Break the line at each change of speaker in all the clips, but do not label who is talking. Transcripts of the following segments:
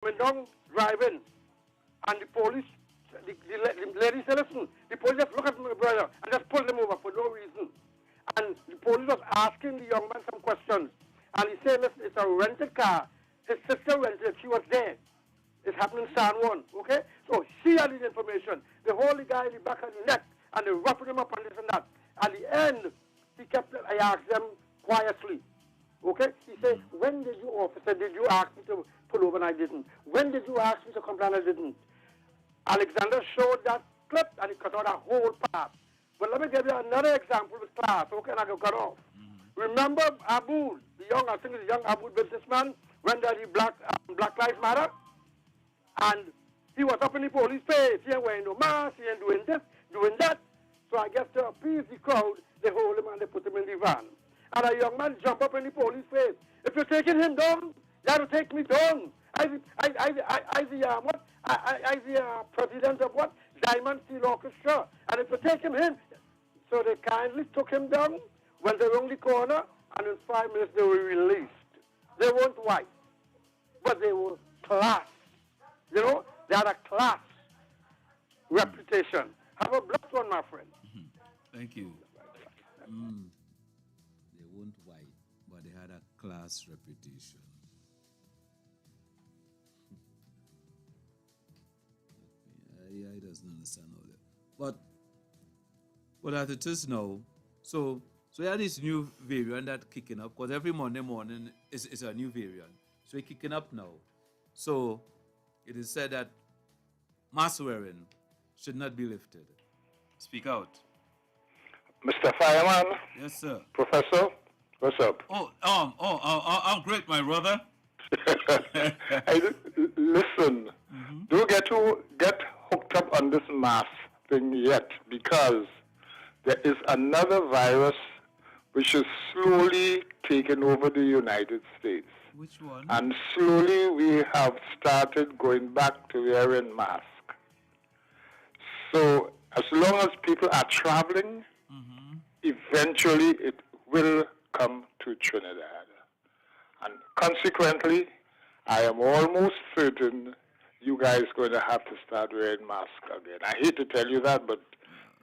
coming down driving, and the police, the lady said, listen, the police just look at my brother and just pulled him over for no reason. And the police was asking the young man some questions. And he said, listen, it's a rented car. His sister rented it. She was there. It's happening in San Juan, okay? So she had the information. They hold the guy in the back of the neck, and they roughing him up and this and that. At the end, I asked them quietly, okay? He said, when did you, officer, did you ask me to pull over and I didn't? When did you ask me to complain and I didn't? Alexander showed that clip and he cut out a whole part. But let me give you another example with class, okay, and I got off. Remember Abu, I think it's the young Abu businessman, when there the Black Lives Matter? And he was up in the police face. He ain't wearing no mask. He ain't doing this, doing that. So I guess to appease the crowd, they hold him and they put him in the van. And a young man jump up in the police face. If you're taking him down, you have to take me down. I the president of what? Diamond Steel Orchestra. And if you're taking him, so they kindly took him down, went around the corner, and in 5 minutes they were released. They weren't white, but they were class. You know, they had a class reputation. Have a blessed one, my friend.
Thank you. They weren't white, but they had a class reputation. Yeah, he doesn't understand all that. But as it is now, so you have this new variant that kicking up, because every Monday morning is a new variant. So it's kicking up now. So it is said that mask wearing should not be lifted. Speak out.
Mr. Fireman?
Yes, sir.
Professor? What's up?
I'm great, my brother.
Listen, don't get hooked up on this mask thing yet, because there is another virus which is slowly taking over the United States.
Which one?
And slowly we have started going back to wearing masks. So as long as people are traveling, eventually it will come to Trinidad. And consequently, I am almost certain you guys are going to have to start wearing masks again. I hate to tell you that, but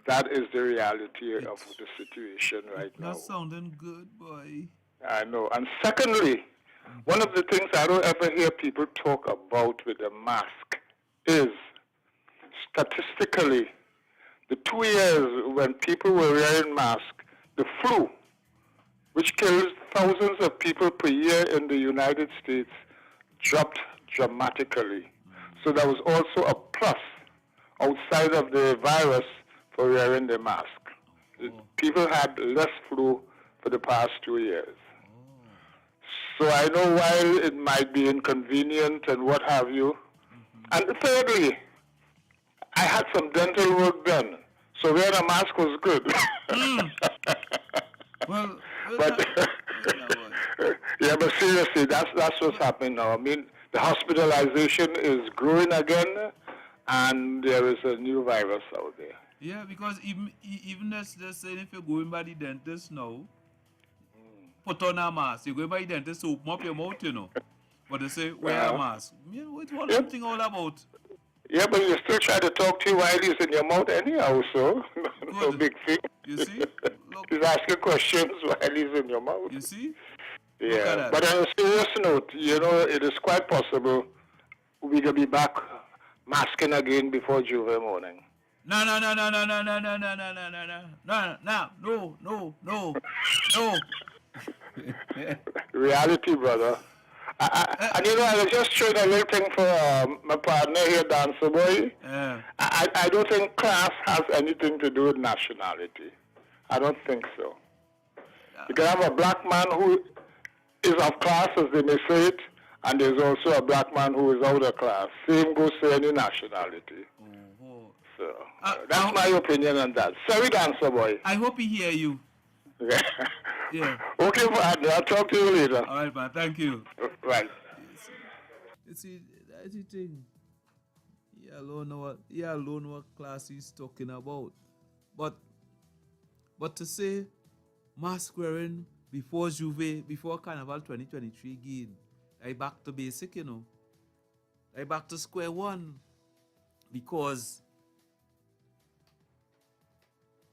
that is the reality of the situation right now.
Not sounding good, boy.
I know. And secondly, one of the things I don't ever hear people talk about with the mask is, statistically, the 2 years when people were wearing masks, the flu, which kills thousands of people per year in the United States, dropped dramatically. So there was also a plus outside of the virus for wearing the mask. People had less flu for the past 2 years. So I know while it might be inconvenient and what have you. And thirdly, I had some dental work done, so wearing a mask was good. But seriously, that's what's happening now. I mean, the hospitalization is growing again, and there is a new virus out there.
Yeah, because even just saying if you're going by the dentist now, put on a mask. You go by the dentist to open up your mouth, you know. But they say wear a mask. Yeah, it's one thing all about.
Yeah, but you still try to talk to you while he's in your mouth anyhow, so no big thing.
You see?
He's asking questions while he's in your mouth.
You see?
Yeah, but on a serious note, you know, it is quite possible we could be back masking again before Juve morning.
No.
Reality, brother. And you know, I was just showing a little thing for my partner here, Dancer Boy. I don't think class has anything to do with nationality. I don't think so. You can have a black man who is of class, as they may say it, and there's also a black man who is out of class. Same goes to any nationality. So that's my opinion on that. Sorry, Dancer Boy.
I hope he hear you. Yeah.
Okay, partner. I'll talk to you later.
All right, man. Thank you.
Right.
You see, that's the thing. He alone know what class he's talking about. But to say mask wearing before Juve, before Carnival 2023 again, like back to basic, you know. right back to square one. Because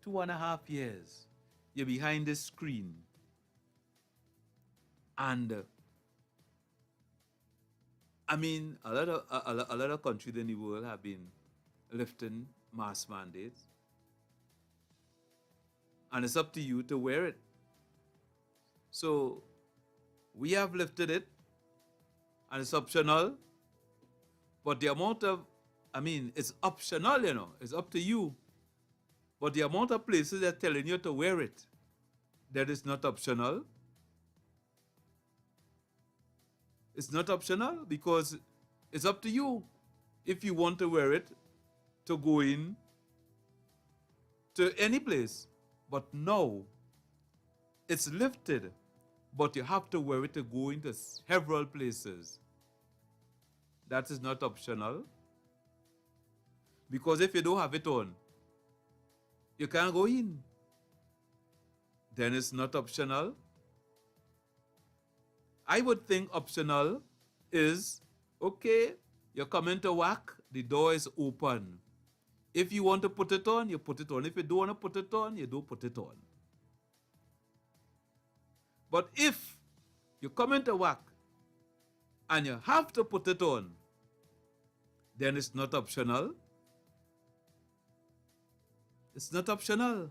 2.5 years, you're behind the screen. And I mean, a lot of countries in the world have been lifting mask mandates. And it's up to you to wear it. So we have lifted it, and it's optional. But the amount of, it's optional, it's up to you. But the amount of places that are telling you to wear it, that is not optional. It's not optional because it's up to you if you want to wear it to go in to any place. But no, it's lifted, but you have to wear it to go into several places. That is not optional. Because if you don't have it on, you can't go in. Then it's not optional. I would think optional is, okay, you're coming to WACK, the door is open. If you want to put it on, you put it on. If you don't want to put it on, you don't put it on. But if you come into WACK and you have to put it on, then it's not optional. It's not optional.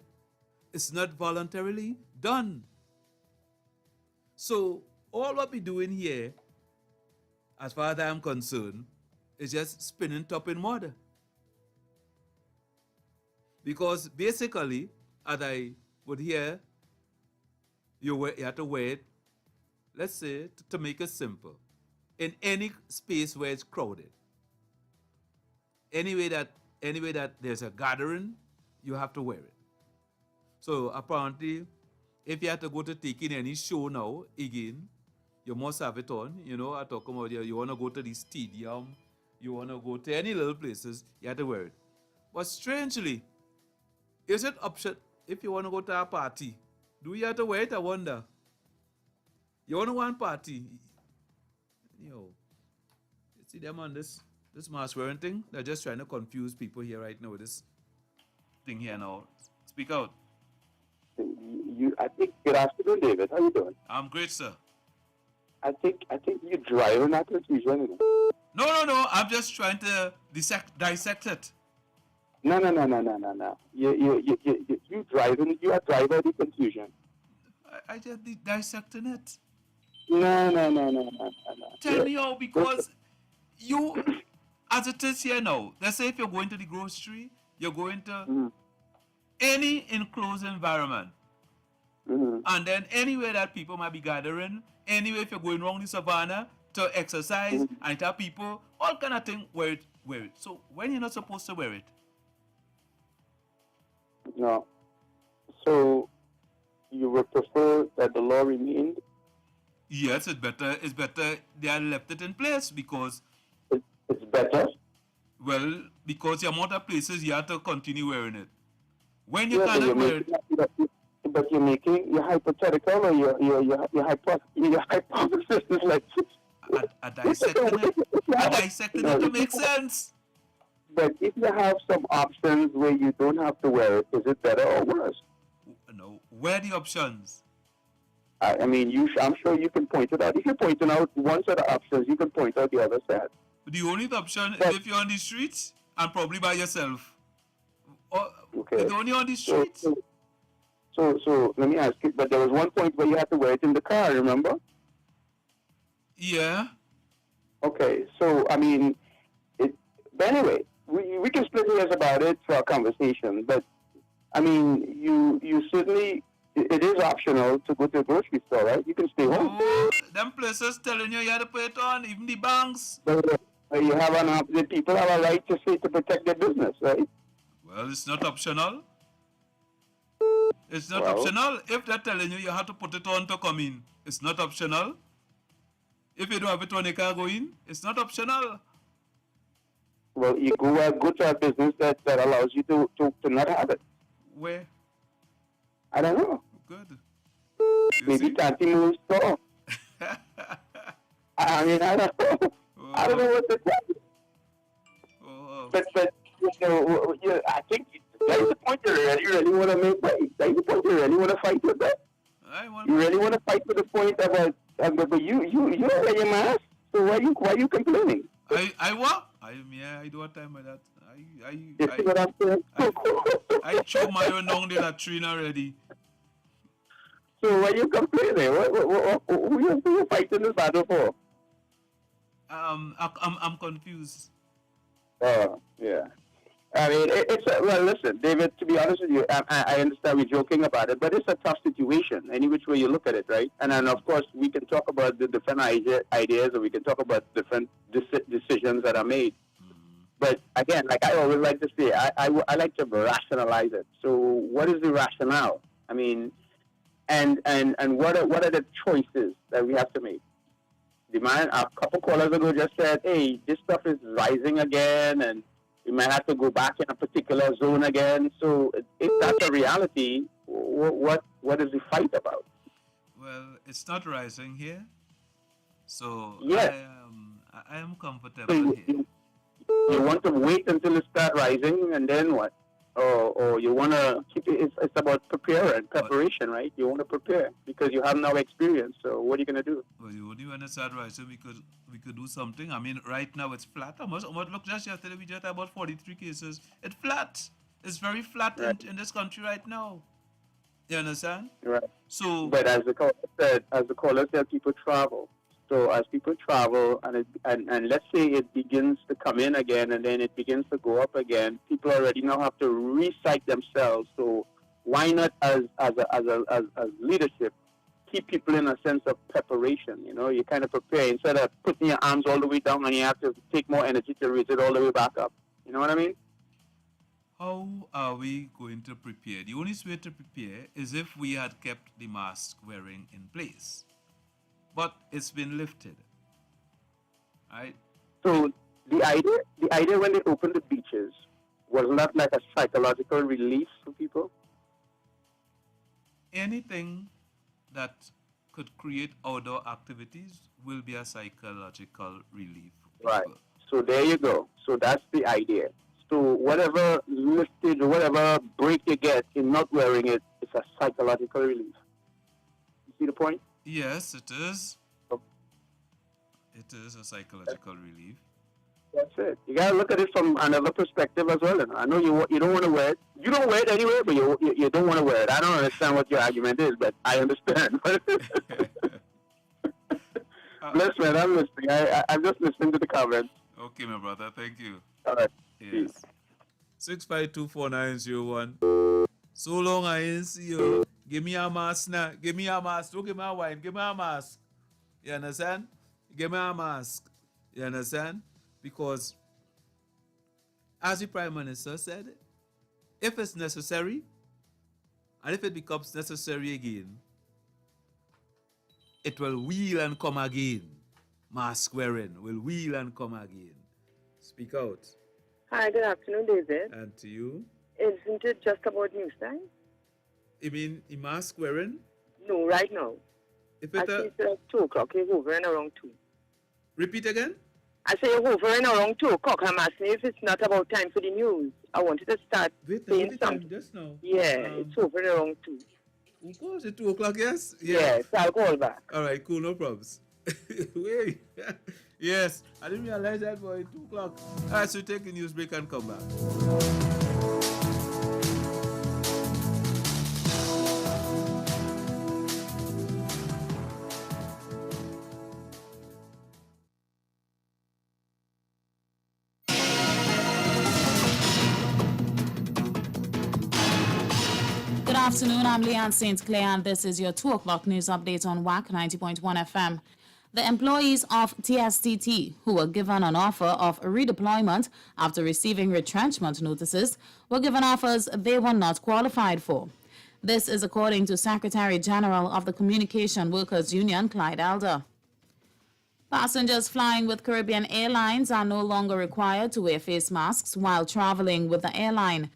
It's not voluntarily done. So all what we're doing here, as far as I am concerned, is just spinning top in mud. Because basically, as I would hear, you have to wear it, let's say, to make it simple, in any space where it's crowded. Anyway that there's a gathering, you have to wear it. So apparently, if you have to go to taking any show now, again, you must have it on. I talk about you want to go to the stadium, you want to go to any little places, you have to wear it. But strangely, is it option if you want to go to a party? Do you have to wear it? I wonder. You want to one party? You see them on this mask wearing thing? They're just trying to confuse people here right now with this thing here now. Speak out.
I think, good afternoon, David. How you doing?
I'm great, sir.
I think you're driving at confusion.
No. I'm just trying to dissect it.
No. You driving. You are driver the confusion.
I just dissecting it.
No.
Tell me how, because you, as it is here now, let's say if you're going to the grocery, you're going to any enclosed environment. And then anywhere that people might be gathering, anywhere if you're going around the savannah to exercise and tell people, all kind of thing, wear it. So when you're not supposed to wear it?
No. So you would prefer that the law remained?
Yes, it's better they are left it in place because...
It's better?
Well, because the amount of places you have to continue wearing it. When you cannot wear it...
But you're making your hypothetical or your hypothesis is like...
I dissecting it to make sense.
But if you have some options where you don't have to wear it, is it better or worse?
No, where are the options?
I'm sure you can point it out. If you're pointing out one set of options, you can point out the other set.
The only option is if you're on the streets and probably by yourself.
Okay.
It's only on the streets.
So let me ask you, but there was one point where you had to wear it in the car, remember?
Yeah.
Okay, so, but anyway, we can split hairs about it for our conversation, but, you certainly, it is optional to go to a grocery store, right? You can stay home.
Oh, them places telling you have to put it on, even the banks.
But you have the people have a right to protect their business, right?
Well, it's not optional. It's not optional. If they're telling you have to put it on to come in, it's not optional. If you don't have it on, you can't go in. It's not optional.
Well, you go to a business that allows you to not have it.
Where?
I don't know.
Good.
Maybe Tanti Moo's store. I don't know. I don't know what to tell you. But you know, I think that's the point you really want to make, right? That's the point you really want to fight with that. You really want to fight with the point about, but you don't wear your mask, so why you complaining?
I what? I do a time with that.
You see what I'm saying?
I choke my own down the latrine already.
So why you complaining? Who you fighting this battle for?
I'm confused.
Oh, yeah. I mean, it's well. Listen, David. To be honest with you, I understand we're joking about it, but it's a tough situation. Any which way you look at it, right? And then, of course, we can talk about the different ideas, or we can talk about different decisions that are made. But again, like I always like to say, I like to rationalize it. So, what is the rationale? I mean, and what are the choices that we have to make? The man a couple callers ago just said, "Hey, this stuff is rising again, and we might have to go back in a particular zone again." So, if that's a reality, what is the fight about?
Well, it's not rising here, so
Yes.
I am comfortable
So
here.
you want to wait until it start rising, and then what? Or you want to keep it? It's about preparation, right? You want to prepare because you have no experience. So what are you gonna do?
Well, you only when it start rising, we could do something. I mean, right now it's flat. Almost look just yesterday we just had about 43 cases. It's flat. It's very flat
Right.
in this country right now. You understand?
Right.
So
But as the caller said, people travel. So as people travel, and let's say it begins to come in again, and then it begins to go up again, people already now have to recite themselves. So why not, as leadership, keep people in a sense of preparation? You know, you kind of prepare instead of putting your arms all the way down, and you have to take more energy to raise it all the way back up. You know what I mean?
how are we going to prepare? The only way to prepare is if we had kept the mask wearing in place. But it's been lifted. Right?
So the idea when they opened the beaches was not like a psychological relief for people.
Anything that could create outdoor activities will be a psychological relief for
Right.
people.
So there you go. So that's the idea. So whatever lifted or whatever break you get in not wearing it, it's a psychological relief. You see the point?
Yes, it is.
Oh.
It is a psychological relief.
That's it. You gotta look at it from another perspective as well. And I know you don't want to wear it. You don't wear it anyway, but you don't want to wear it. I don't understand what your argument is, but I understand. Bless man, I'm listening. I'm just listening to the comments.
Okay, my brother. Thank you.
All right.
Yes. 6524901. So long I ain't see you. Give me a mask now. Give me a mask. Don't give me a wine. Give me a mask. You understand? Give me a mask. You understand? Because, as the Prime Minister said, if it's necessary, and if it becomes necessary again, it will wheel and come again. Mask wearing will wheel and come again. Speak out.
Hi, good afternoon, David.
And to you?
Isn't it just about news time?
You mean the mask wearing?
No, right now.
If
I
it
see it's 2 o'clock. You're hovering around 2.
repeat again?
I say you're hovering around 2 o'clock. I'm asking if it's not about time for the news. I wanted to start
Wait,
saying
the time
something.
just now.
Yeah, it's hovering around 2.
Of course, it's 2 o'clock, yes?
Yes, I'll call back.
All right, cool, no problems. Wait. Yes, I didn't realize that boy, 2 o'clock. All right, so take a news break and come back.
Good afternoon, I'm Leanne St. Clair, and this is your 2 o'clock news update on WACK 90.1 FM. The employees of TSTT, who were given an offer of redeployment after receiving retrenchment notices, were given offers they were not qualified for. This is according to Secretary General of the Communication Workers Union, Clyde Elder. Passengers flying with Caribbean Airlines are no longer required to wear face masks while traveling with the airline.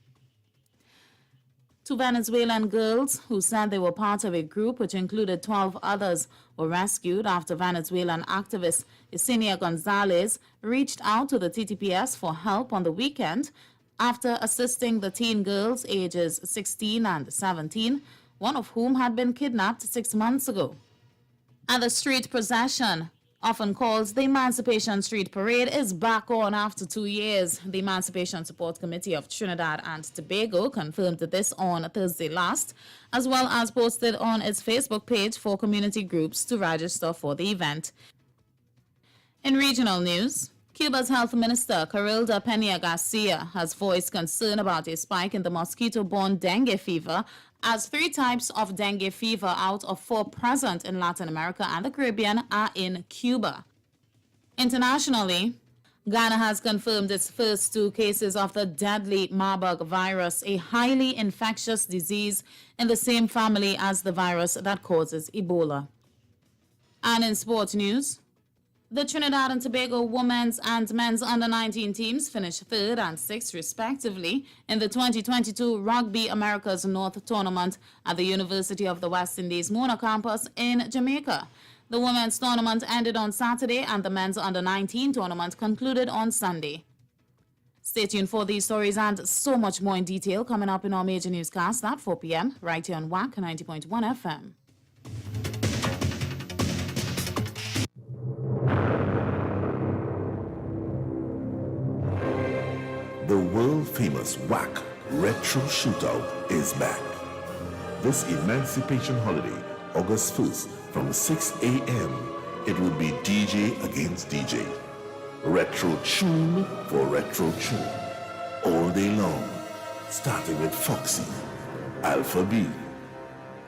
Two Venezuelan girls who said they were part of a group which included 12 others were rescued after Venezuelan activist Yesenia Gonzalez reached out to the TTPS for help on the weekend after assisting the teen girls ages 16 and 17, one of whom had been kidnapped 6 months ago. And the street procession, often called the Emancipation Street Parade, is back on after 2 years. The Emancipation Support Committee of Trinidad and Tobago confirmed this on Thursday last, as well as posted on its Facebook page for community groups to register for the event. In regional news, Cuba's Health Minister, Carilda Peña Garcia, has voiced concern about a spike in the mosquito-borne dengue fever, as 3 types of dengue fever out of 4 present in Latin America and the Caribbean are in Cuba. Internationally, Ghana has confirmed its first 2 cases of the deadly Marburg virus, a highly infectious disease in the same family as the virus that causes Ebola. And in sports news, the Trinidad and Tobago women's and men's under-19 teams finished 3rd and 6th, respectively, in the 2022 Rugby America's North Tournament at the University of the West Indies Mona campus in Jamaica. The women's tournament ended on Saturday, and the men's under-19 tournament concluded on Sunday. Stay tuned for these stories and so much more in detail coming up in our major newscast at 4 p.m. right here on WACK 90.1 FM.
The world-famous WACK Retro Shootout is back. This Emancipation holiday, August 1st, from 6 a.m., it will be DJ against DJ. Retro tune for retro tune. All day long, starting with Foxy, Alpha B,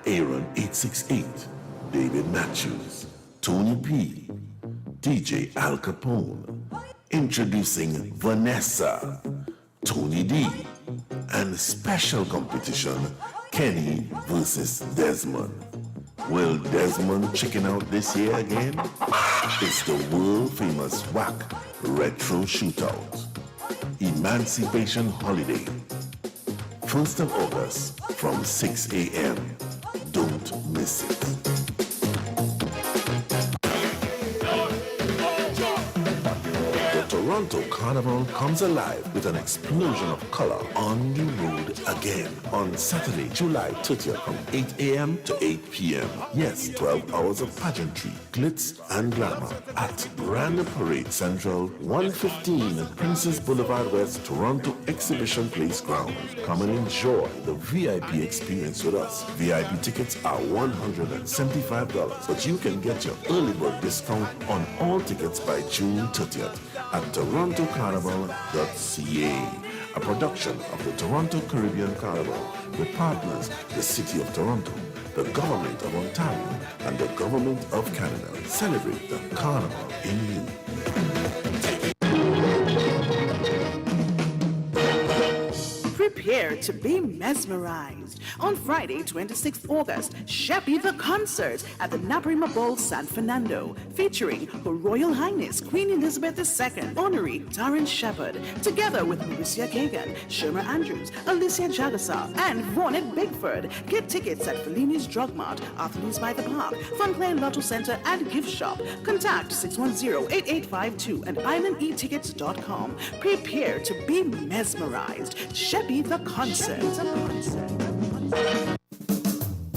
Aaron 868, David Matthews, Tony P, DJ Al Capone, introducing Vanessa, Tony D, and special competition, Kenny versus Desmond. Will Desmond chicken out this year again? It's the world-famous WACK Retro Shootout. Emancipation Holiday. 1st of August from 6 a.m. Don't miss it. Toronto Carnival comes alive with an explosion of color on the road again on Saturday, July 30th from 8 a.m. to 8 p.m. Yes, 12 hours of pageantry, glitz and glamour at Grand Parade Central, 115 Princess Boulevard West, Toronto Exhibition Place ground. Come and enjoy the VIP experience with us. VIP tickets are $175, but you can get your early bird discount on all tickets by June 30th. At torontocarnival.ca, a production of the Toronto Caribbean Carnival with partners the City of Toronto, the Government of Ontario, and the Government of Canada. Celebrate the Carnival in you.
Prepare to be mesmerized. On Friday, 26th August, Sheppy the Concert at the Naparima Bowl, San Fernando, featuring Her Royal Highness Queen Elizabeth II, Honorary Taryn Shepherd, together with Mauricia Kagan, Sherma Andrews, Alicia Jagasa, and Ronit Bigford. Get tickets at Fellini's Drug Mart, Arthur's by the Park, Funclair Lotto Center, and Gift Shop. Contact 610-8852 and islandetickets.com. Prepare to be mesmerized. Sheppy the Concert.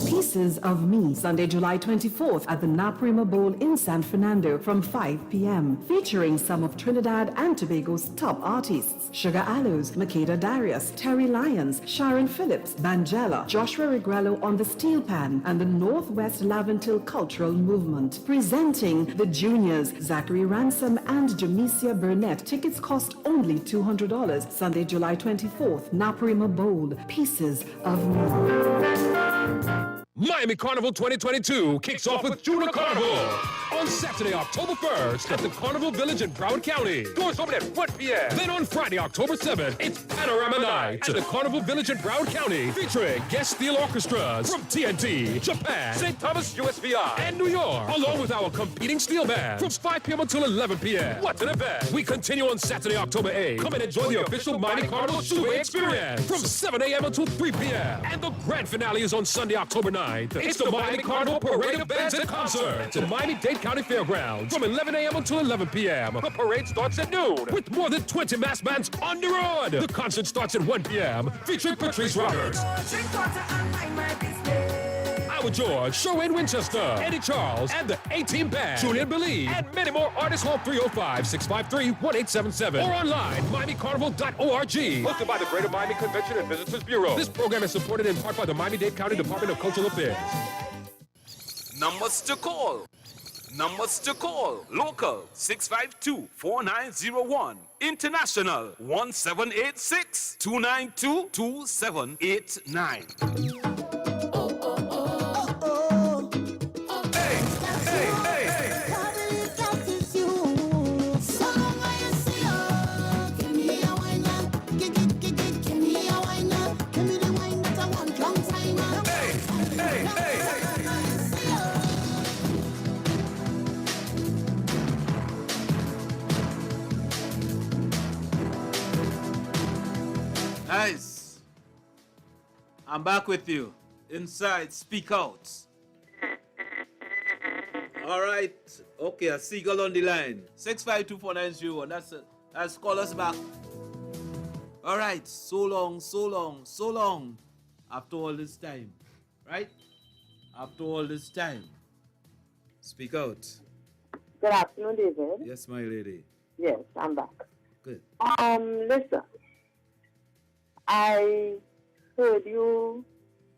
Pieces of Me, Sunday, July 24th at the Naparima Bowl in San Fernando from 5 p.m. featuring some of Trinidad and Tobago's top artists: Sugar Aloes, Makeda Darius, Terry Lyons, Sharon Phillips, Bangela, Joshua Regrello on the steel pan, and the Northwest Laventil Cultural Movement. Presenting the Juniors, Zachary Ransom and Jamesia Burnett. Tickets cost only $200. Sunday, July 24th, Naparima Bowl. Pieces of Me.
Miami Carnival 2022 kicks off with Junior Carnival on Saturday, October 1st at the Carnival Village in Broward County. Doors open at 1 p.m. Then on Friday, October 7th, it's Panorama Night at the Carnival Village in Broward County, featuring guest steel orchestras from TNT, Japan, St. Thomas USVI, and New York, along with our competing steel band from 5 p.m. until 11 p.m. What an event! We continue on Saturday, October 8th. Come and enjoy the official Miami Carnival Shootaway experience from 7 a.m. until 3 p.m. And the grand finale is on Sunday, October 9th. It's the Miami Carnival Parade of Bands and Concerts at Miami-Dade County Fairgrounds from 11 a.m. until 11 p.m. The parade starts at noon with more than 20 mass bands on the road. The concert starts at 1 p.m. featuring Patrice Roberts, Howard George, Sherwin Winchester, Eddie Charles, and the A-Team Band, Julian Believe, and many more artists. Call 305-653-1877 or online, MiamiCarnival.org. Hosted by the Greater Miami Convention and Visitors Bureau. This program is supported in part by the Miami-Dade County Department of Cultural Affairs.
Numbers to call. Numbers to call. Local 652-4901. International 1786-292-2789.
Guys, I'm back with you. Inside, speak out. All right. Okay, a seagull on the line. 6524901. That's call us back. All right. So long. After all this time. Right? After all this time. Speak out.
Good afternoon, David.
Yes, my lady.
Yes, I'm back.
Good.
Listen. I heard you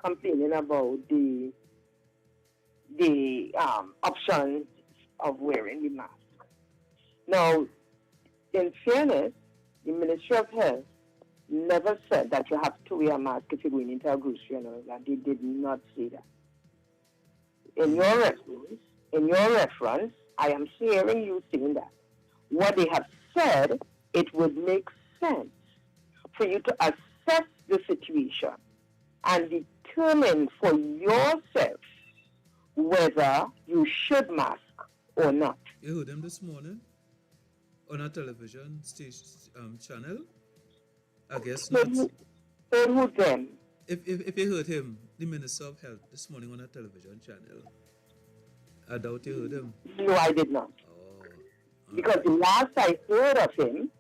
complaining about the options of wearing the mask. Now, in fairness, the Ministry of Health never said that you have to wear a mask if you're going into a grocery and all that. They did not say that. In your reference, I am hearing you saying that. What they have said, it would make sense for you to assess the situation and determine for yourself whether you should mask or not.
You heard them this morning on a television station channel? I guess not.
Heard who them?
If you heard him, the Minister of Health, this morning on a television channel, I doubt you heard him.
No, I did not.
Oh.
Because the last I heard of him,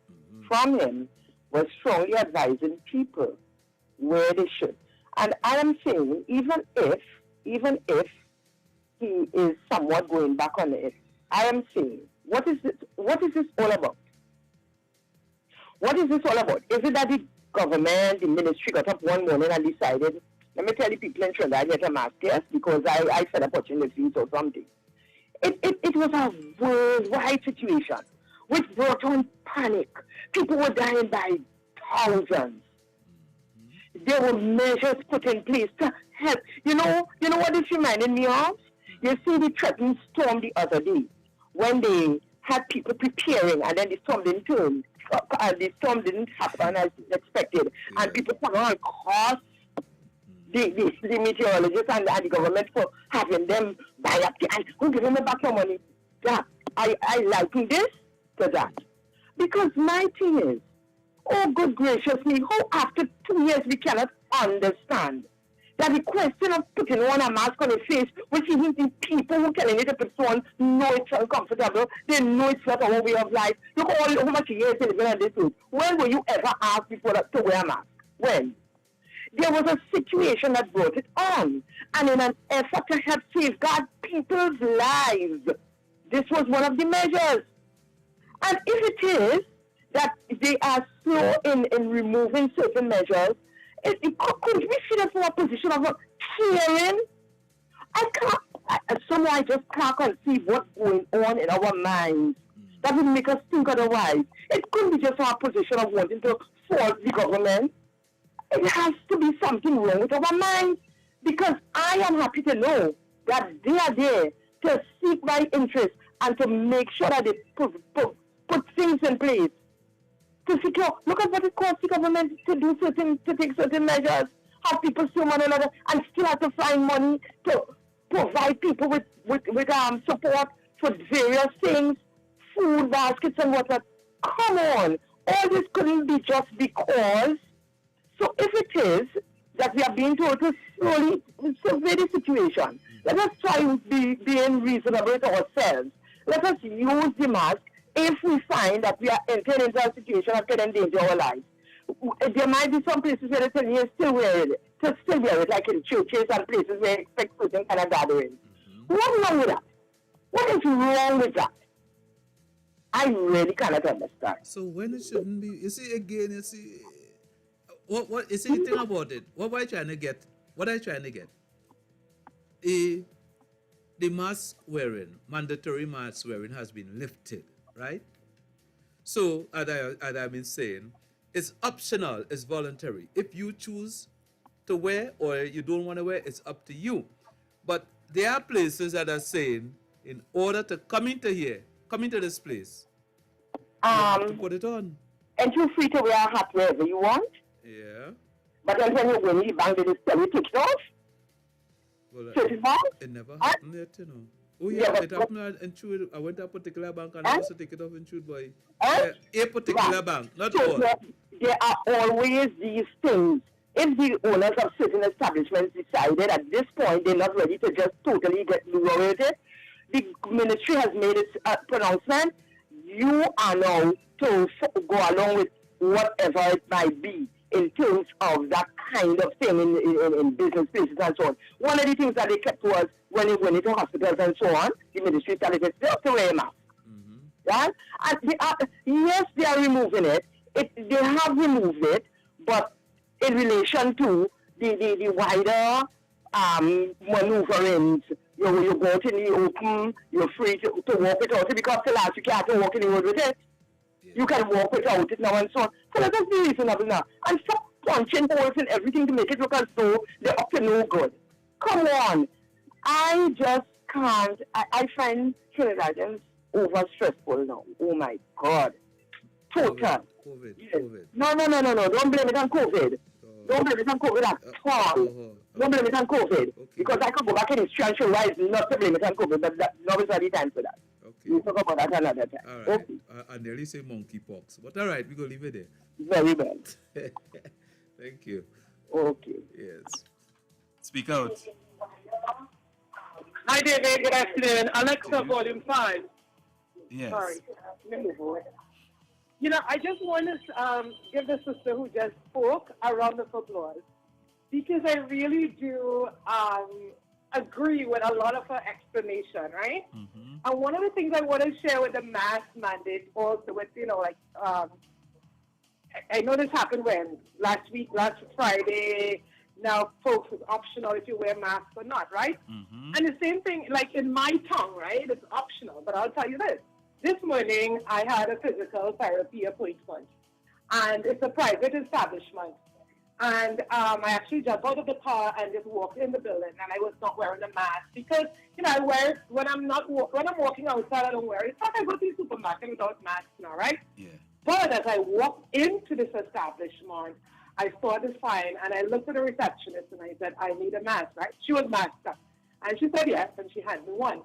from him, was strongly advising people where they should. And I am saying, even if he is somewhat going back on it, I am saying, what is this all about? What is this all about? Is it that the government, the ministry got up one morning and decided, let me tell the people in Trinidad, get a mask, yes, because I set up watching the fees or something. It was a worldwide situation which brought on panic. People were dying by thousands. There were measures put in place to help. You know what this reminded me of? You see the threatened storm the other day when they had people preparing and then the storm didn't turn. The storm didn't happen as expected. And people put on cost the meteorologists and the government for having them buy up and who give them back your money. Yeah, I liken this to that. Because my thing is, oh, good gracious me, how after 2 years we cannot understand that the question of putting on a mask on the face, which even the people who telling you to put on know it's uncomfortable, they know it's not our way of life. Look how much years they live on this road. When were you ever asked before to wear a mask? When? There was a situation that brought it on. And in an effort to help safeguard people's lives, this was one of the measures. And if it is that they are slow in removing certain measures, could we see that from a position of caring? Somehow I just can't conceive what's going on in our minds. That would make us think otherwise. It couldn't be just our position of wanting to fault the government. It has to be something wrong with our minds, because I am happy to know that they are there to seek my interest and to make sure that they put things in place to secure. Look at what it costs the government to take certain measures, have people sue one another, and still have to find money to provide people with support for various things, food baskets and whatnot. Come on, all this couldn't be just because. So if it is that we are being told to slowly survey the situation, let us try being reasonable with ourselves. Let us use the mask if we find that we are entering into a situation that can endanger our lives. There might be some places where they tell you still wear it, to still wear it, like in churches and places where you expect certain kind of gatherings. What's wrong with that? What is wrong with that? I really cannot understand.
So when it shouldn't be, you see again, you see, what you see the thing about it? What am I trying to get? What am I trying to get? The mask wearing, mandatory mask wearing has been lifted, right? So, as I've been saying, it's optional, it's voluntary. If you choose to wear or you don't want to wear, it's up to you. But there are places that are saying, in order to come into this place, you have to put it on.
And you're free to wear a hat wherever you want.
Yeah.
But then when you go in the bank, they just tell you take it off.
Well,
Certified?
it never happened yet, you know. Oh yeah, it happened in Trude. I went to a particular bank and I also take it off in Trude, boy. A particular bank, not all.
There are always these things. If the owners of certain establishments decided at this point they're not ready to just totally get lower with it, the ministry has made its pronouncement. You are now to go along with whatever it might be in terms of that kind of thing in business places and so on. One of the things that they kept was when you went into hospitals and so on, the ministry started to wear a mask. Right? And yes, they are removing it. They have removed it, but in relation to the wider maneuverings, you go out in the open, you're free to walk without it, because the last you can't walk in the road with it. You can walk without it now and so on. So let us be reasonable now. And stop punching holes in everything to make it look as though they're up to no good. Come on. I just can't. I find Trinidadians over stressful now. Oh my God. Total.
COVID.
Yes. No. Don't blame it on COVID. Don't blame it on COVID at all. Don't blame it on COVID.
Okay.
Because I could go back in history and show why it's not to blame it on COVID, but now is not the time for that.
Okay.
We'll talk about that another time.
All right.
Okay.
I nearly say monkeypox, but all right, we're going to leave it there.
Very well.
Thank you.
Okay.
Yes. Speak out.
Hi, David. Good afternoon. Alexa, volume 5.
Yes.
Sorry. Let me move it. You know, I just want to give the sister who just spoke a round of applause, because I really do agree with a lot of her explanation, right?
Mm-hmm.
And one of the things I want to share with the mask mandate also with, I know this happened last Friday. Now, folks, it's optional if you wear masks or not, right?
Mm-hmm.
And the same thing, like in my tongue, right? It's optional. But I'll tell you this. This morning, I had a physical therapy appointment. And it's a private establishment. And I actually jumped out of the car and just walked in the building. And I was not wearing a mask. Because, I wear it when I'm walking outside, I don't wear it. It's like I go to the supermarket without masks now, right?
Yeah.
But as I walked into this establishment, I saw the sign and I looked at the receptionist and I said, I need a mask, right? She was masked up. And she said yes, and she handed me one.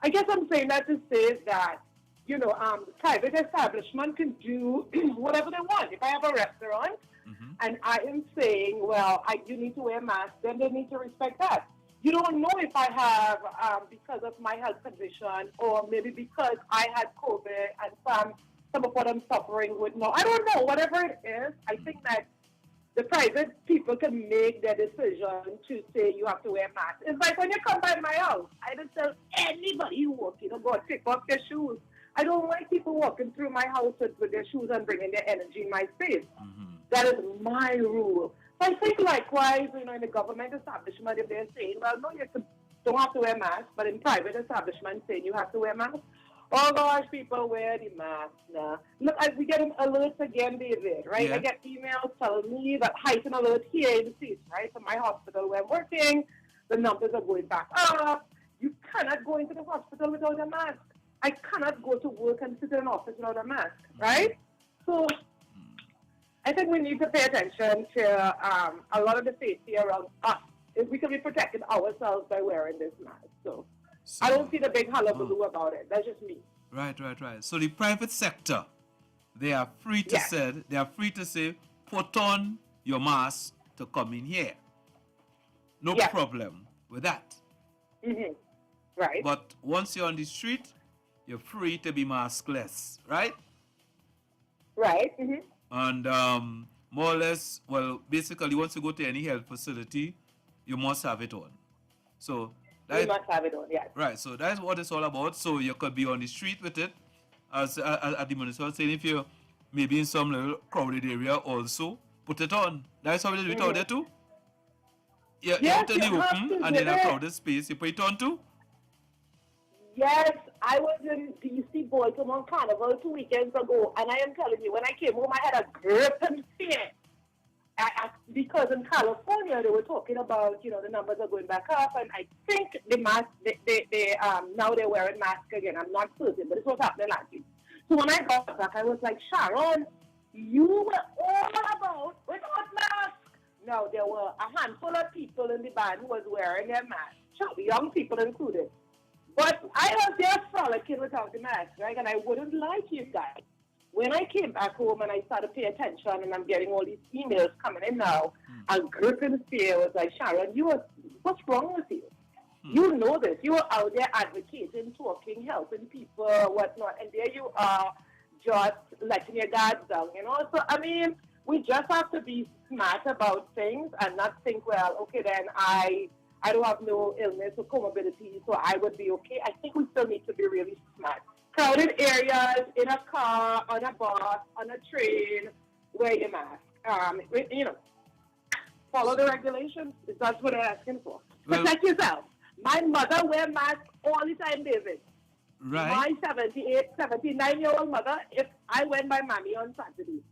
I guess I'm saying that to say that, the private establishment can do whatever they want. If I have a restaurant and I am saying, well, you need to wear a mask, then they need to respect that. You don't know if I have, because of my health condition, or maybe because I had COVID and some of what I'm suffering with now. I don't know. Whatever it is, I think that the private people can make their decision to say you have to wear a mask. It's like when you come by my house, I don't tell anybody who walks, go take off their shoes. I don't like people walking through my house with their shoes and bringing their energy in my space. Mm-hmm. That is my rule. So I think likewise, in the government establishment, if they're saying, well, no, you don't have to wear a mask, but in private establishments saying you have to wear a mask, oh gosh, people wear the mask now. Look, we get alerts again, David, right?
Yeah.
I get emails telling me that heightened alert here in the States, right? So my hospital where I'm working, the numbers are going back up. You cannot go into the hospital without a mask. I cannot go to work and sit in an office without a mask, right? So I think we need to pay attention to a lot of the safety around us. If we can be protecting ourselves by wearing this mask. So I don't see the big hullabaloo about it. That's just me.
Right. So the private sector, they are free to say, put on your mask to come in here. No problem with that.
Mm-hmm. Right.
But once you're on the street, you're free to be maskless, right?
Right. Mm-hmm.
And more or less, well, basically, once you go to any health facility, you must have it on. So
you must have it on, yes.
Right. So that's what it's all about. So you could be on the street with it, as the minister was saying. If you're maybe in some little crowded area, also put it on. That's how we do it out there too. Yeah,
yes,
out in the open and in a crowded space, you put it on too.
Yes, I was in DC Baltimore Carnival 2 weekends ago, and I am telling you, when I came home, I had a gripping fear. Because in California, they were talking about, the numbers are going back up, and I think the mask, now they're wearing masks again. I'm not certain, but this was happening last week. So when I got back, I was like, Sharon, you were all about without masks. No, there were a handful of people in the band who was wearing their masks, young people included. But I was there frolicking without the mask, right? And I wouldn't lie to you guys. When I came back home and I started to pay attention and I'm getting all these emails coming in now, a gripping fear was like, Sharon, what's wrong with you? You know this. You were out there advocating, talking, helping people, whatnot, and there you are just letting your guards down, So, I mean, we just have to be smart about things and not think, well, okay, then I don't have no illness or comorbidity, so I would be okay. I think we still need to be really smart. Crowded areas, in a car, on a bus, on a train, wear your mask. Follow the regulations. That's what they're asking for. Protect yourself. My mother wear masks all the time, David.
Right.
My 79-year-old mother, if I went by mommy on Saturday,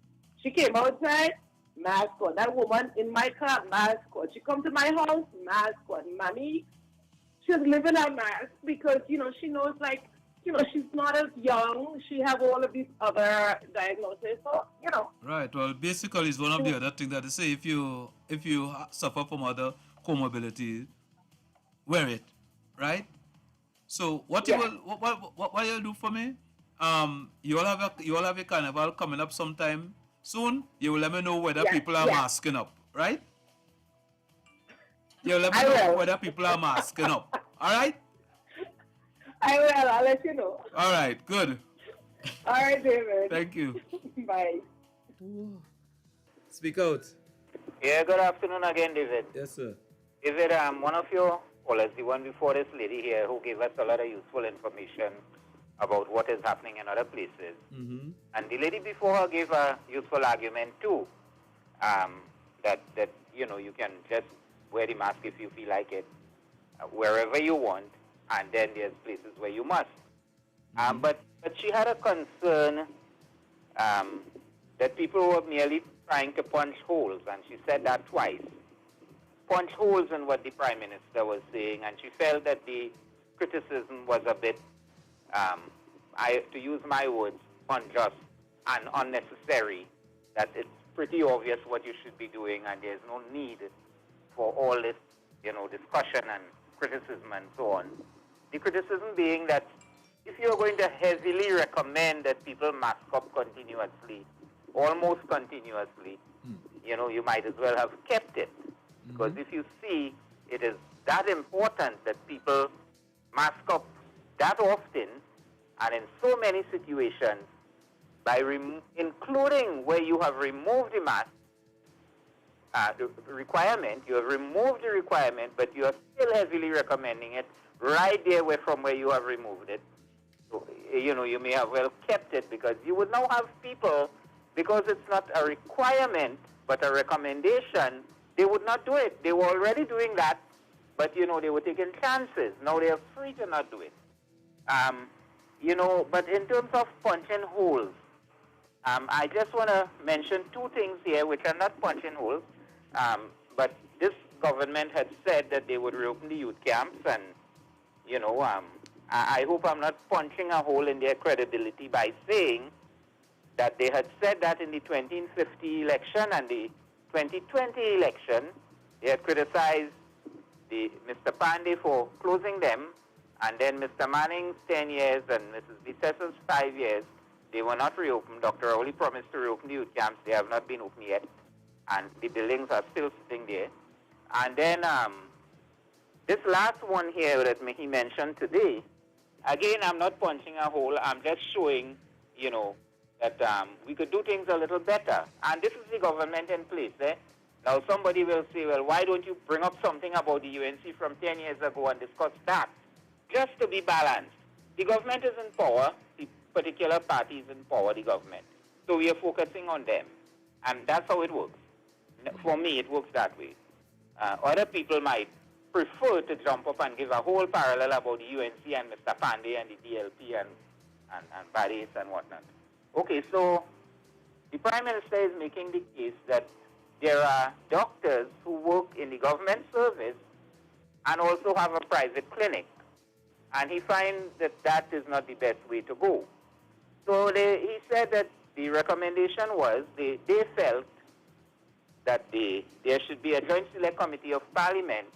she came outside, mask on. That woman in my car, mask on. She come to my house, mask on. Mommy, she's living her mask because, she knows, she's not as young. She have all of these other diagnoses. So,
Right. Well, basically, it's one of the other things that they say. If you suffer from other comorbidities, wear it, right? So what you'll do for me? You all have a carnival coming up sometime soon. You will let me know whether people are masking up, right? You'll let me know whether people are masking up. All right?
I will. I'll let you know.
All right. Good.
All right, David.
Thank you.
Bye.
Speak out.
Yeah, good afternoon again, David.
Yes, sir.
David, one of your callers, the one before this lady here, who gave us a lot of useful information about what is happening in other places.
Mm-hmm.
And the lady before her gave a useful argument too, that you can just wear the mask if you feel like it, wherever you want, and then there's places where you must.
Mm-hmm.
But she had a concern that people were merely trying to punch holes, and she said that twice. Punch holes in what the Prime Minister was saying, and she felt that the criticism was a bit, to use my words, unjust and unnecessary, that it's pretty obvious what you should be doing and there's no need for all this, discussion and criticism and so on. The criticism being that if you're going to heavily recommend that people mask up continuously, almost continuously, you might as well have kept it. Because if you see it is that important that people mask up that often and in so many situations, by including where you have removed the mask, the requirement, you have removed the requirement, but you are still heavily recommending it right there from where you have removed it. So, you may have well kept it because you would now have people, because it's not a requirement but a recommendation, they would not do it. They were already doing that, but, they were taking chances. Now they are free to not do it. But in terms of punching holes, I just want to mention two things here which are not punching holes, but this government had said that they would reopen the youth camps and, I hope I'm not punching a hole in their credibility by saying that they had said that in the 1950 election and the 2020 election, they had criticized Mr. Pandey for closing them, and then Mr. Manning's 10 years and Mrs. Vitessa's 5 years, they were not reopened. Dr. Rowley promised to reopen the youth camps. They have not been opened yet, and the buildings are still sitting there. And then this last one here that he mentioned today, again, I'm not punching a hole. I'm just showing, that we could do things a little better. And this is the government in place. Now, somebody will say, well, why don't you bring up something about the UNC from 10 years ago and discuss that? Just to be balanced. The government is in power. The particular party is in power, the government. So we are focusing on them. And that's how it works. For me, it works that way. Other people might prefer to jump up and give a whole parallel about the UNC and Mr. Pandey and the DLP and Badis and whatnot. Okay, so the Prime Minister is making the case that there are doctors who work in the government service and also have a private clinic. And he finds that that is not the best way to go. So he said that the recommendation was they felt that there should be a joint select committee of parliament,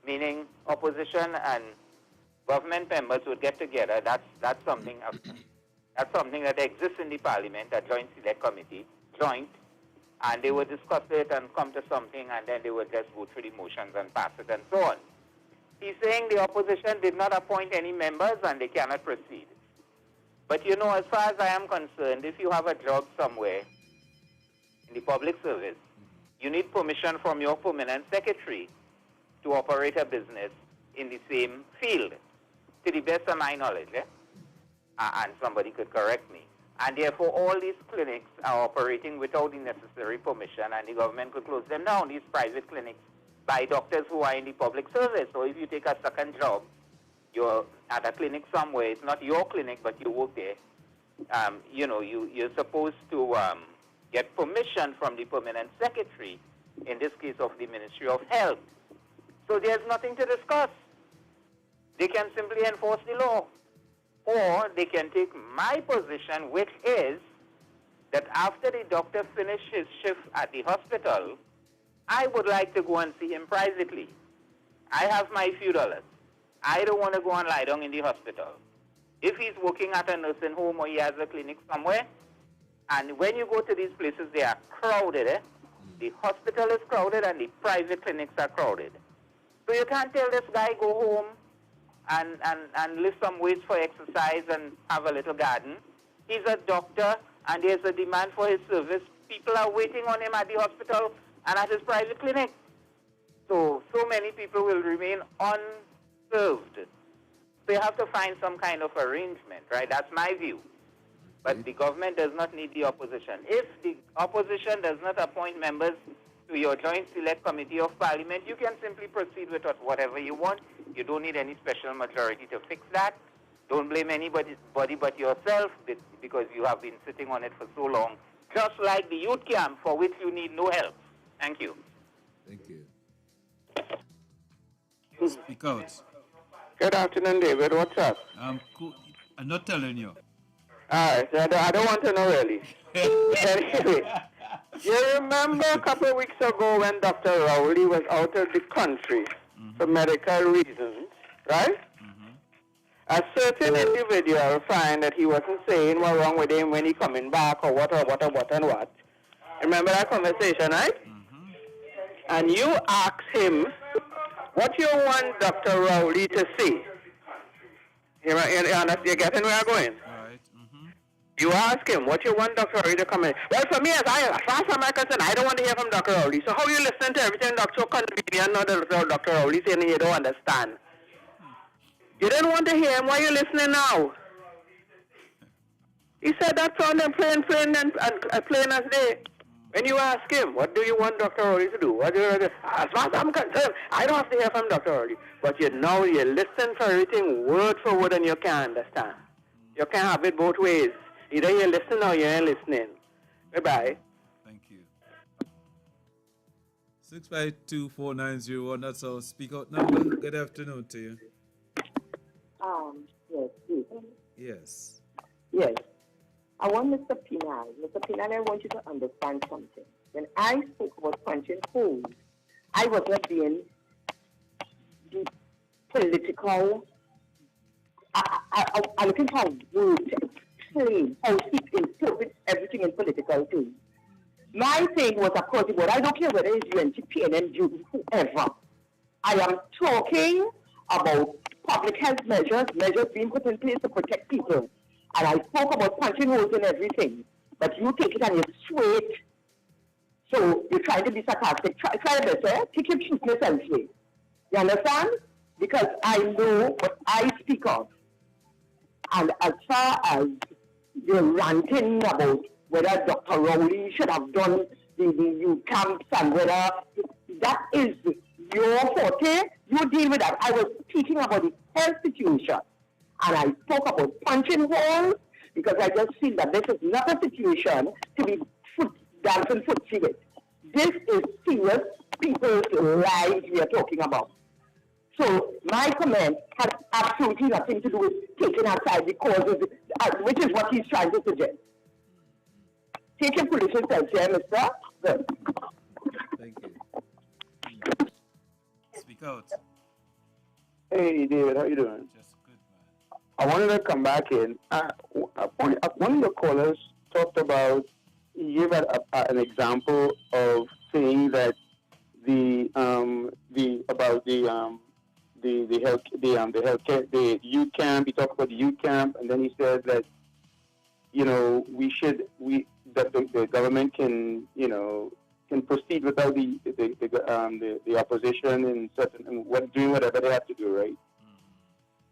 meaning opposition and government members would get together. That's something that exists in the parliament, a joint select committee, and they would discuss it and come to something, and then they would just vote for the motions and pass it and so on. He's saying the opposition did not appoint any members and they cannot proceed. But as far as I am concerned, if you have a job somewhere in the public service, you need permission from your permanent secretary to operate a business in the same field, to the best of my knowledge. And somebody could correct me. And therefore, all these clinics are operating without the necessary permission, and the government could close them down, these private clinics, by doctors who are in the public service. So if you take a second job, you're at a clinic somewhere, it's not your clinic, but you work there, you're supposed to get permission from the permanent secretary, in this case of the Ministry of Health. So there's nothing to discuss. They can simply enforce the law. Or they can take my position, which is that after the doctor finishes his shift at the hospital, I would like to go and see him privately. I have my few dollars. I don't want to go and lie down in the hospital. If he's working at a nursing home or he has a clinic somewhere, and when you go to these places, they are crowded. The hospital is crowded and the private clinics are crowded. So you can't tell this guy go home and lift some weights for exercise and have a little garden. He's a doctor and there's a demand for his service. People are waiting on him at the hospital and at his private clinic. So many people will remain unserved. So you have to find some kind of arrangement, right? That's my view. But the government does not need the opposition. If the opposition does not appoint members to your joint select committee of parliament, you can simply proceed with whatever you want. You don't need any special majority to fix that. Don't blame anybody but yourself because you have been sitting on it for so long. Just like the youth camp for which you need no help. Thank you.
Thank you. Speak out.
Good afternoon, David. What's up?
I'm not telling you.
All right. I don't want to know really. Anyway, you remember a couple of weeks ago when Dr. Rowley was out of the country for medical reasons, right? A certain individual find that he wasn't saying what wrong with him when he coming back or what and what. Remember that conversation, right? And you asked him, what you want Dr. Rowley to say? You're getting where I'm going?
Right.
You ask him, what you want Dr. Rowley to come in? Well, for me, as far as I'm concerned, I don't want to hear from Dr. Rowley. So how you listen to everything Dr. Convenient, not Dr. Rowley saying you don't understand? You didn't want to hear him. Why are you listening now? He said that sounded plain as day. When you ask him, what do you want Dr. Rowley to do? As far as I'm concerned, I don't have to hear from Dr. Rowley. But you listen for everything word for word and you can't understand. You can't have it both ways. Either you listen or you ain't listening. Bye-bye.
Thank you. 6524901, that's our speak out number. Good afternoon to you.
Yes.
Yes.
Yes. I want Mr. Pinal. Mr. Pinal, I want you to understand something. When I spoke about punching holes, I was not being the political. I'm looking for words to explain how he interprets everything in political things. My thing was, of course, I don't care whether it's UNC, PNM, whoever. I am talking about public health measures, measures being put in place to protect people. And I spoke about punching holes in everything. But you take it and you sway it. So you're trying to be sarcastic. Try better. Take your cuteness elsewhere. You understand? Because I know what I speak of. And as far as you're ranting about whether Dr. Rowley should have done the youth camps and whether that is your forte, you deal with that. I was speaking about the health situation. And I spoke about punching holes because I just feel that this is not a situation to be dancing footsie with. This is serious people's lives we are talking about. So my comment has absolutely nothing to do with taking aside the causes, which is what he's trying to suggest. Take your position, here, Mr. Good.
Thank you. Speak out.
Hey, David, how you doing?
Just good, man.
I wanted to come back in. One of the callers talked about, he gave an example of saying that the healthcare, the youth camp. He talked about the youth camp, and then he said that that the government can proceed without the opposition and doing whatever they have to do, right?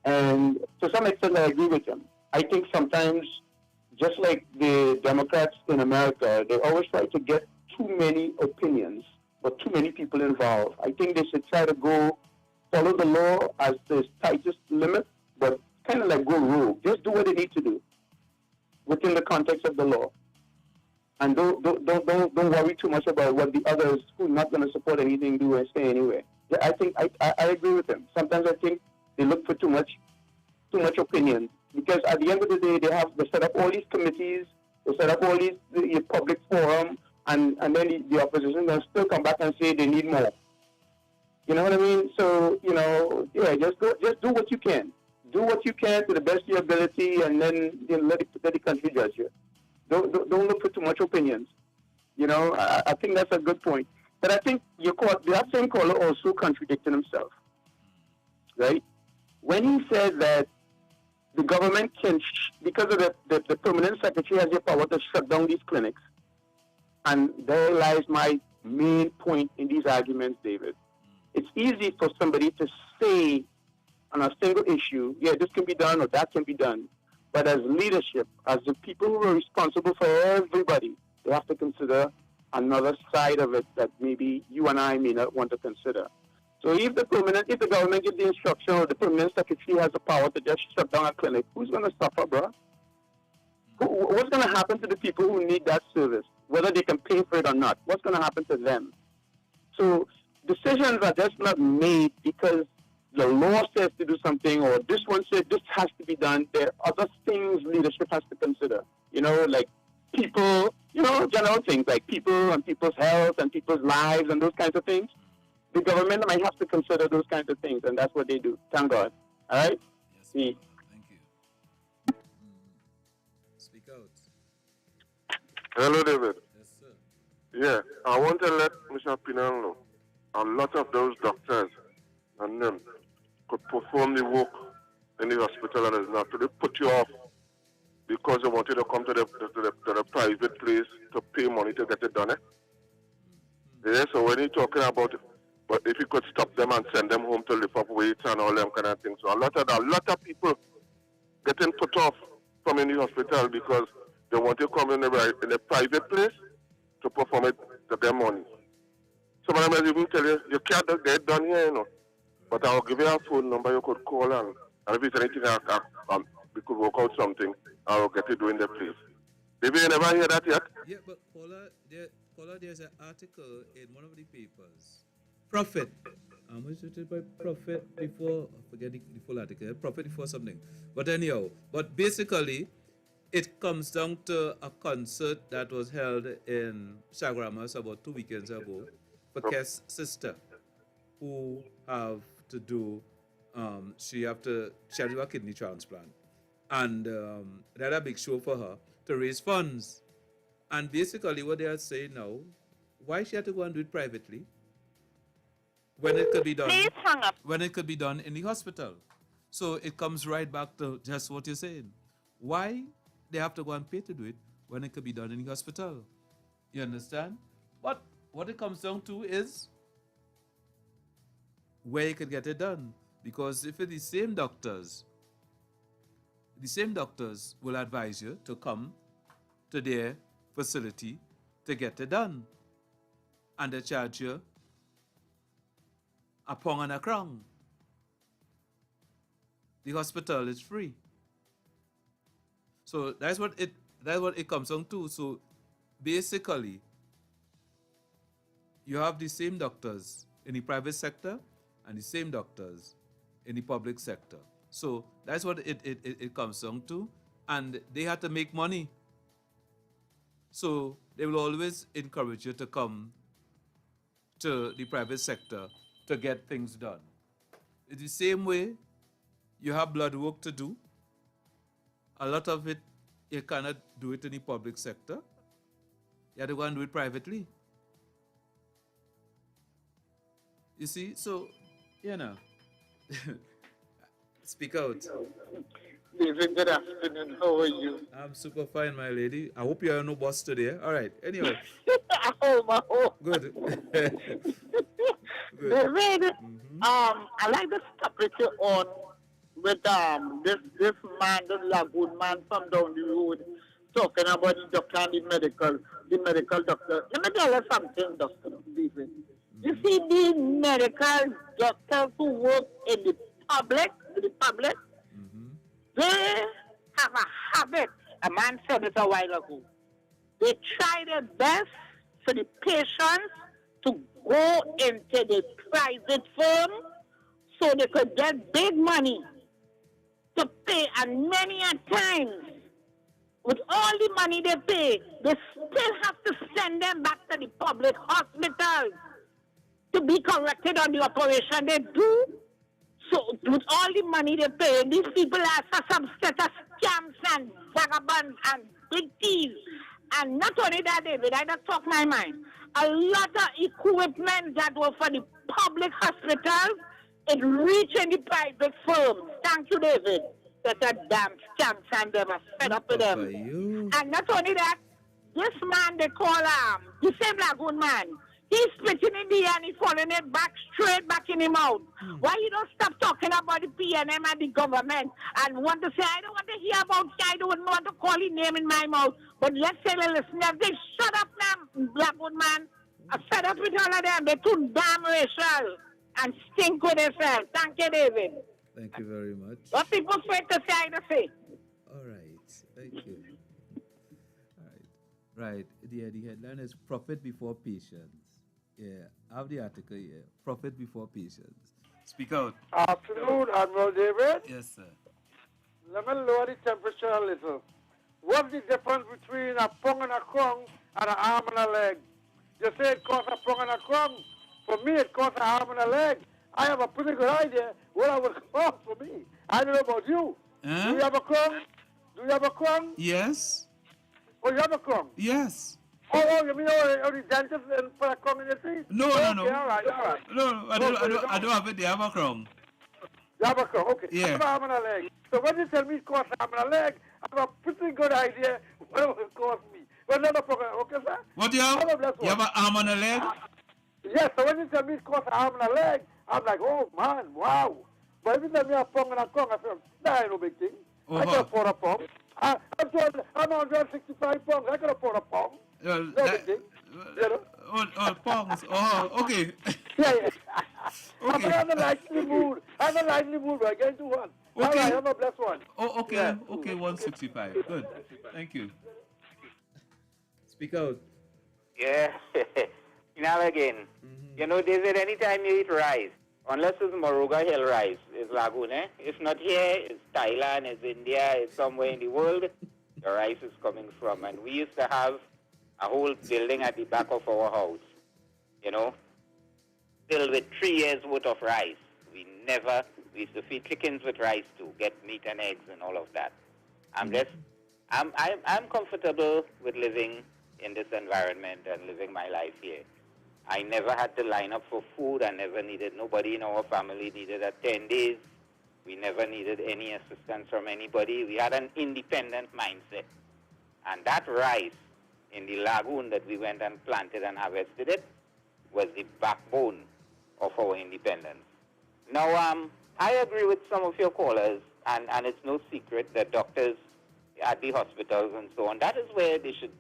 And to some extent, I agree with him. I think sometimes, just like the Democrats in America, they always try to get too many opinions, but too many people involved. I think they should try to follow the law as the tightest limit, but kind of like go rogue. Just do what they need to do within the context of the law. And don't worry too much about what the others who are not going to support anything do and say anyway. I think I agree with them. Sometimes I think they look for too much opinion, because at the end of the day they set up all these committees, they set up all these public forum, and then the opposition will still come back and say they need more. You know what I mean? So just do what you can. Do what you can to the best of your ability, and then let the country judge you. Don't look for too much opinions. I think that's a good point. But I think that same caller also contradicted himself, right? When he said that the government can, because of the permanent secretary has the power to shut down these clinics, and there lies my main point in these arguments, David. It's easy for somebody to say on a single issue, yeah, this can be done or that can be done. But as leadership, as the people who are responsible for everybody, they have to consider another side of it that maybe you and I may not want to consider. So if the government gives the instruction, or the permanent secretary has the power to just shut down a clinic, who's going to suffer, bro? What's going to happen to the people who need that service, whether they can pay for it or not? What's going to happen to them? So decisions are just not made because the law says to do something, or this one said this has to be done. There are other things leadership has to consider, like people, general things like people and people's health and people's lives and those kinds of things. The government might have to consider those kinds of things, and that's what they do. Thank God. All right?
Yes,
See.
Thank you. Speak out.
Hello, David.
Yes, sir.
Yeah, I want to let Mr. Pinal know a lot of those doctors and them could perform the work in the hospital, and it's not to put you off because they want you to come to the private place to pay money to get it done. Yeah, so when you're talking about it, but if you could stop them and send them home to lift up weights and all them kind of things. So a lot of people getting put off from in the hospital because they want to come in a private place to perform it to their money. Some of them even tell you can't get it done here, But I'll give you a phone number you could call, and if it's anything we could work out something, I'll get it doing the place. Maybe you never hear that yet?
Yeah, but caller, there's an article in one of the papers Profit. How much did it by profit before? I forget the full article. Profit before something. But anyhow, but basically, it comes down to a concert that was held in Chaguaramas about 2 weekends ago for Kes' sister, who have to do, she had to do a kidney transplant. And they had a big show for her to raise funds. And basically what they are saying now, why she had to go and do it privately when it could be done, when it could be done in the hospital. So it comes right back to just what you're saying. Why they have to go and pay to do it when it could be done in the hospital? You understand? But what it comes down to is where you could get it done. Because if it's the same doctors will advise you to come to their facility to get it done. And they charge you a pound and a crown. The hospital is free. So that's what it comes down to. So basically, you have the same doctors in the private sector and the same doctors in the public sector. So that's what it comes down to. And they have to make money. So they will always encourage you to come to the private sector to get things done. It's the same way you have blood work to do. A lot of it, you cannot do it in the public sector. You have to go and do it privately. You see, so, you know, speak out.
David, good afternoon. How are you?
I'm super fine, my lady. I hope you are no boss today. All right. Anyway. Good. Good.
David, I like the topic you're on with this man, the lagoon man from down the road, talking about the doctor and the medical doctor. Let me tell you something, Dr. David. You see the medical doctors who work in the public, they have a habit. A man said it a while ago. They try their best for the patients to go into the private firm so they could get big money to pay. And many a times, with all the money they pay, they still have to send them back to the public hospitals to be corrected on the operation they do. So with all the money they pay, these people are some set of scams and vagabonds and big thieves. And not only that, David, I don't talk my mind. A lot of equipment that were for the public hospitals, it reached in the private firms. Thank you, David. That are damn scams and they were fed up with them. And not only that, this man they call the same lagoon man. He's spitting in the air and he's falling it back straight back in his mouth. Why you don't stop talking about the PNM and the government and want to say, I don't want to hear about I don't want to call his name in my mouth. But let's say the listeners, they shut up now, Blackwood man. I'm fed up with all of them. They're too damn racial and stink with themselves. Thank you, David.
Thank you very much.
What people afraid to say, I don't say.
All right. Thank you. All right. Right. The headline is Profit Before Patience. Yeah, I have the article here. Profit before patience. Speak out.
Afternoon, Admiral David.
Yes, sir.
Let me lower the temperature a little. What's the difference between a pound and a crown and an arm and a leg? You say it costs a pound and a crown. For me, it costs an arm and a leg. I have a pretty good idea what I would cost for me. I don't know about you. Do you have a crown? Do you have a crown?
Yes.
Oh, you have a crown?
Yes.
Oh, you mean the dentist and put a crown in your teeth?
No.
All right.
No, I don't have it. They have a crown.
You have a crown, okay.
Yeah.
I have an arm and a leg. So when you tell me it costs an arm and a leg, I have a pretty good idea what it will cost me. But not a problem, okay, sir?
What do you have? You have an arm and a leg?
Yes, so when you tell me it costs an arm and a leg, I'm like, oh, man, wow. But if you tell me a pound and a crown, I say, that ain't no big thing. I can afford a pound. I'm 165 pounds. I can afford a pound. No big thing.
Pounds. Oh, okay.
Yeah.
Okay.
I'm in a lively mood. I get into one.
Okay.
All right, have a blessed one.
Oh, okay.
Yeah.
Okay, 165. Good. Thank you. Speak out.
Yeah. Now again.
Mm-hmm.
You know, they said anytime you eat rice, unless it's Moruga Hill rice, it's Lagoon, eh? If not here, it's Thailand, it's India, it's somewhere in the world, the rice is coming from. And we used to have a whole building at the back of our house, you know, filled with 3 years worth of rice. We used to feed chickens with rice to get meat and eggs and all of that. I'm comfortable with living in this environment and living my life here. I never had to line up for food. I never needed, nobody in our family needed attendees. We never needed any assistance from anybody. We had an independent mindset. And that rice in the lagoon that we went and planted and harvested it was the backbone of our independence. Now, I agree with some of your callers, and it's no secret that doctors at the hospitals and so on, that is where they should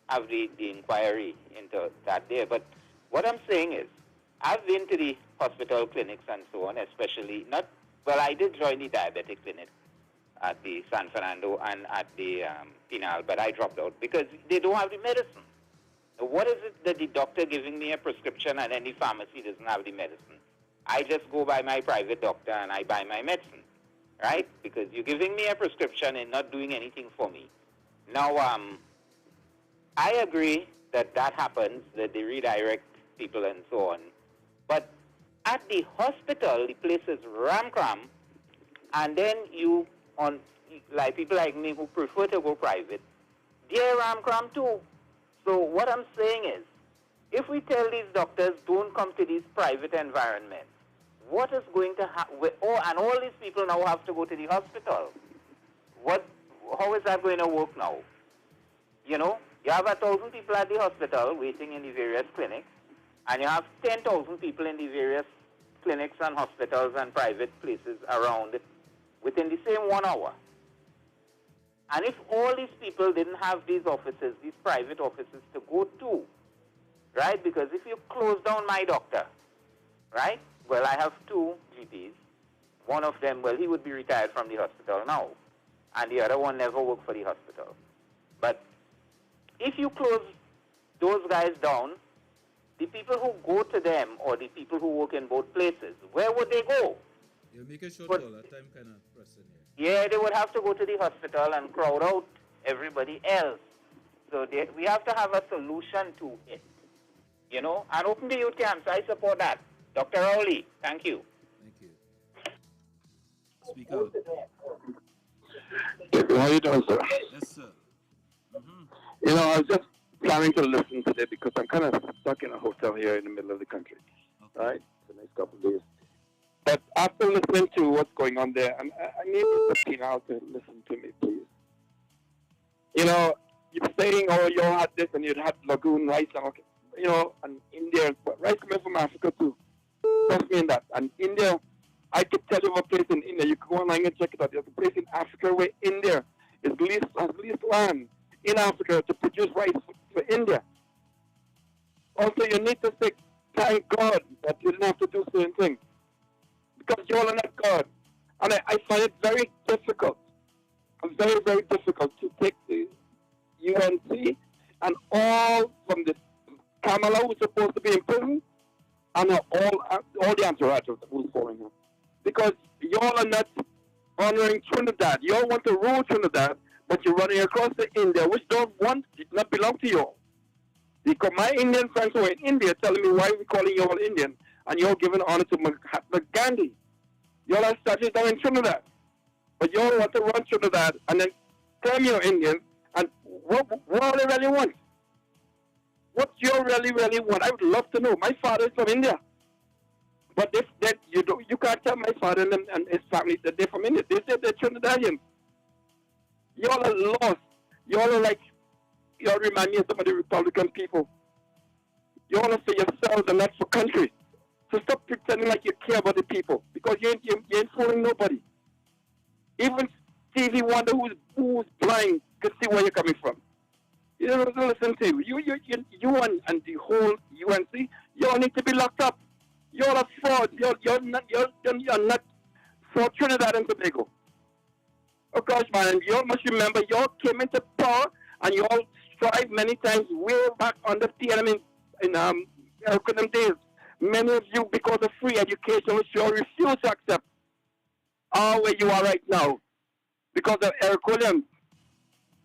have the inquiry into that there. But what I'm saying is, I've been to the hospital clinics and so on, especially I did join the diabetic clinic at the San Fernando and at the Pinal, but I dropped out because they don't have the medicine. What is it that the doctor giving me a prescription and then the pharmacy doesn't have the medicine? I just go by my private doctor and I buy my medicine, right? Because you're giving me a prescription and not doing anything for me. Now, I agree that happens, that they redirect people and so on. But at the hospital, the place is ram-cram, and then like people like me who prefer to go private, they're ram-cram too. So what I'm saying is, if we tell these doctors don't come to these private environments, what is going to happen? And all these people now have to go to the hospital. How is that going to work now? You know, you have 1,000 people at the hospital waiting in the various clinics, and you have 10,000 people in the various clinics and hospitals and private places around it within the same 1 hour. And if all these people didn't have these offices, these private offices to go to, right? Because if you close down my doctor, right? Well, I have 2 GPs. One of them, he would be retired from the hospital now. And the other one never worked for the hospital. But if you close those guys down, the people who go to them or the people who work in both places, where would they go?
You make a short call, that time kind of pressing here.
Yeah, they would have to go to the hospital and crowd out everybody else. So we have to have a solution to it, you know, and open the youth camps. I support that. Dr. Rowley, thank you.
Thank you. Speak out.
How you doing, sir?
Yes, sir.
You know, I was just planning to listen today because I'm kind of stuck in a hotel here in the middle of the country, right, for the next couple of days. But after listening to what's going on there, I need Mr. Pinal to listen to me, please. You know, you're saying, you had this and you had lagoon rice, and okay, you know, and India, rice coming from Africa too. Trust me in that. And India, I could tell you a place in India, you can go online and check it out. There's a place in Africa where India has least land in Africa to produce rice for India. Also, you need to say, thank God that you didn't have to do certain things. Because you all are not God. And I find it very difficult, very, very difficult to take the UNC and all from the Kamala who's supposed to be in prison and all the entourage who's following him. Because you all are not honoring Trinidad. You all want to rule Trinidad, but you're running across to India, which did not belong to you all. Because my Indian friends who are in India telling me why we're calling you all Indian, and you're giving honor to Mahatma Gandhi. You all have statues down in Trinidad. But you all want to run Trinidad and then claim you're Indian, and what do they really want? What do you really, really want? I would love to know. My father is from India. But you can't tell my father and his family that they're from India. They say they're Trinidadians. You all are lost. You all are like, you all remind me of some of the Republican people. You all are for yourselves and not for country. So stop pretending like you care about the people, because you ain't fooling nobody. Even Stevie Wonder, who's blind, can see where you're coming from. You don't listen to you. You and the whole UNC, you all need to be locked up. You all are frauds. You're not for Trinidad and Tobago. Oh gosh, man, you all must remember, you all came into power and you all strived many times way back on the TLM in days. many of you, because of free education, which you all refuse to accept, are where you are right now because of Eric Williams.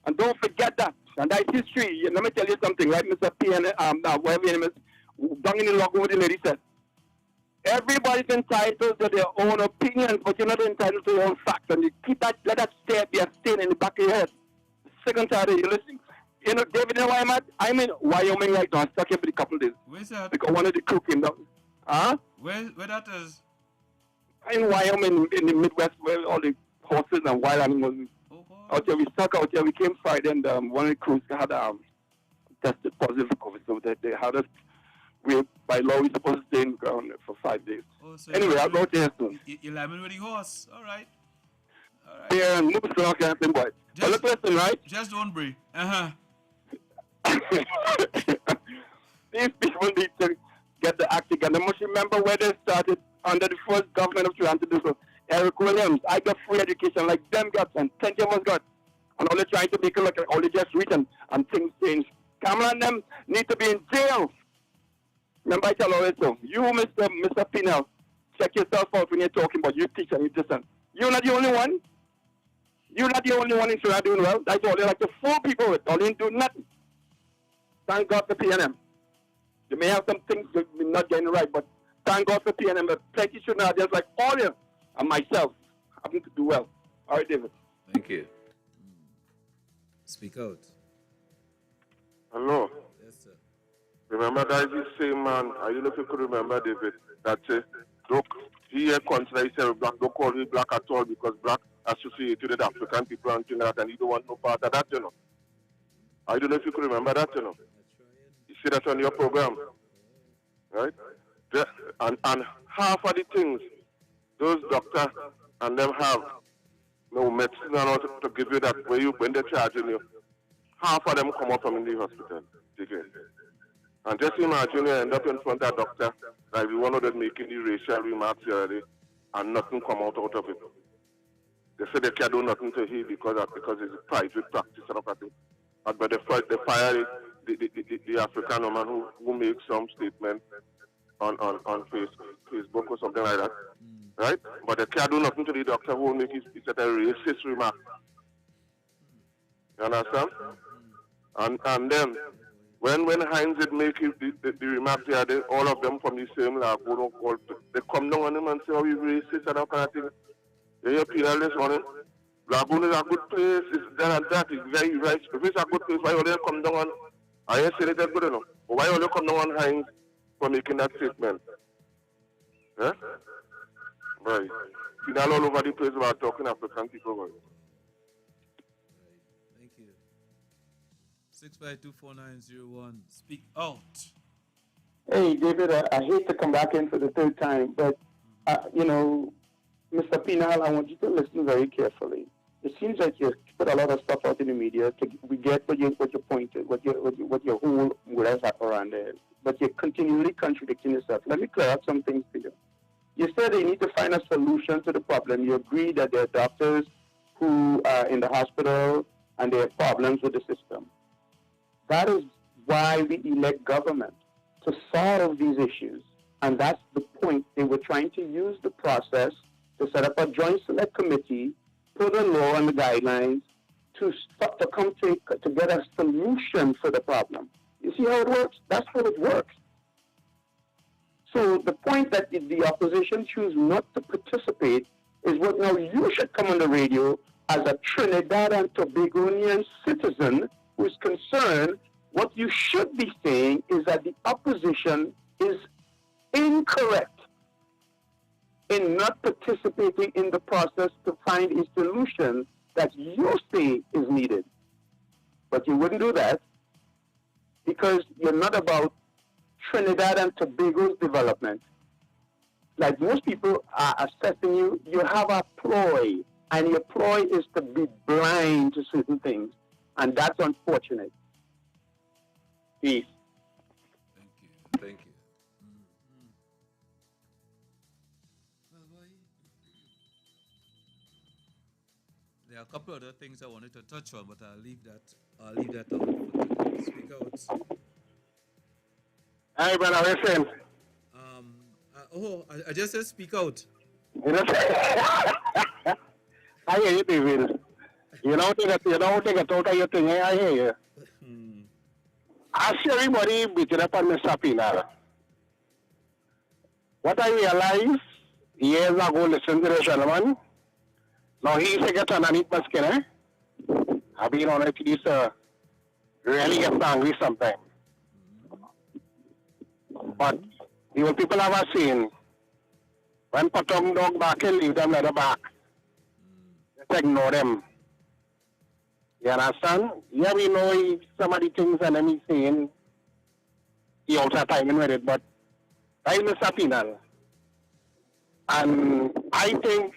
And don't forget that. And that's history. Let me tell you something, right, Mr. P and whatever your name is, down in the log over the lady said. Everybody's entitled to their own opinions, but you're not entitled to your own facts. And you keep that, let that be a stain in the back of your head. Second time you listening. You know, David, you know why I'm at? I'm in Wyoming right now. I'm stuck here for a couple of days.
Where's that?
Because one of the crew came down. Huh?
Where that is?
In Wyoming, in the Midwest, where all the horses and wild animals. Out there, we stuck out there. We came Friday, and one of the crews had tested positive for COVID, so they had us. By law, we're supposed to stay in the ground for 5 days.
So
anyway, I'll go there soon.
You're lambing with the horse. All right.
Yeah, and move along, camping, boy. But look, listen, right?
Just don't breathe.
These people need to get the act together. They must remember where they started under the first government of Trinidad to do so. Eric Williams, I got free education like them got, and plenty of us got. And all they're trying to make it look like all they just written and things change. Kamala and them need to be in jail. Remember I tell always so. You, Mr. Pinel, check yourself out when you're talking about you teach and you listen. You're not the only one. You're not the only one in Trinidad doing well. That's all they like to fool people with. All they do nothing. Thank God for PNM. You may have some things you're not getting right, but thank God for PNM. But plenty Trinidadians like all of you and myself happen to do well. All right, David.
Thank you. Speak out.
Hello.
Yes, sir.
Remember that is the same man, I don't know if you could remember, David, that look, he consider himself black, don't call him black at all because black associated with African people and Trinidad, and he don't want no part of that, you know. I don't know if you could remember that, you know. You see that on your program, right? And half of the things those doctors and them have no medicine and all to give you that when they're charging you, half of them come out from in the hospital. Again. And just imagine you end up in front of a doctor, like one of them making the racial remarks already, and nothing come out of it. They say they can't do nothing to him because it's a private practice and everything. But they fire the African woman who makes some statement on Facebook or something like that. Right? But they can't do nothing to the doctor who make his a racist remark. You understand? And then when Heinz did make the remark there, all of them from the same lab, they come down on him and say, oh, he's racist and that kind of thing. You hear Peter this morning? Lagoon is a good place, it's that and that, it's very right. If it's a good place, why all they come down on? I ain't saying it good enough. But why all they come down on Heinz for making that statement? Yeah? Right. Peter all over the place about talking African people. Right.
Thank you. 6524901. Speak out.
Hey, David, I hate to come back in for the third time, but, you know, Mr. Pinal, I want you to listen very carefully. It seems like you put a lot of stuff out in the media. We get what your point is, what your whole modus operandi is, but you're continually contradicting yourself. Let me clear up some things for you. You said they need to find a solution to the problem. You agree that there are doctors who are in the hospital and there are problems with the system. That is why we elect government, to solve these issues. And that's the point. They were trying to use the process to set up a joint select committee, put a law and the guidelines to come to get a solution for the problem. You see how it works? That's how it works. So the point that the opposition choose not to participate is what now you should come on the radio as a Trinidad and Tobagonian citizen who's concerned. What you should be saying is that the opposition is incorrect in not participating in the process to find a solution that you say is needed. But you wouldn't do that because you're not about Trinidad and Tobago's development. Like most people are assessing you, you have a ploy, and your ploy is to be blind to certain things, and that's unfortunate. Peace.
Thank you. There are a couple other things I wanted to touch on, but I'll leave that out for today. Speak out.
Hi, brother, listen.
Oh, I just said speak out.
You know, I hear you, David. You don't take a total your thing. I hear you. Ask everybody beating up on Mr. Pinar. What I realized years ago, listen to the gentleman. Now he's a get underneath my skin, eh? I've been on it, he's really gets angry sometimes. But the old people have seen when Patong dog back and leave them at the back. Just ignore them. You understand? Yeah, we know some of the things and then he's saying he also timing with it, but time is up in all. And I think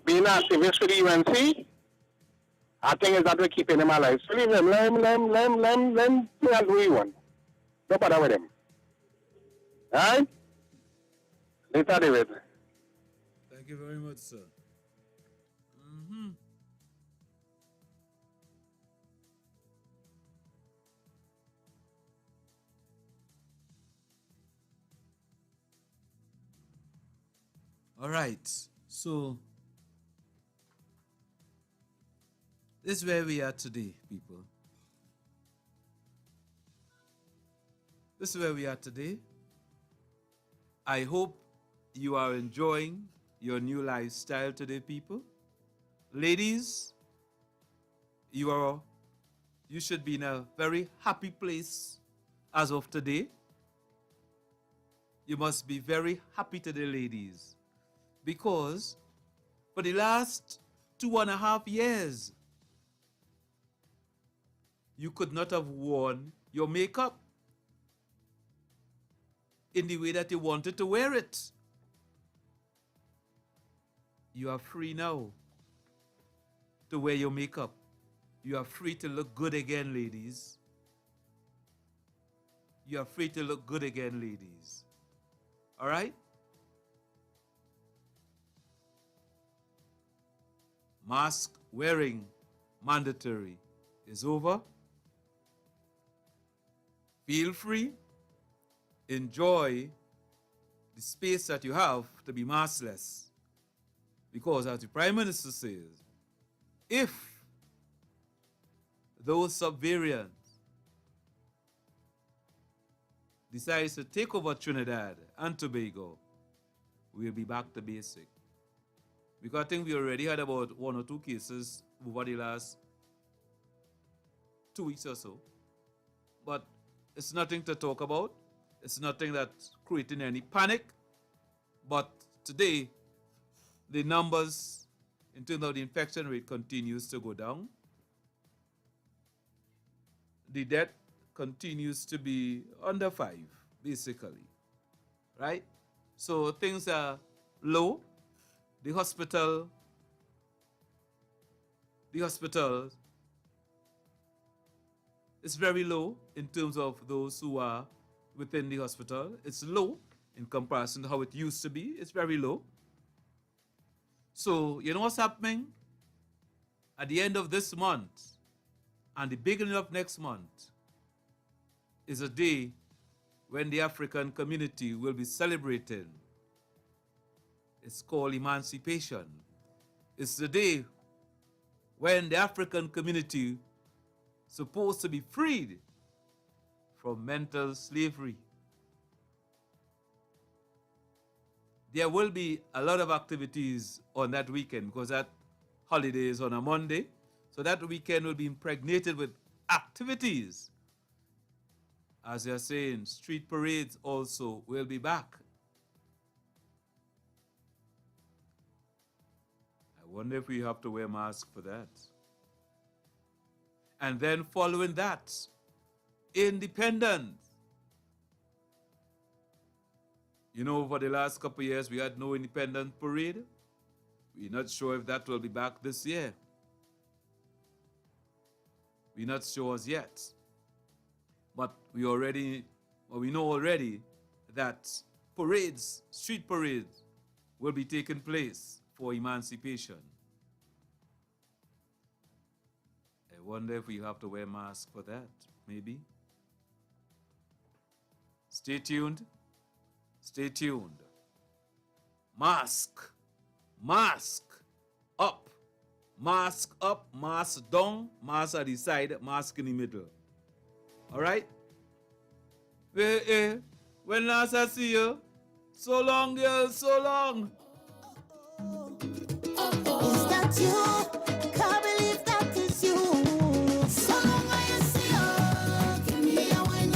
being an activist for the UNC, I think is that we're keeping him alive. So leave him, let him do what he wants. Don't bother with him. Alright? Later, David.
Thank you very much, sir. All right, so this is where we are today, people. This is where we are today. I hope you are enjoying your new lifestyle today, people. Ladies, you should be in a very happy place as of today. You must be very happy today, ladies, because for the last 2.5 years, you could not have worn your makeup in the way that you wanted to wear it. You are free now to wear your makeup. You are free to look good again, ladies. You are free to look good again, ladies. All right? Mask wearing mandatory is over. Feel free. Enjoy the space that you have to be maskless. Because as the Prime Minister says, if those subvariants decides to take over Trinidad and Tobago, we'll be back to basic. Because I think we already had about 1 or 2 cases over the last 2 weeks or so. But it's nothing to talk about. It's nothing that's creating any panic. But today, the numbers in terms of the infection rate continues to go down. The death continues to be under 5, basically. Right? So things are low. The hospital is very low in terms of those who are within the hospital. It's low in comparison to how it used to be. It's very low. So, you know what's happening? At the end of this month and the beginning of next month is a day when the African community will be celebrating. It's called emancipation. It's the day when the African community is supposed to be freed from mental slavery. There will be a lot of activities on that weekend because that holiday is on a Monday. So that weekend will be impregnated with activities. As you're saying, street parades also will be back. I wonder if we have to wear masks for that. And then following that, independence. You know, over the last couple of years, we had no independence parade. We're not sure if that will be back this year. We're not sure as yet. But we know already that parades, street parades, will be taking place for emancipation. I wonder if we have to wear masks for that, maybe. Stay tuned. Stay tuned. Mask up, mask down, mask at the side, mask in the middle. All right? When last I see you, so long, girl, so long.
Is that you? Can't believe that is you. So long I see you. Give me a wine,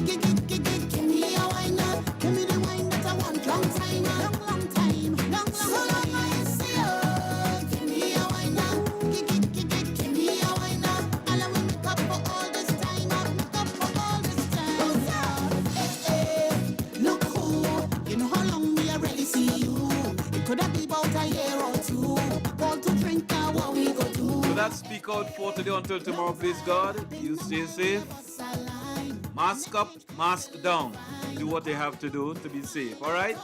give me a wine, give me the wine that I want. Long time, long time. So long I see you. Give me a wine, give me a wine. All I will make up for all this time, make up for all this time. Look who, you know how long we already see you. It could have been about a year or two. Call to drink now, what we go do.
So that's Speak Out for today until tomorrow, please God. You stay safe. Mask up, mask down. Do what they have to do to be safe, all right?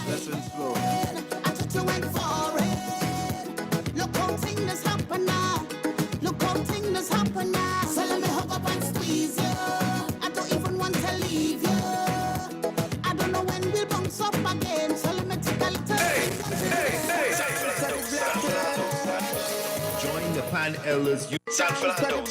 Lessons flow.
Look how things happen now. Look how things happen now. So let me hug up and squeeze you. I don't even want to leave you. I don't know when we'll bounce up again. So let me take a little.
Join the Pan Elders Youth San Fernando.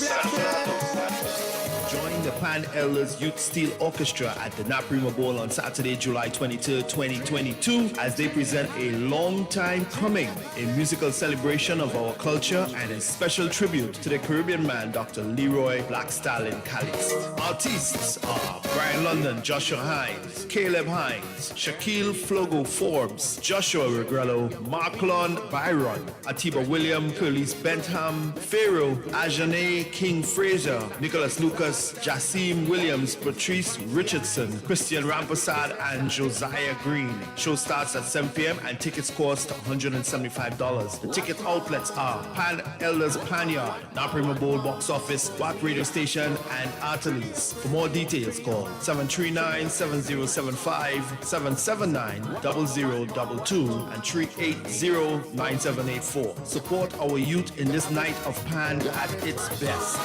Join the Pan Elders Youth Steel Orchestra at the Naprima Bowl on Saturday, July 23rd, 2022, as they present a long time coming, a musical celebration of our culture and a special tribute to the Caribbean man, Dr. Leroy Black Stallion Calix. Artists are Brian London, Joshua Hines, Caleb Hines, Shaquille Flogo Forbes, Joshua Regrello, Marklon Byron, Atiba William, Curlis Bentham, Pharaoh, Ajane King Fraser, Nicholas Lucas, Jassim Williams, Patrice Richardson, Christian Rampasad, and Josiah Green. Show starts at 7 p.m. and tickets cost $175. The ticket outlets are Pan Elders Panyard, Naprima Bowl Box Office, WACK Radio Station, and Artelis. For more details, call 739-7075, 779-0022, and 380-9784. Support our youth in this night of Pan at its best.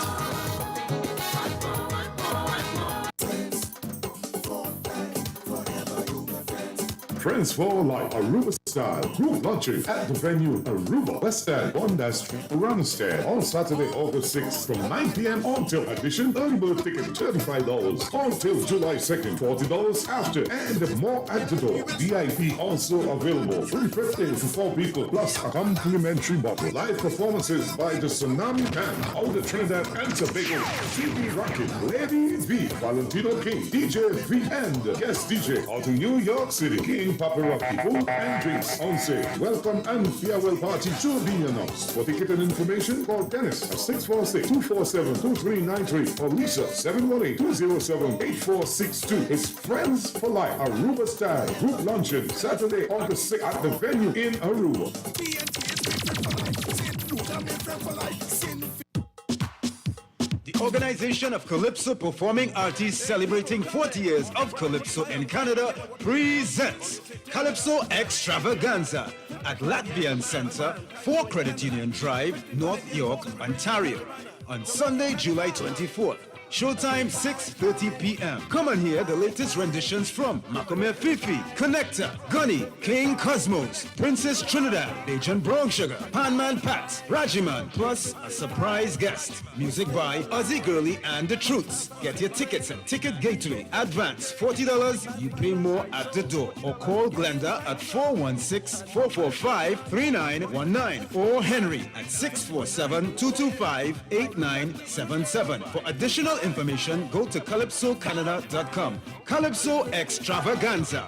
Friends for Life, Aruba style group launching at the venue Aruba West End, Bonda Street, Aroundstead on Saturday, August 6th from 9 p.m. until admission. Early bird ticket $35 until July 2nd, $40 after, and more at the door. VIP also available. $350 for 4 people plus a complimentary bottle. Live performances by the Tsunami Band, out of Trinidad and Tobago, CB Rocket, Lady V, Valentino King, DJ V, and guest DJ out of New York City, King Paparotti, food and drinks on sale. Welcome and farewell party to be announced. For ticket and information, call Dennis at 646-247-2393 or Lisa 718-207-8462. It's Friends for Life, Aruba style group luncheon, Saturday, August 6th at the venue in Aruba.
The Organization of Calypso Performing Artists celebrating 40 years of Calypso in Canada presents Calypso Extravaganza at Latvian Center, 4 Credit Union Drive, North York, Ontario, on Sunday, July 24th. Showtime 6:30 p.m. Come and hear the latest renditions from Macomia Fifi, Connector, Gunny, King Cosmos, Princess Trinidad, Agent Brown Sugar, Panman Pat, Rajiman, plus a surprise guest. Music by Ozzy Gurley and The Truths. Get your tickets at Ticket Gateway. Advance $40, you pay more at the door. Or call Glenda at 416-445-3919 or Henry at 647-225-8977. For additional information, go to calypsocanada.com. Calypso Extravaganza.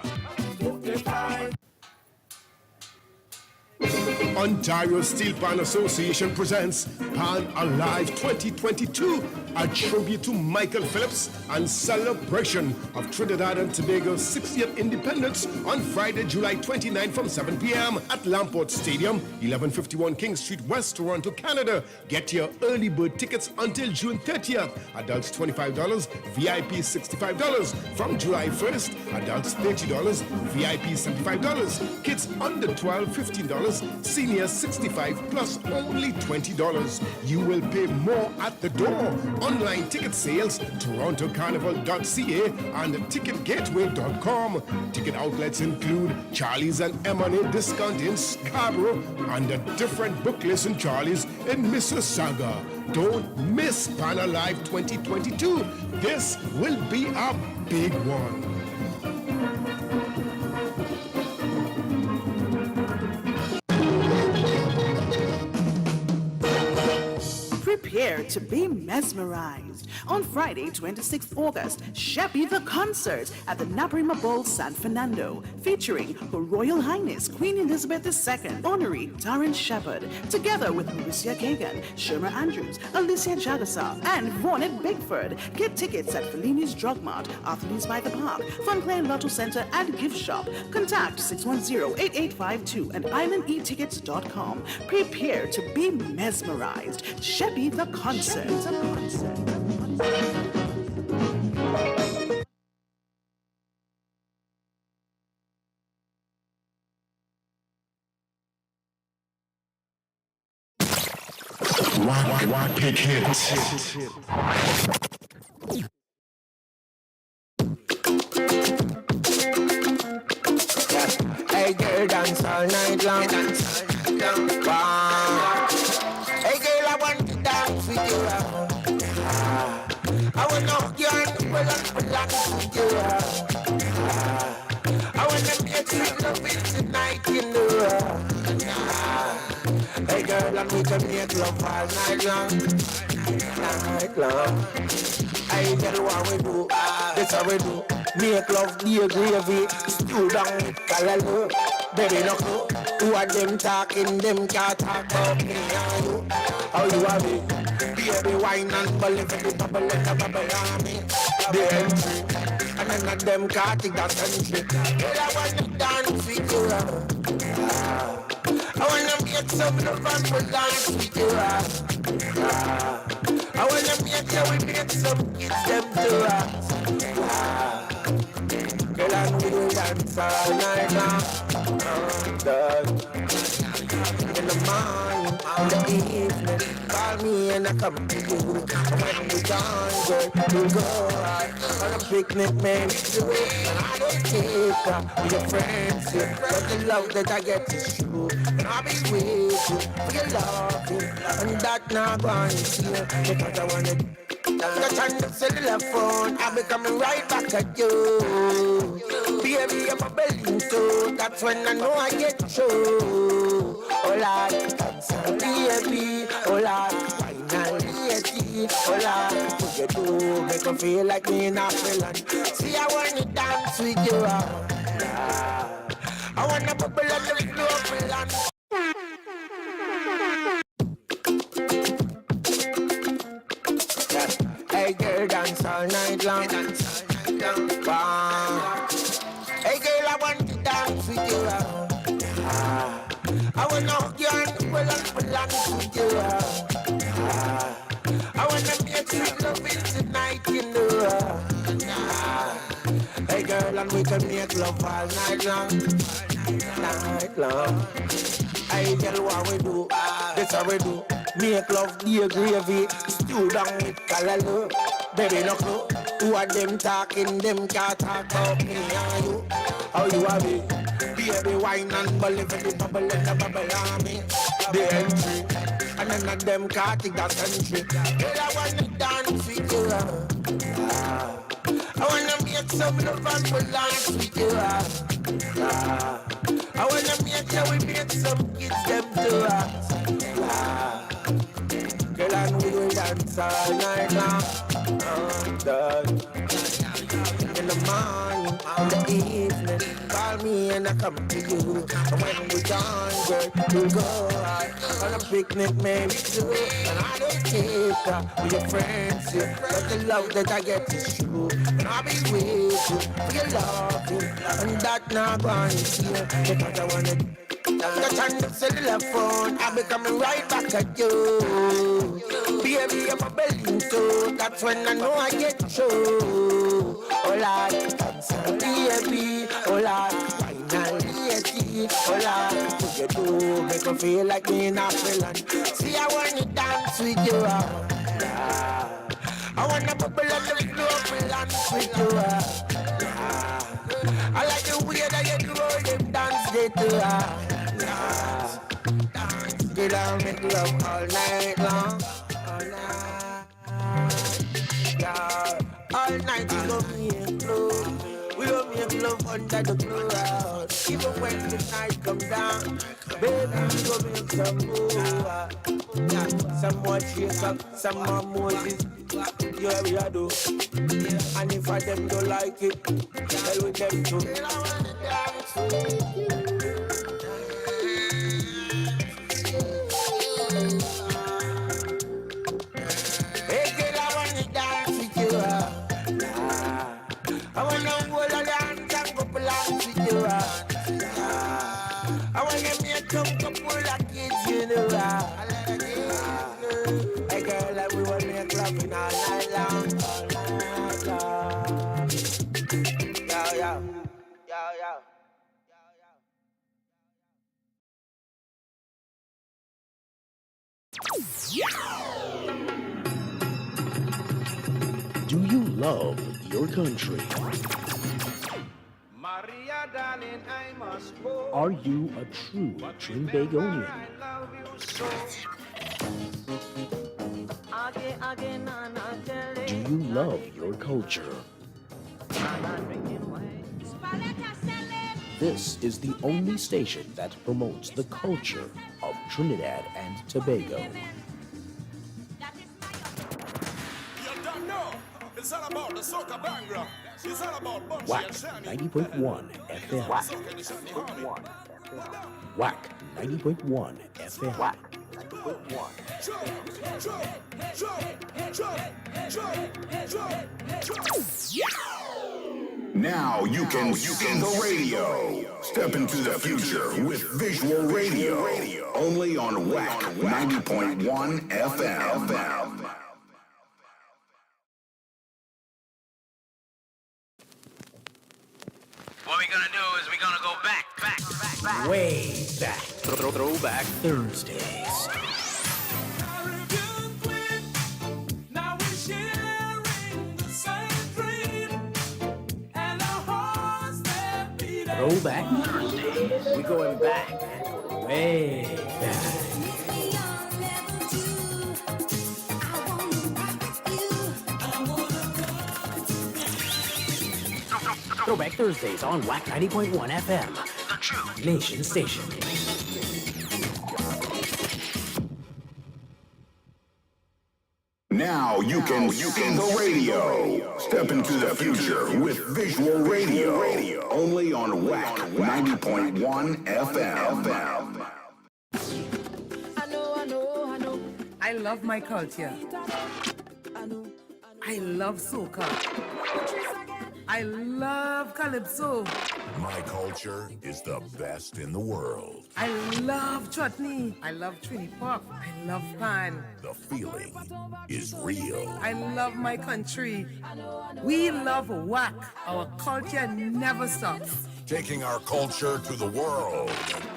Ontario Steel Pan Association presents Pan Alive 2022, a tribute to Michael Phillips and celebration of Trinidad and Tobago's 60th independence on Friday, July 29 from 7 p.m. at Lamport Stadium, 1151 King Street, West Toronto, Canada. Get your early bird tickets until June 30th. Adults $25, VIP $65. From July 1st, adults $30, VIP $75. Kids under 12, $15. Senior 65 plus only $20. You will pay more at the door. Online ticket sales, torontocarnival.ca and ticketgateway.com. Ticket outlets include Charlie's and M&A Discount in Scarborough and a different booklist in Charlie's in Mississauga. Don't miss Pana Live 2022. This will be a big one.
Prepare to be mesmerized. On Friday, 26th August, Sheppy the Concert at the Naprima Bowl, San Fernando, featuring Her Royal Highness Queen Elizabeth II, Honorary Darren Shepherd, together with Mauricia Kagan, Sherma Andrews, Alicia Jagasaw, and Vaughnett Bigford. Get tickets at Fellini's Drug Mart, Arthur's by the Park, Funclair Lotto Center, and Gift Shop. Contact 610-8852 and islandetickets.com. Prepare to be mesmerized. Sheppy the Concert.
WACK hits.
Hey girl, dance all night long. Wow. Hey girl, I want to dance with you. I want to knock you on the relax with you. I want to get you loving tonight, you know. Hey girl, I'm going to make love all night long. Night long. I tell you what we do, that's how we do. Make love, be a gravy, stew down with callaloo. Baby, no clue, who are them talking, them can't talk about me and you. How you have it? Baby, wine and bubble, for the bubble and the bubble on me. The entry, and none of them can't take that country. Girl, I want to dance with you. I want to make some love and we'll dance with you. I want to make sure we make some kids them to us. Girl, and we will dance all night long. In the morning, in the evening, call me and I come to you. When we done, girl, we'll go out on a picnic, maybe too. And I don't take with your friends, but the love that I get is true. And I'll be with you, for your love, and that now going to see you, because I want to. Touch on the cellular phone, I'll be coming right back at you. Baby, I'm a belly too. That's when I know I get through. Oh Lord, baby, oh Lord, finally, oh Lord, what you do make me feel like me in Afriland. See, I wanna dance with you. I wanna bubble on the floor for land. Hey girl, dance all night long. Wow. Hey girl, I want to dance with you. I want to hug you and well and relax with you. I want to make you loving tonight, you know. Hey girl, and we can make love all night long. Night long. I tell you what we do, that's how we do. Make love, be a gravy, stew down with callaloo. Baby, no clue, who are them talking, them can't talk about me and you. How you have it? Baby, wine and bubble, for the bubble and the bubble on me. The entry, and none of them can't take that country. Girl, I wanna dance with you. I wanna make some love and we'll dance with you. I wanna make sure we make some kids them to us. Girl, and we will dance all night long. In the morning, in the evening, call me and I come to you. And when we done, girl, we'll go out on a picnic, maybe too. And I don't take with your friends, but the love that I get is true. And I'll be with you, for your love, and that now going to see you, because I want to. Touch on the cellular phone, I'll be coming right back at you. Baby, I'm a belly too. That's when I know I get through. Oh Lord, baby, oh Lord, finally, oh Lord, what you do make make me feel like me in Afriland. See, I wanna dance with you. I wanna bubble on the floor and dance with you. I like the way that you do all them dance they do. Girl, I'll make love all night long. All night. Yeah. All night we go make love. We don't make love under the cloud. Even when the night come down, baby, we go make some more. Yeah. Some more shake up, some more Moses. You every I do. And if I them don't like it, tell with them too. Hey girl, I wanna dance with you. I wanna hold on and go along with you. I wanna make some couple of kids, you know. Hey girl, like we wanna make love all night long, all night long. Yo, yo, yo, yo.
Do you love your country?
Maria, darling, I must go.
Are you a true Trinbagonian? Do you love your culture? This is the only station that promotes the culture of Trinidad and Tobago.
It's all about the soca bangra. It's all about
WACK 90.1 FM. WACK 90.1 FM. WACK 90.1.
Now you can see the radio. Step into the future with visual radio. Only on WACK 90.1 FM.
What we're gonna do is we're gonna go back.
Way back. Throwback Thursdays. Throwback Thursdays. We're going back. Way back. Throwback Thursdays on WACK 90.1 FM, the true nation station.
Now you can see the radio. Step into the future with visual radio. Only on WACK 90.1 FM.
I love my culture. I love soca. I love calypso.
My culture is the best in the world.
I love chutney. I love Trini Pop. I love pan.
The feeling is real.
I love my country. We love WACK. Our culture never stops.
Taking our culture to the world.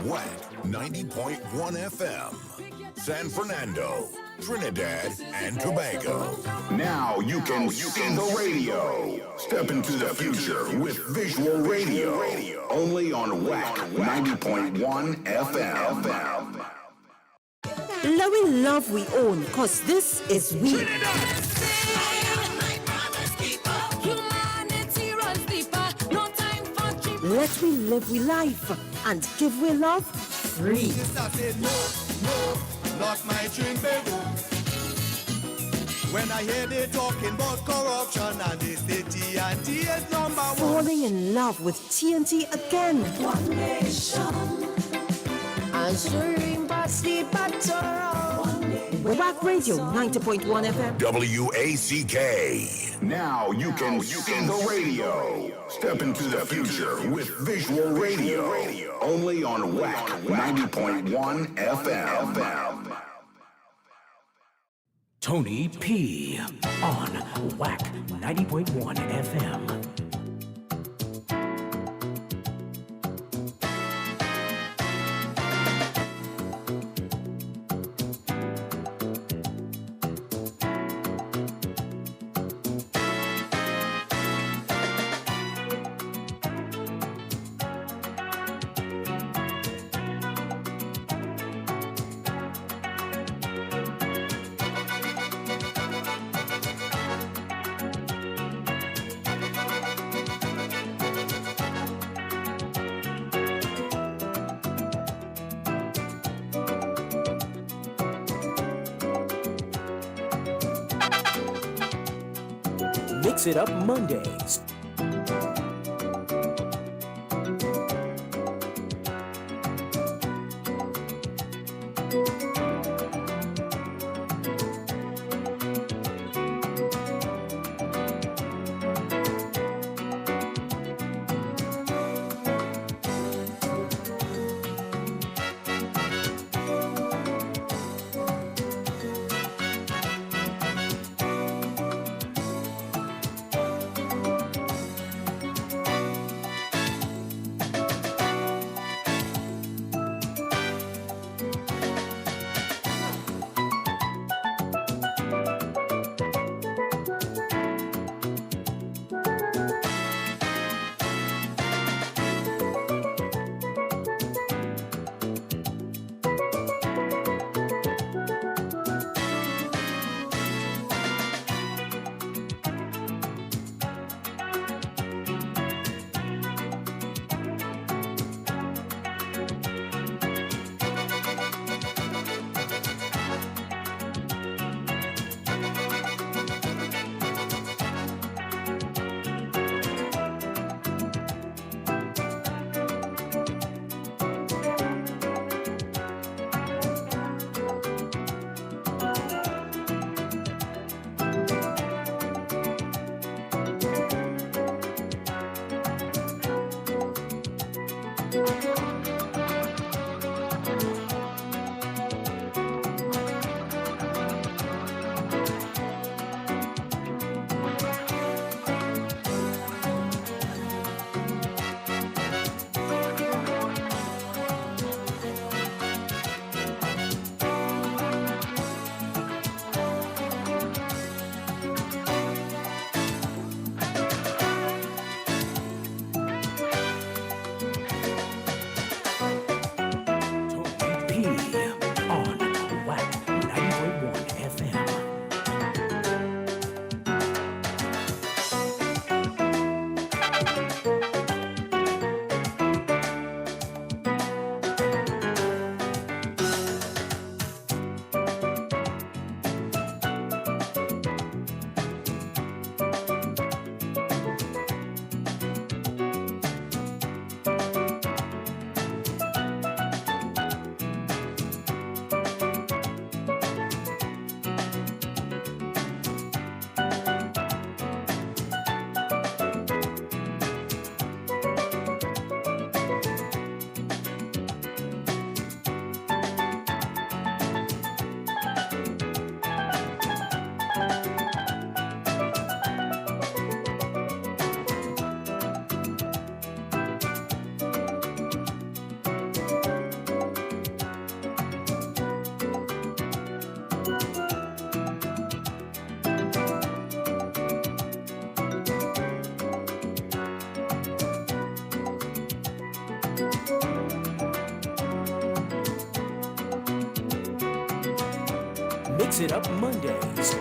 WACK 90.1 FM. San Fernando, Trinidad and Tobago.
Now you can see the radio. Step into the future with visual radio. Only on WACK 90.1 FM.
Love we own, cause this is we.
Trinidad.
Let we live we life and give we love free.
No, not my Trinbago. When I hear they talking about corruption and they say TNT is number one.
Falling in love with TNT again.
One nation.
Answering but sleep at WACK Radio 90.1 FM.
WACK. Now you can see the radio. Step into the future with visual radio. Only on WACK 90.1 FM.
Tony P. on WACK 90.1 FM. Mix It Up Mondays. On WACK 90.1 FM. Mix It Up Mondays.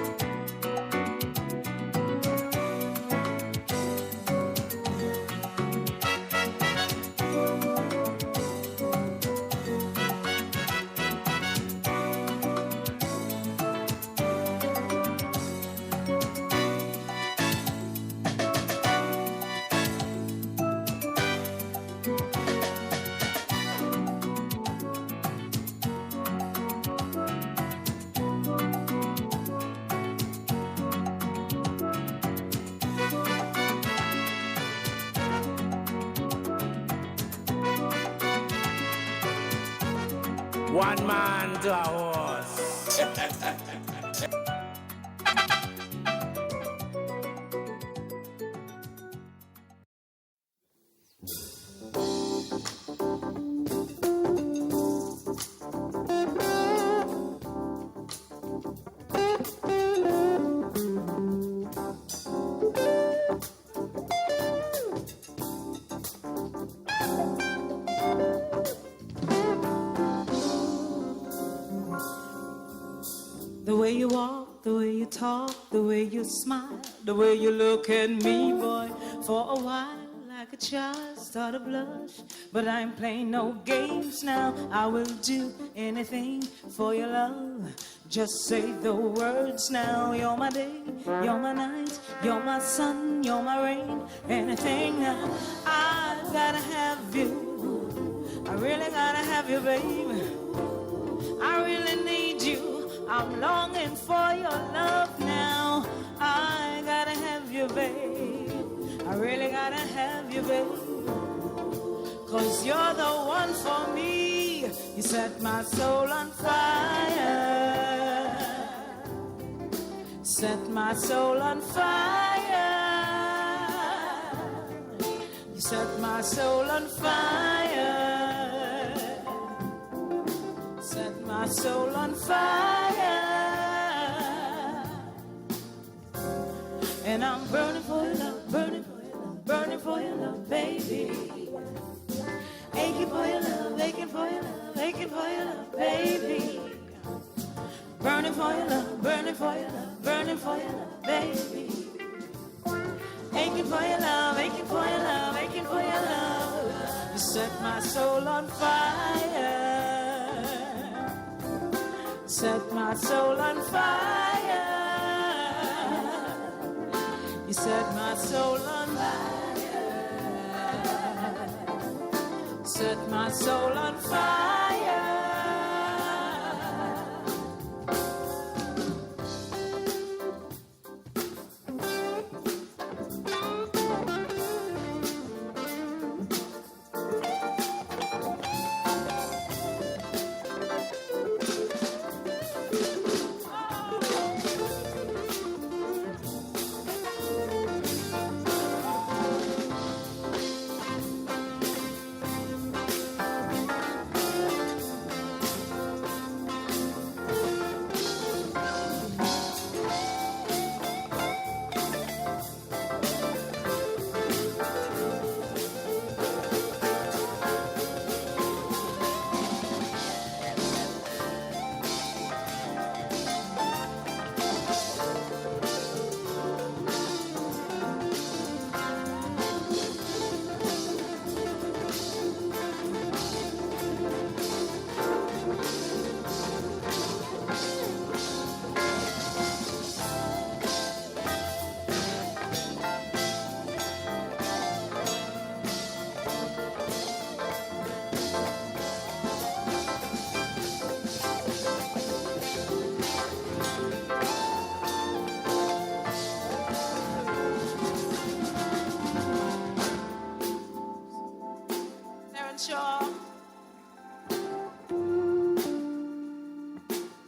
One man to a horse.
The way you walk, the way you talk, the way you smile, the way you look at me, boy. For a while, like a child, start to blush. But I'm playing no games now. I will do anything for your love. Just say the words now. You're my day, you're my night, you're my sun, you're my rain. Anything I gotta have you. I really gotta have you, baby. I really need you. I'm longing for your love now. I gotta have you, babe. I really gotta have you, babe. 'Cause you're the one for me. You set my soul on fire. Set my soul on fire. You set my soul on fire. Set my soul on fire. And I'm burning for your love, burning for your love, burning for your love, baby. Aching for your love, aching for your love, aching for your love, baby. Burning for your love, burning for your love, burning for your love, baby. Aching for your love, aching for your love, aching for your love. You set my soul on fire. Set my soul on fire. You set my soul on fire. Set my soul on fire.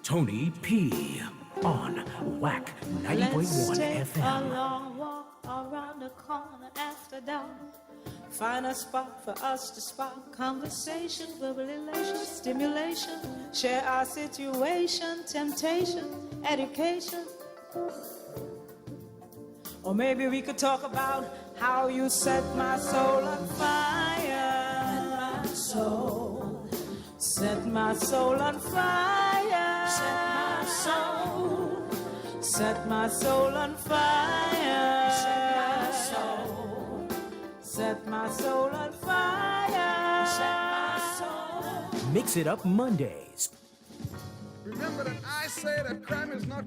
Tony P. on WACK 90.1
Let's take a
FM.
long walk around the corner after dark. Find a spot for us to spark conversation, verbal elation, stimulation. Share our situation, temptation, education. Or maybe we could talk about how you set my soul on fire. My soul. Set my soul on fire. Set my soul. Set my soul on fire. Set my soul. Set my soul on fire. Set my soul.
Mix It Up Mondays.
Remember that I say that crime is not.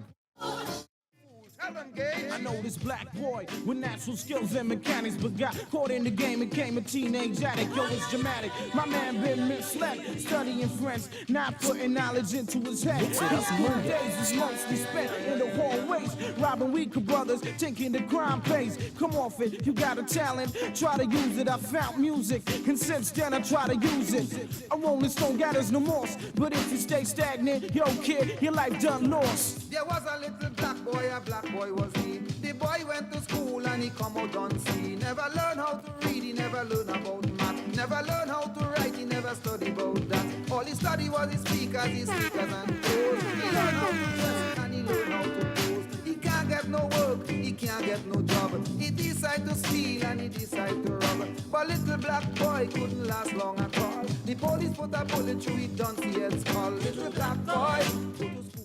I know this black boy with natural skills and mechanics, but got caught in the game and became a teenage addict. Yo, it's dramatic. My man been misled, studying French, not putting knowledge into his head. His school days is mostly spent in the hallways, robbing weaker brothers, thinking the crime pays. Come off it, you got a talent, try to use it. I found music, and since then I try to use it. A rolling stone gathers no remorse, but if you stay stagnant, yo kid, your life done lost.
There was a little black boy, a black boy was he. The boy went to school and he come out unseen. Never learned how to read, he never learned about math. Never learned how to write, he never studied about that. All he studied was his speakers and toes. He learned how to dress and he learned how to pose. He can't get no work, he can't get no job. He decided to steal and he decided to rob. But little black boy couldn't last long at all. The police put a bullet through his dunce head skull. Little black boy go to school.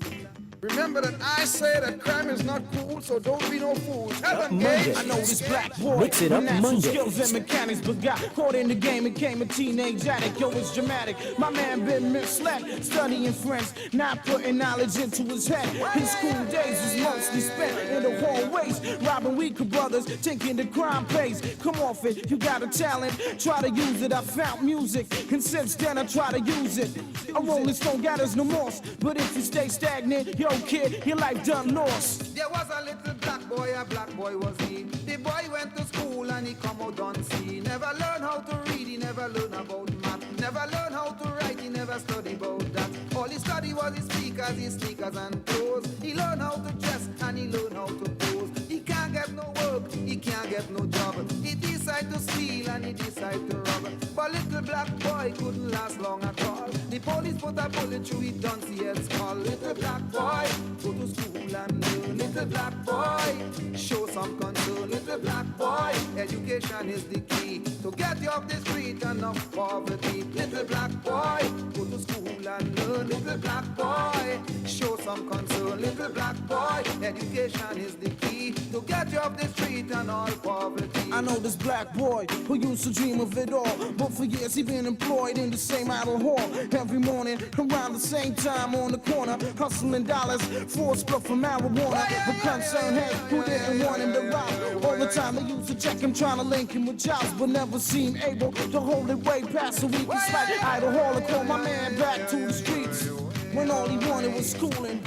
Remember that I say that crime is not cool, so don't be no fool. Tell them,
Monday.
I know this black boy
Mix it up
with natural
Mondays.
skills and mechanics, but got caught in the game and became a teenage addict. Yo, it's dramatic. My man been misled, studying French, not putting knowledge into his head. His school days was mostly spent in the hallways, robbing weaker brothers, thinking the crime pays. Come off it, you got a talent, try to use it. I found music, and since then I try to use it. A rolling stone got his no remorse, but if you stay stagnant, yo kid, your life done lost.
There was a little black boy was he. The boy went to school and he come out unseen. Never learned how to read, he never learned about math. Never learned how to write, he never studied about that. All he studied was his sneakers and clothes. He learned how to dress and he learned how to pose. He can't get no work, he can't get no job. He decide to steal and he decide to rob. But little black boy couldn't last long at all. The police put a bullet through his dunce head's skull. Little black boy, go to school and learn. Little black boy, show some concern. Little black boy, education is the key to get you off the street and off poverty. Little black boy, go to school and learn. Little black boy, show some concern. Little black boy, education is the key to get you off the street and all poverty.
I know this black boy who used to dream of it all, but for years he been employed in the same idle hall. Every morning around the same time on the corner, hustling dollars for a spliff of marijuana. But concerned head who didn't want him to rob. All the time they used to check him, trying to link him with jobs, but never seemed able to hold it way past a week. It's like idle hall and call my man back to the streets when all he wanted was schooling.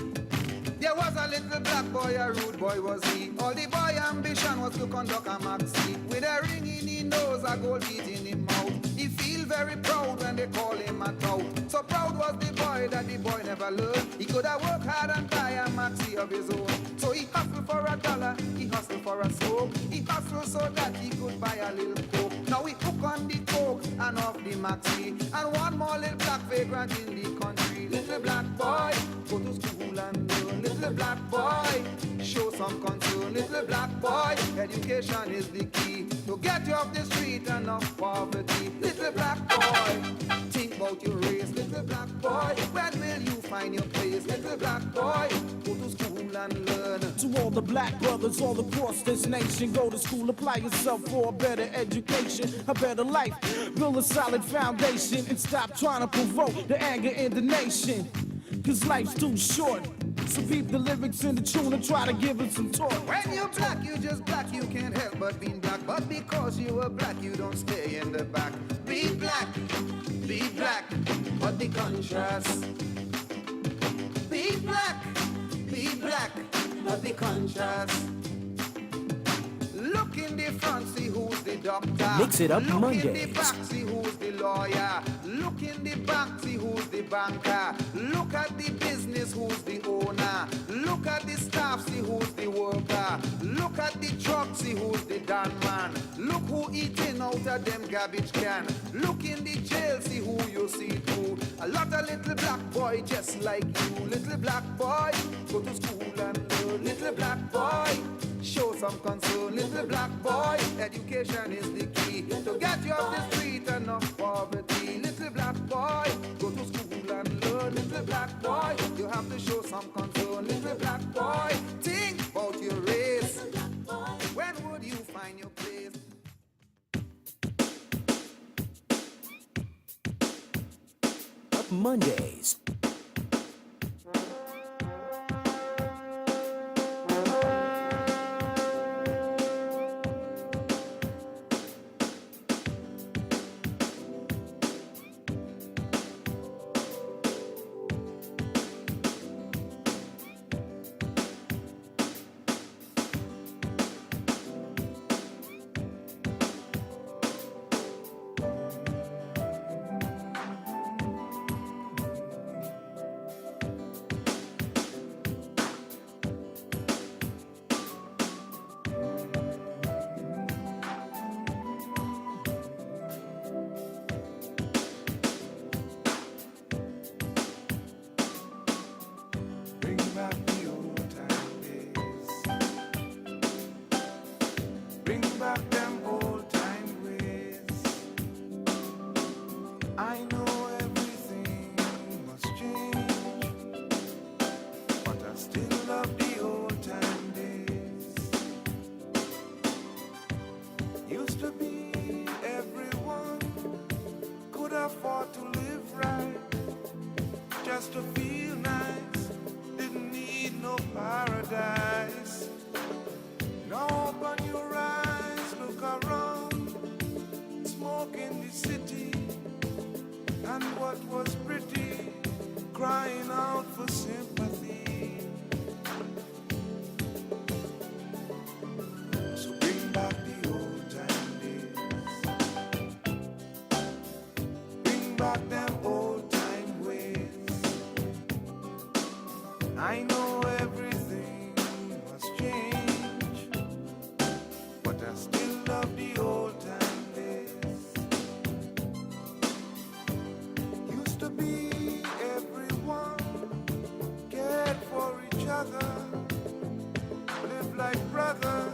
There was a little black boy, a rude boy was he. All the boy ambition was to conduct a maxi. With a ring in his nose, a gold teeth in his mouth. He feel very proud when they call him a tout. So proud was the boy that the boy never learned. He could have worked hard and buy a maxi of his own. So he hustled for $1, he hustled for a smoke. He hustled so that he could buy a little coke. Now he hook on the coke and off the maxi. And one more little black vagrant in the country. Little black boy, go to school and learn. Little black boy, show some concern. Little black boy, education is the key to get you off the street and off poverty. Little black boy, think about your race. Little black boy, when will you find your place? Little black boy, go to school and learn.
To all the black brothers all across this nation, go to school, apply yourself for a better education, a better life, build a solid foundation, and stop trying to provoke the anger in the nation. Cause life's too short, so peep the lyrics in the tune and try to give it some talk.
When you're black, you just black, you can't help but being black. But because you are black, you don't stay in the back. Be black, but be conscious. Be black, but be conscious. Look in the front, see who's the doctor.
Mix it up
Look
Mondays.
in the back, see who's the lawyer. Look in the back, see who's the banker. Look at the business, who's the owner. Look at the staff, see who's the worker. Look at the truck, see who's the damn man. Look who eating out of them garbage can. Look in the jail, see who you see through. A lot of little black boy just like you. Little black boy, go to school and learn. Little black boy, show some concern. Little black boy, education is the key to get you off the street and off poverty. Little black boy, go to school and learn. Little black boy, you have to show some concern. Little black boy, think about your race. When would you find your place?
Mondays.
in the city, and what was pretty, crying out for sympathy. So bring back the old time days. Bring back them old time ways. I know everything must change, but I still love the old time days. Used to be everyone cared for each other, lived like brothers,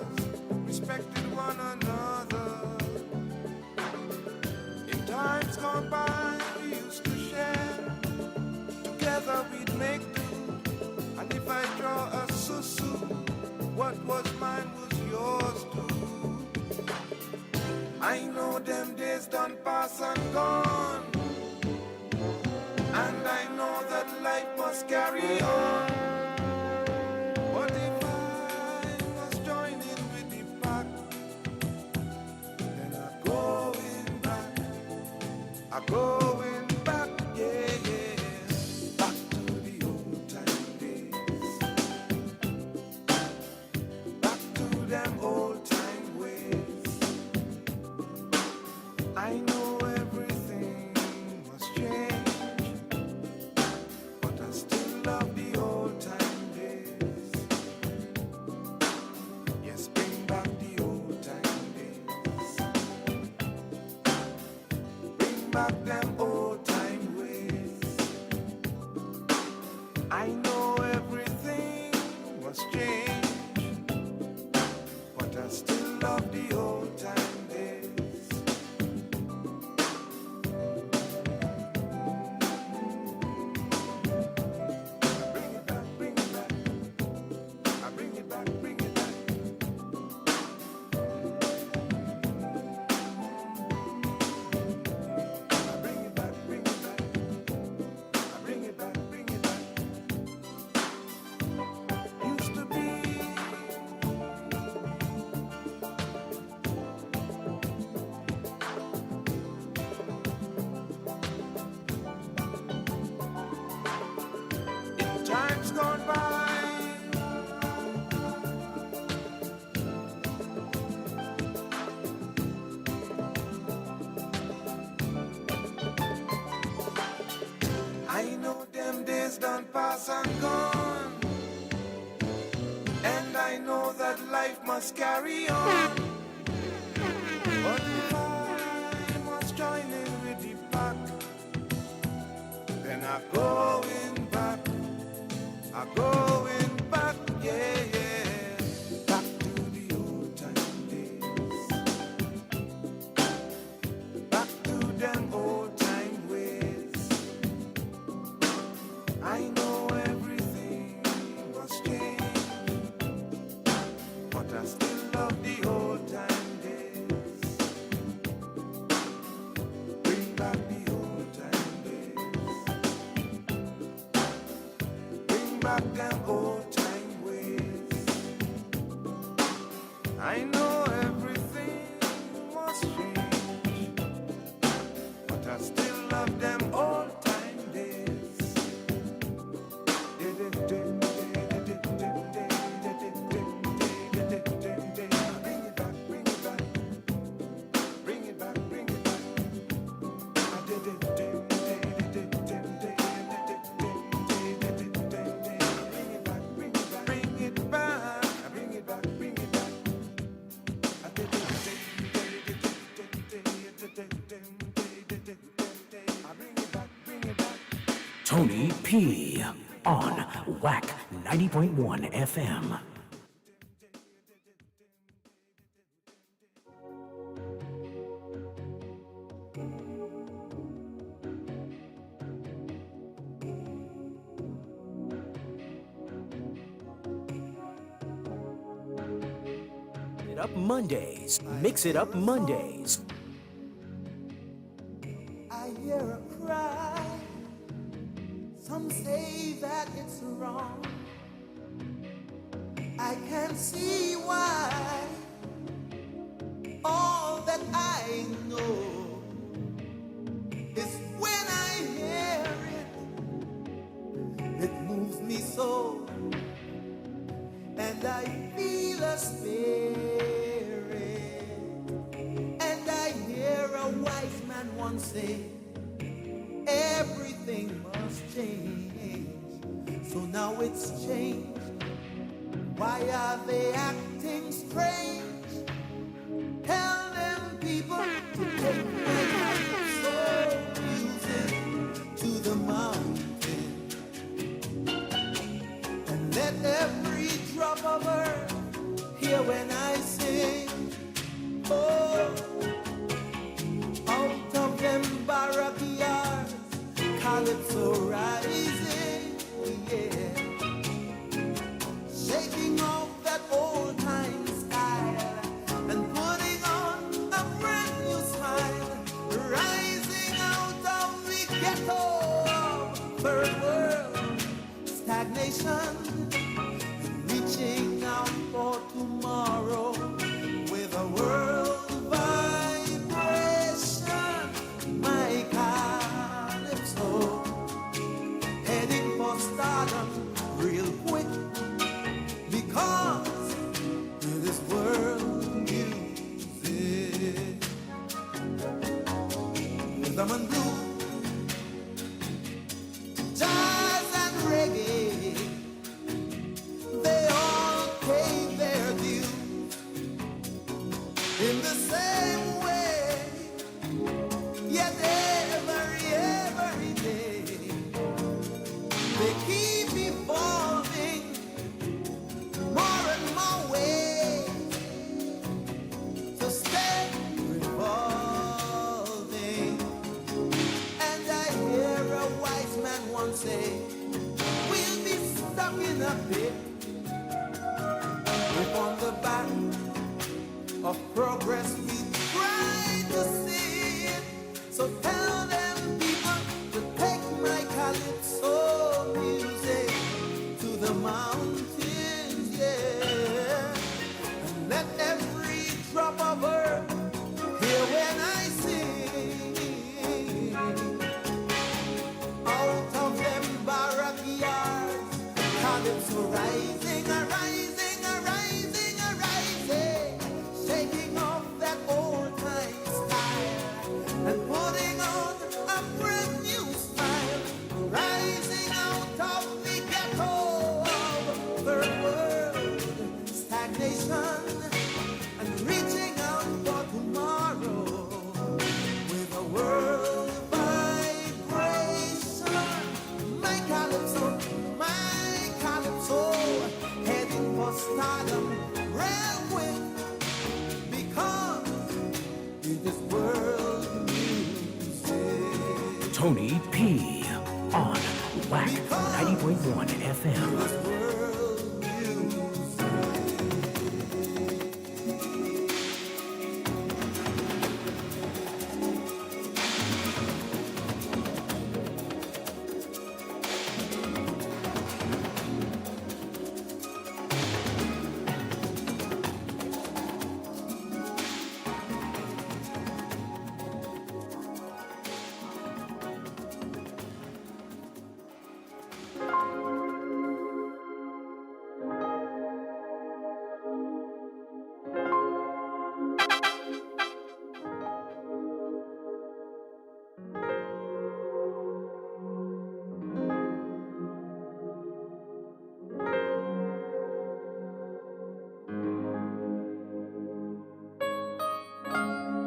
respected one another. In times gone by, we used to share, together we'd make do. And if I draw a susu, what was mine was yours too. I know them days done pass and gone, and I know that life must carry on. But if I must join in with the pack, then I'm going back. I'm going back, yeah, yeah. Back to the old time days. Back to them old time ways. I know everything must change, but I still love the old time days. Yes, bring back the old time days. Bring back them old time ways. I know everything must change, but I still love the old time days. Bring it back, bring it back. I bring it back, bring it back. I bring it back, bring it back. I bring it back, bring it back. Used to be in times gone by. I know them days done pass and gone, and I know that life must carry on. But if I must join in with the pack, then I'm going back. I'm going back, yeah, yeah. Back to the old time days. Back to them old time ways. I know everything must change, but I still love the old time days. Bring back the old time days. Bring back them old time ways. I know everything must change, but I still love them old time days. Bring it back, bring it back. Bring it back, bring it back. Bring it back, bring it back. Bring it back, bring it back, bring it back. Bring it back, bring it back.
Tony P. on WACK 90.1 FM. It Up Mondays. Mix It Up Mondays.
I hear a cry. Some say that it's wrong. I can see why. All that I know,
once said, everything must change. So now it's changed. Why are they acting strange? Tell them people to take my soul music to the mountain and let every drop of earth hear when I sing. Oh, out of them barracky yards, calypso rising, yeah, shaking off that old time style and putting on a brand new smile, rising out of the ghetto of third world stagnation, reaching out for tomorrow with a world vibration. My calypso heading for stardom real quick, because it is world music. Rhythm and blues, jazz and reggae, they all pay their due in the same way. Yet every day they keep evolving more and more ways to stay revolving. And I hear a wise man once say, we'll be stuck in a pit if on the back of progress we try to see it. So tell them people to take my calypso music to the mountains, yeah, and let every drop of earth hear when I sing. Out of them barracky yards, calypso rising, arising, arising, arising, shaking off that old time style and putting on a brand new smile, rising out of the ghetto of third world stagnation and reaching out for tomorrow with a world vibration. My calypso, heading for stardom real quick, because it is world music.
Tony P. on WACK 90.1 FM.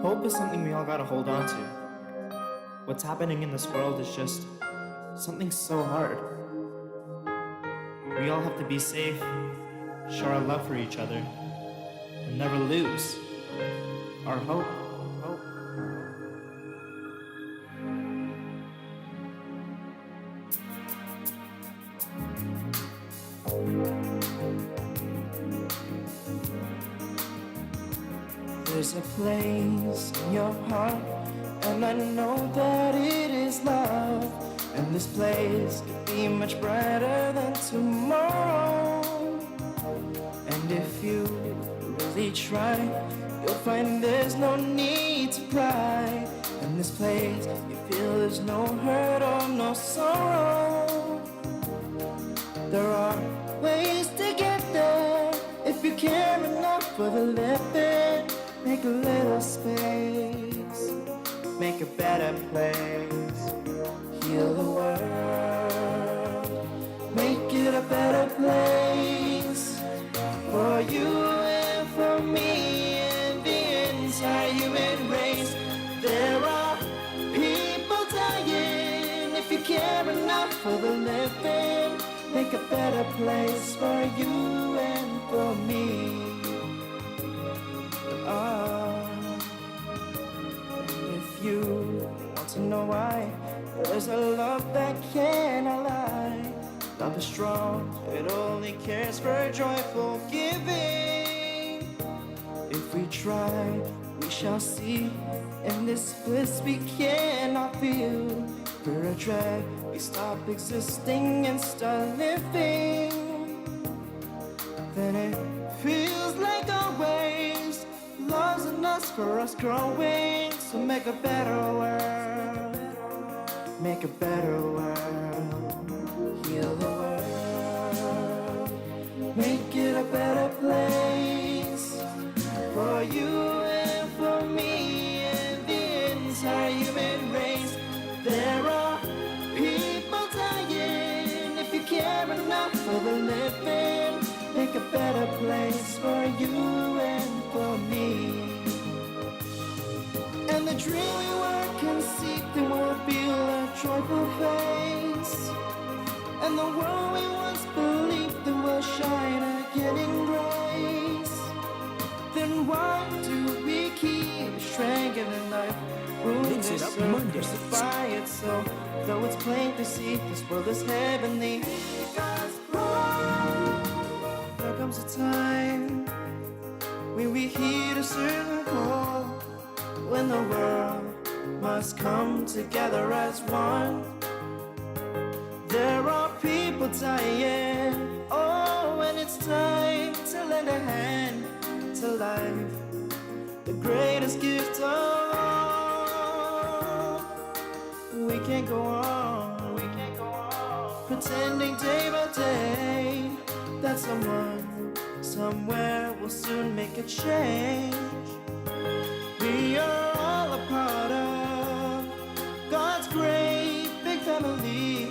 Hope is something we all gotta hold on to. What's happening in this world is just something so hard. We all have to be safe, show our love for each other, and never lose our hope.
There's a place in your heart, and I know that it is love. And this place could be much brighter than tomorrow. And if you really try, you'll find there's no need to cry. In this place, you feel there's no hurt or no sorrow. There are ways to get there if you care enough for the living. Make a little space make a better place. Heal the world, make it a better place for you and for me and the entire human race. There are people dying. If you care enough for the living, make a better place for you and for me. If you want to know why, there's a love that cannot lie. Love is strong, it only cares for joyful giving. If we try, we shall see. In this bliss we cannot feel. We're a drag, we stop existing and start living. Then it feels like always love's in us for us growing. So make a better world, make a better world. Heal the world, make it a better place for you and for me and the entire human race. There are people dying. If you care enough for the living, make a better place for you and for me. And the dream we were conceiving will feel a joyful face. And the world we once believed in will shine again in grace. Then why do we keep strangling life?
Mix it up Mondays.
Crucify it so, though it's plain to see this world is heavenly. There comes a time when we hear a certain call, when the world must come together as one. There are people dying. Oh, and it's time to lend a hand to life, the greatest gift of all. We can't go on, pretending day by day that someone, somewhere will soon make a change. We are all a part of God's great big family,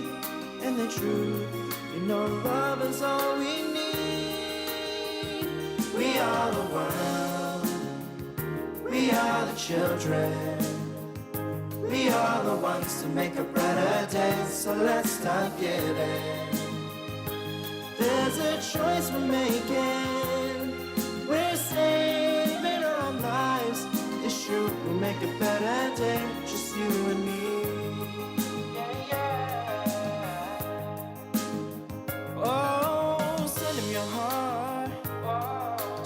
and the truth, you know, love is all we need. We are the world, we are the children, we are the ones to make a brighter day, so let's start giving. There's a choice we're making, we're saving our own lives. It's true, we'll make a better day, just you and me. Oh, send them your heart,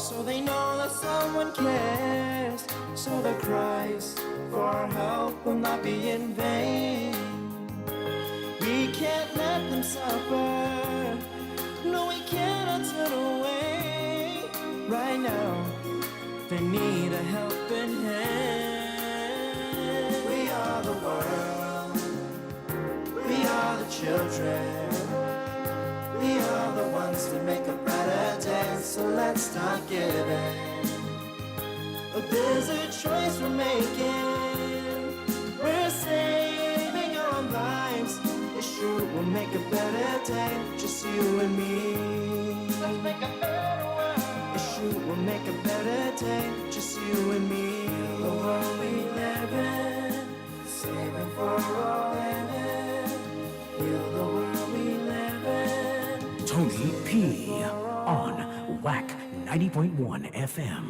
so they know that someone cares, so the cries for help will not be in vain. We can't let them suffer, no, we cannot turn away. Right now, they need a helping hand. We are the world, we are the children, we are the ones to make a brighter day, so let's start giving. There's a choice we're making, we're saving our own lives. It's true, we'll make a better day, just you and me. Let's make a better world. It's true, we'll make a better day, just you and me. The world we live in, saving for all in it. Heal the world we live in.
Tony P. on WACK 90.1 FM.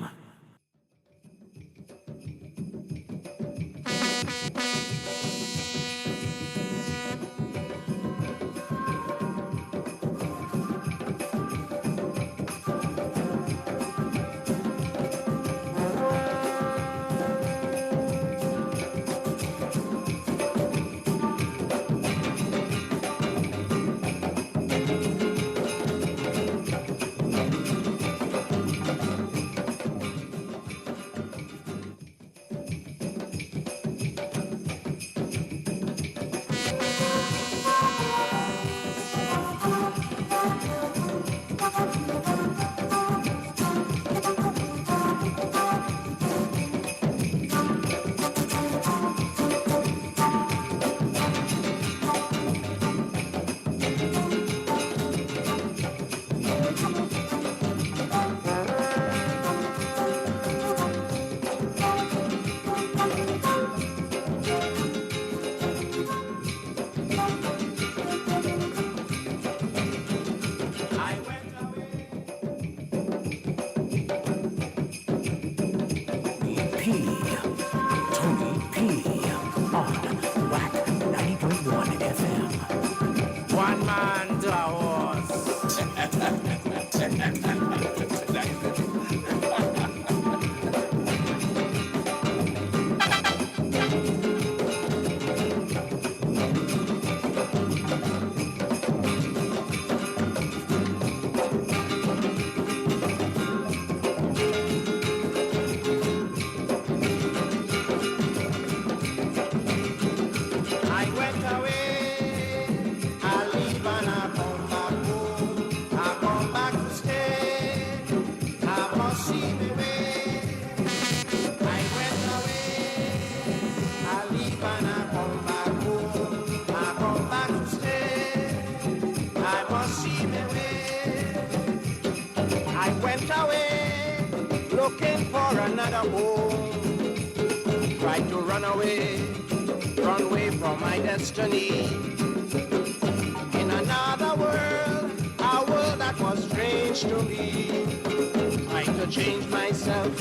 for another home. Tried to run away from my destiny. In another world, a world that was strange to me. Tried to change myself,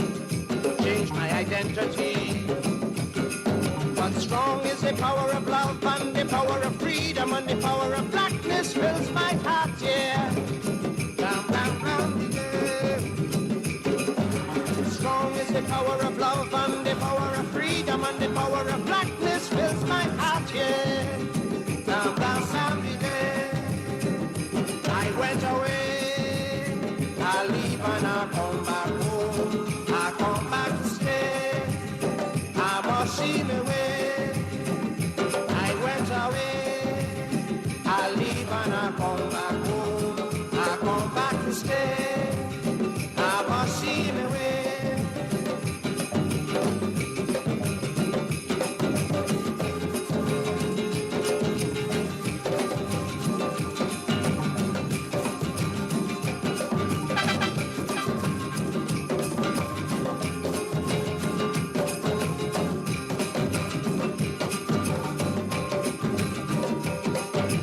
change my identity. But strong is the power of love and the power of freedom and the power of blackness fills my heart, yeah. Bam, bam, bam, yeah. Strong is the power of love and the power of freedom and the power of blackness fills my heart, yeah. Bam, bam, bam, yeah. I went away, I leave and I come back home. I come back to stay, I must see me way. I went away, I leave and I come back home. I come back to stay, I must see me way.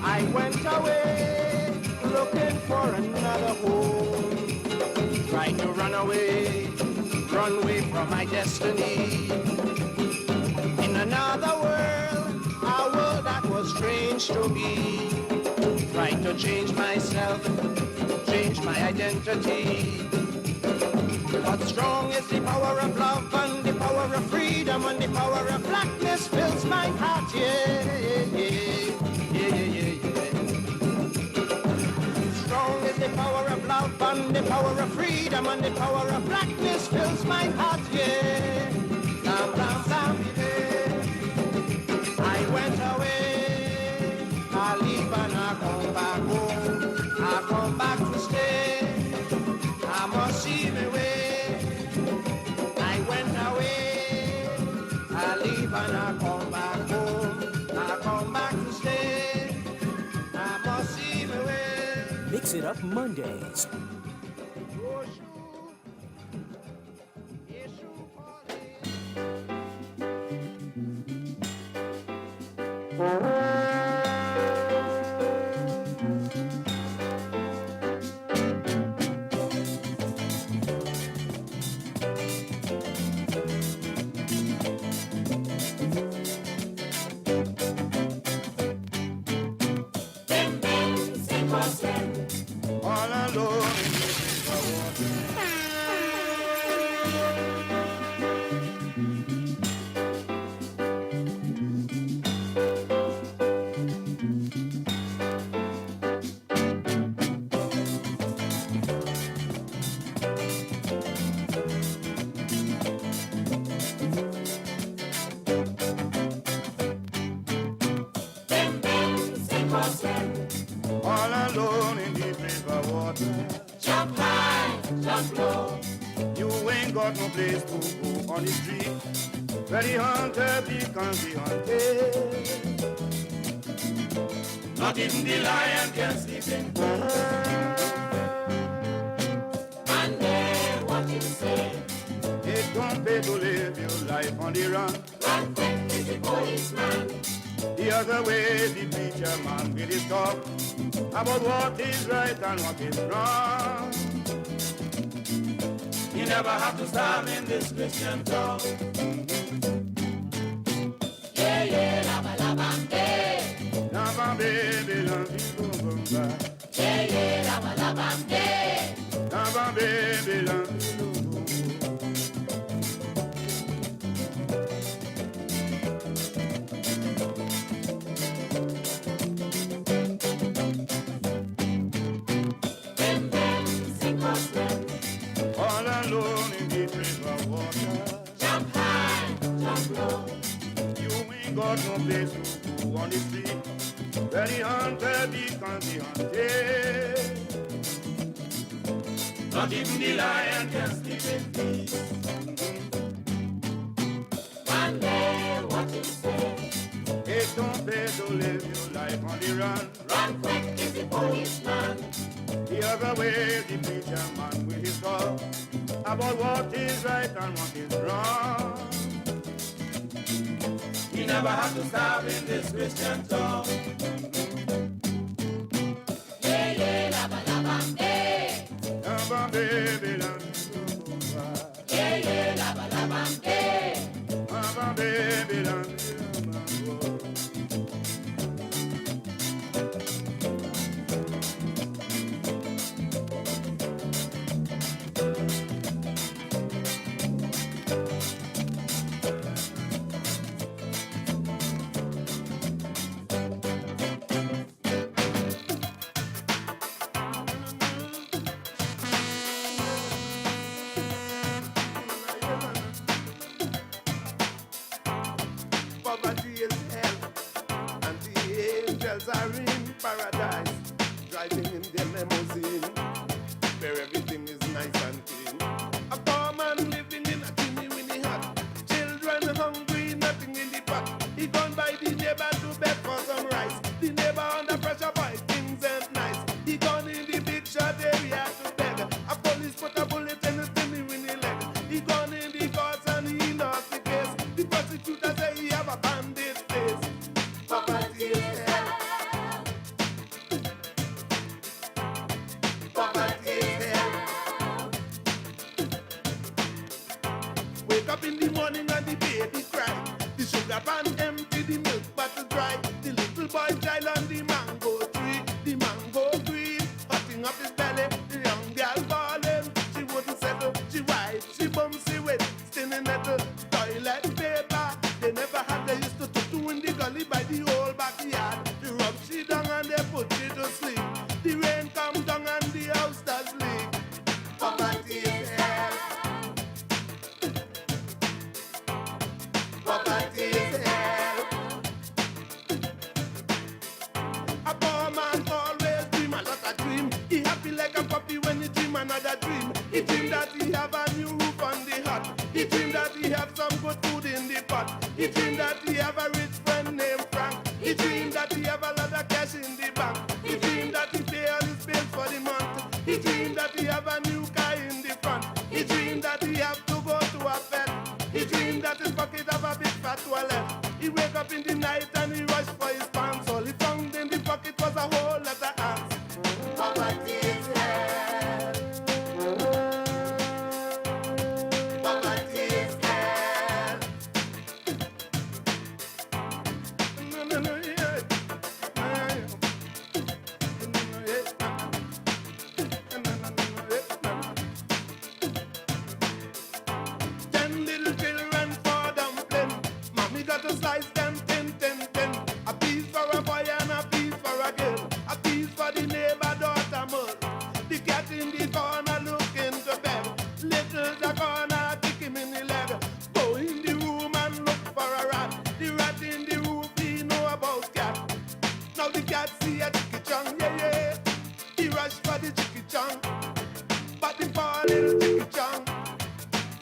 I went away looking for another home. Tried to run away from my destiny. In another world, a world that was strange to me. Tried to change myself, change my identity. But strong is the power of love and the power of freedom and the power of blackness fills my heart, yeah, yeah, yeah. Strong is the power of love and the power of freedom and the power of blackness fills my heart, yeah. Bam, bam, bam, yeah. I went away, I leave and I come back home. I come back to stay, I must see me way. I went away, I leave and I come back home. I come back to stay, I must see me way.
Mix It Up Mondays.
All alone in the all alone in the river water.
Jump high, jump low.
You ain't got no place to go on the street. Where the hunter becomes the hunted.
Not even the lion can sleep in peace. Monday, what you say?
It don't pay to live your life on the run.
Run quick with the policeman.
The other way, the preacher man with his talk about what is right and what is wrong.
You never have to stop in this Christian talk. Yeah, yeah, lava, lava, hey.
Lava, baby, love you, go.
Yeah, yeah, lava, lava, hey.
Lava, baby, love you, go. All alone in the river water.
Jump high, jump low.
You ain't got no place to go on the street. Where the hunter becomes the hunted.
Not even the lion can sleep in peace. One day, what you say?
It don't pay to live your life on the run.
Run quick is the policeman.
The hears away the preacher man with his call about what is right and what is wrong. We never have to starve in this Christian town. Yeah, yeah, laba, laba, eh. Laba, baby, laba. Yeah, yeah, laba, laba, eh. Laba, baby, laba. Poverty is hell, and the angels are in paradise, driving in their limousine, where everything is nice and clean. A poor man living in a teeny-weeny hut, children hungry, nothing in the pot. He gone by the neighbor to beg for some rice. The neighbor under pressure by things ain't nice. He gone in the big shot area to beg. A police put a bullet in his teeny-weeny leg. He gone in the courts and he lost the case. The prosecutor say he have a bandit face. Poverty is hell. Poverty is hell. Wake up in the morning and the baby cry. The sugar pan empty, the milk bottle dry. The little boy child on the mango tree. The mango green, hotting up his belly. The young girl falling, she wouldn't settle. She white, she bumsy with stinning nettle. Toilet paper, they never had. They used to tutu in the gully by the old backyard. They rub she down and they put she to sleep. The rain come down and the house does leak. Poverty is hell. Poverty is hell. A poor man always dream a lot of dream. He happy like a puppy when he dream another dream. He dream that he have a new roof on the hut. He dream that he have some good food in the pot. He dream that he have a rich friend named Frank. He dream that he have a lot of cash in the bank. He dream that he pay all his bills for the month. He dream that he have a new car in the front. He dream that he have to go to a vet. He dream that his pocket have a big fat toilet. He wake up in the night and he rush for his pants. All he found in the pocket was a whole lot of ants. Poverty is hell. Poverty is hell. No, no, no, yeah. Ten little children for dumpling. Mommy got to slice them thin, thin, thin. A piece for a boy and a piece for a girl. A piece for the neighbor daughter mud. The cat in the corner looking to bed. Little the corner kick him in the leg. Go in the room and look for a rat. The rat in the roof he know about cat. Now the cat see a chicky chong, yeah, yeah. He rush for the chicky chong. But the poor little chicky chong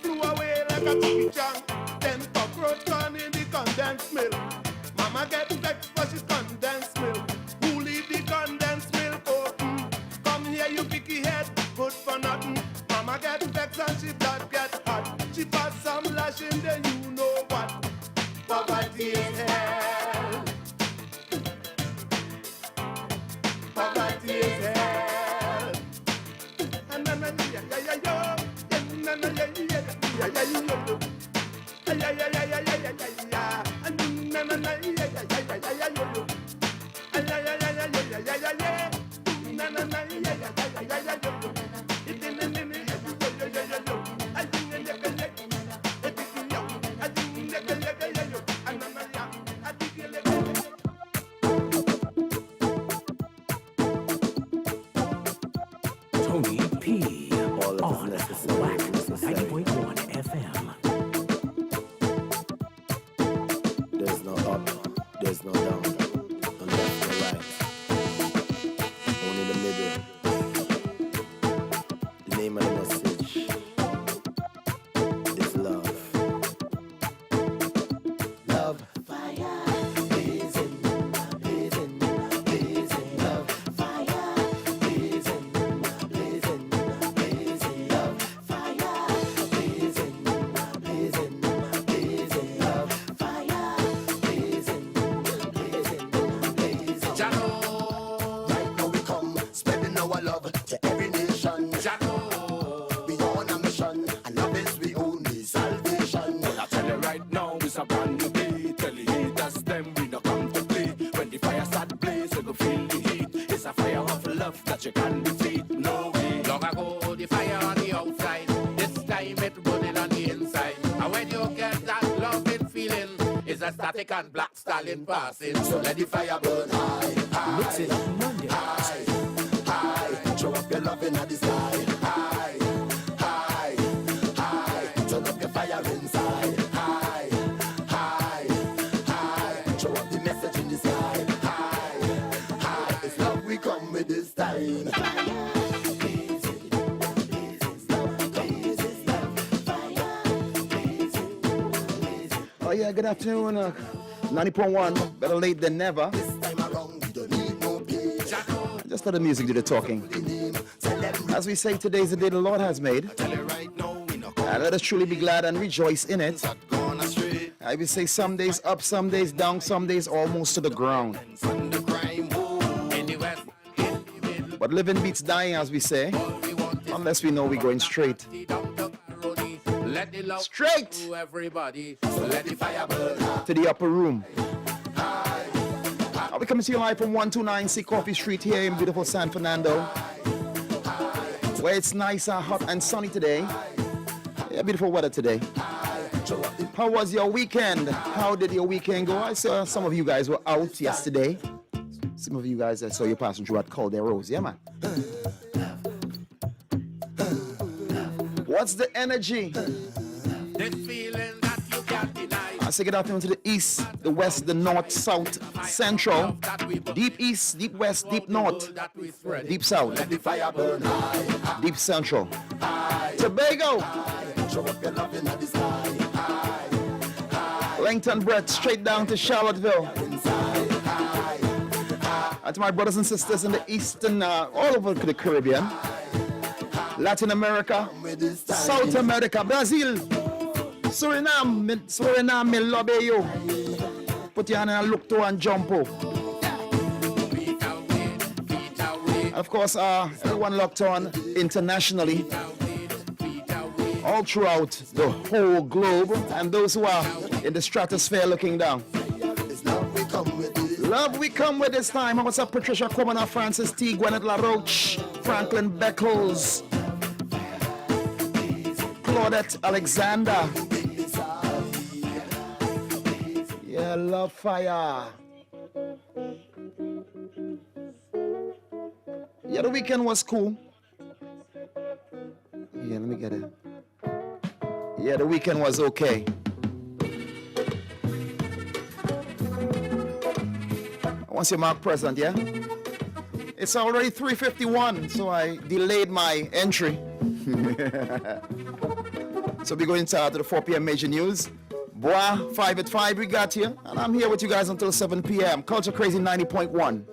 flew away like a chicky chong. Then cockroach gone in the condensed milk. Mama get vexed for she condensed milk. Who leave the condensed milk open? Come here you picky head, good for nothing. Mama get vexed and she blood get hot. She pass some lashing then you know what. Poverty is hell. Poverty is hell. And then yeah, yeah, yeah, yeah. And then yeah, yeah, yeah, yeah, yeah, yeah, yeah. Yeah, yeah, yeah, yeah, yeah, yeah, yeah, yeah. And then yeah, yeah, yeah, yeah, yeah, yeah, yeah, yeah, yeah. And yeah, yeah, yeah, yeah, yeah, yeah, yeah, yeah. Na na na yeah, yeah, yeah, yeah, yeah, yeah, yeah. It in the name, yeah, yeah, yeah, yeah, yeah. I think yeah, yeah, yeah. I think yeah, I think yeah, yeah, yeah, yeah, yeah. And na na yeah, I think yeah, yeah, yeah.
Tony P. on WACK 90.1 FM.
There's no up, there's no down, no left, no right. Only the middle. The name of the message is love. Love. Fire. Blazing, blazing, blazing. Love. Fire. Blazing, blazing, in passing, so let the fire burn high, high.
Mix it up Monday.
High, high. Show up your loving at the sky. High, high, high. Turn up your fire inside. High, high, high. Show up the message in the sky. High, high. It's love we come with this time.
Oh yeah, good afternoon. 90.1, better late than never. Just let the music do the talking. As we say, today is the day the Lord has made. And let us truly be glad and rejoice in it. I will say some days up, some days down, some days almost to the ground. But living beats dying, as we say, unless we know we're going straight. Straight to everybody. Let the fire burn. To the upper room. I'll be coming to you live from 129 C Coffee Street here in beautiful San Fernando, where it's nice and hot and sunny today. Yeah, beautiful weather today. How was your weekend? How did your weekend go? I saw some of you guys were out yesterday. Some of you guys, I saw you passing through at Calderos. Yeah, man. What's the energy? I say good afternoon to the east, the west, the north, south, central, deep east, deep west, deep north, deep south, deep central, Tobago, length and breadth, straight down to Charlottesville. And to my brothers and sisters in the eastern, all over the Caribbean, Latin America, South America, Brazil, Suriname, me love you. Put your hand and look to and jump up. Of course, everyone locked on internationally, all throughout the whole globe, and those who are in the stratosphere looking down. Love we come with this time. What's up, Patricia Commoner, Francis T, Gwyneth LaRoche, Franklin Beckles, Claudette Alexander. Yeah, love fire. Yeah, the weekend was cool. Yeah, let me get it. Yeah, the weekend was okay. I want to say Mark present, yeah? It's already 3:51, so I delayed my entry. So we're going to the 4 p.m. major news. Bois, 5 at 5 we got here. And I'm here with you guys until 7 p.m. Culture Krazy 90.1.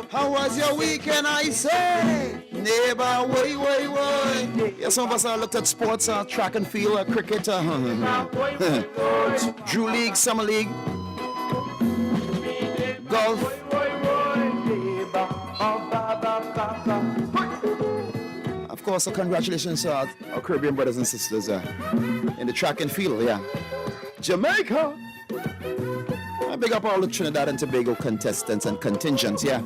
How was your weekend, I say? Neighbor, way. Yeah, some of us looked at sports, track and field, cricket, Drew League, Summer League, golf. Of course, congratulations to our Caribbean brothers and sisters in the track and field, yeah. Jamaica! I big up all the Trinidad and Tobago contestants and contingents, yeah.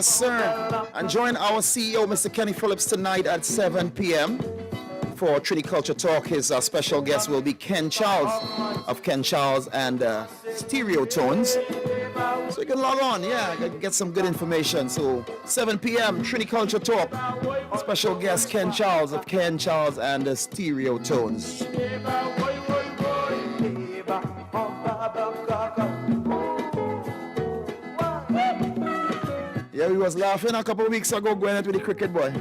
Yes, sir. And join our CEO, Mr. Kenny Phillips, tonight at 7 p.m. for Trinity Culture Talk. His special guest will be Ken Charles of Ken Charles and Stereo Tones. So you can log on, get some good information. So 7 p.m. Trinity Culture Talk. Special guest Ken Charles of Ken Charles and Stereo Tones. Yeah, we was laughing a couple of weeks ago going out with the cricket boy.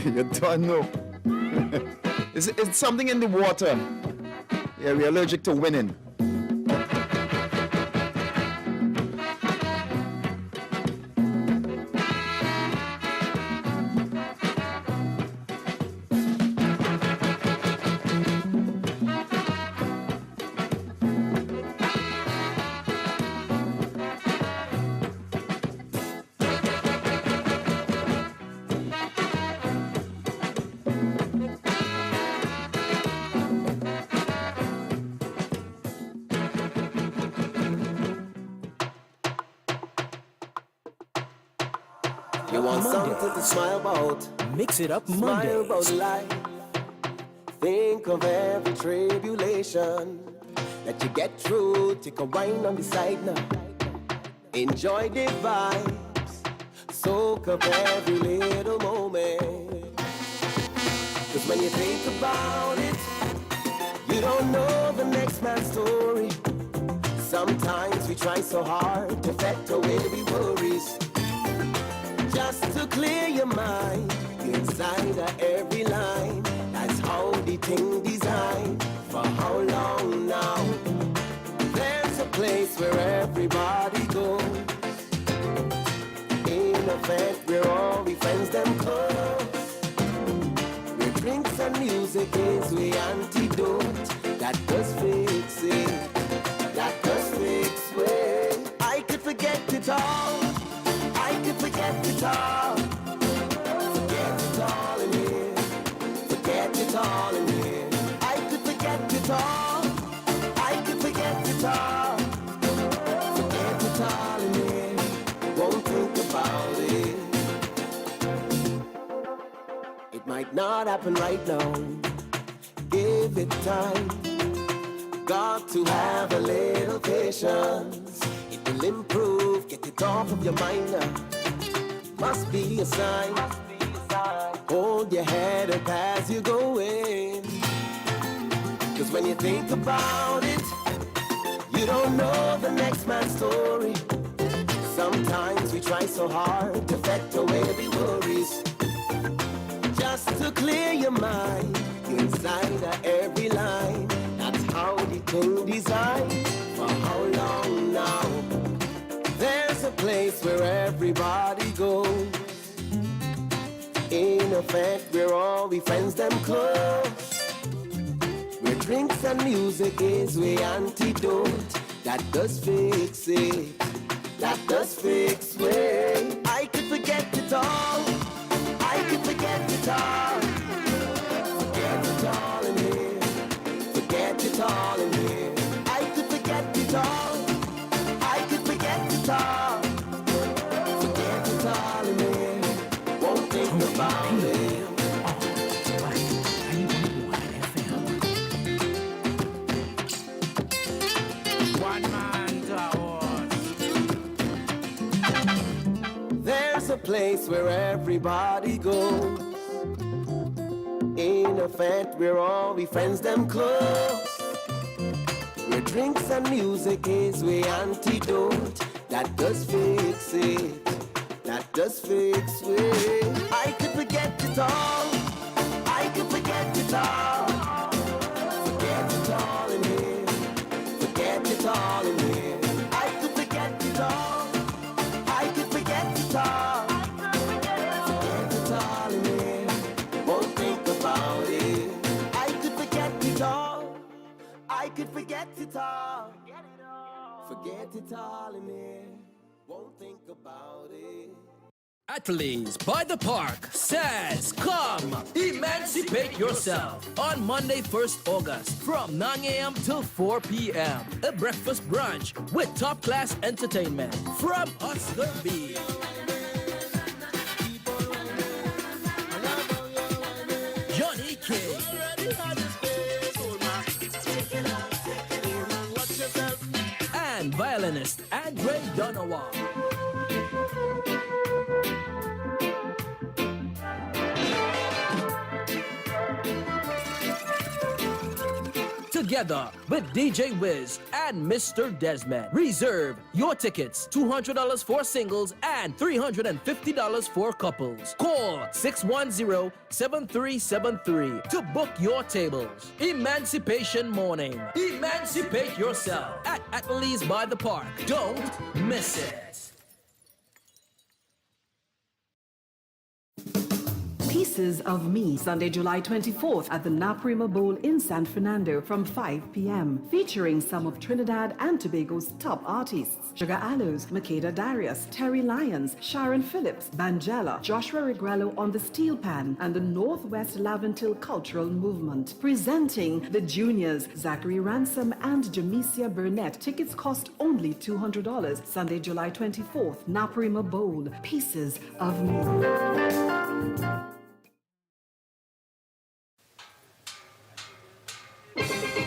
You don't know. It's something in the water. Yeah, we're allergic to winning.
You want something to smile about?
Mix it up
Smile
Mondays.
about life. Think of every tribulation that you get through. Take a wine on the side now. Enjoy the vibes. Soak up every little moment. Cause when you think about it, you don't know the next man's story. Sometimes we try so hard to fet away the worries. Just to clear your mind, inside of every line. That's how the thing designed. For how long now? There's a place where everybody goes. In effect, we're all we friends them close. Where drinks and music is the antidote. That does fix it. That does fix it. I could forget it all. I could forget it all. Forget it all in here. Forget it all in here. I could forget it all. I could forget it all. Forget it all in here. Won't think about it. It might not happen right now. Give it time. Got to have a little patience. It will improve. Get it off of your mind now. Must be a sign. Hold your head up as you're going. Cause when you think about it, you don't know the next man's story. Sometimes we try so hard to fet away the worries. Just to clear your mind, inside of every line. That's how the thing designed. For how long now? There's a place where everybody goes. In effect, we're all we friends them close. Where drinks and music is the antidote. That does fix it. That does fix it. I could forget it all. I could forget it all. Forget it all in here. Forget it all in here. I could forget it all. I could forget it all. Forget it all in here. Won't think about it.
One man to
There's a place where everybody goes. In effect, we're all we friends them close. Where drinks and music is the antidote. That does fix it. That does fix it. I could forget it all. I could forget it all. Forget it all in here. Forget it all in here. I could forget it all. I could forget it all. Forget it all in here. Won't think about it. I could forget it all. I could forget it all. Forget it all in here. Won't think about it.
Athletes by the Park says, come emancipate yourself on Monday, 1st August from 9 a.m. till 4 p.m. A breakfast brunch with top-class entertainment from Oscar B. Johnny King. And violinist Andre Donovan. Together with DJ Wiz and Mr. Desmond. Reserve your tickets, $200 for singles and $350 for couples. Call 610-7373 to book your tables. Emancipation Morning. Emancipate yourself at Athletes by the Park. Don't miss it.
Pieces of Me, Sunday, July 24th at the Naprima Bowl in San Fernando from 5 p.m. featuring some of Trinidad and Tobago's top artists. Sugar Aloes, Makeda Darius, Terry Lyons, Sharon Phillips, Banjala, Joshua Regrello on the steel pan, and the Northwest Laventil Cultural Movement. Presenting the Juniors, Zachary Ransom and Jamesia Burnett. Tickets cost only $200. Sunday, July 24th, Naprima Bowl, Pieces of Me.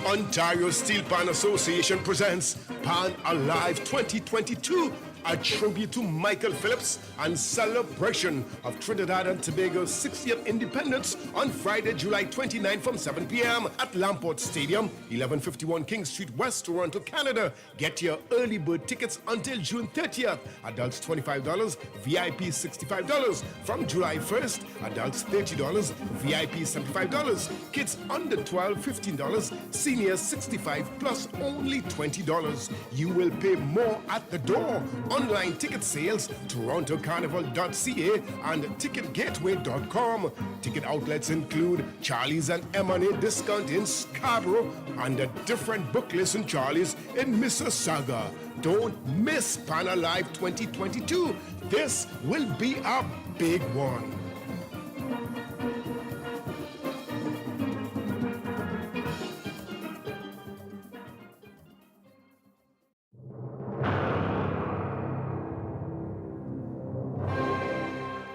Ontario Steel Pan Association presents Pan Alive 2022, a tribute to Michael Phillips and celebration of Trinidad and Tobago's 60th independence on Friday, July 29 from 7 p.m. at Lamport Stadium, 1151 King Street, West Toronto, Canada. Get your early bird tickets until June 30th. Adults $25, VIP $65. From July 1st, adults $30, VIP $75. Kids under 12, $15. Seniors $65 plus only $20. You will pay more at the door. Online ticket sales, torontocarnival.ca and ticketgateway.com. Ticket outlets include Charlie's and M&A Discount in Scarborough and a different booklist in Charlie's in Mississauga. Don't miss Pan Alive 2022. This will be a big one.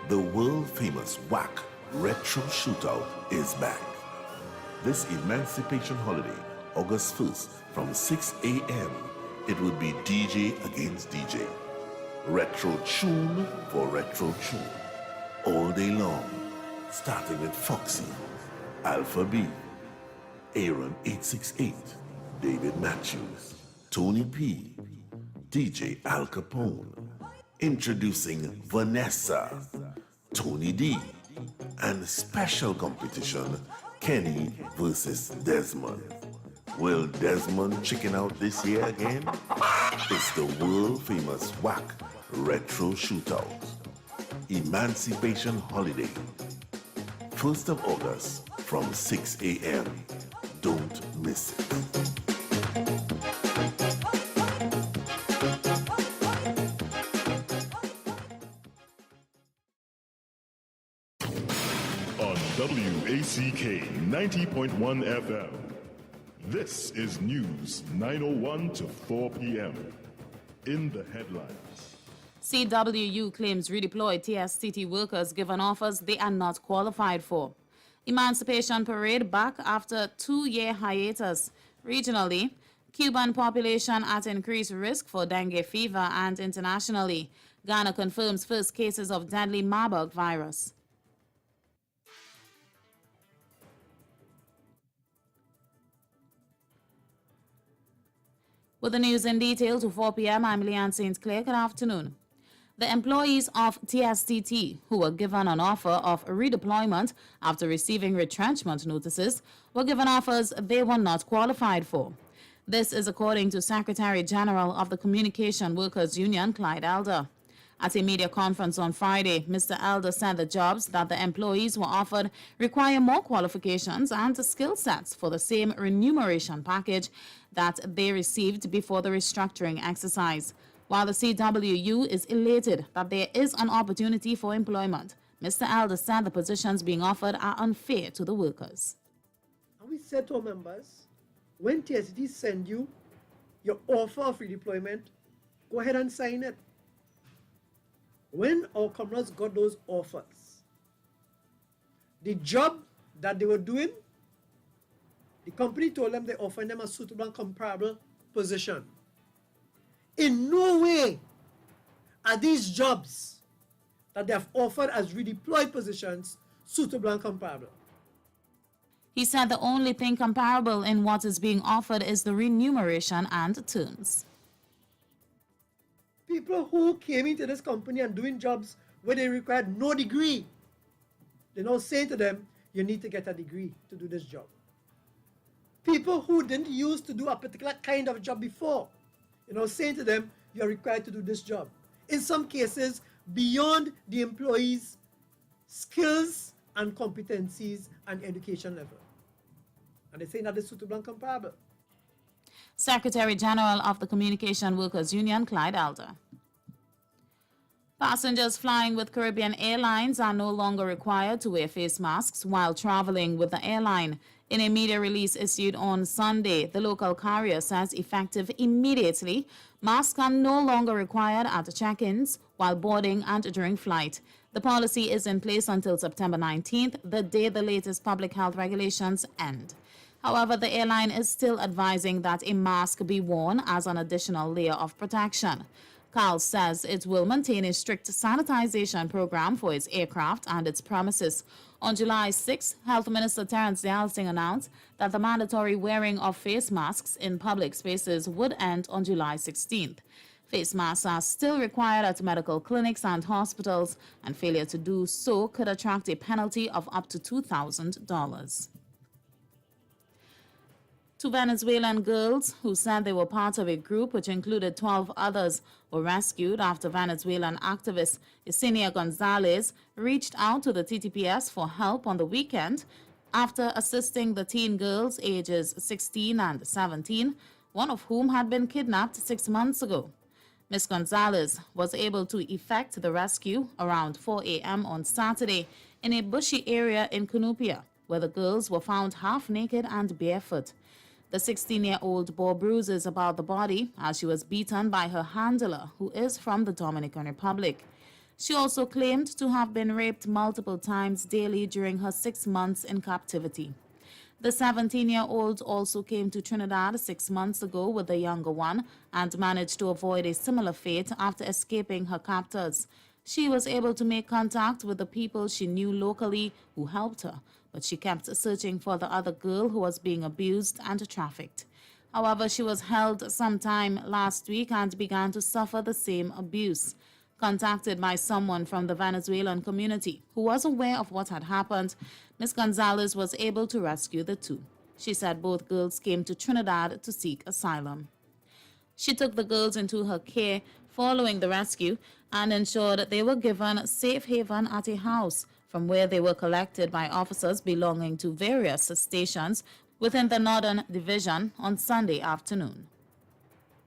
The world-famous WACK Retro Shootout is back. This Emancipation holiday, August 1st, from 6 a.m., it will be DJ against DJ. Retro tune for retro tune. All day long, starting with Foxy, Alpha B, Aaron 868, David Matthews, Tony P, DJ Al Capone, introducing Vanessa, Tony D, and special competition, Kenny versus Desmond. Will Desmond chicken out this year again? It's the world-famous WACK Retro Shootout. Emancipation Holiday. 1st of August from 6 a.m. Don't miss it.
WACK 90.1 FM. This is News 9:01 to 4 p.m. In the headlines.
CWU claims redeployed TSTT workers given offers they are not qualified for. Emancipation Parade back after 2-year hiatus. Regionally, Cuban population at increased risk for dengue fever, and internationally, Ghana confirms first cases of deadly Marburg virus. With the news in detail to 4 p.m., I'm Leanne St. Clair. Good afternoon. The employees of TSTT, who were given an offer of redeployment after receiving retrenchment notices, were given offers they were not qualified for. This is according to Secretary General of the Communication Workers Union, Clyde Elder. At a media conference on Friday, Mr. Elder said the jobs that the employees were offered require more qualifications and skill sets for the same remuneration package that they received before the restructuring exercise. While the CWU is elated that there is an opportunity for employment, Mr. Elder said the positions being offered are unfair to the workers.
And we said to our members, when TST send you your offer of redeployment, go ahead and sign it. When our comrades got those offers, the job that they were doing, the company told them they offered them a suitable and comparable position. In no way are these jobs that they have offered as redeployed positions suitable and comparable.
He said the only thing comparable in what is being offered is the remuneration and terms.
People who came into this company and doing jobs where they required no degree, they're now saying to them, you need to get a degree to do this job. People who didn't used to do a particular kind of job before, saying to them, you're required to do this job. In some cases, beyond the employee's skills and competencies and education level. And they're saying that is suitable and comparable.
Secretary General of the Communication Workers Union, Clyde Elder. Passengers flying with Caribbean Airlines are no longer required to wear face masks while traveling with the airline. In a media release issued on Sunday, the local carrier says effective immediately, masks are no longer required at check-ins, while boarding and during flight. The policy is in place until September 19th, the day the latest public health regulations end. However, the airline is still advising that a mask be worn as an additional layer of protection. CAL says it will maintain a strict sanitization program for its aircraft and its premises. On July 6, Health Minister Terence Dalsing announced that the mandatory wearing of face masks in public spaces would end on July 16th. Face masks are still required at medical clinics and hospitals, and failure to do so could attract a penalty of up to $2,000. Two Venezuelan girls who said they were part of a group which included 12 others were rescued after Venezuelan activist Yesenia Gonzalez reached out to the TTPS for help on the weekend after assisting the teen girls ages 16 and 17, one of whom had been kidnapped 6 months ago. Ms. Gonzalez was able to effect the rescue around 4 a.m. on Saturday in a bushy area in Cunupia, where the girls were found half naked and barefoot. The 16-year-old bore bruises about the body as she was beaten by her handler, who is from the Dominican Republic. She also claimed to have been raped multiple times daily during her 6 months in captivity. The 17-year-old also came to Trinidad 6 months ago with the younger one and managed to avoid a similar fate after escaping her captors. She was able to make contact with the people she knew locally who helped her, but she kept searching for the other girl who was being abused and trafficked. However, she was held sometime last week and began to suffer the same abuse. Contacted by someone from the Venezuelan community who was aware of what had happened, Ms. Gonzalez was able to rescue the two. She said both girls came to Trinidad to seek asylum. She took the girls into her care following the rescue and ensured they were given safe haven at a house, from where they were collected by officers belonging to various stations within the Northern Division on Sunday afternoon.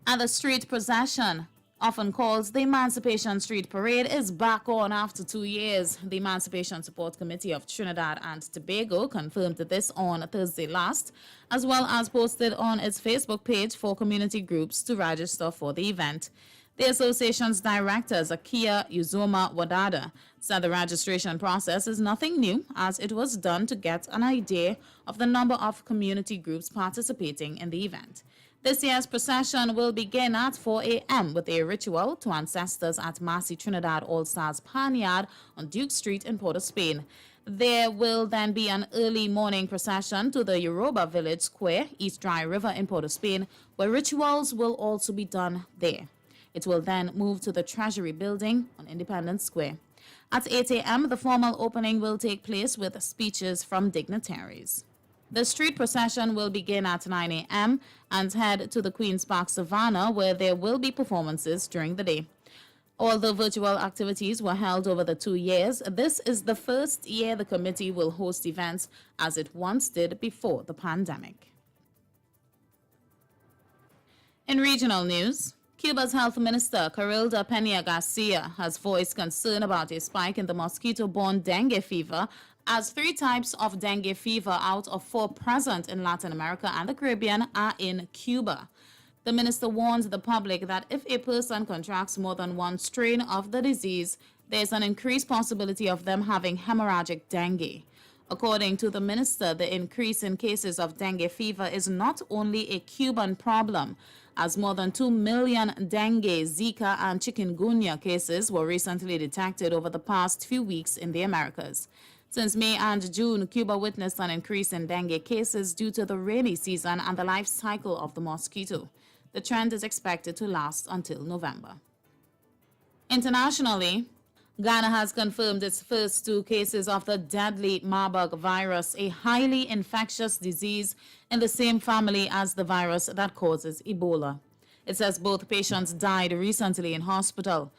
And the street procession, often called the Emancipation Street Parade, is back on after 2 years. The Emancipation Support Committee of Trinidad and Tobago confirmed this on Thursday last, as well as posted on its Facebook page for community groups to register for the event. The association's director, Zakia Uzoma Wadada, said the registration process is nothing new, as it was done to get an idea of the number of community groups participating in the event. This year's procession will begin at 4 a.m. with a ritual to ancestors at Massey Trinidad All-Stars Panyard on Duke Street in Port of Spain. There will then be an early morning procession to the Yoruba Village Square, East Dry River in Port of Spain, where rituals will also be done there. It will then move to the Treasury Building on Independence Square. At 8 a.m., the formal opening will take place with speeches from dignitaries. The street procession will begin at 9 a.m. and head to the Queen's Park Savannah, where there will be performances during the day. Although virtual activities were held over the 2 years, this is the first year the committee will host events as it once did before the pandemic. In regional news, Cuba's health minister, Carilda Peña Garcia, has voiced concern about a spike in the mosquito-borne dengue fever, as 3 types of dengue fever out of 4 present in Latin America and the Caribbean are in Cuba. The minister warns the public that if a person contracts more than one strain of the disease, there's an increased possibility of them having hemorrhagic dengue. According to the minister, the increase in cases of dengue fever is not only a Cuban problem, as more than 2 million dengue, Zika, and chikungunya cases were recently detected over the past few weeks in the Americas. Since May and June, Cuba witnessed an increase in dengue cases due to the rainy season and the life cycle of the mosquito. The trend is expected to last until November. Internationally, Ghana has confirmed its first 2 cases of the deadly Marburg virus, a highly infectious disease in the same family as the virus that causes Ebola. It says both patients died recently in hospital.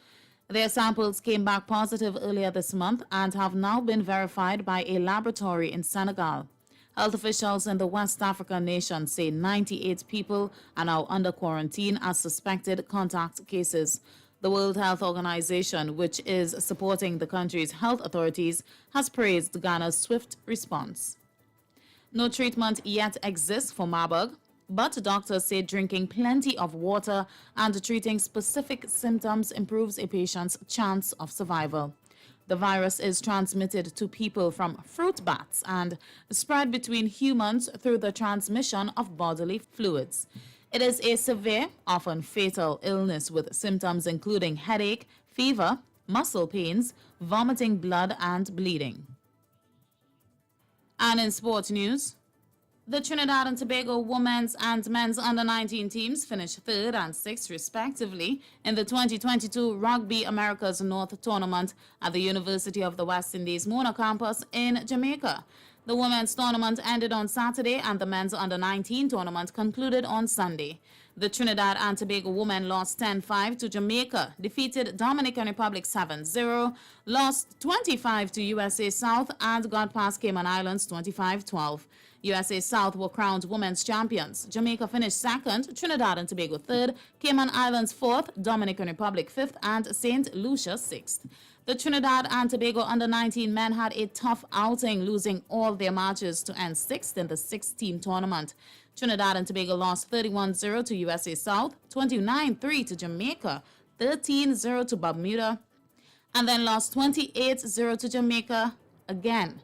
Their samples came back positive earlier this month and have now been verified by a laboratory in Senegal. Health officials in the West African nation say 98 people are now under quarantine as suspected contact cases. The World Health Organization, which is supporting the country's health authorities, has praised Ghana's swift response. No treatment yet exists for Marburg, but doctors say drinking plenty of water and treating specific symptoms improves a patient's chance of survival. The virus is transmitted to people from fruit bats and spread between humans through the transmission of bodily fluids. It is a severe, often fatal illness with symptoms including headache, fever, muscle pains, vomiting blood, and bleeding. And in sports news, the Trinidad and Tobago women's and men's under-19 teams finished 3rd and 6th respectively in the 2022 Rugby America's North Tournament at the University of the West Indies Mona campus in Jamaica. The women's tournament ended on Saturday and the men's under-19 tournament concluded on Sunday. The Trinidad and Tobago women lost 10-5 to Jamaica, defeated Dominican Republic 7-0, lost 25 to USA South, and got past Cayman Islands 25-12. USA South were crowned women's champions. Jamaica finished 2nd, Trinidad and Tobago 3rd, Cayman Islands 4th, Dominican Republic 5th, and St. Lucia 6th. The Trinidad and Tobago under-19 men had a tough outing, losing all their matches to end 6th in the 6-team tournament. Trinidad and Tobago lost 31-0 to USA South, 29-3 to Jamaica, 13-0 to Bermuda, and then lost 28-0 to Jamaica again.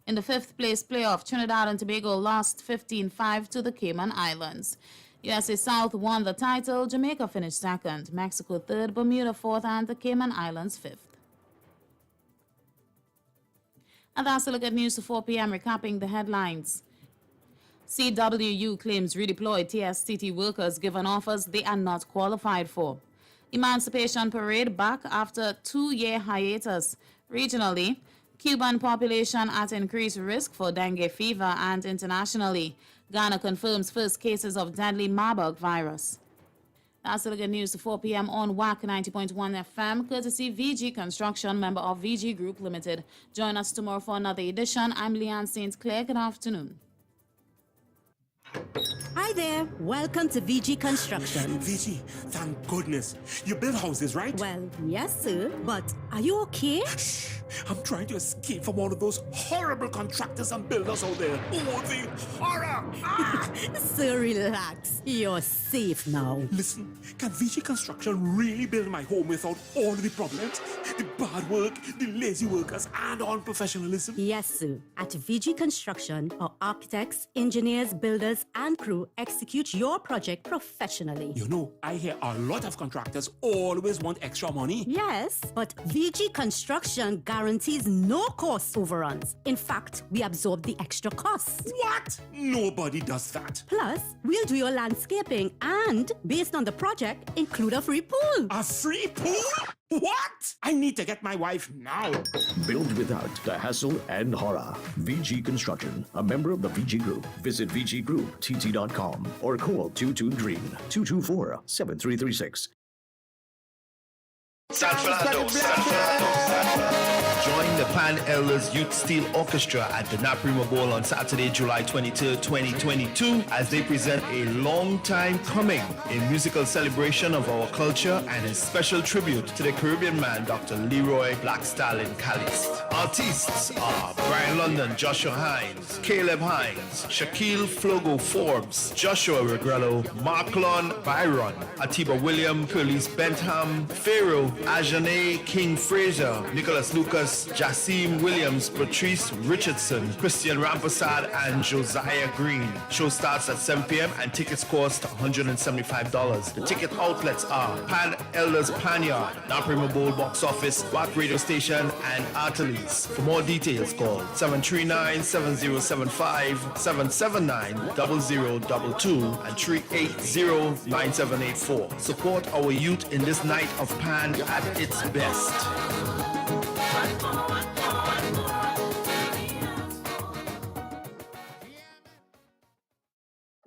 In the 5th place playoff, Trinidad and Tobago lost 15-5 to the Cayman Islands. USA South won the title, Jamaica finished 2nd, Mexico 3rd, Bermuda 4th, and the Cayman Islands 5th. And that's a look at news to 4 p.m. recapping the headlines. CWU claims redeployed TSTT workers given offers they are not qualified for. Emancipation Parade back after 2-year hiatus. Regionally, Cuban population at increased risk for dengue fever, and internationally, Ghana confirms first cases of deadly Marburg virus. That's a look at news to 4 p.m. on WACK 90.1 FM, courtesy VG Construction, member of VG Group Limited. Join us tomorrow for another edition. I'm Leanne St. Clair. Good afternoon.
Hi there. Welcome to VG Construction.
VG, thank goodness. You build houses, right?
Well, yes, sir. But are you okay?
Shh. I'm trying to escape from all of those horrible contractors and builders out there. Oh, the horror! Ah!
Sir, relax. You're safe now.
Listen, can VG Construction really build my home without all of the problems? The bad work, the lazy workers, and unprofessionalism?
Yes, sir. At VG Construction, our architects, engineers, builders, and crew execute your project professionally.
You know, I hear a lot of contractors always want extra money.
Yes, but VG Construction guarantees no cost overruns. In fact, we absorb the extra costs.
What? Nobody does that.
Plus, we'll do your landscaping and, based on the project, include a free pool.
A free pool? What? I need to get my wife now.
Build without the hassle and horror. VG Construction, a member of the VG Group. Visit VGGroupTT.com or call 22 Green 224-7336.
Join the Pan Elders Youth Steel Orchestra at the Naprima Bowl on Saturday, July 23rd, 2022, as they present a long time coming, a musical celebration of our culture and a special tribute to the Caribbean man, Dr. Leroy Black Stallion Calist. Artists are Brian London, Joshua Hines, Caleb Hines, Shaquille Flogo Forbes, Joshua Regrello, Marklon Byron, Atiba William, Curlis Bentham, Pharaoh, Ajane King Fraser, Nicholas Lucas, Jassim Williams, Patrice Richardson, Christian Rampasad, and Josiah Green. Show starts at 7 p.m. and tickets cost $175. The ticket outlets are Pan Elders Panyard, Naprima Bowl Box Office, WACK Radio Station, and Artelis. For more details, call 739-7075, 779-0022, and 380-9784. Support our youth in this night of Pan at its best.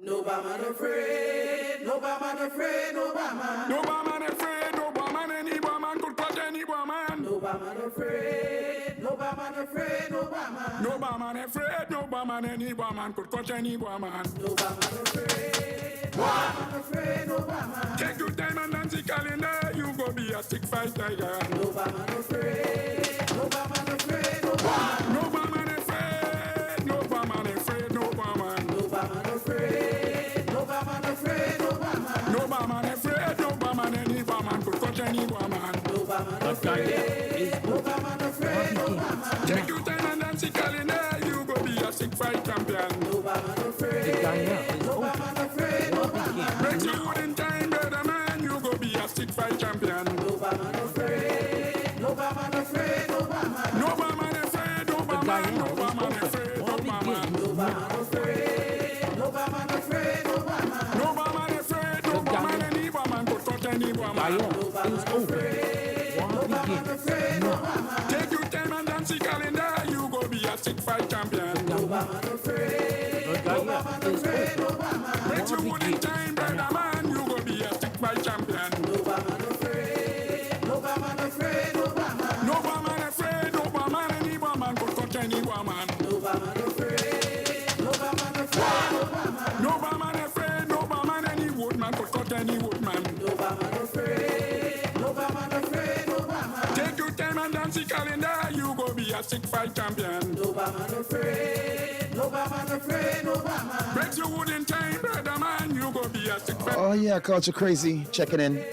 No man afraid, no man afraid, no man. No man afraid, no man, any woman could touch any woman. No man afraid, no man afraid, no man. No man afraid, no man, any woman could touch any woman. No man afraid, no man afraid, no man. Take your time and dance the calendar, you go be a sick fight tiger. No man afraid, no man afraid, no man. No man afraid, no man afraid, no man. No man afraid, no man afraid, no man. No man afraid, no man, any woman could touch any woman. No man afraid, no man afraid, no man. Take your time and dance the calendar, you go be a sick fight champion. No man afraid, no man afraid, no man. Break you in time, brother man, you go be a sick fight champion. No man afraid, no man afraid, no man. No man afraid, no man, no man afraid, no man. No man afraid, no man afraid, no man. No man afraid, no man, any woman could touch any woman. No man afraid, no man afraid, no man. Take your time and dance the calendar, you go be a sick fight champion. No man afraid, no man afraid, no man. Break you in time, brother man, you go be a sick fight champion. No man afraid, no man afraid, no man. No man afraid, no man, any woman could touch any woman. No man afraid, no man afraid, no man. No man afraid, no man, any woodman could touch any woodman. No man afraid, no man afraid, no man. Take your time and dance the calendar, you go be a sick fight champion. No man afraid, no man afraid, no man. Break your wood in time, brother man, you go be a sick fight.
Oh yeah, Culture Crazy checking in.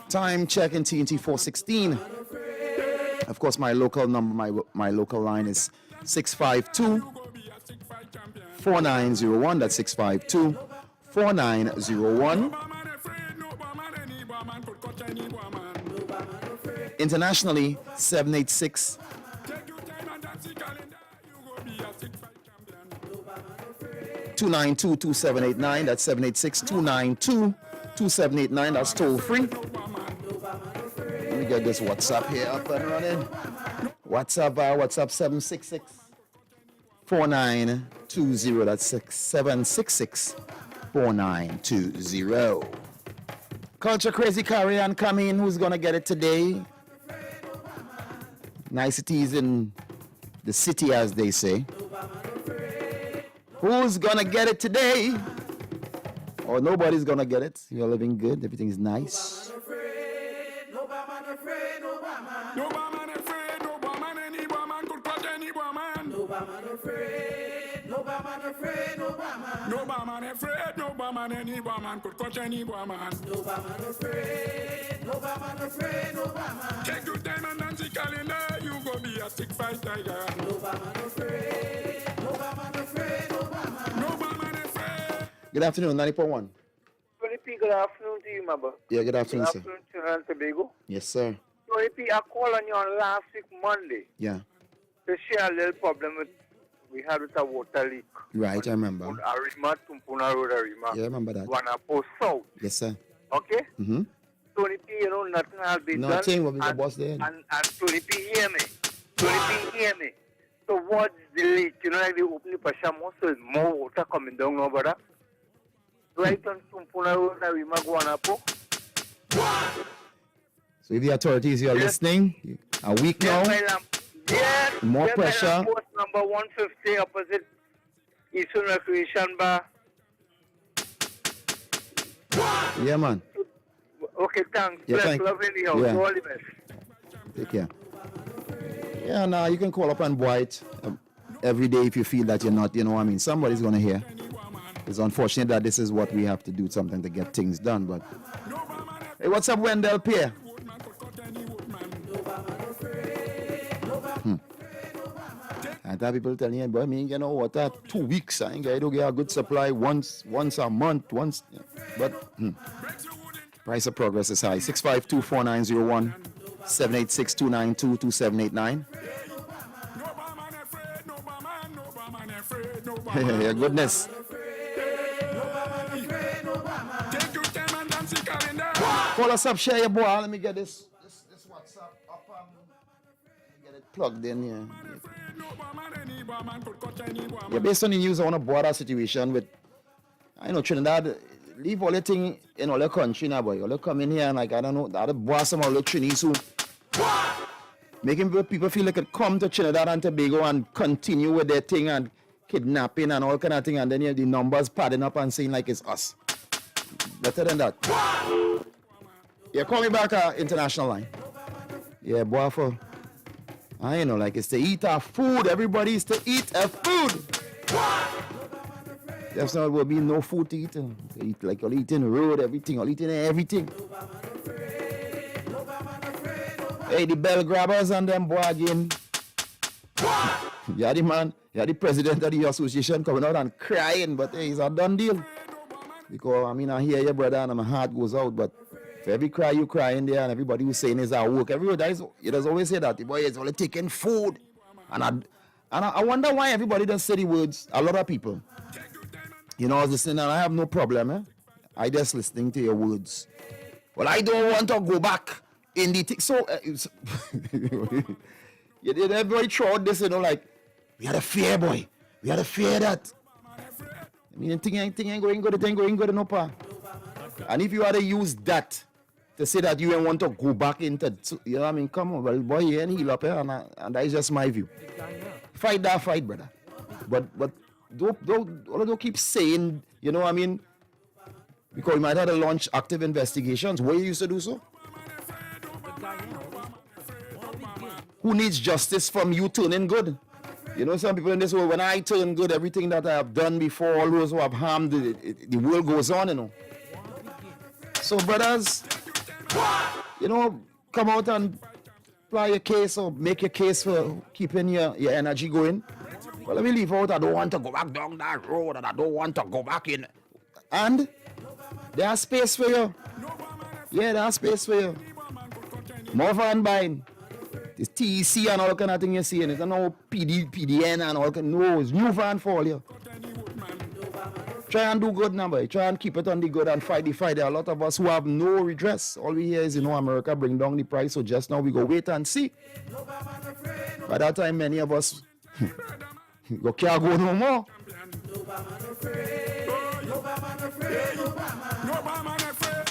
Time check in TNT 416. Of course, my local number, my local line is 652-4901. That's 652-4901. Internationally, 786. 292-2789. That's 786-292-2789. That's toll free. Let me get this WhatsApp here up and running. WhatsApp 766-4920. That's 766-4920. Culture Crazy Carry on coming. Who's gonna get it today? Niceties in the city, as they say. Who's gonna get it today? Or nobody's gonna get it. You're living good. Everything's nice.
No man afraid, no man. No man afraid, no man, any woman could touch any woman. No man afraid, no man afraid, no man. No man afraid, no man, any woman could touch any woman. No man afraid, no man afraid, no man. Take your time and dance the calendar, you go be a sick fight tiger. No man afraid, no man afraid, no man. No man afraid.
Good afternoon, 90.1.
Tony P, good afternoon to you, my brother.
Yeah, good afternoon, sir.
Good afternoon, Trinidad and Tobago.
Yes, sir.
Tony P, I called on you on last week, Monday,
Yeah.
to share a little problem we had with a water leak.
Right, I remember.
Arima, Tumpuna Road, Arima.
Yeah, I remember that.
Wanapo South.
Yes, sir.
Okay?
Mm-hmm.
Tony P, you know, nothing has been done.
Nothing, what was the boss there?
And Tony P, hear me. Tony P, hear me. So what's the leak? You know, like they open the pressure more, so more water coming down now, brother. right on Tumpuna Road that we Maguanapo.
So if the authorities are listening, a week now,
yes,
more pressure.
Post number 150 opposite Eastern Recreation Bar.
Yeah, man.
Okay, thanks.
Yeah,
Bless,
thank-
love in the house.
yeah.
All the best.
Take care. Yeah, nah, you can call up and buy it every day if you feel that you're not, you know what I mean? Somebody's going to hear. It's unfortunate that this is what we have to do, something to get things done, but... Hey, what's up, Wendell Pierre? I thought people telling you, boy, me ain't get no water 2 weeks. I ain't get to get a good supply once a month, but price of progress is high. 652-4901, 786-292-2789. Yeah, goodness. Call us up, share your boy. Let me get this WhatsApp up. Get it plugged in here. Yeah, based on the news, I want to border situation with, I know Trinidad, leave all the thing in all the country now, boy. All come in here and like, I don't know, the other boss some all the Trinidad who making people feel like it come to Trinidad and Tobago and continue with their thing and kidnapping and all kind of thing, and then the numbers padding up and saying like it's us. Better than that. Yeah, call me back international line. Yeah, boy, for I know, like it's to eat our food. Everybody is to eat our food. There's not will be no food to eat. To eat like you're eating road, everything, you're eating everything. Hey, the bell grabbers and them boy again. Yeah, the man, yeah, the president of the association coming out and crying, but hey, it's a done deal. Because I mean, I hear your brother and my heart goes out, but for every cry you cry in there and everybody who's saying is at work, everybody does always say that the boy is only taking food. And I wonder why everybody does say the words, a lot of people. You know, I was listening and I have no problem, eh? I just listening to your words. Well, I don't want to go back in the thing. So, everybody throw out this, you know, like, we had a fear, boy. We had a fear that. I mean, thing ain't going good, no pa. And if you had to use that to say that you ain't want to go back into, you know what I mean? Come on, well, boy, you ain't heal up here, and that is just my view. Fight that fight, brother. But don't keep saying, you know what I mean? Because you might have to launch active investigations. Where you used to do so? Who needs justice from you turning good? You know, some people in this world, when I turn good, everything that I have done before, all those who have harmed, the world goes on, you know. So, brothers, you know, come out and apply your case or make your case for keeping your energy going. Well, let me leave out, I don't want to go back down that road, and I don't want to go back in. And there's space for you. Yeah, there's space for you. More van buying. It's TEC and all kind of thing you're seeing. It's no PDN and all kind. No, it's new van for all you. Try and do good, number. Try and keep it on the good and fight the fight. There are a lot of us who have no redress. All we hear is, you know, America bring down the price. So just now we go wait and see. By that time, many of us you can't go no more.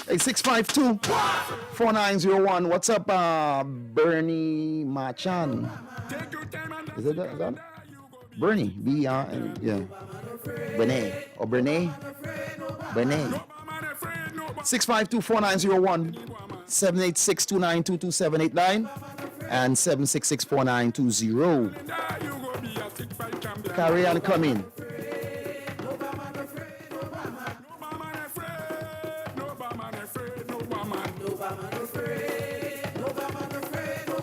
Hey, 652-4901. What's up, Bernie Machan? Is it that? Bernie, B-R-N, yeah. Benet, or Benet? Benet. 652-4901, 786-292-2789, and 766-4920. Carry on, come in.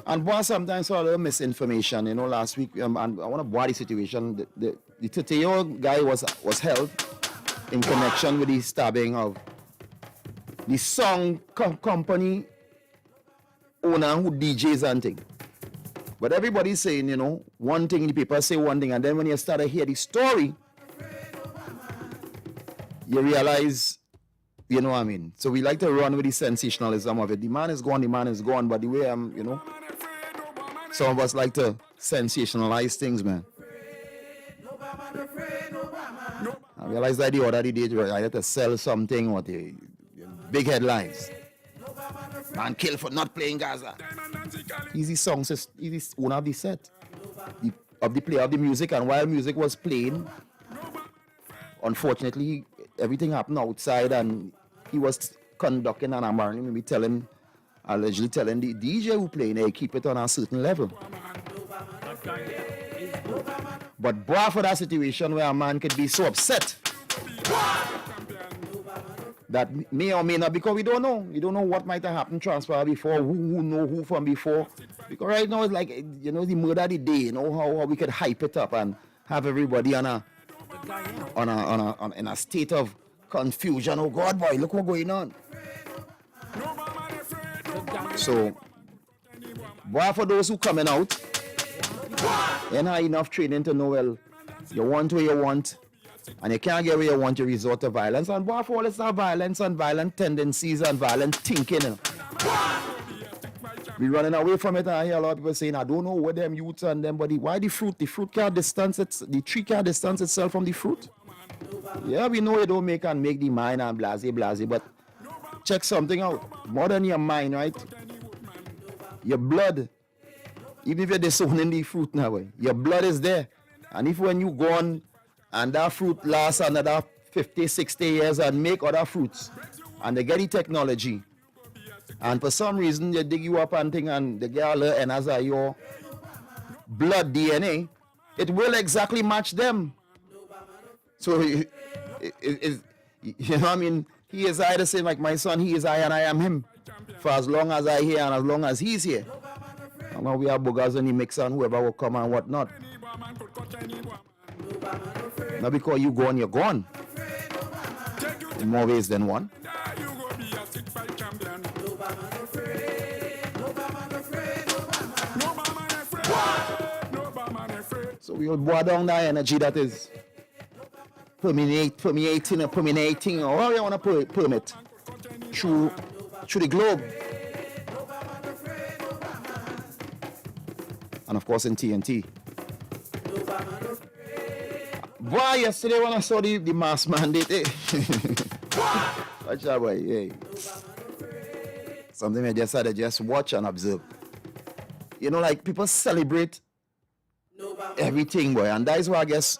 And boy, sometimes a little misinformation. You know, last week, and I want to body situation. The Titeo guy was held in connection with the stabbing of the song company owner who DJs and thing. But everybody's saying, you know, one thing, the paper say one thing, and then when you start to hear the story, you realize, you know what I mean? So we like to run with the sensationalism of it. The man is gone, but the way you know, some of us like to sensationalize things, man. And we realized that the other day, I had to sell something or the big headlines. Man killed for not playing Gaza. Easy songs is one of the set. Of the play of the music, and while music was playing, unfortunately, everything happened outside, and he was conducting and apparently maybe allegedly telling the DJ who playing, hey, keep it on a certain level. But boy, for that situation where a man could be so upset that may or may not, because we don't know what might have happened transfer before, who know who from before, because right now it's like, the murder of the day, how we could hype it up and have everybody in a state of confusion. Oh God, boy, look what's going on. So boy, for those who coming out, you have enough training to know, well, you want what you want, and you can't get where you want, you resort to violence. And boy, for all it's not violence and violent tendencies and violent thinking. We running away from it, and I hear a lot of people saying, I don't know what them youths and them, but why the fruit? The fruit can't distance the tree can't distance itself from the fruit. Yeah, we know it don't make the mind and blase, but check something out. More than your mind, right? Your blood, even if you're disowning the fruit now, your blood is there. And if when you go on and that fruit lasts another 50, 60 years and make other fruits, and they get the technology, and for some reason they dig you up and thing and they get all the and as your blood DNA, it will exactly match them. So you know what I mean? He is I the same like my son, he is I and I am him. For as long as I here and as long as he's here. And now we have boogers in the mix and whoever will come and whatnot. Not because you gone, you're gone. In more ways than one. So we will boil down that energy that is permeating, or however you want to permit through the globe. And of course in TNT. Boy, yesterday when I saw the mass mandate, watch that boy, hey. Something I just had to just watch and observe. Like people celebrate everything, boy, and that is why I guess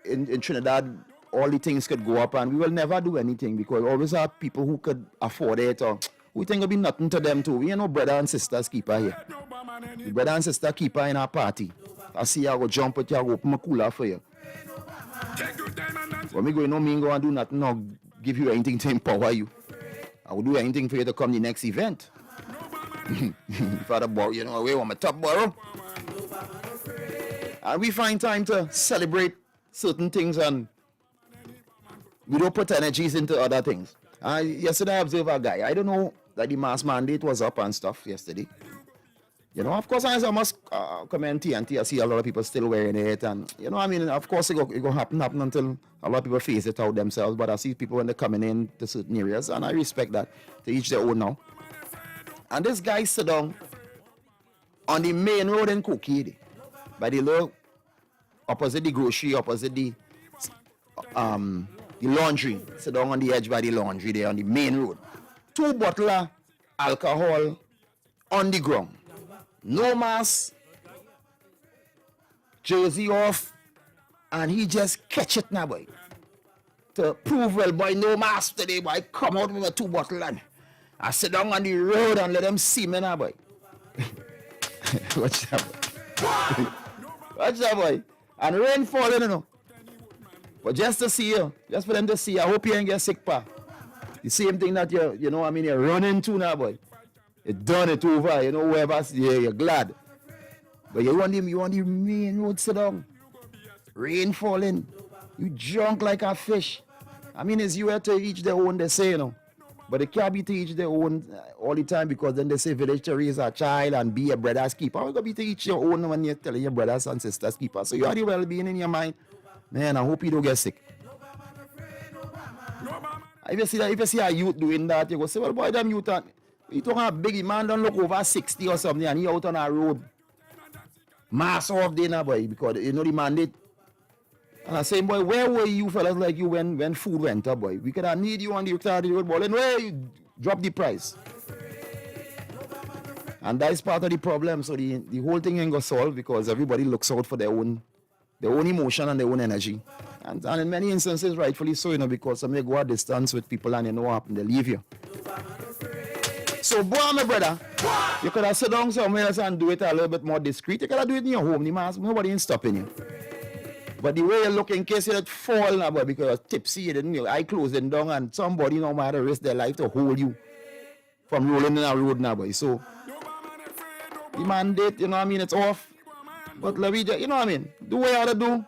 in Trinidad all the things could go up and we will never do anything because we always have people who could afford it or we think it'll be nothing to them too. We ain't no brother and sisters keeper here. The brother and sister keeper in our party. I see I go jump with you, I go open my cooler for you. When we go, me go and do nothing or give you anything to empower you. I will do anything for you to come the next event. If I borrow, away on my top borrow. And we find time to celebrate certain things and we don't put energies into other things. Yesterday I observed a guy. I don't know that the mass mandate was up and stuff yesterday. Of course, I must comment TNT. I see a lot of people still wearing it. And, of course, it go happen until a lot of people face it out themselves. But I see people when they're coming in to certain areas. And I respect that. To each their own now. And this guy sit down on the main road in Cookie, by the little opposite the grocery, opposite the laundry. Sit down on the edge by the laundry there on the main road. 2 bottles of alcohol on the ground. No mask, jersey off, and he just catch it now, boy. To prove, well, boy, no mask today, boy. Come out with a 2 bottle and I sit down on the road and let them see me now, boy. Watch that, boy. Watch that, boy. And rain falling, But just to see you, just for them to see, I hope you ain't get sick, pa. The same thing that you're running to now, boy. It's done, it over, whoever, you're glad. But you want the main road sit down. Rain falling. You drunk like a fish. It's you have to each their own, they say, But it can't be to each their own all the time because then they say village to raise a child and be a brother's keeper. How going to be to each your own when you're telling your brothers and sisters keeper? So you have the well-being in your mind. Man, I hope you don't get sick. If you see a youth doing that, you go say, well, boy, them youth are... You talking about big man don't look over 60 or something and he out on a road. Mass off there now, boy, because the mandate And I say, boy, where were you fellas like you when food went up, boy? We could have need you on the side of the road, boy. And where you drop the price? And that is part of the problem. So the whole thing ain't gonna solve because everybody looks out for their own emotion and their own energy. And in many instances, rightfully so, because some may go a distance with people and you know what happen, they leave you. So, boy, my brother, you could have sit down somewhere else and do it a little bit more discreet. You could have do it in your home, nobody ain't stopping you. But the way you look, in case you don't fall now, boy, because you're tipsy, you didn't, your eye closed and down, and somebody no matter risk their life to hold you from rolling in a road now, boy. So, the mandate, it's off. But let me just, do what you ought to do.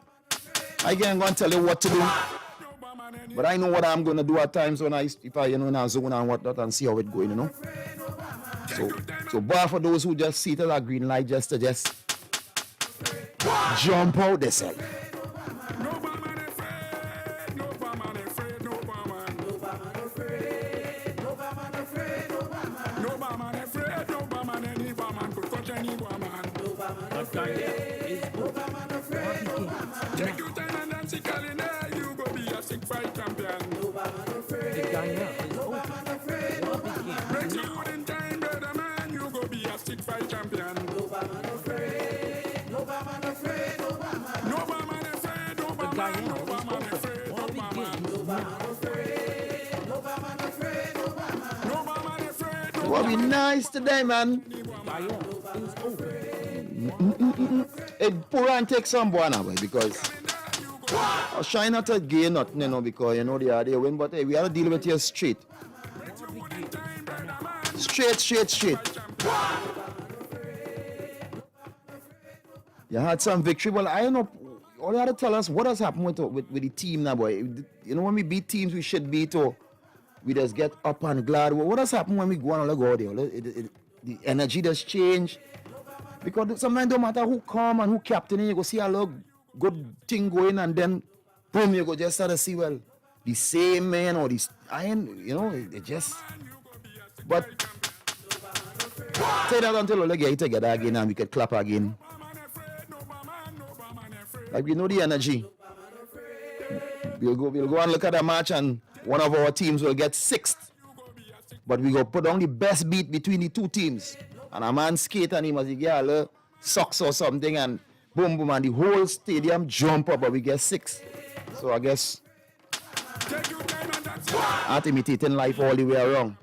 I can't go and tell you what to do. But I know what I'm going to do at times when if I, in a zone and whatnot and see how it's going, So, bar for those who just see it as a green light just to jump out themselves.
Take your time and dance, you go be a sick fight champion. Break you in time, brother man, you go be a sick fight champion. No man afraid, no man afraid, no man afraid, no man afraid, no man afraid, no man afraid, no man afraid.
What be nice today, man. Hey, pour and take some boy now, because I was trying not to gain nothing, because they are there win, but hey, we have to deal with you straight. Straight. You had some victory, well, I don't know. All you have to tell us what has happened with the team now, boy. When we beat teams we should beat, or we just get up and glad. What has happened when we go on and go there? The energy does change. Because sometimes no matter who come and who captain, you go see a little good thing going, and then boom, you go just start to see, well, the same man or this iron, it just. But say that until we get together again and we can clap again. Like we know the energy. We'll go and look at a match and one of our teams will get 6th. But we go put down the best beat between the two teams. And a man skate and he must get a little socks or something, and boom, boom, and the whole stadium jump up, but we get 6. So I guess I'm imitating life all the way around.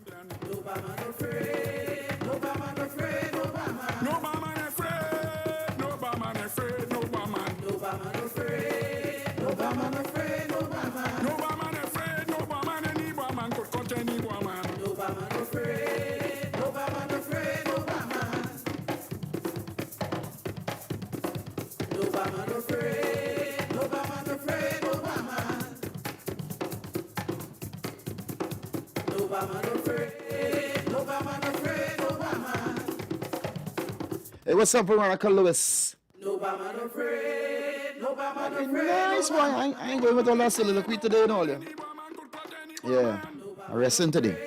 Hey, what's up, Veronica Lewis?
No man afraid, no man afraid.
Nice one. I ain't going with all that soliloquy today and all, yeah. I'm resting today.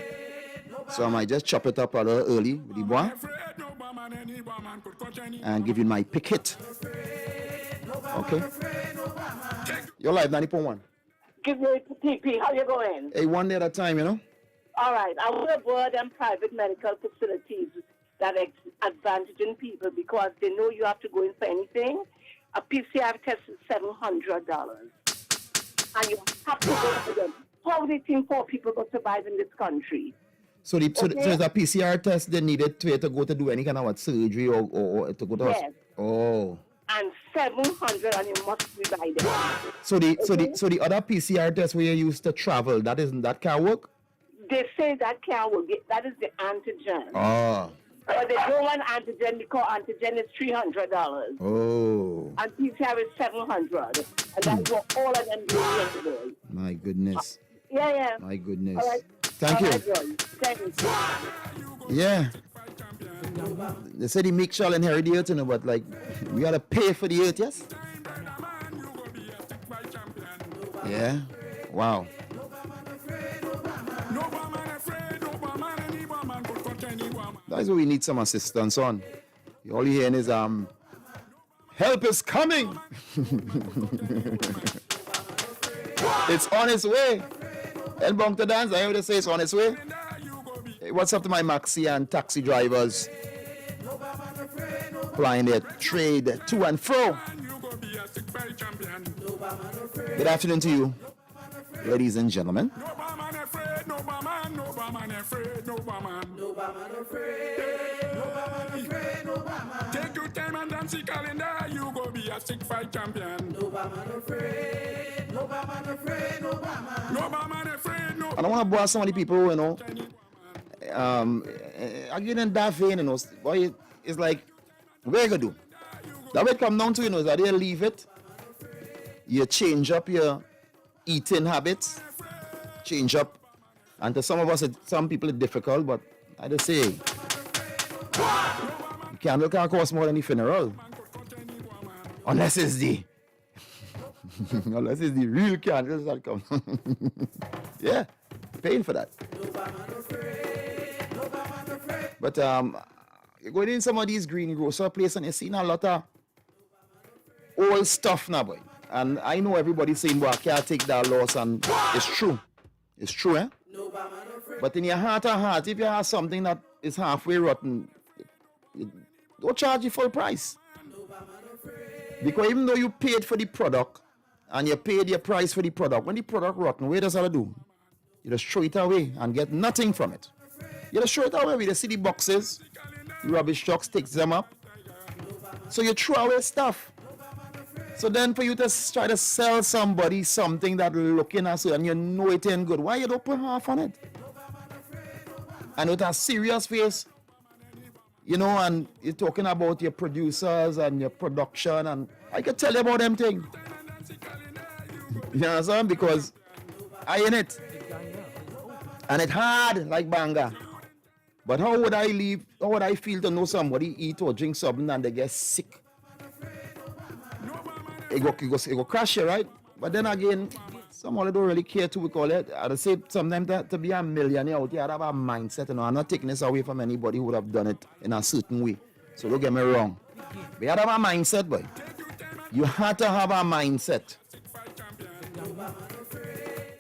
So I might just chop it up a little early with the boy and give you my pick hit. Okay? You're live, 90.1.
Give me TP. How you going?
Hey, one day at a time,
All right. I want to board them private medical facilities that advantaging people because they know you have to go in for anything. A PCR test is $700. And you have to go for them. How do you think poor people will survive in this country?
So it's a PCR test they needed to go to do any kind of surgery or to go to
Yes.
Oh.
And $700 and you must be by them.
So the other PCR test where you used to travel, that can't work?
They say that can't work. That is the antigen.
Oh.
But they don't want antigen because antigen is $300.
Oh.
And PCR is $700. And that's what all of them do in the world.
My goodness.
Yeah.
My goodness.
All right.
Thank you.
Thank you.
Yeah. They say the meek shall inherit the earth, but like we gotta pay for the earth, yes? Yeah. Wow. That's what we need some assistance on. All you're hearing is help is coming. It's on its way. Elbong to dance, I would say it's on its way. Hey, what's up to my maxi and taxi drivers? Plying their trade to and fro. Good afternoon to you, ladies and gentlemen.
Take your time and dance the calendar, you go be a stick fight champion. No man afraid, no man afraid, no man. No man afraid, no.
I don't want to bore some of the people, you know. Again in that vein, you know, boy, it's like, what you gonna do? That way it come down to, you know, is that you leave it, you change up your eating habits, change up, and to some of us, some people it's difficult, but I just say, candle can't cost more than the funeral. Unless it's the real candles that come. Yeah, paying for that. But you're going in some of these green grocer places and you're seeing a lot of old stuff now, boy. And I know everybody's saying, well, I can't take that loss, and it's true. It's true, eh? But in your heart of heart, if you have something that is halfway rotten, don't charge you full price. Because even though you paid for the product and you paid your price for the product, when the product rotten, what does that do? You just throw it away and get nothing from it. You just throw it away. We just see the boxes, the rubbish trucks takes them up. So you throw away stuff. So then for you to try to sell somebody something that looking at you and you know it ain't good, why you don't put half on it? And with a serious face, you know, and you're talking about your producers and your production, and I can tell you about them things. You understand? Because I in it. And it's hard like banga. But how would I feel to know somebody eat or drink something and they get sick? It go crash you, right? But then again, someone don't really care to call it. I'd say sometimes to be a millionaire out here, I'd have a mindset. You know, I'm not taking this away from anybody who would have done it in a certain way. So don't get me wrong. But you have a mindset, boy. You have to have a mindset.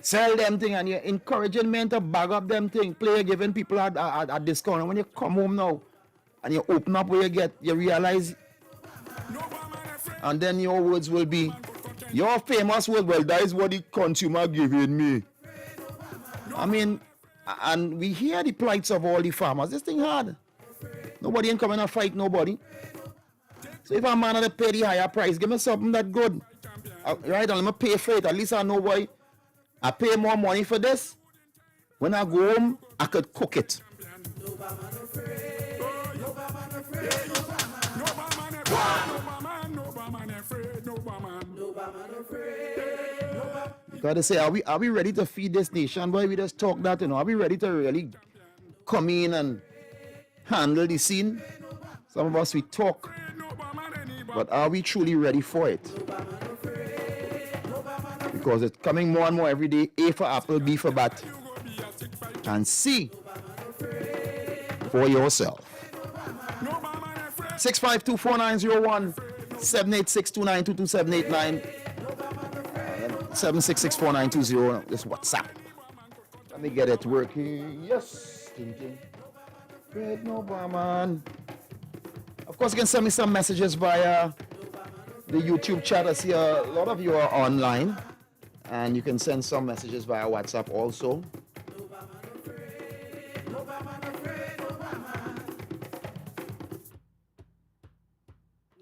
Sell them thing and you're encouraging men to bag up them thing. Play giving people a discount. And when you come home now and you open up where you realize, and then your words will be, your famous word, well, that is what the consumer giving me. I mean, and we hear the plights of all the farmers. This thing hard. Nobody ain't coming to fight nobody. So if a man had to pay the higher price, give me something that good. Right, and let me pay for it. At least I know why I pay more money for this. When I go home, I could cook it. Because they say, are we ready to feed this nation? Boy, we just talk that, you know. Are we ready to really come in and handle the scene? Some of us, we talk. But are we truly ready for it? Because it's coming more and more every day. A for apple, B for bat. And C for yourself. 652-4901, 786-292-2789, 766-4920. This WhatsApp. Let me get it working. Yes. Fred Nobaman. Of course, you can send me some messages via the YouTube chat. I see a lot of you are online. And you can send some messages via WhatsApp also.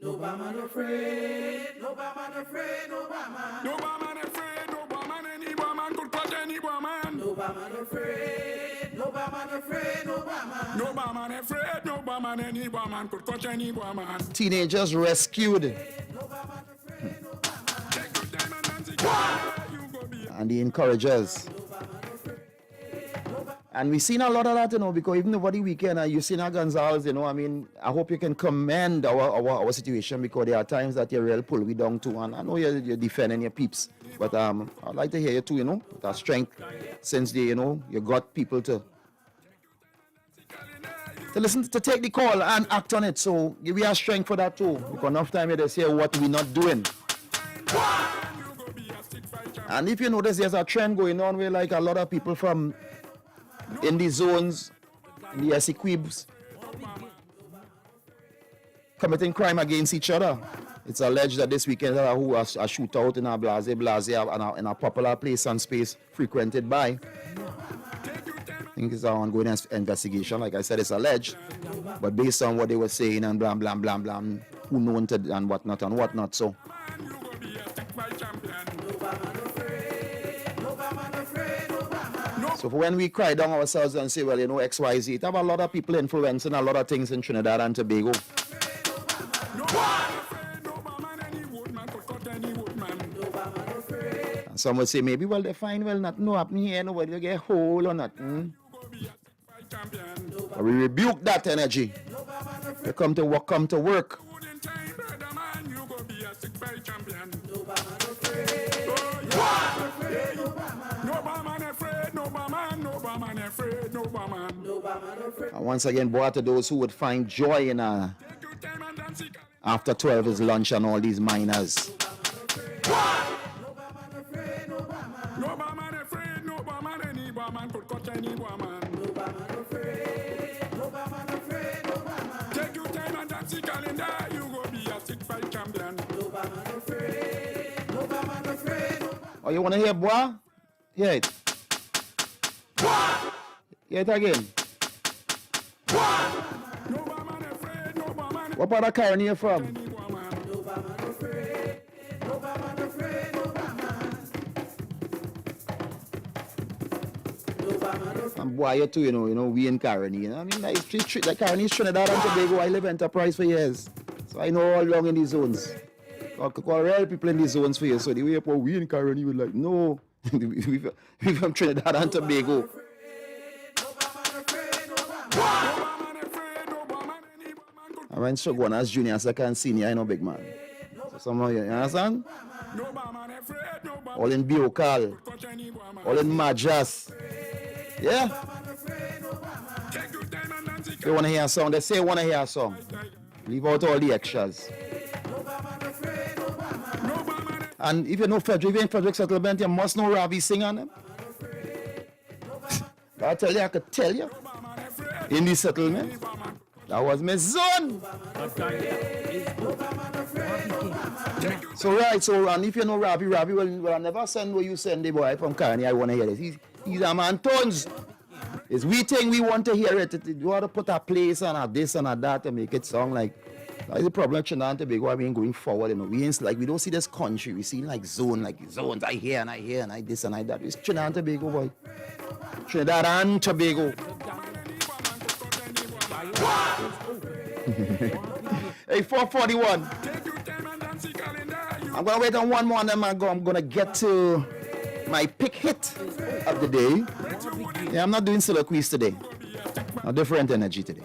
No man afraid, no man afraid, no man. No man afraid, no man, any woman could catch any woman. No man afraid, no man afraid, no man. No man afraid, no man, any woman could catch any woman.
Teenagers rescued. And the encouragers. And we've seen a lot of that, you know, because even over the weekend, you seen our Gonzalez, you know, I mean, I hope you can commend our situation, because there are times that you really pull we down too, and I know you're defending your peeps, but I'd like to hear you too, you know, that strength, since they, you know, you got people to listen, to take the call and act on it, so give you a strength for that too, because enough time you just hear what we're not doing. And if you notice, there's a trend going on where like a lot of people from in the zones, in the SEQUIBs, committing crime against each other. It's alleged that this weekend there was a shootout in a blase in a popular place and space frequented by. I think it's an ongoing investigation. Like I said, it's alleged. But based on what they were saying and blah, blah, blah, blah, who known to and whatnot. So for when we cry down ourselves and say, well, you know, XYZ, it have a lot of people influencing a lot of things in Trinidad and Tobago. And some would say, maybe, well, they find, well, nothing happen here, nobody will get whole or nothing. But we rebuke that energy. They come to work, come to work. And once again, boy, to those who would find joy in after 12 is lunch and all these miners. Oh, you want to hear, boy? Hear it. Hear it again. What part of Karen are you from? And boy, you too, you know, we in Karen, you know. I mean, like Karen is Trinidad and Tobago. I live Enterprise for years. So I know all along in these zones. I could call real people in these zones for you. So the way we in Karen, you were like, no. we from Trinidad and Tobago. I went to go as junior, second, senior, I know big man. So some of you understand? All in Biokal, all in Majas. Yeah? If you want to hear a song, they say want to hear a song. Leave out all the extras. And if you know Frederick, in Frederick Settlement, you must know Ravi sing on them. I tell you, I could tell you. In the settlement, that was my son. So and if you know Ravi will I never send what you send the boy from Carney. I want to hear this. He's a man tons. It's we think we want to hear it. You want to put a place and a this and a that to make it sound like. That's the problem with Trinidad and Tobago. I mean, going forward, you know, we don't see this country. We see like zones. I hear and I this and I that. It's Trinidad and Tobago, boy. Trinidad and Tobago. Hey, 441. I'm gonna wait on one more and then I'm gonna get to my pick hit of the day. Yeah, I'm not doing soliloquies today. A different energy today.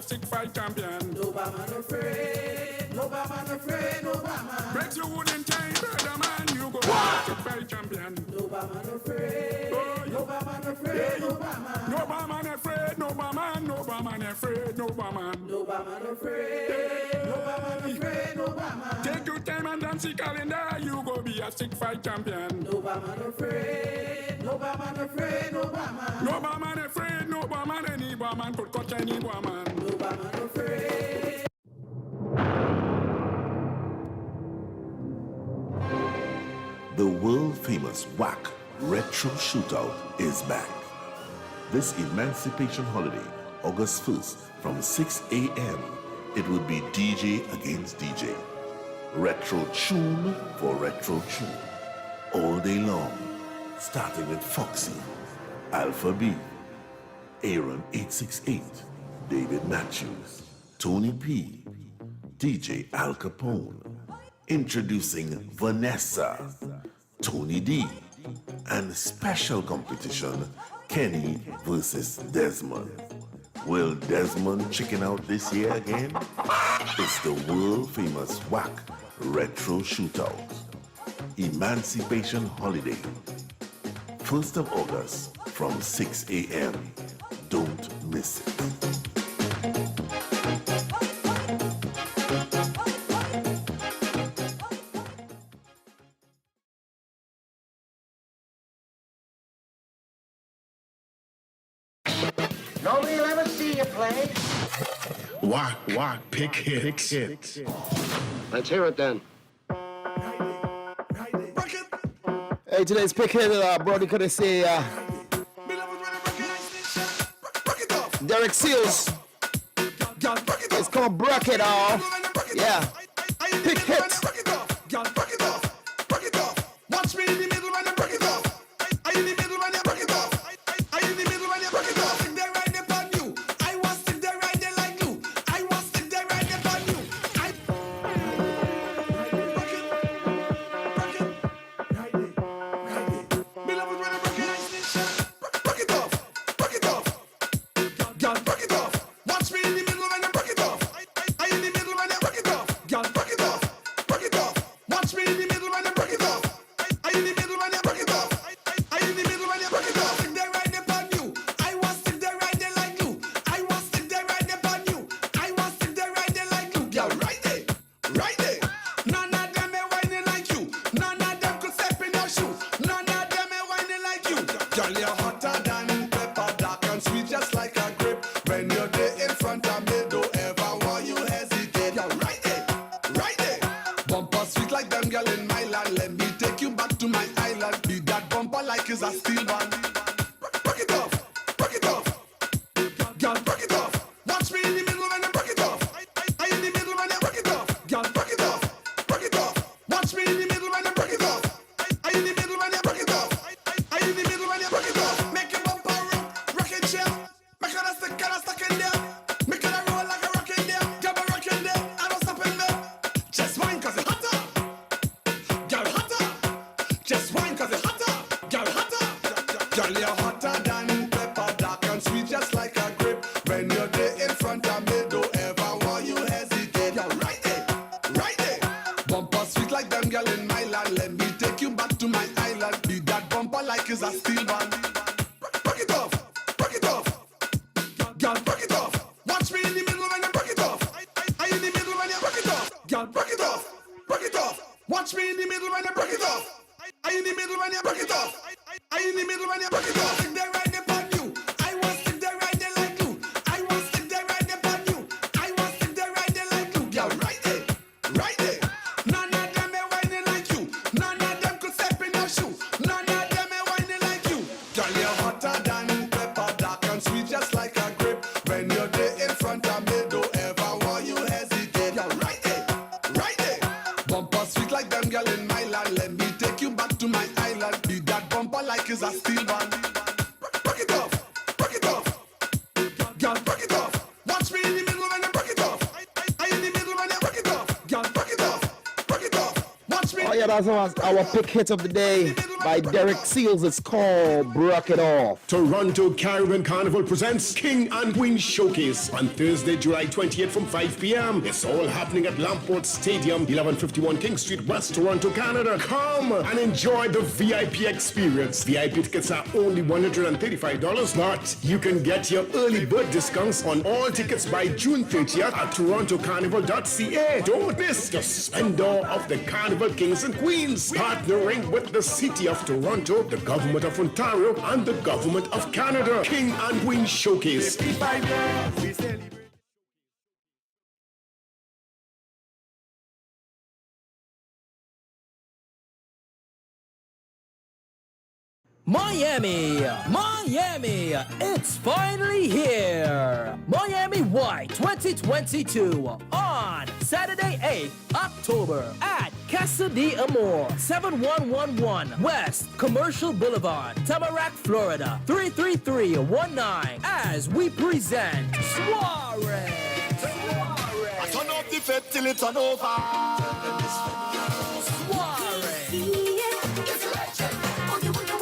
Stick fight champion. No man afraid. No man afraid. No man. Breaks your wooden chain, brother man. You go stick fight champion. No man afraid. No man afraid. No man. No man afraid. No man. No man afraid. No man. No man afraid. No man afraid. No man. Take your time and dance the calendar. You go be a stick fight champion. No man afraid. No man afraid. No man. No man afraid. No man. Any man could catch any woman.
The world-famous WACK Retro Shootout is back. This Emancipation holiday, August 1st, from 6 a.m., it will be DJ against DJ. Retro tune for retro tune. All day long, starting with Foxy, Alpha B, Aaron 868, David Matthews, Tony P, DJ Al Capone, introducing Vanessa, Tony D, and special competition, Kenny versus Desmond. Will Desmond chicken out this year again? It's the world-famous WACK Retro Shootout. Emancipation Holiday. 1st of August from 6 a.m. Don't miss it.
Nobody will ever see you play.
Wack, pick hits.
Let's hear it then.
Hey, today's pick hit, Brody could say, Derek Seals. It's called Break It Off. Yeah. Pick hit.
Watch me in the middle when I break it off. I in the middle when I break it off. I in the middle when I break it off. Stick there right there on you. I was stick there right there like glue. I was stick there right there on you. I break it. Me love it when I break it. Break it off. Girl, break it off. Watch me in the middle when I break it off. I in the middle when I break it off. Girl, break it off. Watch me in the middle when I break it off. I in the middle when I break it off. I in the middle when I break it off. Stick there right there on you. I was stick there right there like glue. I was stick there right there on you. I was stick there right there like glue. Girl, right there. None of them ain't whining like you. None of them could step in your shoes. None of them ain't whining like you. Girl, you're hotter than pepper, dark and sweet just like a grape. When you're there in front of me, don't ever want you hesitate. Girl, right there. Bumper sweet like them girl in my land. Let me take you back to my island. Be that bumper like is a steel band. Break it off. Girl, break it off. Watch me in the middle when I break it off. I in the middle when I break it off. Girl, break it off. Watch me in the middle when I break it off. I in the middle when I break it off. I in the middle when I break it off. Make your bumper rock and chair. Make it a stick in there. Make it a roll like a rock in there. Grab a rock in there. I don't stop in there. Just wine cause it's hotter. Girl, hotter. Just wine cause it's hotter. Girl, hotter. Girl, you're hotter than pepper, dark and sweet just like a grape. When you're there in front of me, don't ever want you hesitate. You're right there. Bumper sweet like them girl in my land. Let me take you back to my island. Be that bumper like is a steel band. Break it off. Girl, break it off. Watch me in the middle when I break it off. I in the middle when I break it off. Girl, break it off. Watch me in the middle when I break it off. I in the middle when I break it off. I in the middle when I break it off. Stick there right there on you. I was stick there right there like glue. I was stick there right there on you. I was stick there right there like glue. Girl, right there. None of them ain't whining like you. None of them could step in your shoes. None of them ain't whining like you. Girl, you're hotter than pepper, dark and sweet just like a grape. When you're there in front of me, don't ever want you hesitate. You're right there. Bumper sweet like them girl in my land. Let me take you back to my island. Be that bumper like is a steel band. Break it off. Girl, break it off. Watch me in the middle when I break it off. I in the middle when I break it off. Girl, break it off. Watch me.
Oh yeah, that's our pick hit of the day by Derek Seals. It's called Break It Off.
Toronto Caribbean Carnival presents King and Queen Showcase on Thursday, July 28th from 5 p.m. It's all happening at Lamport Stadium, 1151 King Street, West Toronto, Canada. Come and enjoy the VIP experience. VIP tickets are only $135, but you can get your early bird discounts on all tickets by June 30th at torontocarnival.ca. Don't miss the splendor of the Carnival Kings and Queens, partnering with the City of Toronto, the Government of Ontario, and the Government of Canada. King and Queen Showcase.
Miami, it's finally here. Miami White 2022 on Saturday, 8th October at Casa de Amor, 7111 West Commercial Boulevard, Tamarack, Florida, 33319, as we present Soiree.
I turn up the fete till it's over.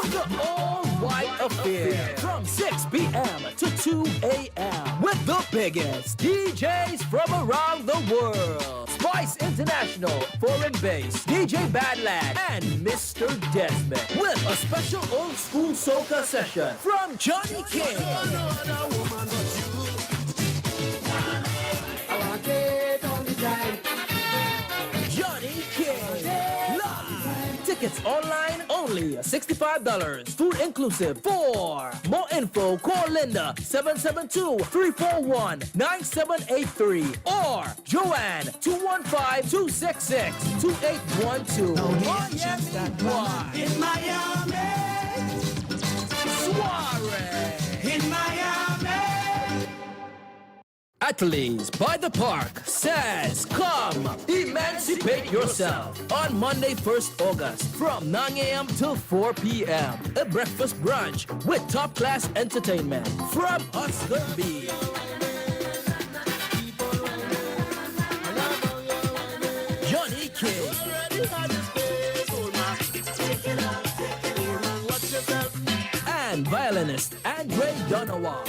The all-white Affair from 6 p.m. to 2 a.m. with the biggest DJs from around the world. Spice International, Foreign Bass, DJ Badland, and Mr. Desmond with a special old school soca session from Johnny King. Johnny King live. Tickets online only $65. Food inclusive. For more info, call Linda 772-341-9783 or Joanne 215-266-2812. Miami.
In Miami.
Soiree.
In Miami.
Athletes by the Park says, come emancipate yourself on Monday, 1st August from 9 a.m. till 4 p.m. A breakfast brunch with top-class entertainment from Oscar B. Johnny King. And violinist Andre Donovan.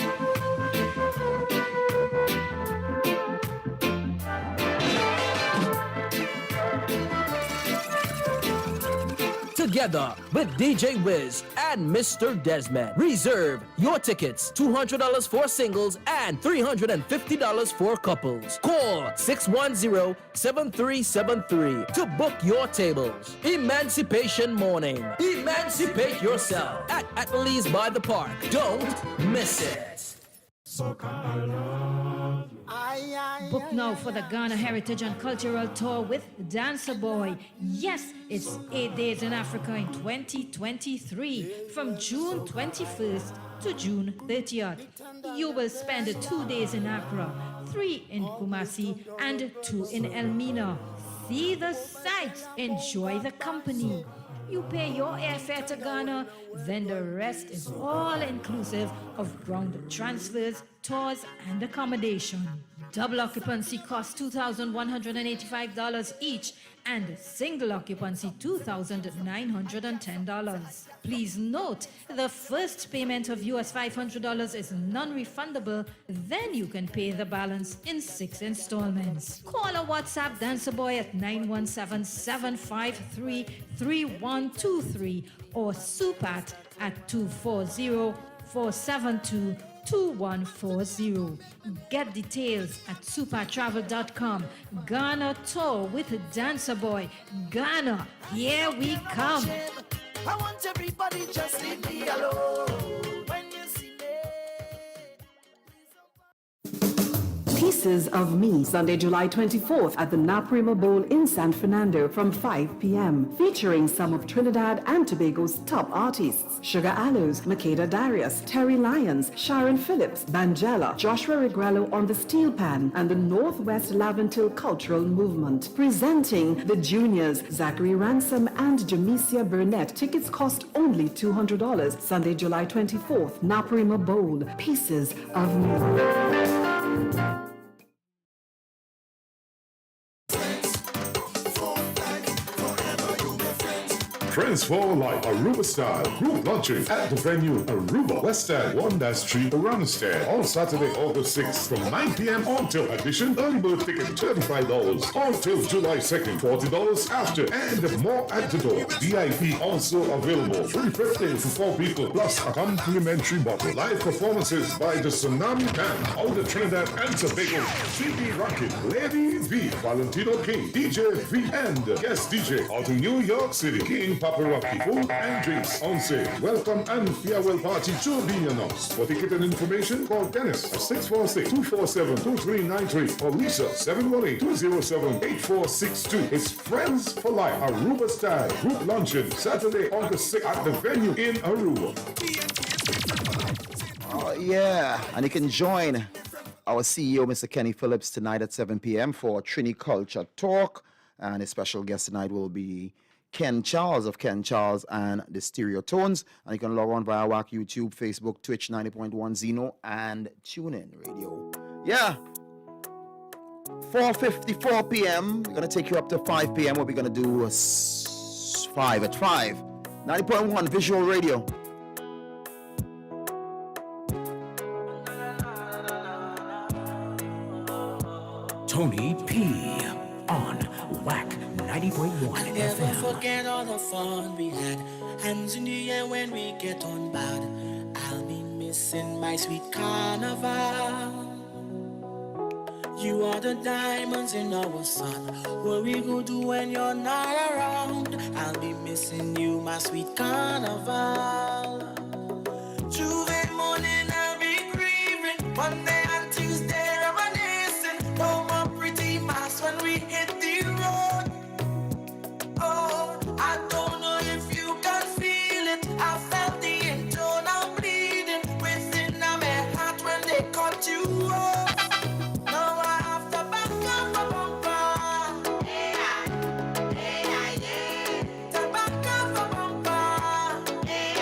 Together with DJ Wiz and Mr. Desmond. Reserve your tickets. $200 for singles and $350 for couples. Call 610-7373 to book your tables. Emancipation Morning. Emancipate yourself at Athletes by the Park. Don't miss it.
Book now for the Ghana Heritage and Cultural Tour with Dancer Boy. Yes, it's 8 days in Africa in 2023 from June 21st to June 30th. You will spend 2 days in Accra, 3 in Kumasi, and 2 in Elmina. See the sights, enjoy the company. You pay your airfare to Ghana, then the rest is all inclusive of ground transfers, tours, and accommodation. Double occupancy costs $2,185 each, and single occupancy $2,910. Please note, the first payment of US $500 is non-refundable, then you can pay the balance in 6 installments. Call or WhatsApp Dancer Boy at 917-753-3123 or Supat at 240-472-2140. Get details at supertravel.com. Ghana Tour with Dancer Boy. Ghana, here we come.
I want everybody just leave me alone. When you see
Pieces of Me, Sunday, July 24th at the Naprima Bowl in San Fernando from 5 p.m. featuring some of Trinidad and Tobago's top artists: Sugar Aloes, Makeda Darius, Terry Lyons, Sharon Phillips, Banjela, Joshua Regrello on the steel pan, and the Northwest Laventil Cultural Movement. Presenting the juniors, Zachary Ransom and Jamesia Burnett. Tickets cost only $200. Sunday, July 24th, Naprima Bowl, Pieces of Me.
Friends for Life, Aruba style group launching at the venue Aruba West End, 1-3 Oranastan on Saturday, August 6th from 9 p.m. until addition. Early bird ticket $35 until July 2nd, $40 after, and more at the door. VIP also available. $350 for 4 people plus a complimentary bottle. Live performances by the Tsunami Band, all the Trinidad and Tobago, CD Rocket, Lady V, Valentino King, DJ V, and guest DJ out of New York City, King Paparotti. Food and drinks on sale. Welcome and farewell party to be announced. For ticket and information, call Dennis at 646-247-2393 or Lisa 718-207-8462. It's Friends for Life, Aruba style group luncheon, Saturday, August 6th at the venue in Aruba.
Oh, yeah. And you can join our CEO, Mr. Kenny Phillips, tonight at 7 p.m. for Trini Culture Talk. And a special guest tonight will be Ken Charles of Ken Charles and the Stereo Tones. And you can log on via WACK, YouTube, Facebook, Twitch, 90.1 Zeno, and TuneIn Radio. Yeah. 4:54 p.m. We're going to take you up to 5 p.m. What we're going to do is 5 at 5. 90.1 Visual Radio.
Tony P on WACK 90.1
I'll never
FM.
forget all the fun we had. Hands in the air when we get on bad. I'll be missing my sweet carnival. You are the diamonds in our sun. What we gonna do when you're not around? I'll be missing you, my sweet carnival. Tuesday morning I'll be grieving. Monday and Tuesday reminiscing. No more pretty masks when we hit the road. Oh, I don't know if you can feel it. I felt the internal bleeding within my heart when they cut you off. Now I have to back up a bumper. Yeah, yeah, yeah. To back up a bumper. Yeah,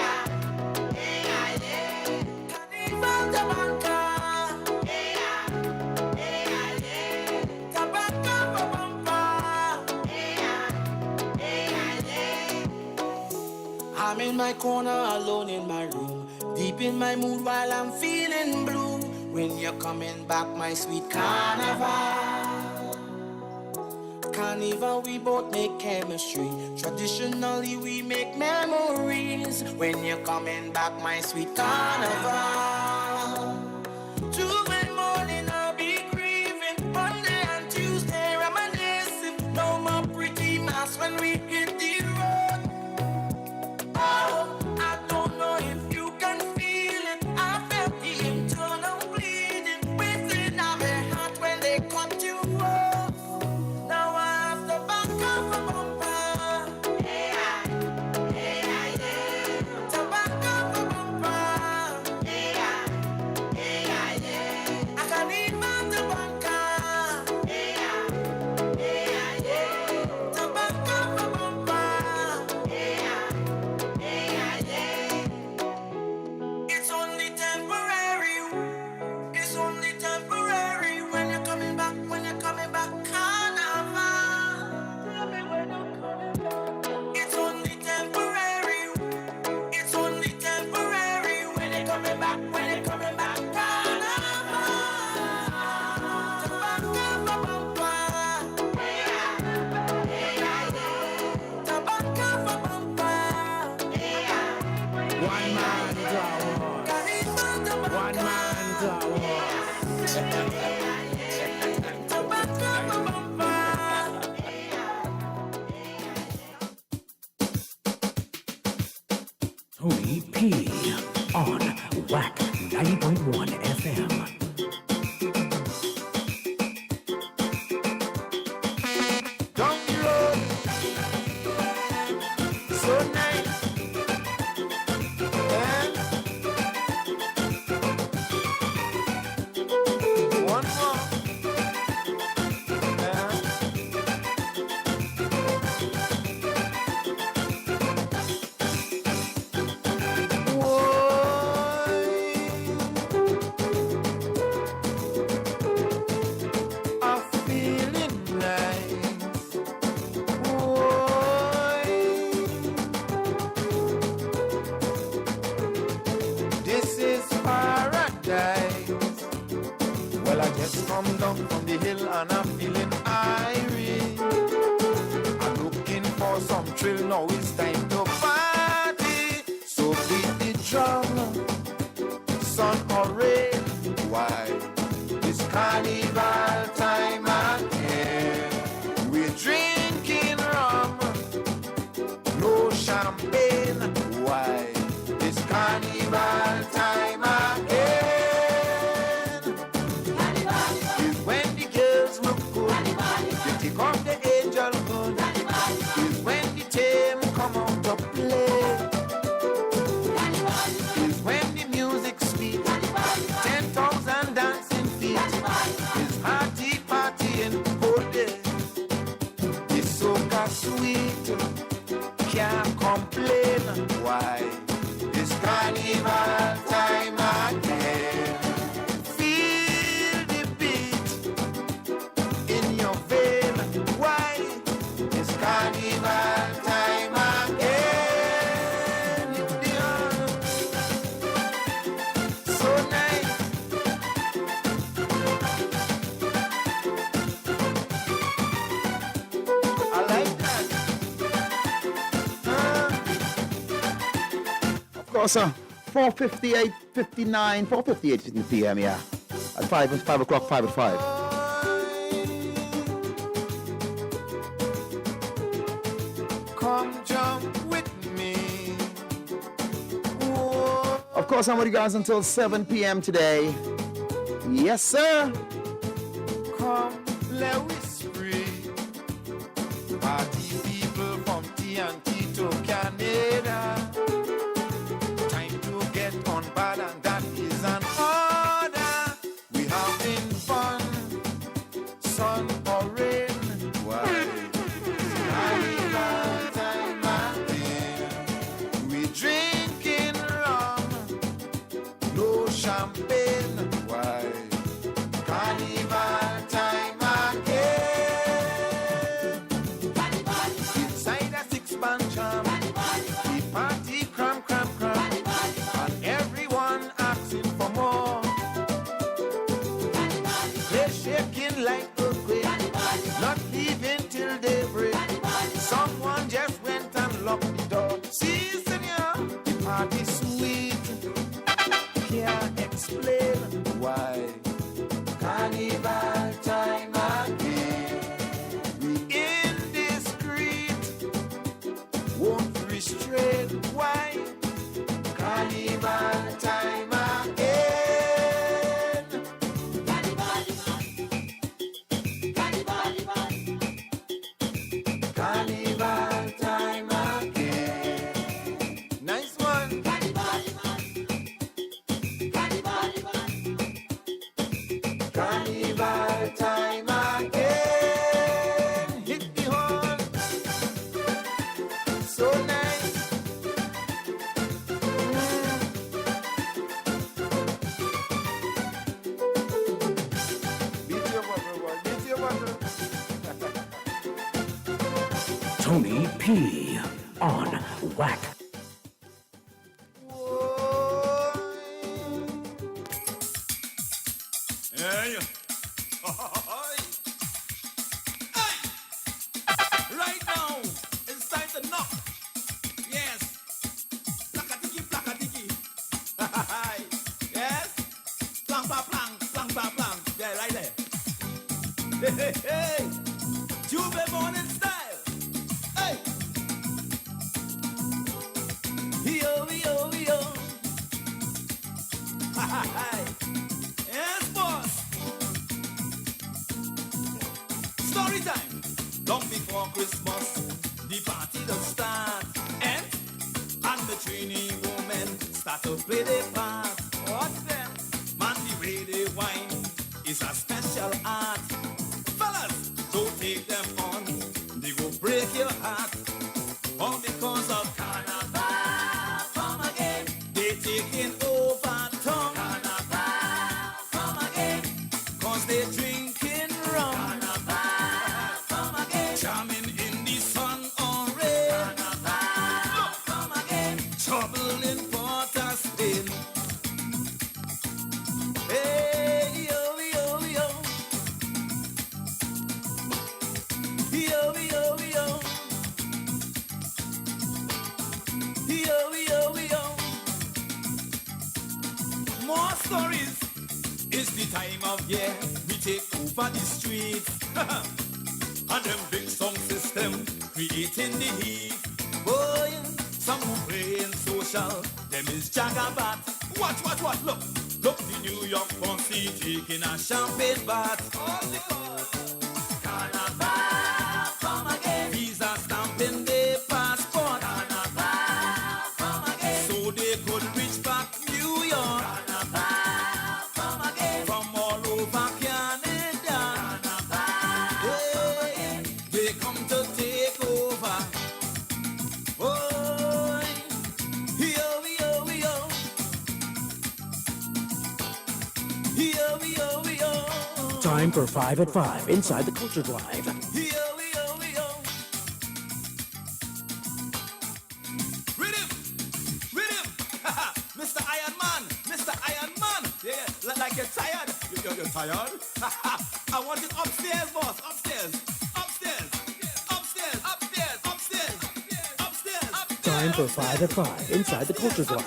yeah, yeah. Can't even the bunker. Yeah, yeah, yeah. To back up a bumper. Yeah, yeah, yeah. I'm in my corner alone in my room, deep in my mood while I'm feeling blue. When you're coming back, my sweet carnival. Carnival, we both make chemistry. Traditionally, we make memories. When you're coming back, my sweet carnival. Tuesday morning, I'll be grieving. Monday and Tuesday, reminiscing. No more pretty masks when we hit the road. Oh, I don't know if you can feel it. I felt the internal bleeding within my heart when they cut you off. Now I have to back up a bumper. Yeah, yeah, yeah. To back up a bumper. Yeah, yeah, yeah. I can't even the bunker. Yeah, yeah, yeah. To back up a bumper. Yeah, yeah, yeah. It's only temporary. It's only temporary when you're coming back. When you're coming back, carnival. Tell me when you're coming back. It's only temporary. It's only temporary when you're coming back. When you're coming back, carnival. To back up a bumper. Yeah, yeah, yeah. To back up a bumper. Yeah.
One man down. One man down.
Tony P on WACK 90.1 FM.
Down the road, so nice. One more. I'm feeling nice. This is paradise. Well, I just come down from the hill and I'm feeling irie. I'm looking for some thrill, now it's time to party. So beat the drum, sun or rain. Why? It's carnival time again. We're drinking rum, no champagne. Why? It's carnival time again. Is when the girls look good, they take off the angel hood. Is when the tame come out to play. Is when the music speaks. 10,000 dancing feet. Is hearty partying all day. It's so sweet, can't complain.
course, 4:58, 59, 4:58 in the PM, yeah. At 5 o'clock, 5 at 5.
Come jump with me.
Of course, I'm with you guys until 7 p.m. today. Yes, sir.
Come, let we spree. Party people from TNT to Canada. Time to get on board, and that is an order. We having fun, sun or rain. Why? Carnival time again. We drinking rum, no champagne. Why? Carnival time again. Inside a six-man jam, we party cram, cram, cram, and everyone asking for more. They're shaking like earthquake, not leaving till daybreak. Someone just went and locked the door. See, senor, the party sweet. Can't explain why. Carnival time again. We indiscreet, won't restrain. Why? Carnival time again. Carnival time again. Nice one. Carnival time again. Hit the horn. So nice. Beat your bubble, boy. Beat your bubble.
Tony P. on WACK.
Hey. Right now, it's time to knock. Yes. Plakatiki, plakatiki. Yes. Plang, plang, plang, plang, plang, plang. Yeah, right there. Hey, hey, hey. Juve morning style. Hey. Yo, yo, yo. Yes, boss. Story time. Long before Christmas, the party does start. And the trainee women start to play their part. What's them? Man, the way they whine is a special art. Fellas, don't take them on. They will break your heart. All because of Carnival, come again. They taking over tongue. Carnival, come again. Cause they drinking rum. Carnival, come again. Jamming in the sun or rain. Carnival, come again. Trouble in Port of Spain. Hey, yo, yo, yo. Yo, yo, yo. Yo, yo, yo. More stories. It's the time of year we take over the streets. And them big sound system creating the heat. Boy, some who playing social, them is Jagabat. Watch, watch, watch, look. Look, the New York Posse taking a champagne bath. All because Carnival, come again. Visa stamping their passport. Carnival, come again. So they could reach back New York. Carnival, come again. From all over Canada. Carnival, hey, they come to take over. Oh, yo, yo, yo. Yo, yo, yo.
Time for 5 at 5 inside the Culture Drive.
Mr. Iron Man, Mr. Iron Man. Yeah, like you're tired. You're tired? I want it upstairs, boss. Upstairs. Upstairs. Upstairs. Upstairs. Upstairs. Upstairs.
Time for 5 at 5 inside the Culture Drive.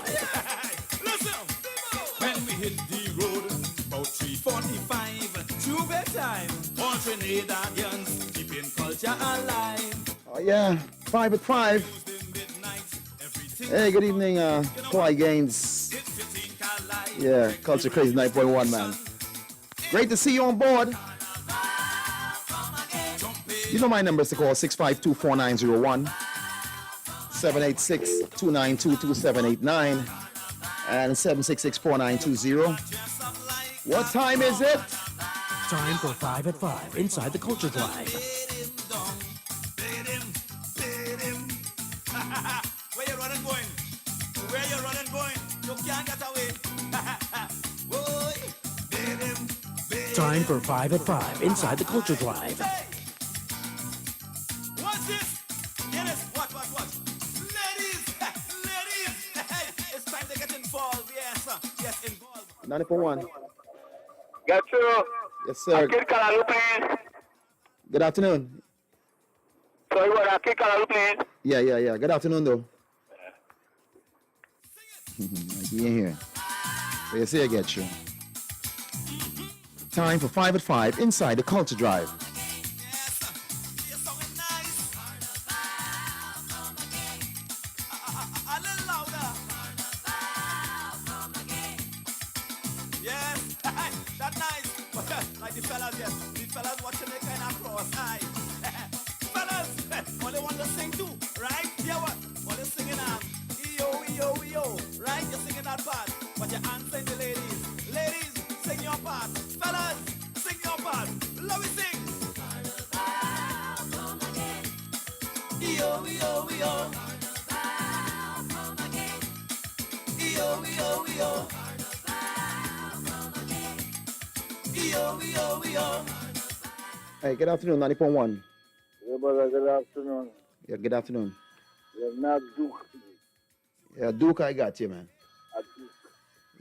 When we hit the road, about 3:45, true bedtime. All Trinidadians keeping culture alive.
Oh yeah, 5 at 5. Hey, good evening, Kawhi Gaines. Yeah, Culture Krazy 90.1, man. Great to see you on board. You know my numbers to call 652-4901, 786-292-2789, and 766-4920. What time is it?
Time for 5 at 5 inside the Culture Drive.
Where you running going? Where you running going? You can't get away.
Time for 5 at 5 inside the Culture Drive.
What's this? Hear this? What? Ladies! It's time to get involved. Yes, involved.
90.1.
Get you.
Yes, sir.
Akil Kalalu, please.
Good afternoon.
Sorry, what? Akil Kalalu, please.
Yeah. Good afternoon, though. You ain't here. But you say I get you. Time for 5 at 5 inside the Culture Drive.
Like the fellas, yes. The fellas watching it kind of cross eye. Fellas, only want to sing too, right? Yeah, what? Only singing E-O, right? You're singing that part, but you're answering the ladies. Ladies, sing your part. Fellas, sing your part. Love it, sing. E-O. E-O.
Hey, good afternoon, 90.1.
Yeah, brother, good afternoon.
Yeah, good afternoon.
You're not Duke.
Yeah, Duke, I got you, man.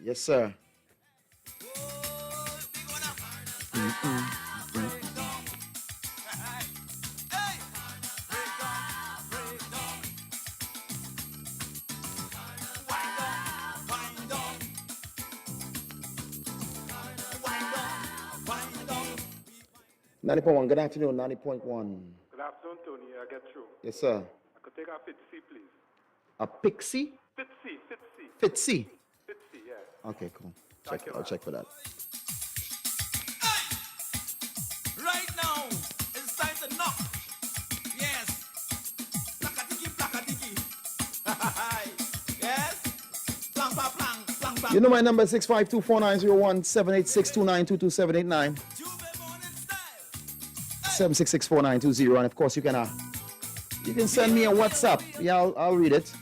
Yes, sir. .1. Good afternoon, 90.1.
Good afternoon, Tony. I get you.
Yes, sir.
I could take a Fitzy, please.
A Pixie?
Fitzy, yeah.
Okay, cool. I'll check for that.
Right now, it's time to knock. Yes. Plaka-tiki. Yes. Plang.
You know my number is 652-4901, 786-292-2789. 766-4920, and of course you can send me a WhatsApp. Yeah, I'll read it.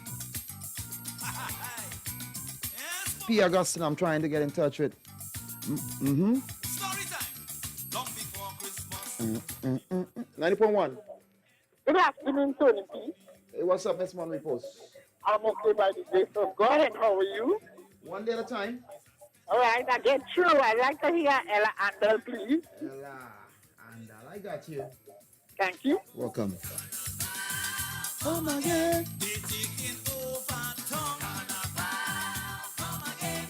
P. Augustine, I'm trying to get in touch with. 90.1.
Good afternoon, Tony P.
Hey, what's up, Miss Money Post?
I'm okay by the grace of God, and how are you?
One day at a time.
All right, I get you. I'd like to hear Ella Andel, please.
Ella Andel, I got you.
Thank you.
Welcome.
Oh my God. They taking over tongue. Come again.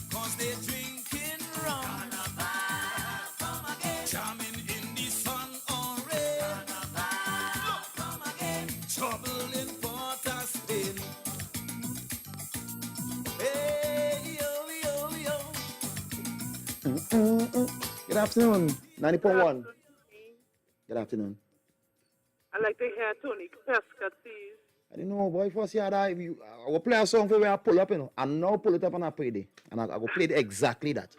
Cause they drinking rum. Jamming in the sun or rain. Come again. Trouble in Port of Spain. Hey, yo.
Good afternoon, 90.1. Good afternoon.
I'd like to hear Tony Pesca, please.
I didn't know, boy, first year I will play a song for where I pull up, and now pull it up and I play it. And I will play it exactly that.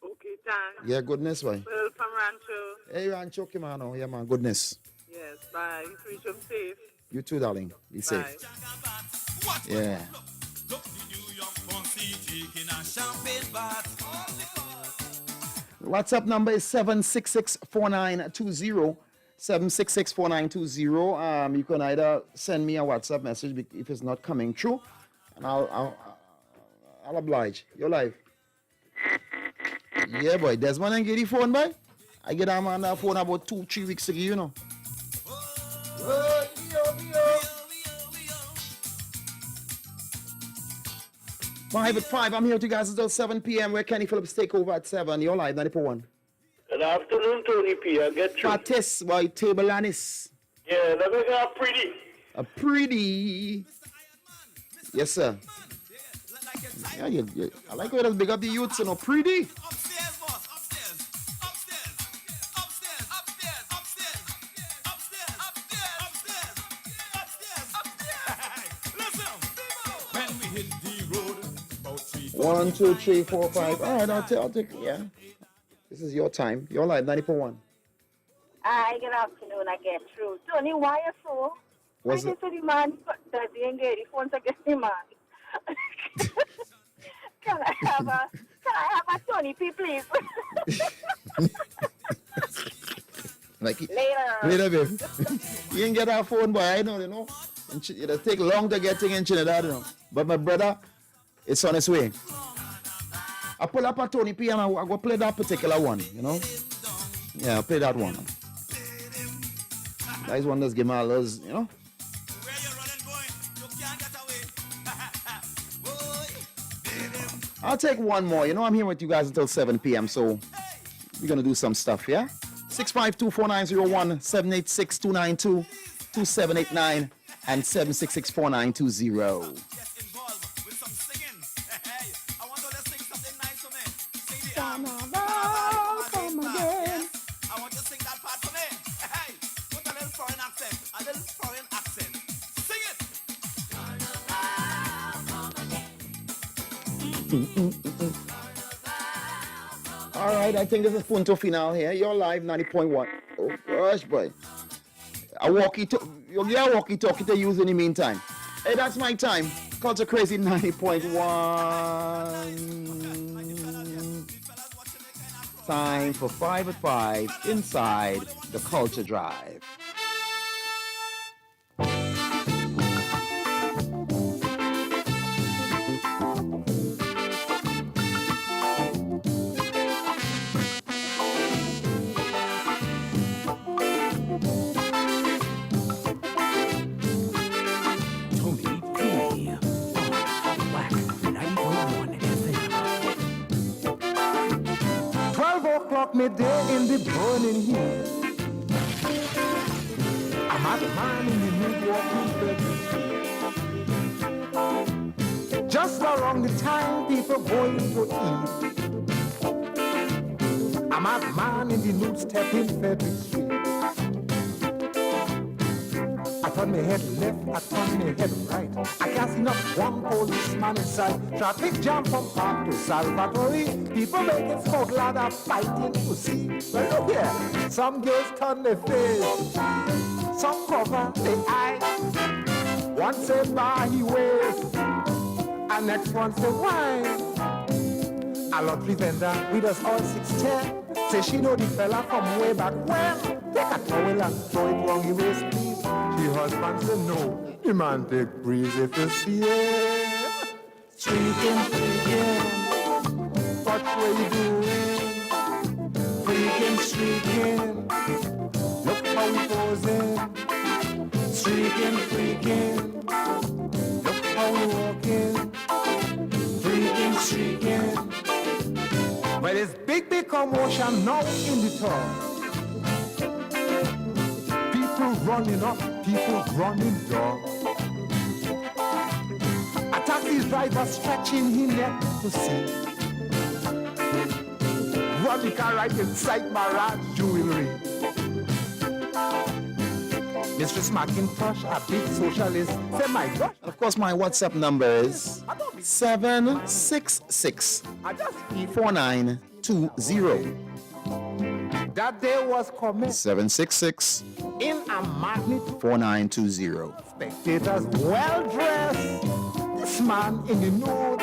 Okay, thanks.
Yeah, goodness, boy.
Well, from Rancho.
Hey, Rancho, come on now. Yeah, man, goodness.
Yes, bye. Reach him safe.
You too, darling. Be safe. Yeah. WhatsApp number is 766-4920. 766-4920. You can either send me a WhatsApp message if it's not coming through, and I'll oblige. You're live. Yeah, boy. Desmond and get the phone, boy. I get him on the phone about 2-3 weeks ago, you know. 5 at 5. I'm here with you guys until 7 p.m. where Kenny Phillips take over at 7. You're live, 90.1.
Good afternoon, Tony P. I get you.
Patis, boy, table anis.
Yeah, let me get pretty.
A pretty. Yes, sir. Yeah, I like where that's big up the youths, you know, pretty. One, two, three, four, five. All right, I'll take, yeah. This is your time. You're live, 90.1.
Hi, good afternoon. I get through. Tony, why you so?
What's
I
it?
to the man that he ain't get the phone to get the man. Can I have a Tony P, please?
Like
Later,
babe. You ain't get our phone, boy. I know, you know. It'll take long to get things in Trinidad, you know. But my brother, it's on its way. I pull up a Tony P and I go play that particular one, you know. Yeah, I'll play that one. That is one that's give me a little, you know. I'll take one more. You know, I'm here with you guys until 7 p.m. So we're going to do some stuff, yeah? 652-4901, 786-292-2789, and 766-4920. All right, I think this is Punto Final here. You're live, 90.1. Oh, gosh, boy. You'll get a walkie-talkie to use in the meantime. Hey, that's my time. Culture Krazy 90.1. Time for 5 at 5 inside the Culture Drive.
Midday in the burning heat. I'm at the man in the New York. Just around the time people going to eat. I'm at the man in the nude step in Frederick Street. I turn my head left, I turn my head right. I can't see not one policeman inside. Traffic jam from Park to Salvatore. People making smoke ladder fighting to see. Well, look here, some girls turn their face, some cover their eyes. One say bar he waist, and next one say wine. A lottery vendor with us all 610. Say she know the fella from way back when. Take a towel and throw it wrong, he waist, please. The husband said no, the man take breeze if you see him. Streaking, what were you doing? Freaking, look how we posing. Streaking, look how we walking. Freaking. Well, it's big commotion now in the town. People running up, people running down. A taxi driver stretching his neck to see. Radical right inside Mirage Jewelry. Mistress McIntosh, a big socialist, say my gosh.
And of course, my WhatsApp number is 766-4920.
That day was coming
766
in a magnet
4920.
Spectators well dressed. This man in the nude.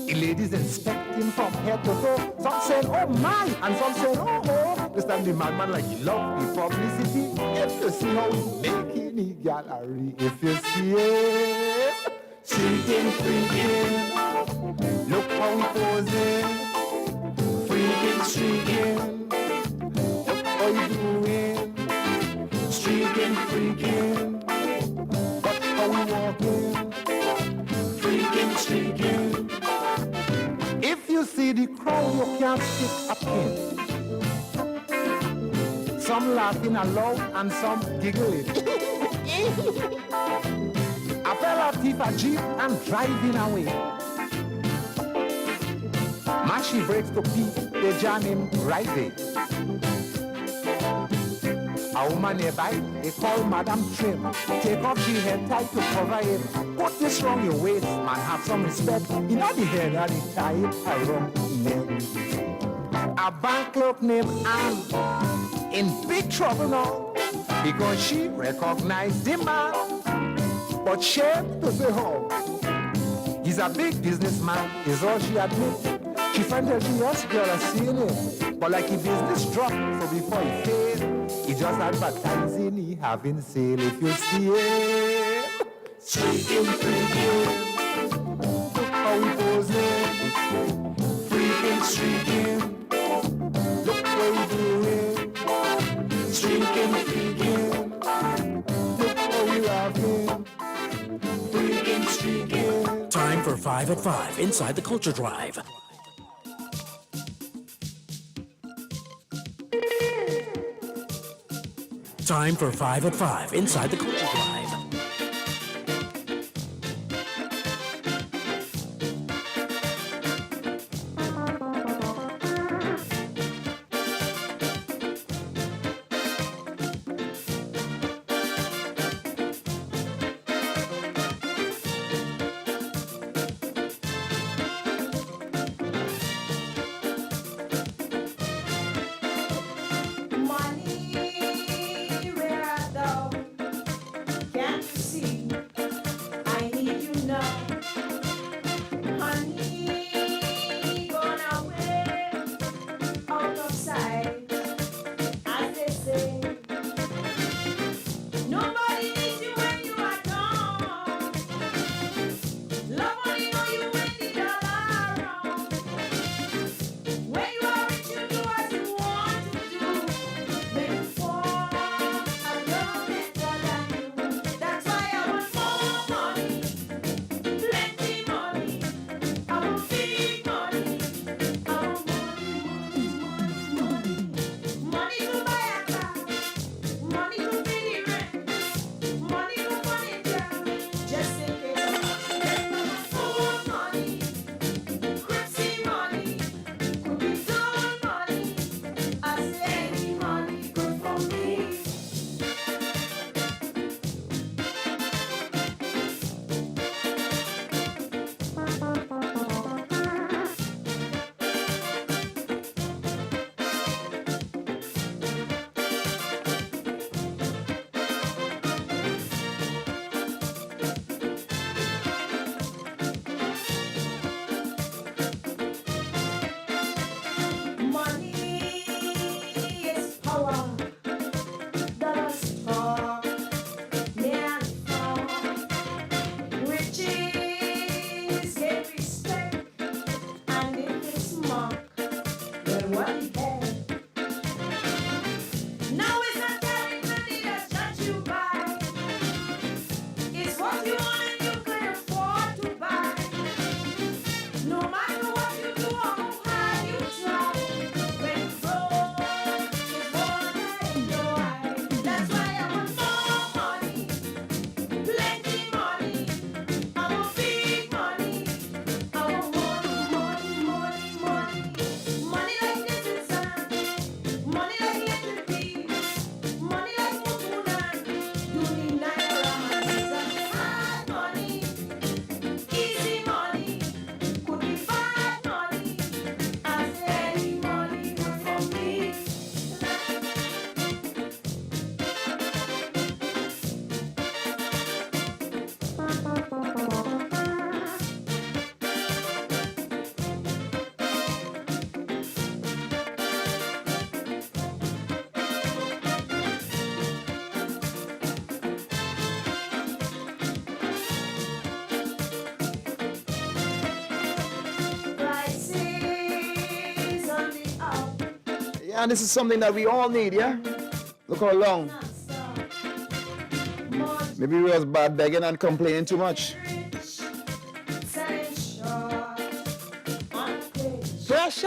The ladies inspecting from head to toe. Some saying, oh my, and some saying, oh. This time the madman like he love the publicity. If you see how he making the gallery, if you see him, freaking, look how he posing. Freaking, look how you doing. Streaking, watch how we walking. Freaking.
the crowd you can't stick a pin. Some laughing aloud and some giggling. A fella thief a jeep and driving away. Mashy breaks to Pete, they jam him right there. A woman nearby, they call Madam Trim. Take off she head tie to cover it. Put this round your waist, man, have some respect. You know the head and the tie it around the neck. A bank clerk named Anne in big trouble now because she recognized the man, but shame to behold. He's a big businessman, is all she admits. She find her yes, girl, I seen it. But like his business dropped, so before he failed, he just advertising, he having sale. If you see him, streaking, freaking, look how he posing, freaking, streaking, look what he doing, streaking, freaking, look how he laughing, freaking, streaking.
Time for 5 at 5 inside the Culture Drive. Time for 5 at 5 inside the Culture Drive.
And this is something that we all need, yeah? Look how long. Maybe we was bad begging and complaining too much. Fresh.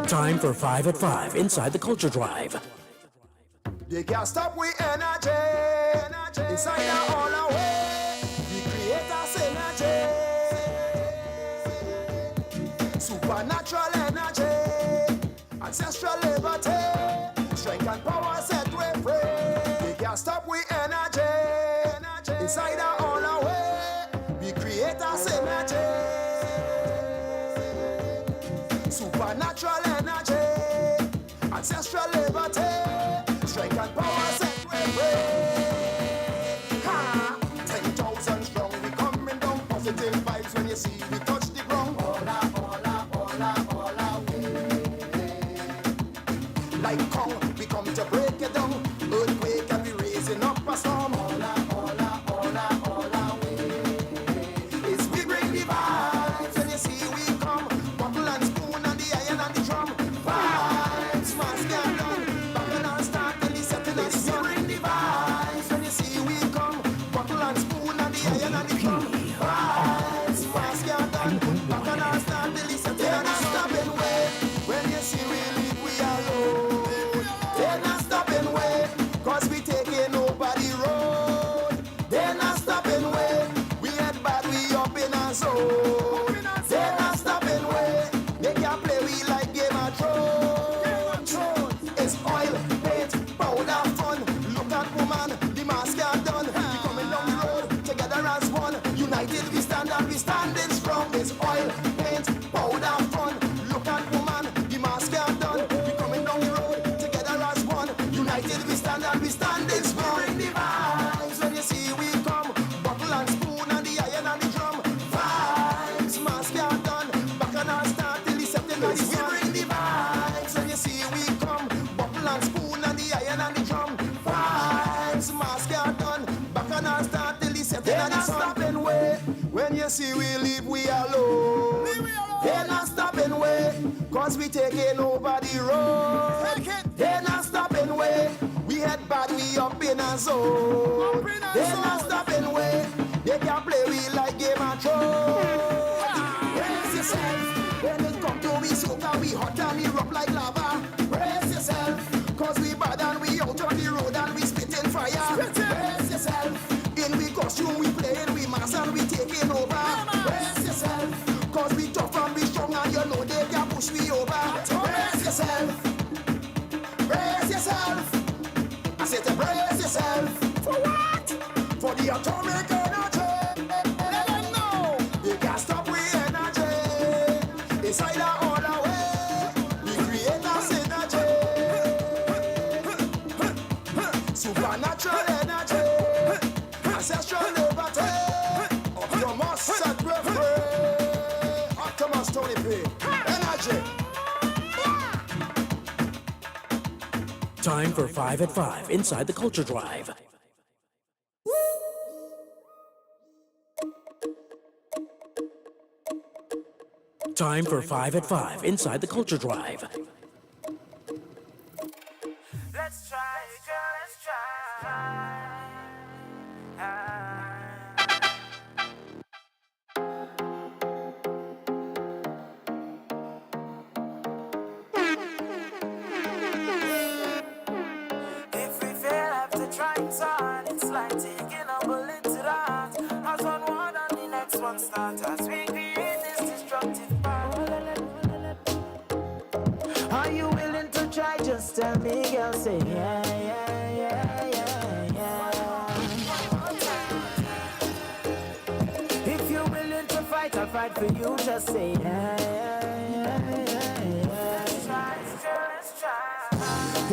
Time for 5 at 5 inside the Culture Drive.
They can't stop we energy. Inside our all our way. We create our synergy. Supernatural energy. Ancestral liberty. Strength and power set we free. They can't stop we energy. Inside our all our way. We create our synergy. Supernatural energy. Ancestral liberty. Strength and power set we free. Ha! 10,000 strong, we coming down. Positive vibes when you see we touch the ground. Hola, way. Like Kong, we come to break it down. Earthquake and we raising up a storm. Hola, way. It's we bring the vibes when you see we come. Bottle and spoon and the iron and the drum. Vibes, mass get done. Back and I'll start till the setting us. We bring the vibes when you see we come. Bottle and spoon and the iron and the drum. Vibes, mass get done. Back and I'll start till the setting us. They're not stopping way. When you see we leave, we alone. They're not stopping way. Cause we taking nobody road. They're not stopping way. We head bad, we up in our zone. They're not stopping way. They can't play we like Game of Thrones. It's oil, paint, powder, fun. Look at woman, the mask are done. We coming down the road together as one. United we stand and we standing strong. It's oil, paint, powder, fun. Look at woman, the mask are done. We coming down the road together as one. United we stand and we standing strong. Bring the vibes when you see we come. Bottle and spoon and the iron and the drum. Vibes, mask are done. Back and I'll start till the setting of the sun. We bring the vibes when you see we come. Bottle and spoon and the iron and the drum. Vibes, mask are done. Back and I'll start till the setting of the sun. They're not stopping way. When you see we leave, we alone. They're not stopping way. Cause we taking over the road. They're not stopping way. We head bad, we up in a zone. They're not stopping way. They can play we like Game of Thrones. Brace yourself. When it come to we soca, we hot and we rock like lava. Brace yourself. Cause we bad and we out on the road and we spitting fire. Brace yourself. In we costume, we playing, we mass and we taking over. Brace yourself. Cause we tough and we strong and you know they can push me over. Brace yourself. Brace yourself. I said to brace yourself. For what? For the atomic energy. Let them know. You can't stop with energy. Inside our all our way. We create our synergy. Supernatural energy. Ancestral liberty. Optimus set we free. Optimus Tony P. Energy.
Time for 5 at 5 inside the Culture Drive. Time for 5 at 5 inside the Culture Drive.
Let's try, girl, let's try. If we fail after trying so hard, it's like taking a bullet to the heart. As one word and the next one starts, as we create this destructive part. Are you willing to try? Just tell me, girl, say yeah, yeah, yeah, yeah, yeah. fight for you, just say yeah, yeah, yeah, yeah. Let's try.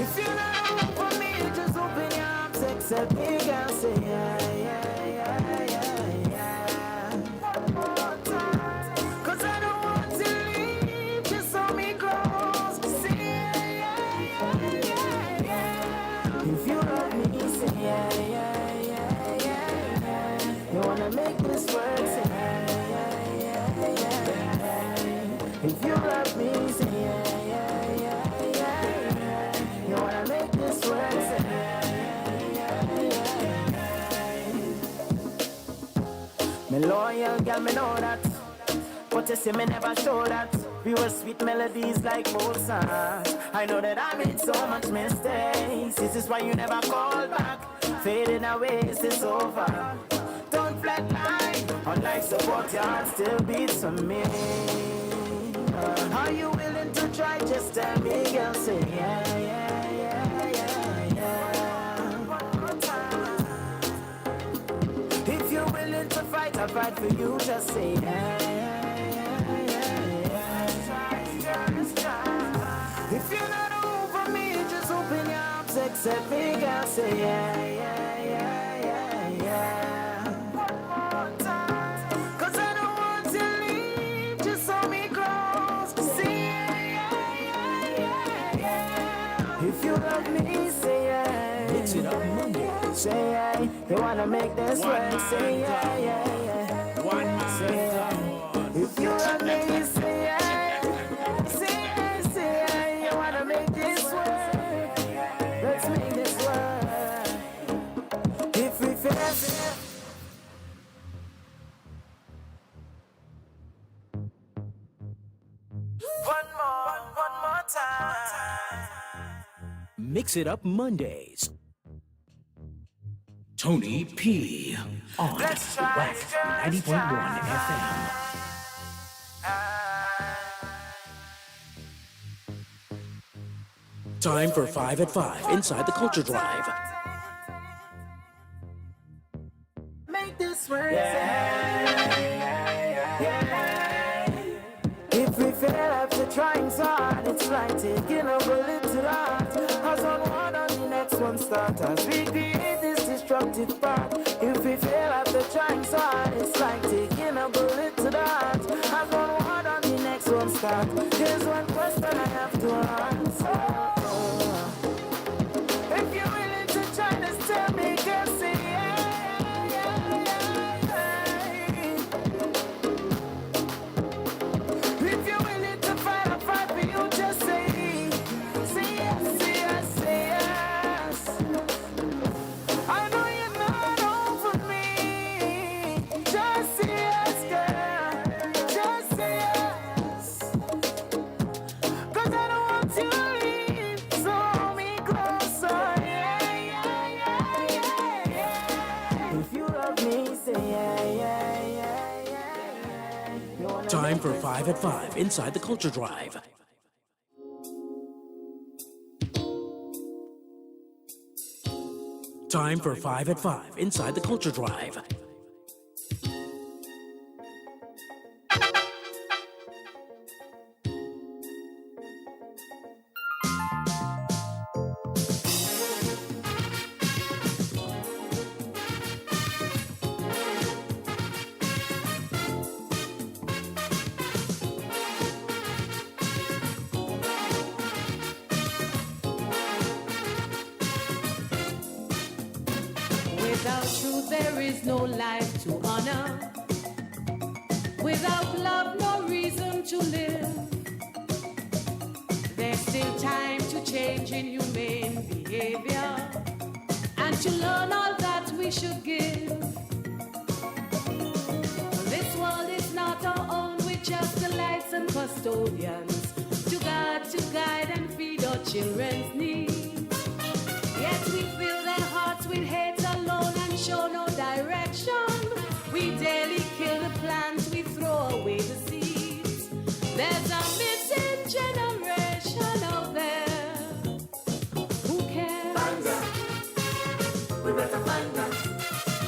If you're not home for me, just open your arms, accept me, girl, say yeah, yeah, yeah, yeah, yeah. One more time, 'cause I don't want to leave, just hold me close, say yeah, yeah, yeah, yeah, yeah. If you love me, say yeah, yeah, yeah, yeah, yeah. You wanna make this work, say yeah, yeah, yeah, yeah, yeah. If you love me, say yeah, yeah, yeah, yeah, yeah. You wanna make this work, say yeah, yeah, yeah, yeah. Me loyal girl, me know that. But you see me never show that. We were sweet melodies like Mozart. I know that I made so much mistakes. This is why you never call back. Fading away, it's over. Don't flatline. Unlike support, your heart still beats for me. Are you willing to try? Just tell me, girl. Say yeah, yeah, yeah, yeah, yeah. One more time. If you're willing to fight, I'll fight for you. Just say yeah, yeah, yeah, yeah, yeah. Let's try. If you're not over me, just open your arms, accept me, girl. Say yeah, yeah, yeah, yeah, yeah. One more time, 'cause I don't want to leave, just hold me close. Say yeah, yeah, yeah, yeah. If you love me, say yeah.
Mix it up Monday.
Say yeah. You wanna make this work? Say yeah, yeah, yeah.
One man.
Say yeah. If you love me, say yeah. Say yeah, say yeah. You wanna make this work? Let's make this work. If we fail, one more time.
Mix it up Mondays. Tony P. on WACK 90.1 FM. Time for 5 at 5 inside the Culture Drive.
Make this work. If we fail after trying so hard, it's like taking a bullet to the heart. As on one on the next one start, as we create this destructive part. If we fail after trying so hard, it's like taking a bullet to the heart. As on one on the next one start. There's one question I have to answer. If you're willing to try, just tell me, girl, say yeah, yeah, yeah, yeah. If you're willing to fight, I'll fight for you, just say yes, say yes, say yes. I know you're not over me, just say yes, girl, just say yes. 'Cause I don't want to leave, so hold me closer, yeah, yeah, yeah, yeah, yeah. If you love me, say yeah, yeah, yeah, yeah. You wanna
Time
make
for
this
5 at 5 inside the Culture Drive. Time for 5 at 5 inside the Culture Drive.
Without truth, there is no life to honor. Without love, no reason to live. There's still time to change in human behavior and to learn all that we should give. This world is not our own, we're just the lights and custodians to guard, to guide and feed our children's needs. Yet we fill their hearts with hate alone and show no direction. We daily kill the plants, we throw away the seeds. There's a missing generation out there. Who cares? Find them. We better find them.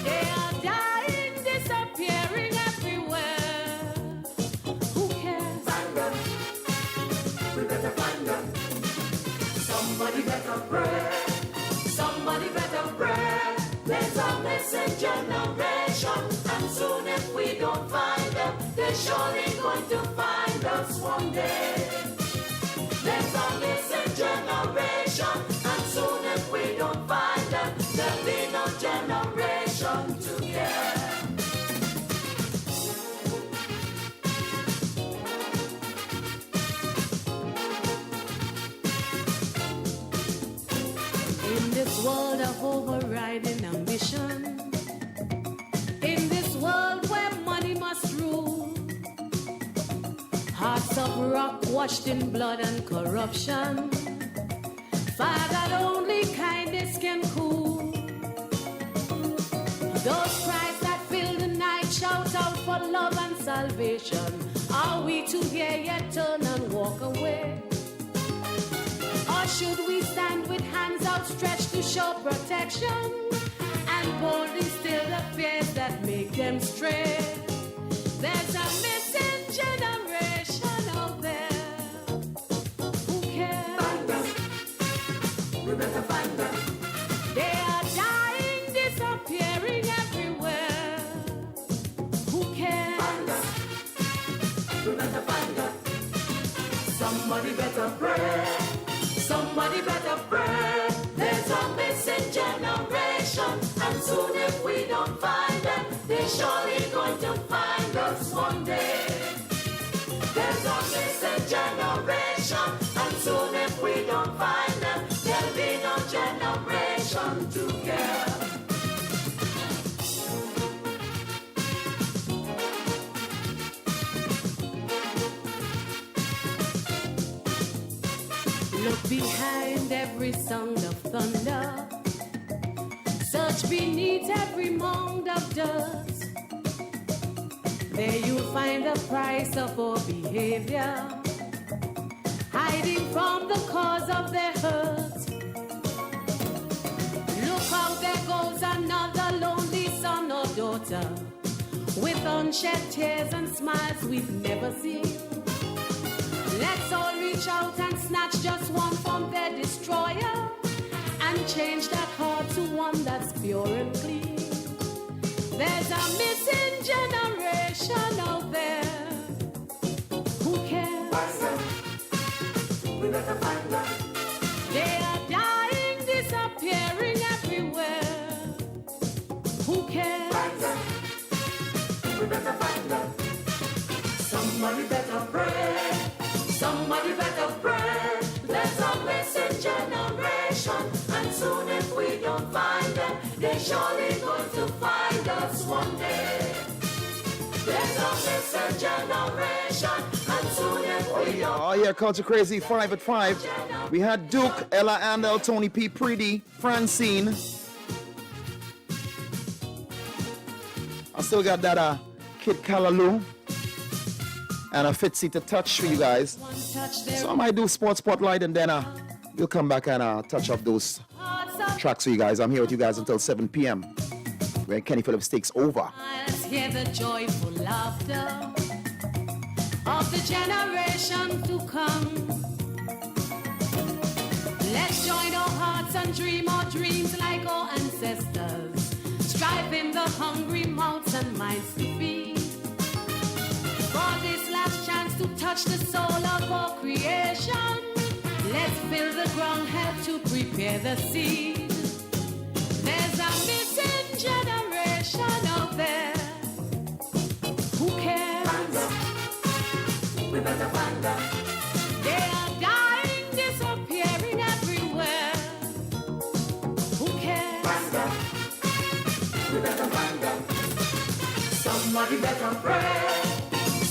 They are dying, disappearing everywhere. surely going to find us one day. There's a missing generation, and soon if we don't find them, there'll be no generation to care. In this world of overriding ambition, in this world where money must rule, hearts of rock washed in blood and corruption, fire that only kindness can cool. Those cries that fill the night shout out for love and salvation. Are we to hear yet turn and walk away? Or should we stand with hands outstretched to show protection and boldly still the fears that make them stray? There's a missing generation out there. Who cares? Find them. We better find them. They are dying, disappearing everywhere. Who cares? Find them. We better find them. Somebody better pray. Somebody better pray. There's a missing generation, and soon if we don't find them, they're surely going to find us one day. There's a missing generation, and soon if we don't find them, there'll be no generation to care. Look behind every sound of thunder, search beneath every mound of dust. There you'll find the price of our behavior, hiding from the cause of their hurt. Look out, there goes another lonely son or daughter, with unshed tears and smiles we've never seen. Let's all reach out and snatch just one from their destroyer, and change that heart to one that's pure and clean. There's a missing generation out there. Who cares? Find them. We better find them. They are dying, disappearing everywhere. Who cares? Find them. We better find them. Somebody better pray. Somebody better pray. There's a missing generation, and soon if we don't find them, they're surely going to find us one day. There's a missing generation, and soon if we don't.
Oh yeah, Culture Crazy 5 at 5. We had Duke, Ella Andel, Tony P. Preedy, Francine. I still got that Kid Callaloo and a Fitzy to touch for you guys. So I might do Sports Spotlight, and then we'll come back and touch up those tracks for you guys. I'm here with you guys until 7 p.m. where Kenny Phillips takes over.
Let's hear the joyful laughter of the generation to come. Let's join our hearts and dream our dreams like our ancestors, striving the hungry mouths and minds to feed. For this last chance to touch the soul of our creation, let's fill the ground, help to prepare the seed. There's a missing generation out there. Who cares? Find them. We better find them. They are dying, disappearing everywhere. Who cares? Find them. We better find them. Somebody better pray.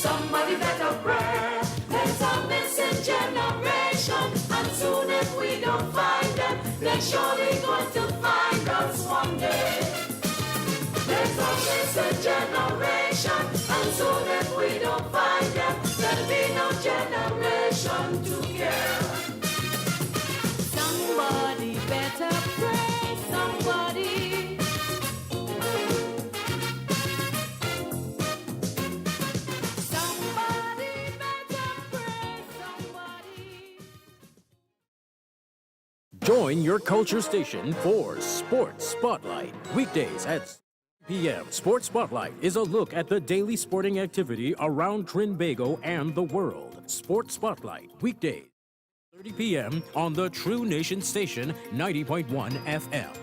Somebody better pray. There's a missing generation, and soon if we don't find them, they're surely going to find us one day. There's a missing generation, and soon if we don't find them, there'll be no generation to care. Somebody better pray. Somebody.
Join your culture station for Sports Spotlight. Weekdays at p.m. Sports Spotlight is a look at the daily sporting activity around Trinbago and the world. Sports Spotlight, weekdays, 30 p.m. on the True Nation station, 90.1 FM.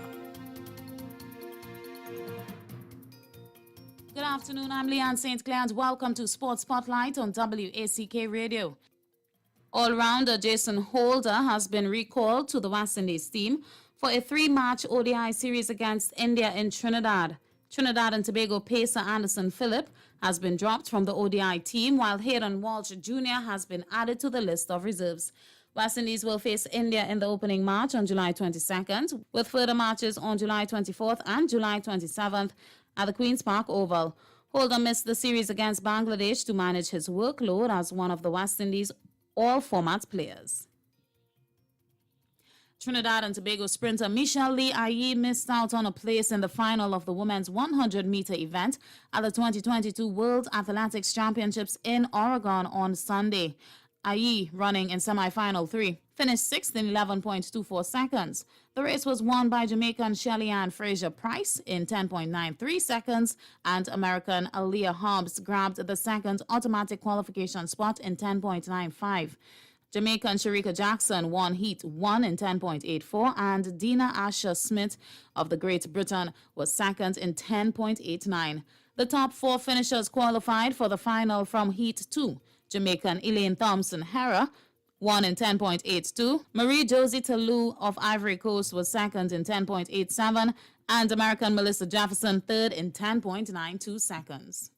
Good afternoon, I'm Leanne St. Clair and welcome to Sports Spotlight on WACK Radio. All-rounder Jason Holder has been recalled to the West Indies team for a 3-match ODI series against India in Trinidad. Trinidad and Tobago pacer Anderson Phillip has been dropped from the ODI team, while Hayden Walsh Jr. has been added to the list of reserves. West Indies will face India in the opening match on July 22nd, with further matches on July 24th and July 27th at the Queen's Park Oval. Holder missed the series against Bangladesh to manage his workload as one of the West Indies all-format players. Trinidad and Tobago sprinter Michelle Lee Ayi missed out on a place in the final of the women's 100-meter event at the 2022 World Athletics Championships in Oregon on Sunday. Ayi, running in semi-final 3, finished 6th in 11.24 seconds. The race was won by Jamaican Shelly-Ann Fraser-Price in 10.93 seconds, and American Aaliyah Hobbs grabbed the second automatic qualification spot in 10.95. Jamaican Sharika Jackson won Heat 1 in 10.84, and Dina Asher Smith of the Great Britain was second in 10.89. The top 4 finishers qualified for the final from Heat 2. Jamaican Elaine Thompson-Herah won in 10.82. Marie-Josie Talou of Ivory Coast was second in 10.87, and American Melissa Jefferson third in 10.92 seconds.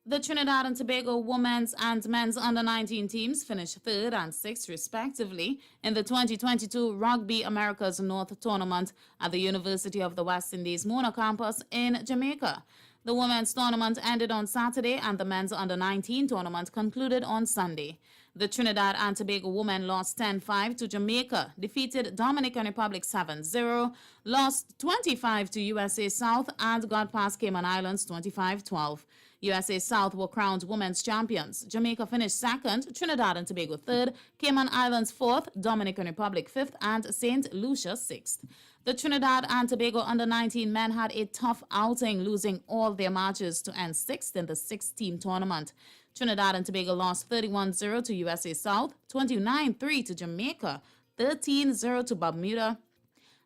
The Trinidad and Tobago women's and men's under-19 teams finished 3rd and 6th, respectively, in the 2022 Rugby America's North Tournament at the University of the West Indies Mona campus in Jamaica. The women's tournament ended on Saturday, and the men's under-19 tournament concluded on Sunday. The Trinidad and Tobago women lost 10-5 to Jamaica, defeated Dominican Republic 7-0, lost 25 to USA South, and got past Cayman Islands 25-12. USA South were crowned women's champions. Jamaica finished 2nd, Trinidad and Tobago 3rd, Cayman Islands 4th, Dominican Republic 5th, and St. Lucia 6th. The Trinidad and Tobago under-19 men had a tough outing, losing all their matches to end 6th in the 6-team tournament. Trinidad and Tobago lost 31-0 to USA South, 29-3 to Jamaica, 13-0 to Bermuda,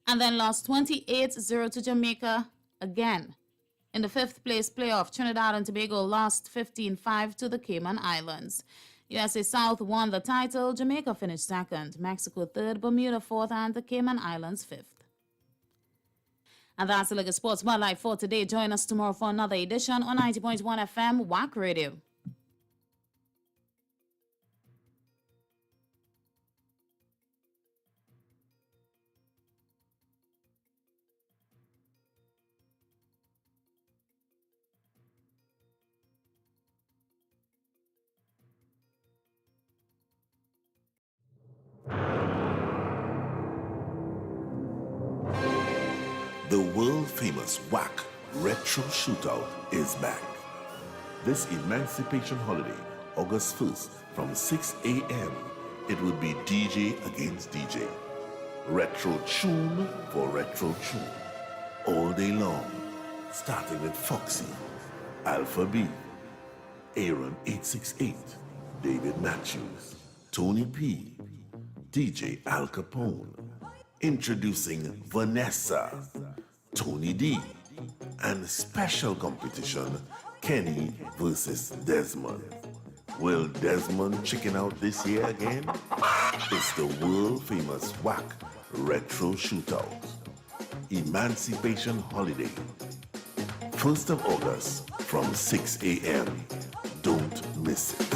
and then lost 28-0 to Jamaica again. In the 5th place playoff, Trinidad and Tobago lost 15-5 to the Cayman Islands. USA South won the title, Jamaica finished 2nd, Mexico 3rd, Bermuda 4th, and the Cayman Islands 5th. And that's the look at Sports Spotlight for today. Join us tomorrow for another edition on 90.1 FM, WACK Radio.
The world-famous WACK Retro Shootout is back. This Emancipation Holiday, August 1st, from 6 a.m., it will be DJ against DJ. Retro tune for retro tune. All day long, starting with Foxy, Alpha B, Aaron 868, David Matthews, Tony P, DJ Al Capone, introducing Vanessa, Tony D, and special competition, Kenny versus Desmond. Will Desmond chicken out this year again? It's the world-famous WACK Retro Shootout. Emancipation Holiday. 1st of August from 6 a.m. Don't miss it.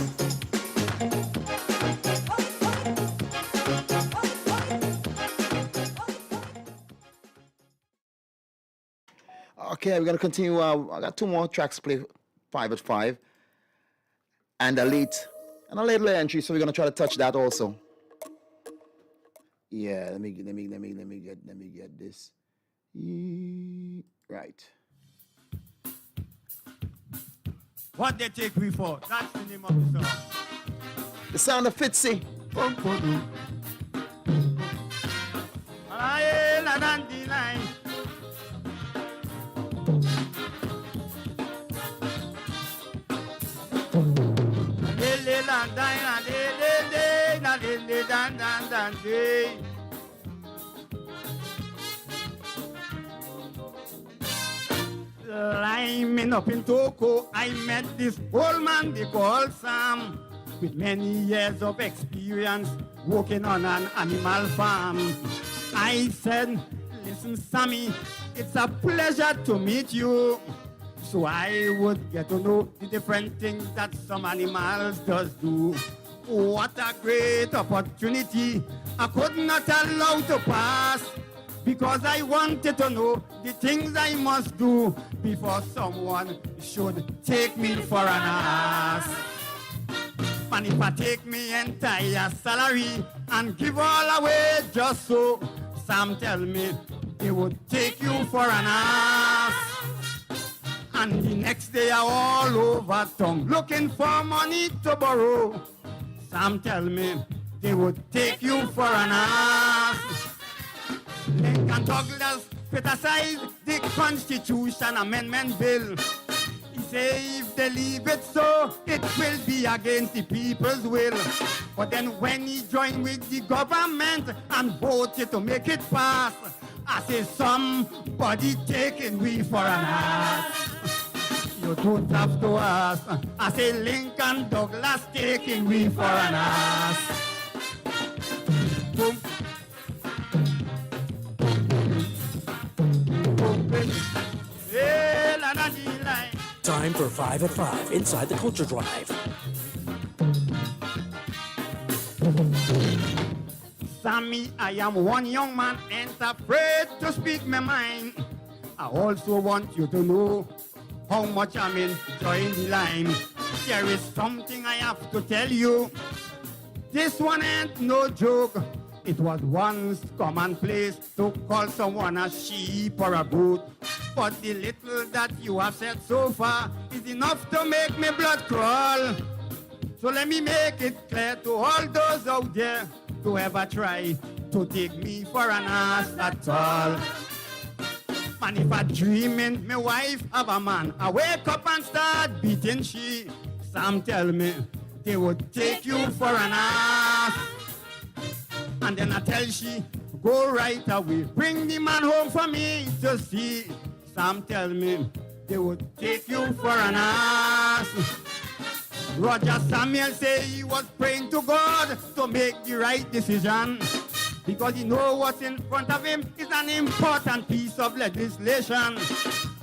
Okay, we're going to continue. I got 2 more tracks to play, 5 at 5. And a late entry, so we're going to try to touch that also. Yeah, let me get this. Right.
What they take me for? That's the name of the song.
The sound of Fitzy.
Climbing up in Toko, I met this old man they call Sam, with many years of experience working on an animal farm. I said, listen, Sammy, it's a pleasure to meet you. So I would get to know the different things that some animals does do. What a great opportunity I could not allow to pass, because I wanted to know the things I must do before someone should take me for an ass. And if I take me entire salary and give all away just so, Sam tell me they would take you for an ass. And the next day I all over town looking for money to borrow. Sam tell me they would take you for an ass. Lincoln Douglas criticized the Constitution Amendment Bill. He say if they leave it so, it will be against the people's will. But then when he joined with the government and voted to make it pass, I say somebody taking me for an ass. You don't have to ask. I say Lincoln Douglas taking me for an ass. Boom.
Time for 5 at 5 inside the Culture Drive.
Sammy, I am one young man, ain't afraid to speak my mind. I also want you to know how much I'm enjoying the lime. There is something I have to tell you. This one ain't no joke. It was once commonplace to call someone a sheep or a goat. But the little that you have said so far is enough to make me blood crawl. So let me make it clear to all those out there to ever try to take me for an ass at all. And if I dreaming my wife have a man, I wake up and start beating she. Sam tell me they would take you for an ass. And then I tell she, go right away, bring the man home for me to see. Sam tell me they would take you for an ass. Roger Samuel say he was praying to God to make the right decision, because he know what's in front of him is an important piece of legislation.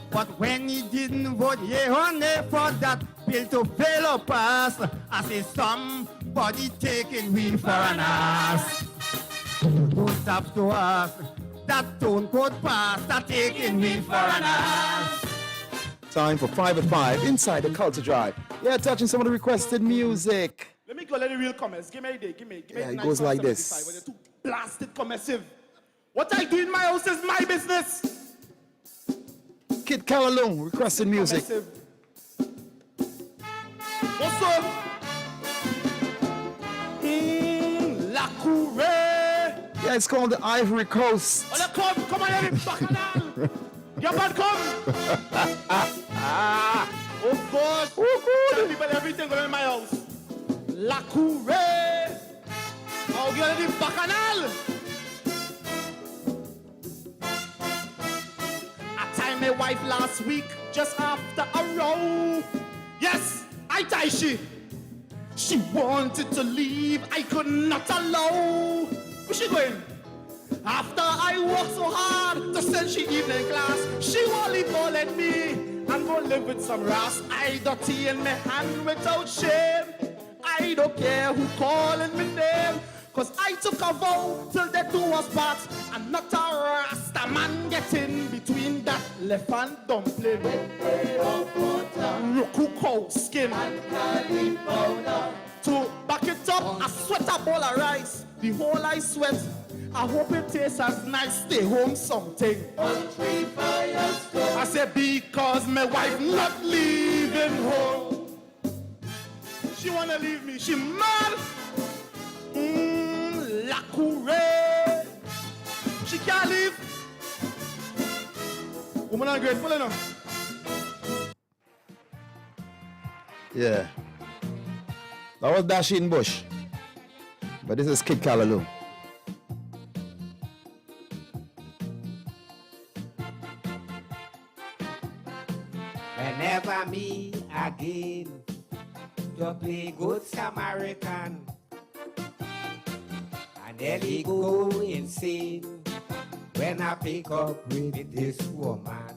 But when he didn't vote yea or nay for that bill to fail or pass, I say somebody taking me for an ass. You don't have to ask, that tone could pass, that taking me for an ass.
Time for 5 at 5 inside the Culture Drive. Yeah, touching some of the requested music.
Let me go let the real comments. Give me a day. Give me
Yeah, it
nice
goes like
175,
this.
but they're too blasted commercial. What I do in my house is my business.
Kid Calalung requested music.
What's up? La Courée.
Yeah, it's called the Ivory Coast.
Oh, come on, here, bacchanal. Your man come. Oh, God. Tell people everything going on in my house. La Courée. Oh, you're the bacchanal. I tied my wife last week just after a row. Yes, I tied she. She wanted to leave, I could not allow. Where's she going? After I worked so hard to send she evening class, she won't leave go let me and go live with some ras. I dirty in my hand without shame. I don't care who calling me name, cause I took a vow till the two was part, and not a rasta man get in between that left hand dumpling. Cow skin to back it up, I sweat a bowl of rice. The whole I sweat, I hope it tastes as nice. Stay home something. I said because my wife not leaving home. She wanna leave me, she mad. La Courée. She can't leave. Woman ungrateful enough.
Yeah. That was Dasheen Bush. But this is Kid Callaloo.
Whenever me again to play good Samaritan, I nearly go insane when I pick up with this woman.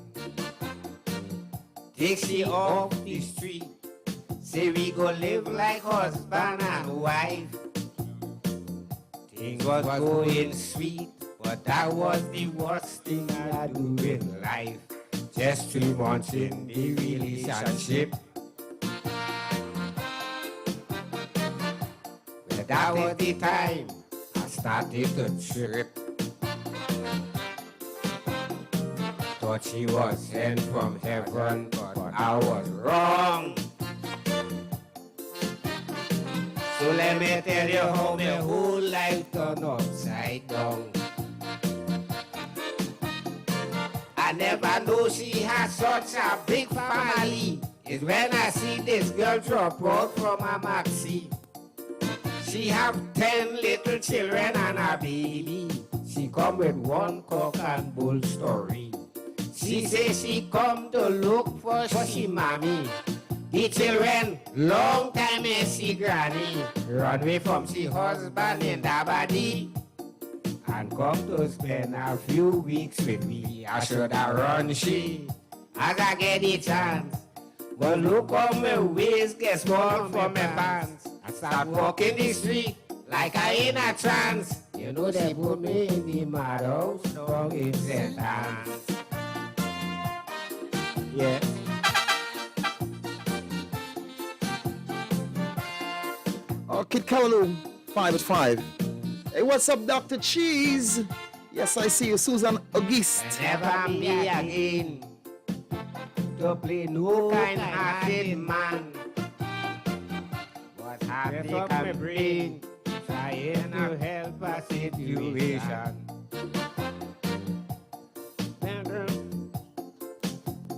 Take she off the street, say we go live like husband and wife. Things was going sweet, but that was the worst thing I do in life. Just 3 months in the relationship, well, that was the time I started to trip. Thought she was sent from heaven, but I was wrong. So let me tell you how my whole life turned upside down. I never knew she had such a big family. It's when I see this girl drop out from a maxi. She have 10 little children and a baby. She come with 1 cock and bull story. She say she come to look for she mommy. The children long time ain't see granny. Run away from she husband in the body and come to spend a few weeks with me. I should have run she as I get the chance. But look how my waist get small for my pants. I start walking the street like I in a trance. You know they put me in the madhouse, song is a dance. Yeah.
Oh, Kid Callaloo, 5 at 5. Hey, what's up, Dr. Cheese? Yes, I see you, Susan Auguste.
Never me again to play no kind-hearted man. What have they can bring, trying to help a situation.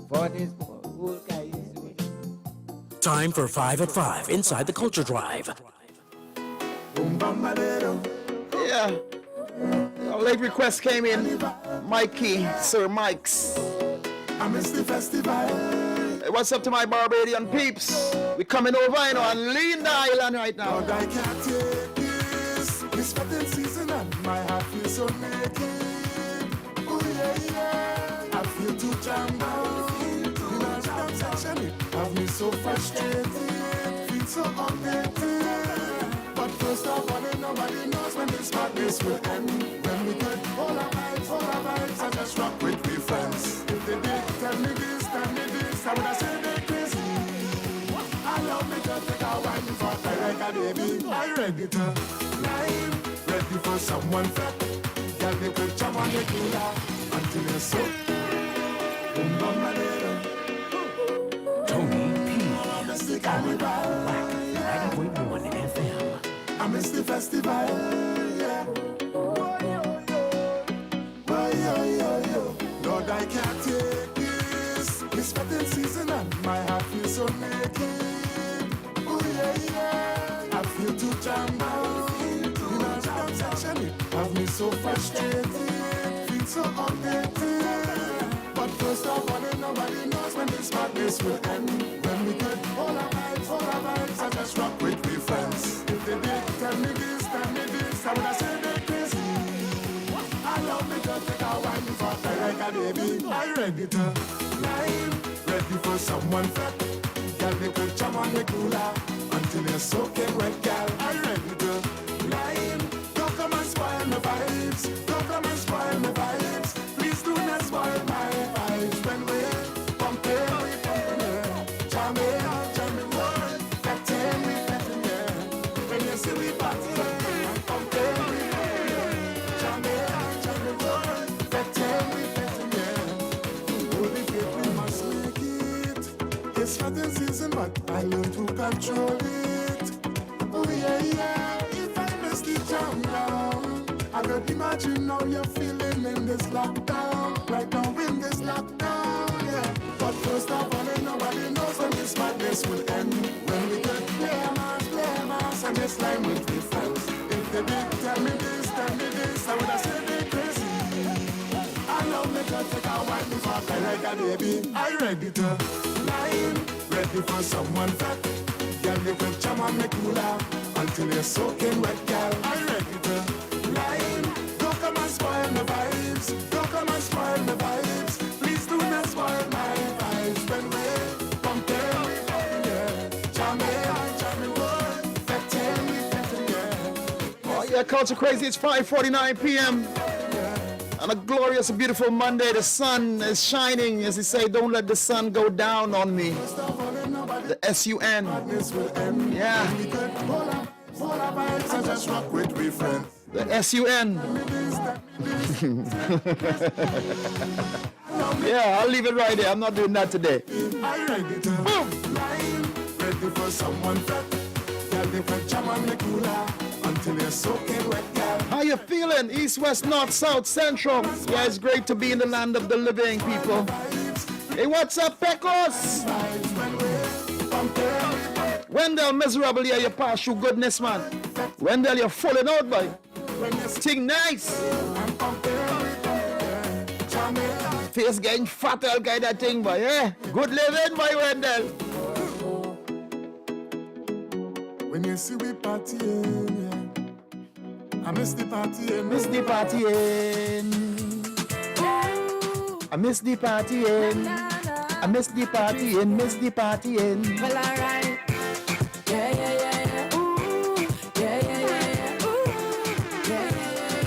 For this whole guy is doing.
Time for 5 at 5 inside the Culture Drive.
Yeah. A late request came in. Mikey, Sir Mike's.
I miss the festival.
Hey, what's up to my Barbadian peeps? We coming over, you know, and lean the island right now.
Lord, I can't take this. It's wedding season and my heart feels so naked. Oh yeah, yeah. I feel too jammed out. In a jam section, it have me so frustrated. Feel so updated. But first of all, nobody knows when this madness will end. When we get all our vibes, I just rock with me friends. If they did tell me this, I would have said they're crazy. Allow me to take a wine for like a baby. I'm ready to live, ready for someone fat. Girl, they could jump on the cooler until you're so.
Tony P.
Mr. Carnival.
WACK 90.1 FM.
I miss the festival, yeah. Lord, I can't take this. It's wedding season and my heart feels so naked. Oh yeah, yeah. I feel too jammed out. In a jam section, it have me so frustrated. Feel so updated. But first of all, nobody knows when this madness will end. When we get all our vibes, I just rock with me friends. If they did tell me this, I would have said they're crazy. Allow me to take a wine for like a baby. I'm ready to live, ready for someone fat. Girl, they could jump on the cooler until you're soaking wet, girl. I'm ready to live. Don't come and spoil my vibes. Don't come and spoil my vibes. Please do not spoil my vibes. When we're pumping, jamming, fetting, when you see we party, pumping, jamming, fetting, holy faith, we must make it. It's wedding season, but I learn to control it. Oh yeah, yeah, if I miss the jam down, I could imagine how you're feeling in this lockdown. Right now in this lockdown, yeah. But first of all, nobody knows when this madness will end. When we get play a man, want me fuck her like a baby. I ready to line, ready for someone fat. Girl, you can jam on me cooler until you're soaking wet, girl. I ready to line. Don't come and spoil my vibes. Don't come and spoil my vibes. Please do not spoil my vibes. When we compare me, yeah. Jam me, boy. Fetting me, yeah.
Oh yeah, Culture Crazy, it's 5:49 p.m. On a glorious, beautiful Monday. The sun is shining. As they say, don't let the sun go down on me. The S-U-N. Yeah. The S-U-N. Yeah, I'll leave it right there. I'm not doing that today. Boom!
Ready for someone fat. Girl, you can jam on the cooler until you're soaking wet, girl.
How you feeling? East, west, north, south, central. Yeah, it's great to be in the land of the living, people. Hey, what's up, Pecos? Wendell, miserable, yeah, you pass through goodness, man. Wendell, you're falling out, boy. Thing nice. Face getting fat, all kind of thing, boy, yeah. Good living, boy, Wendell.
When you see we partying, yeah. I miss the partying.
Miss the partying. I miss the partying. I miss the partying. Miss the partying.
Well, alright. Yeah, yeah, yeah, yeah. Ooh. Yeah, yeah, yeah, yeah. Ooh. Yeah, yeah, yeah,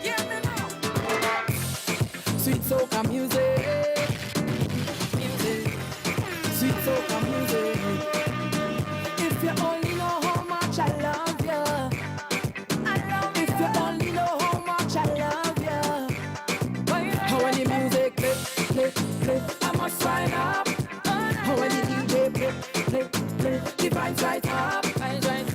yeah. Yeah, me know. Sweet soca music. Music. Sweet soca music. If you only know how much I love you. If you only know how much I love you. How when the music play, play, play, I must sign up. How when the DJ play, play, play, the vibes right up.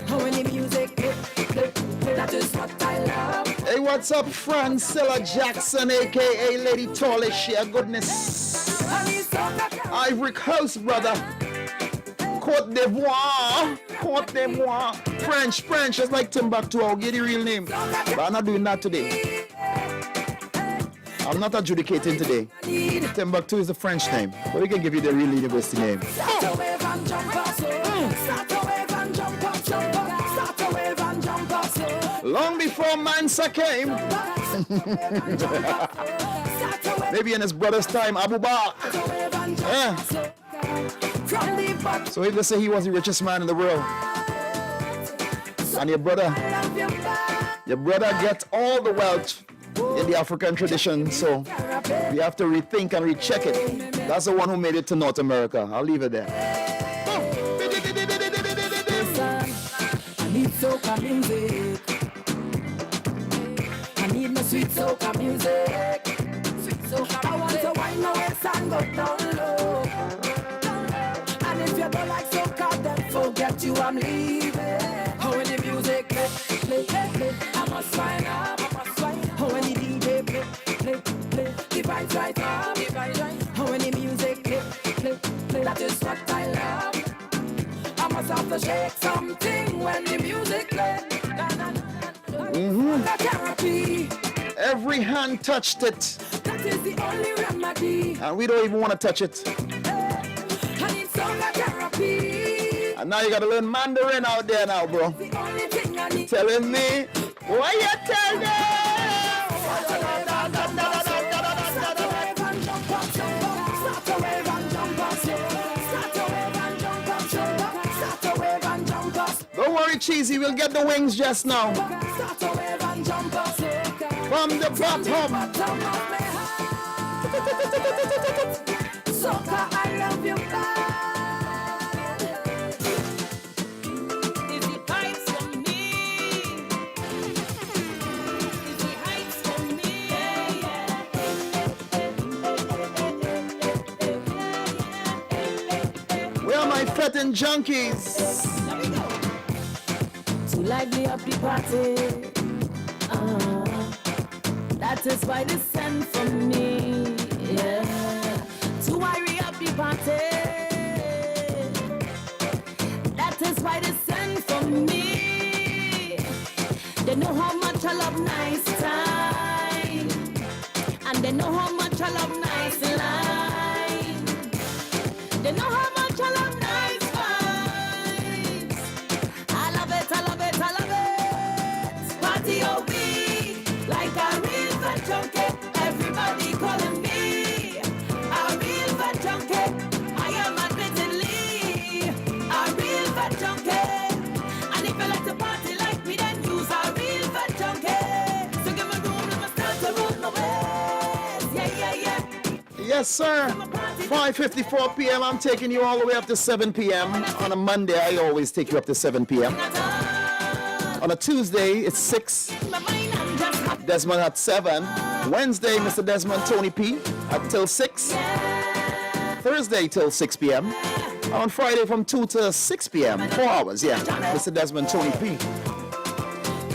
How when the music play, play, play, that is what I love.
Hey, what's up, Francilla Jackson, aka Lady Tallish? Yeah, goodness. Ivory Coast, brother. Côte d'Ivoire. Côte d'Ivoire. French, just like Timbuktu. I'll get the real name. But I'm not doing that today. I'm not adjudicating today. Timbuktu is the French name, but we can give you the real university name. Long before Mansa came, maybe in his brother's time, Abu Bakr. Yeah. So if they say he was the richest man in the world, and your brother gets all the wealth in the African tradition, so we have to rethink and recheck it. That's the one who made it to North America. I'll leave it there.
I need soca music. I need my sweet soca music. Sweet soca. I want to wind my waist and go down low. And if you don't like soca, then forget you, I'm leaving. How when the music play, play, play, I must find up. How when the DJ play, play, play, the vibes right up. How when the music play, play, play, that is what I love. I must have to shake something when the music play. Therapy.
Every hand touched it.
That is the only remedy.
And we don't even want to touch it.
I need soca therapy.
And now you got to learn Mandarin out there now, bro.
The only thing I need.
Telling me, what you tell them? Don't worry, Cheesy, we'll get the wings just now. From the bottom.
Soca, I love you.
Where are my fetting junkies?
To lively up the party. That is why they send for me. Yeah. To hurry up the party. That is why they send for me. They know how much I love nice time. And they know how much
much I love nice line. They know how much I love nice vibes. I love it, I love it, I love it. Party OB, like a real fat junkie. Everybody calling me a real fat junkie. I am admittedly a real fat junkie. And if you like to party like me, then use a real fat junkie. So give me room, let me start to roll my ways. Yeah, yeah, yeah.
Yes, sir. 5:54 p.m. I'm taking you all the way up to 7 p.m. On a Monday, I always take you up to 7 p.m. On a Tuesday, it's 6. Desmond at 7. Wednesday, Mr. Desmond, Tony P. at till 6. Thursday till 6 p.m. On Friday from 2 to 6 p.m. 4 hours, yeah. Mr. Desmond, Tony P.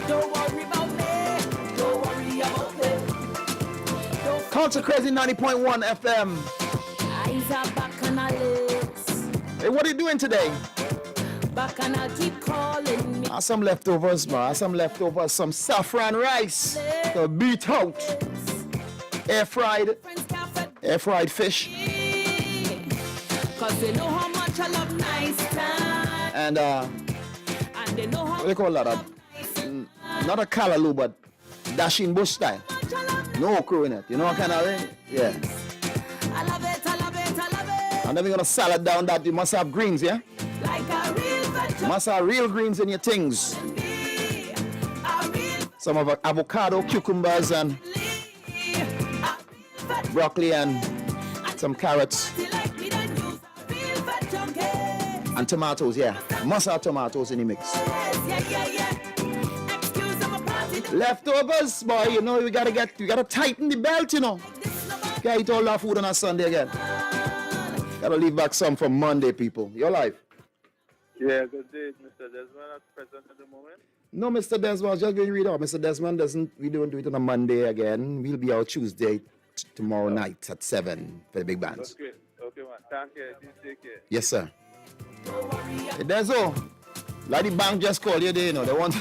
Don't worry about me. Don't worry about me.
Culture Krazy 90.1 FM.
Eyes are back on our lips.
Hey, what are you doing today?
Back and I keep calling me.
Some leftovers, man. Some leftovers. Some saffron rice. The beat out. Air fried fish.
Cause they know how much I love nice time.
And
they know how
what do you call that? Not a callaloo, but dashing bush style. No okra in it. You know what kind of thing? Yeah.
I love it, I love it, I love it.
And then we're gonna salad down that. You must have greens, yeah?
Like a real
You must have real greens in your things. Some of avocado, cucumbers, and broccoli, and some carrots. And tomatoes, yeah. Must have tomatoes in the mix. Leftovers, boy, you know, you gotta tighten the belt, you know. Can't eat all that food on a Sunday again. Gotta leave back some for Monday, people. Your life.
Yeah, good day, Mr. Desmond at present at the moment.
No, Mr. Desmond, I was just going to read out. Mr. Desmond we don't do it on a Monday again. We'll be out Tuesday, tomorrow night at 7 for the big bands.
Okay, man. Thank you. Take care.
Yes, sir. Hey, Dezo, like the bank just called you there, you know. They want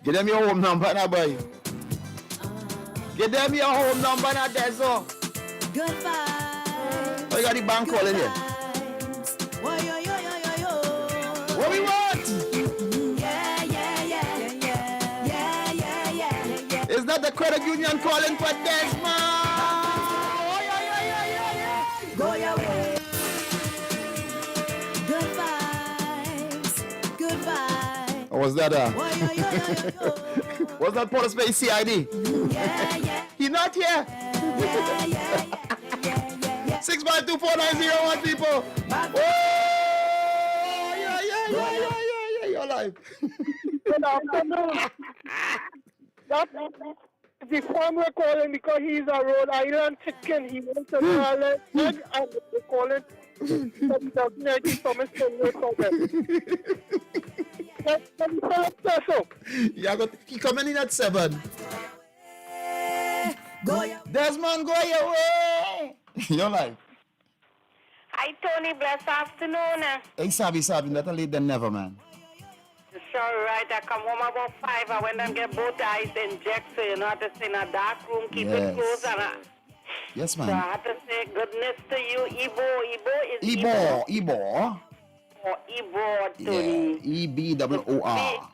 get them your home number now, boy. Get them your home number now, Dezo.
Goodbye.
Oh, you got the bank calling you. What we want? Yeah. Is that the credit union calling for Desmond?
Go your way. Good vibes. Good vibes.
Or was that was that Port Space CID?
Yeah.
He not here. 6524901 people. Yeah, you're live.
Good afternoon. The phone we're calling because he's a Rhode Island chicken. He wants a salad egg and we're calling because he doesn't like his Thomas Conway problem.
Yeah, but he coming in at 7. Desmond, go your way. You're live.
Hi, Tony. Blessed afternoon.
Hey, Sabi, better late than never, man.
It's all right. I come home about 5. I went and get both eyes injected, so you know how to stay in a dark room, keep it closed. And
yes, man.
So I have to say goodness to you, Ibo.
Ibo,
Tony.
Yeah, EBOOR.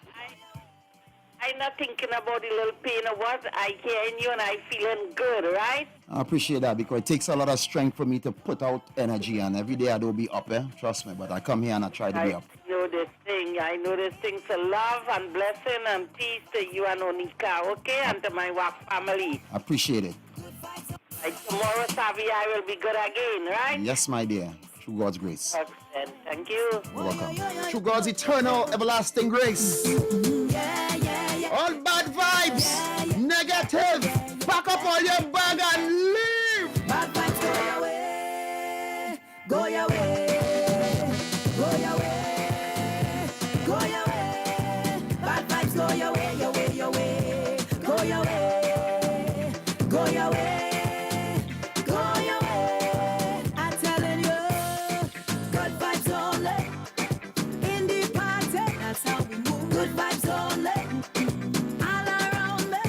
I'm not thinking about the little pain of what I hearing you and I feeling good, right?
I appreciate that because it takes a lot of strength for me to put out energy, and every day I don't be up, trust me, but I come here and I try to be up.
I know this thing. So love and blessing and peace to you and Onika, okay? And to my WACK family.
I appreciate it.
Tomorrow, Savi, I will be good again, right?
Yes, my dear. Through God's grace.
Excellent. Thank you.
You're welcome. Through God's eternal, everlasting grace. All bad vibes, negative. Pack up all your bag and leave.
Bad vibes, go your way. Go your way. Go your way. Go your way. Bad vibes, go your way, your way, your way. Go your way. Go your way. Go your way. I'm telling you, good vibes only. In the party, that's how we move. Good vibes only. All around me.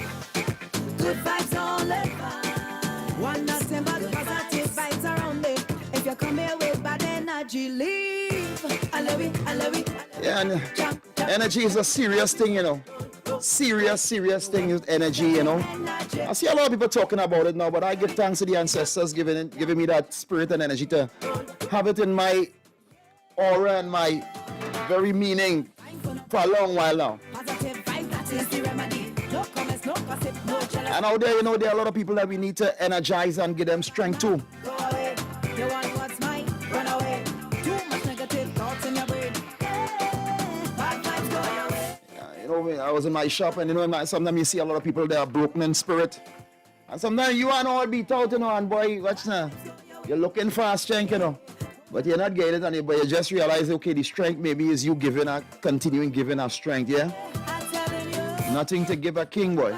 Good vibes only.
energy leave. I love it.
Yeah, and energy is a serious thing, you know. Serious thing is energy, you know. I see a lot of people talking about it now, but I give thanks to the ancestors giving me that spirit and energy to have it in my aura and my very meaning for a long while now. And out there, you know, there are a lot of people that we need to energize and give them strength too. You know, I was in my shop and, you know, sometimes you see a lot of people that are broken in spirit. And sometimes you are all beat out, you know, and boy, watch now. You're looking for a strength, you know. But you're not getting it, but you just realize, okay, the strength maybe is you continuing giving her strength, yeah? Nothing to give a king, boy.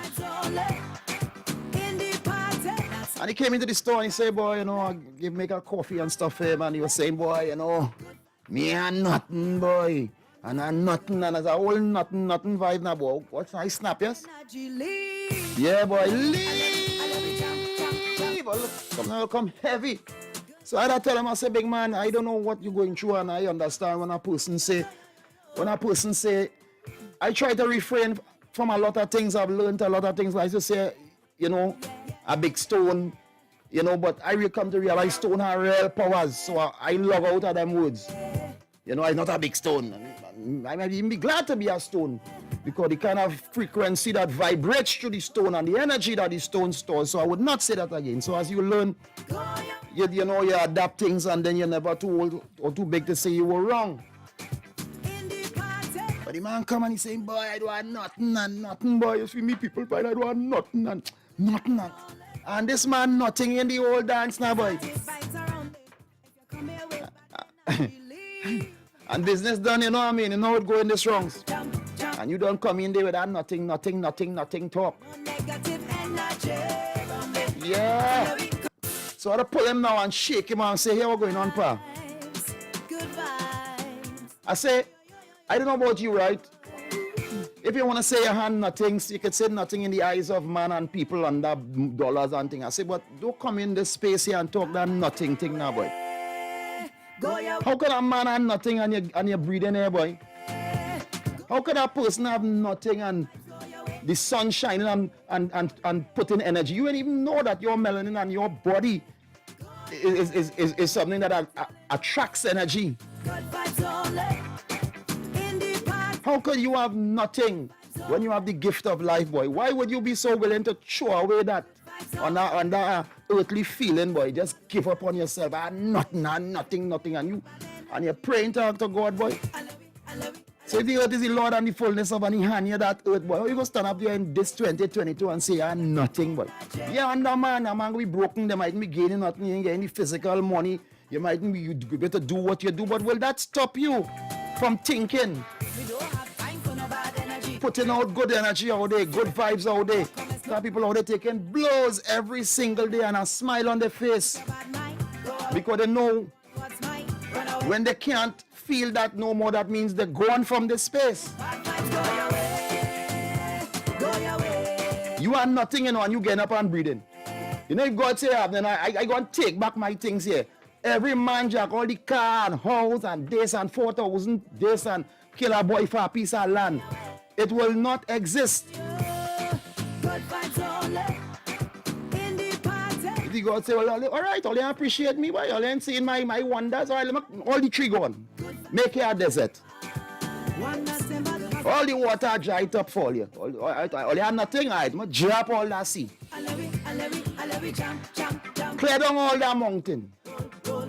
And he came into the store and he said, boy, you know, I make a coffee and stuff for him. And he was saying, boy, you know, me and nothing, boy. And I'm nothing, and there's a whole nothing vibe now, boy. What's nice snap, yes? Yeah, boy, leave. But look, something will come heavy. So I tell him, I say, big man, I don't know what you're going through, and I understand when a person say, I try to refrain from a lot of things. I've learned a lot of things, like to say, you know, a big stone, you know, but I will come to realize stone have real powers, so I log out of them words. You know, I'm not a big stone. I might even be glad to be a stone because the kind of frequency that vibrates through the stone and the energy that the stone stores. So I would not say that again. So as you learn, you know, you adapt things and then you're never too old or too big to say you were wrong. But the man come and he's saying, boy, I don't want nothing and nothing, boy. You see me people, boy, I don't want nothing and nothing. And this man nothing in the old dance now, boy. And business done, you know what I mean? You know what going this wrong. And you don't come in there with that nothing talk. Yeah. So I pull him now and shake him and say, hey, what's going on, pa? I say, I don't know about you, right? If you want to say your hand nothing, you could say nothing in the eyes of man and people and that dollars and things. I say, but don't come in this space here and talk that nothing thing now, boy. How can a man have nothing and you're breathing here, boy? How can a person have nothing and the sun shining and putting energy? You don't even know that your melanin and your body is something that attracts energy. How could you have nothing when you have the gift of life, boy? Why would you be so willing to throw away that on that earthly feeling, boy? Just give up on yourself. Nothing, and you're praying to God, boy. So if the earth is the Lord and the fullness of any hand, that earth, boy, how you gonna stand up there in this 2022 and say nothing, boy? Yeah, and a man will be broken. They might be gaining nothing, you ain't getting the physical money. You might be better do what you do, but will that stop you from thinking? Putting out good energy out there, good vibes out there. There are people out there taking blows every single day and a smile on their face because they know when they can't feel that no more, that means they're gone from this space. You are nothing, you know, and you get up and breathing. You know, if God say, then I go and take back my things here. Every man jack, all the car and house and this and 4,000 this and kill a boy for a piece of land. It will not exist. If you God say, well, all right, all you appreciate me, boy, all you seeing my wonders, all the tree gone. Make it a desert. All the water dried up for you. All you have nothing, I drop all that sea. Clear down all that mountain.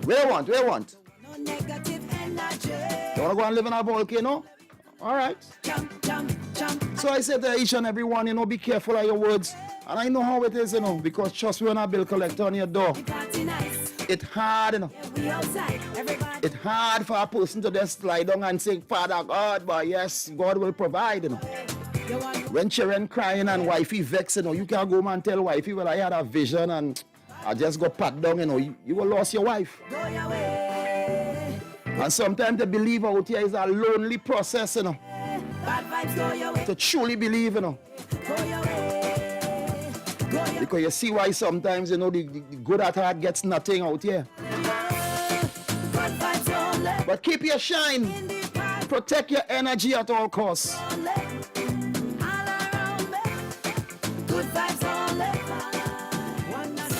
Where you want? You want to go and live in a volcano? All right. So I say to each and every one, you know, be careful of your words. And I know how it is, you know, because trust me, when a bill collector on your door, it's hard, you know. It's hard for a person to just lie down and say, Father God, but yes, God will provide, you know. When children crying and wifey vex, you know, you can't go and tell wifey, well, I had a vision and I just got pat down, you know, you will lose your wife. And sometimes the belief out here is a lonely process, you know. To truly believe, you know. Because you see why sometimes, you know, the good at heart gets nothing out here. Keep your shine. Protect your energy at all costs.
Good vibes only. One night.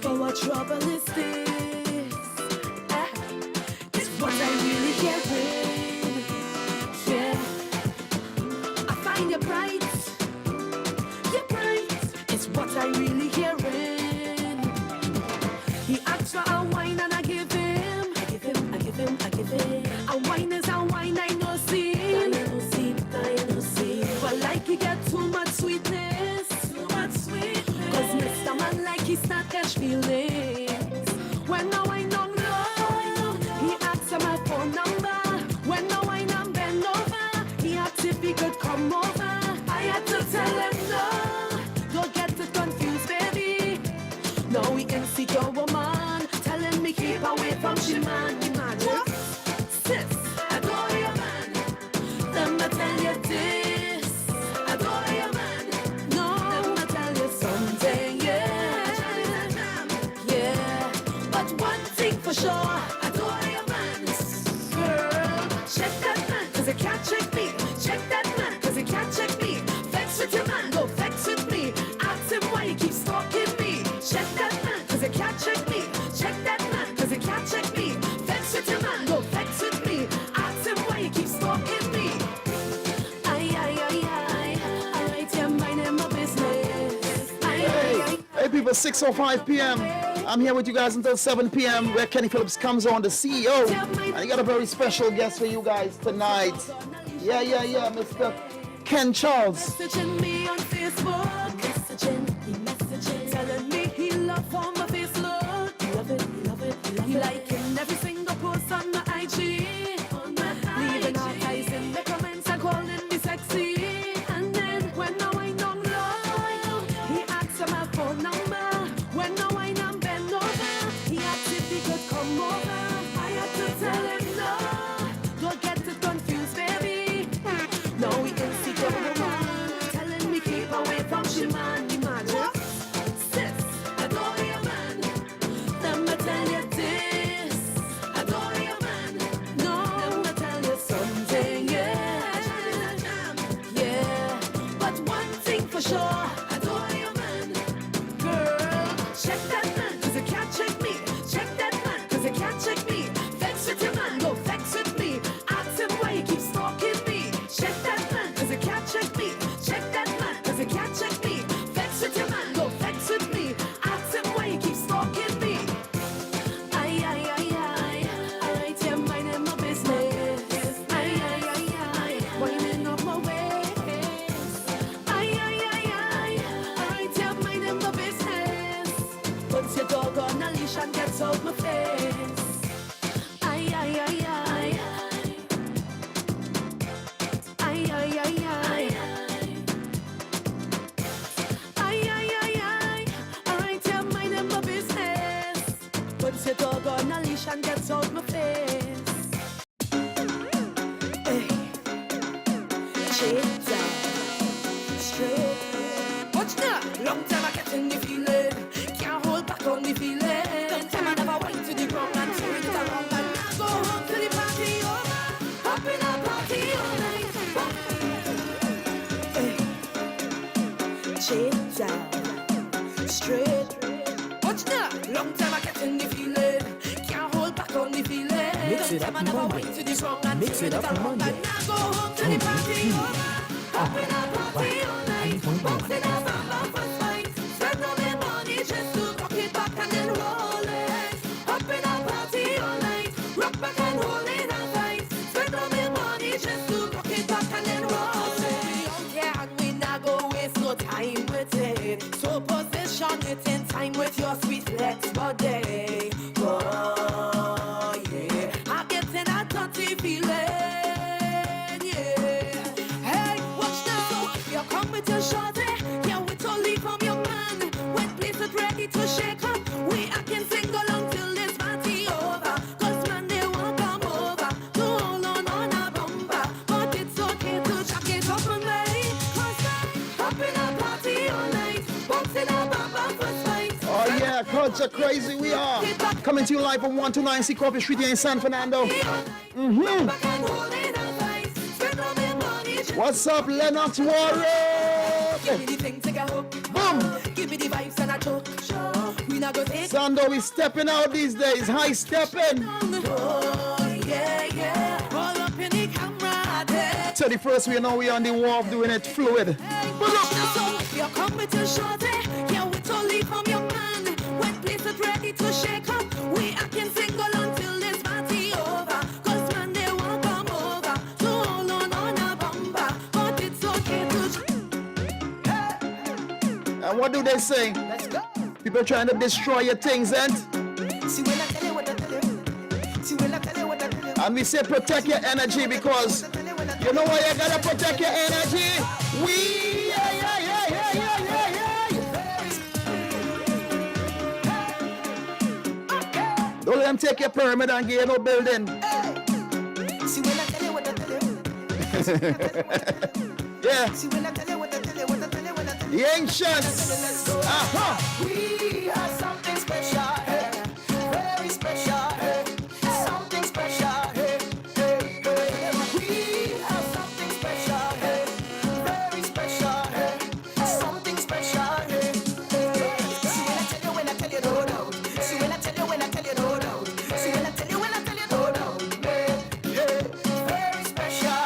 For what trouble is this? It's what I really get with. Yeah. I find you bright. You're bright. It's what I really hearing. He asks for a wine and I give him. I give him, I give him, I give him. A wine is a wine, I know see. I know see, I know see. But like he get too much sweetness. Too much sweetness. Cause Mr. Man like he start catch feelings. When I wine on low, he asks for my phone number. When I wine on bend over, he asks if he could come over. I had to tell him no, don't get it confused, baby. No, we insecure woman, telling me keep away from she man. Imagine, sis, adore your man. Let me tell you this, adore your man. No, let me tell you something, yeah, yeah. But one thing for sure, adore your man. Girl, check that man, cause he can't check me. Check that man, cause he can't check me. Vex with your man, go vex with me. Ask him why he keeps stalking me. Check that man, cause he can't check me. Check that man, cause he can't check me. Vex with your man, go vex with me. Ask him why he keeps stalking me. Alright, yeah, minding my business.
Hey people, 6:05 p.m. I'm here with you guys until 7 p.m. where Kenny Phillips comes on, the CEO. And he got a very special guest for you guys tonight. Yeah, Mr. Ken Charles.
Messaging me on Facebook. Messaging, telling me he love on my face look. He love it, he love it, he love it. He liking every single post on my IG. Leaving our guys in the comments and calling me sexy. And then when I wine on low, he asks for my phone number. When I wine on bend over, he asks if he could come over. I had to tell him no, don't get it confused, baby. No, we insecure woman, telling me keep away from she man. Imagine, sis, adore your man. Let me tell you this, adore your man. No, let me tell you something, yeah, yeah. But one thing for sure, adore your man. Girl, check that man, cause he can't check me. Check that man, cause he can't check me. Vex with your man, go vex with me. Ask him why he keeps stalking me. Check that man, cause he can't check me. Check that man, cause he can't check me. Vex with your man, go vex with me. Ask him why he keeps stalking me. Alright, yeah, minding my business. Winding up my waist. Alright, yeah, minding my business. Puts your dog on a leash and gets out my face. Alright, yeah, minding my business. Puts your dog on a leash and gets out my face. Hey, shit down, straight. Watch now, long time I get in the feeling. Can't hold back on the feeling. Long time I never went to the ground and turn it around. And now go home to the party over. Up in a party all night. Hey, shit down, straight. Watch now, long time I get in the feeling. Can't hold back on the feeling.
Mix it up
Long time I never
Monday.
went to the ground and
Mix
turn
it
it
up
around.
Monday.
And now go home to the party over. Up in a party all night. Bouncing up and for fight. Spend all the money just to rock it back and then roll it. Up in a party all night. Rock back and hold it and fight. Spend all the money just to rock it back and then roll it. We don't care and we not go waste no time with it. So position it in time with your sweet flex body. Oh yeah, I'm getting a dirty feeling. Yeah. Hey, watch now. You come with your shorty. Yeah, we totally from your man. When place is ready to shake up, we can sing along till this party over. Cause man, they won't come over to hold on a bumper. But it's okay to chuck it up and me. Cause I'm up in a party all night. Bouncing a bumper for fight.
Oh yeah. Yeah, culture crazy we are. Coming to you live from 129 Coffee Street here in San Fernando. What's up, Lennox Warren? Boom! Give me the vibes and a choke. Sando, we stepping out these days. High stepping. All up in the camera. 31st, we know we on the wharf doing it fluid.
You're coming to short yeah, we totally from your man. When place is ready to shake up, we acting single until this party over. Cause man, they won't come over. So hold on a bumper, but it's okay to.
And what do they say?
Let's go.
People trying to destroy your things, and
See when I tell you what I tell you. See when I tell you what I tell you.
and we say protect your energy because you know why you gotta protect your energy? Don't let them take your pyramid and give you no building.
See when I tell you what I tell you.
Yeah.
See when I tell you what I tell you, what I tell you, what I tell you.
The ancients.
We have something special, hey. Very special, hey. Something special, hey. Hey, hey. We have something special, hey. Very special, hey. Something special, hey. See when I tell you, when I tell you, no doubt. See when I tell you, when I tell you, no doubt. See when I tell you, when I tell you, no doubt. Hey, very special,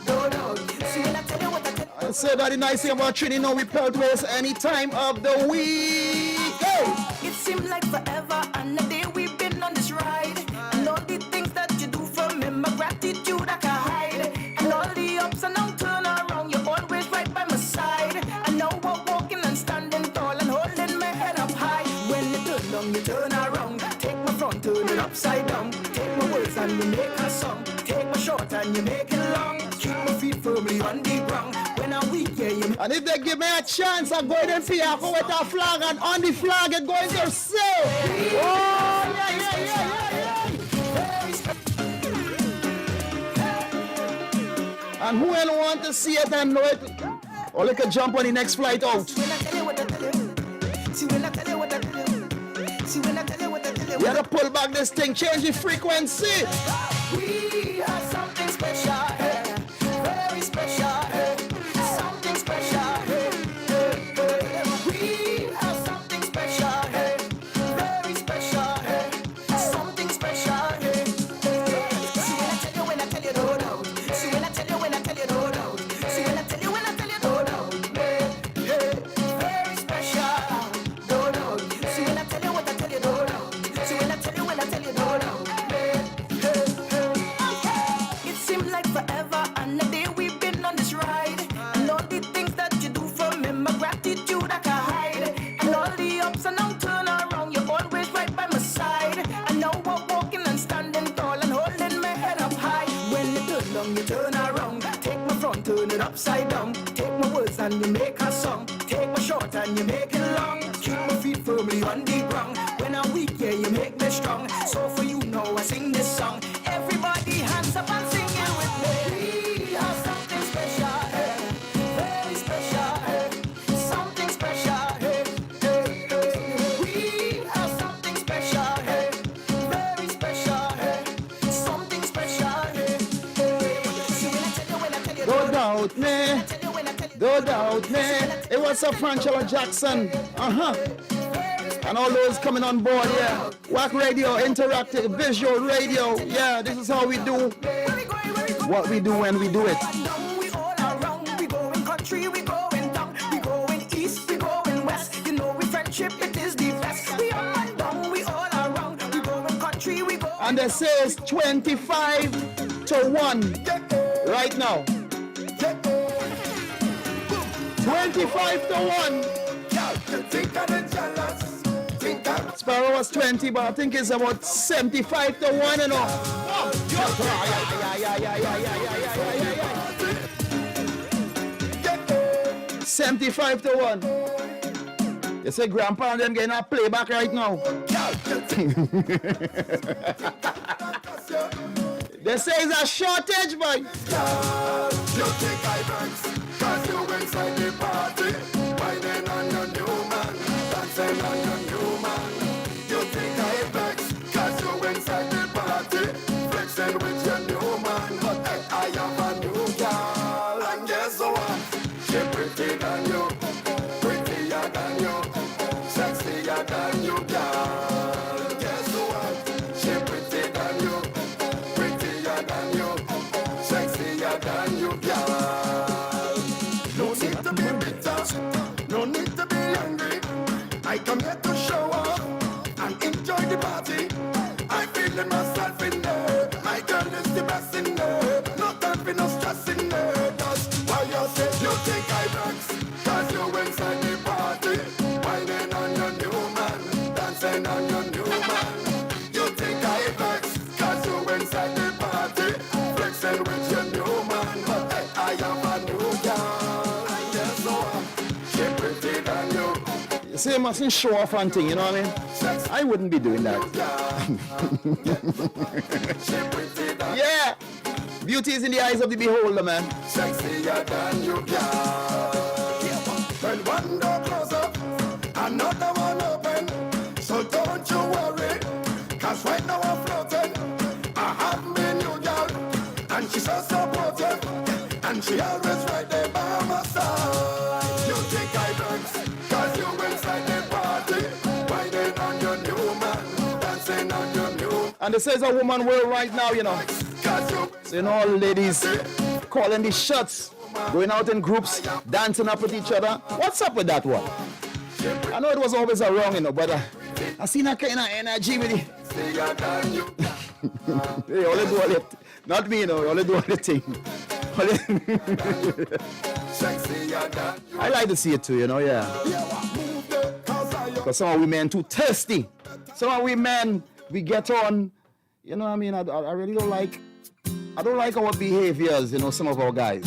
no doubt. See when I tell you what I tell you.
I said that the nice thing about Trinidad, know we pelt waste any time of the week. Hey!
It seemed like forever and a day we've been on this ride. And all the things that you do for me, my gratitude I can hide. And all the ups and downs turn around, you're always right by my side. And now I'm walking and standing tall and holding my head up high. When you turn down, you turn around. Take my front, turn it upside down. Take my words and you make a song. Take my short and you make it long. Keep my feet firmly on the ground. When I'm weak, yeah, you.
And if they give me a chance, I'm going to see I go with a flag, and on the flag it's going to say, oh, yeah. And who else want to see it and know it? Or they can jump on the next flight out.
See when I tell you what I tell you. See when I tell you what I tell you. See when I tell you what I tell you.
You gotta pull back this thing, change the frequency.
We have something special, hey. Very special, hey. Something special, hey. We have something special, hey. Very special, hey. Something special, hey. See when I tell you, when I tell you, no doubt. See when I tell you, when I tell you, no doubt. See when I tell you, when I tell you, no doubt. Hey, very special, no doubt. See when I tell you, what I tell you, no doubt. See when I tell you, when I tell you, no doubt. It seemed like forever and a day we've been on this ride. And all the things that you do for me, my gratitude I can hide. And all the ups and downs turn around, you're always right by my side. And now I'm walking and standing tall and holding my head up high. When you turn down, you turn around. Take my front, turn it upside down. Take my words and you make a song. Take my short and you make it long. Keep my feet firmly on the ground. When I'm weak, yeah, you make me strong. So for you now I sing this song. Everybody hands up and sing it with me. We have something special, hey. Very special, hey. Something special, hey. We have something special, hey. Very special, hey. Something special, hey. See when I tell you, when I tell you,
Don't doubt me. Don't doubt me. It was a Franchella Jackson. And all those coming on board, yeah. WACK Radio, interactive, visual radio. Yeah, this is how we do what we do when we do it.
We all around, we going country, we going down, we going east, we going west. You know we friendship, it is the best. We up and down, we all around, we going country, we go.
And they say it's 25 to 1 right now. 25 to 1. Sparrow was 20, but I think it's about 75 to 1 and all. 75 to 1. You say grandpa and them getting a playback right now. They say it's a shortage, boy.
You think I vex, cause you inside the party. Whining on your new man, dancing on your new man. sexier than you, girl. Guess what? She pretty than you, prettier than you, sexier than you, girl. No need to be bitter, no need to be angry. I come here to show up and enjoy the party. I feeling myself in there. My girl is the best in there. No time for no stress in there. That's why you say you think I vex, cause you inside the party, whining on your new man, dancing on your new man. You think I vex, cause you inside the party, flexing with your new man. But I am a new girl, and yes, so she pretty than you.
You see, you mustn't show off and thing, you know what I mean? I wouldn't be doing that. Yeah! Beauty is in the eyes of the beholder, man.
Sexier than you, girl. When one door close up, another one open. So don't you worry, cause right now I'm floating. I have me new girl, and she's so supportive, and she always right there by my side. You think I vex, cause you inside the party, whining on your new man, dancing on your new.
And this is a woman world right now, you know. So you know, all ladies calling the shots, going out in groups, dancing up with each other. What's up with that one? I know it was always a wrong, you know, but I seen that kind of energy with it. They only do all it. Not me, you know, only do all the thing. I like to see it too, you know, yeah. Because some of we men too thirsty. Some of we men, we get on, you know what I mean? I really don't like, I don't like our behaviors, you know, some of our guys.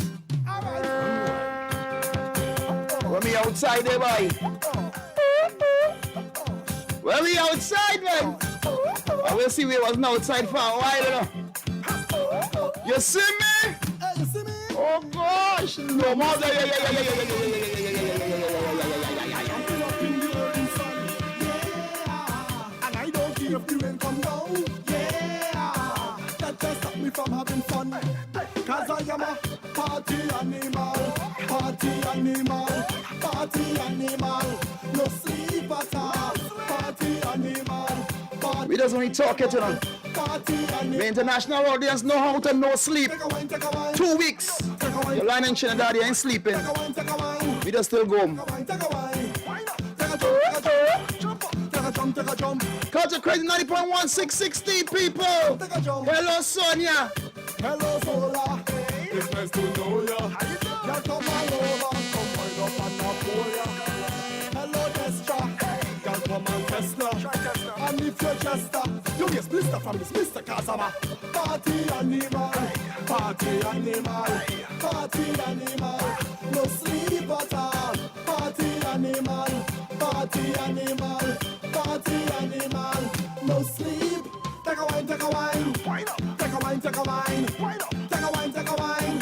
When we outside there, boy. When we outside, man. I will see we wasn't outside for a while, you know. You see me? Oh gosh! No more.
And I don't care if the rain come down. Yeah, that just stop me from having fun. Cause I am a party animal, party animal, party animal. No sleep at all, party animal.
We just only talk it, you know. The international audience know how to no sleep. 2 weeks. You're lying in Trinidad, you ain't sleeping. We just still go home. Culture Krazy 90.1, 660 people. Hello, Sonia.
Hello, Zola. It's nice to know ya. Ya come all over, come wind up and not for ya. Hello, Destra. Ya come and tester. And if you're Chester, you get blister from this Mr. Kazama. Party animal, party animal, party animal. No sleep at all. Party animal, party animal, party animal. No sleep. Take a wine, take a wine. Take a wine, take a wine. Take a wine, take a wine.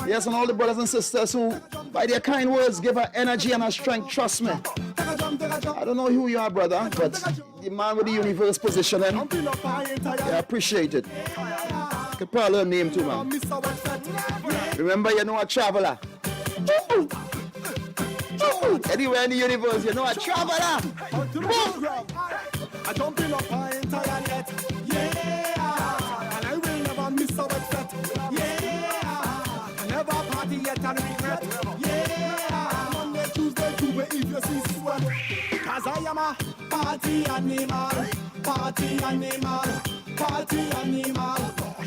Yes, and all the brothers and sisters who, by their kind words, give her energy and her strength, trust me. I don't know who you are, brother, but the man with the universe positioning, I appreciate it. You can probably her name too, man. Remember, you know a traveler. Anywhere in the universe, you know a traveler.
I jump in up, I ain't tired yet. Yeah, and I will never miss a wet set. Yeah, I never party yet and regret. Yeah, Monday, Tuesday, Tuesday, if you see sweat. Cause I am a party animal, party animal, party animal.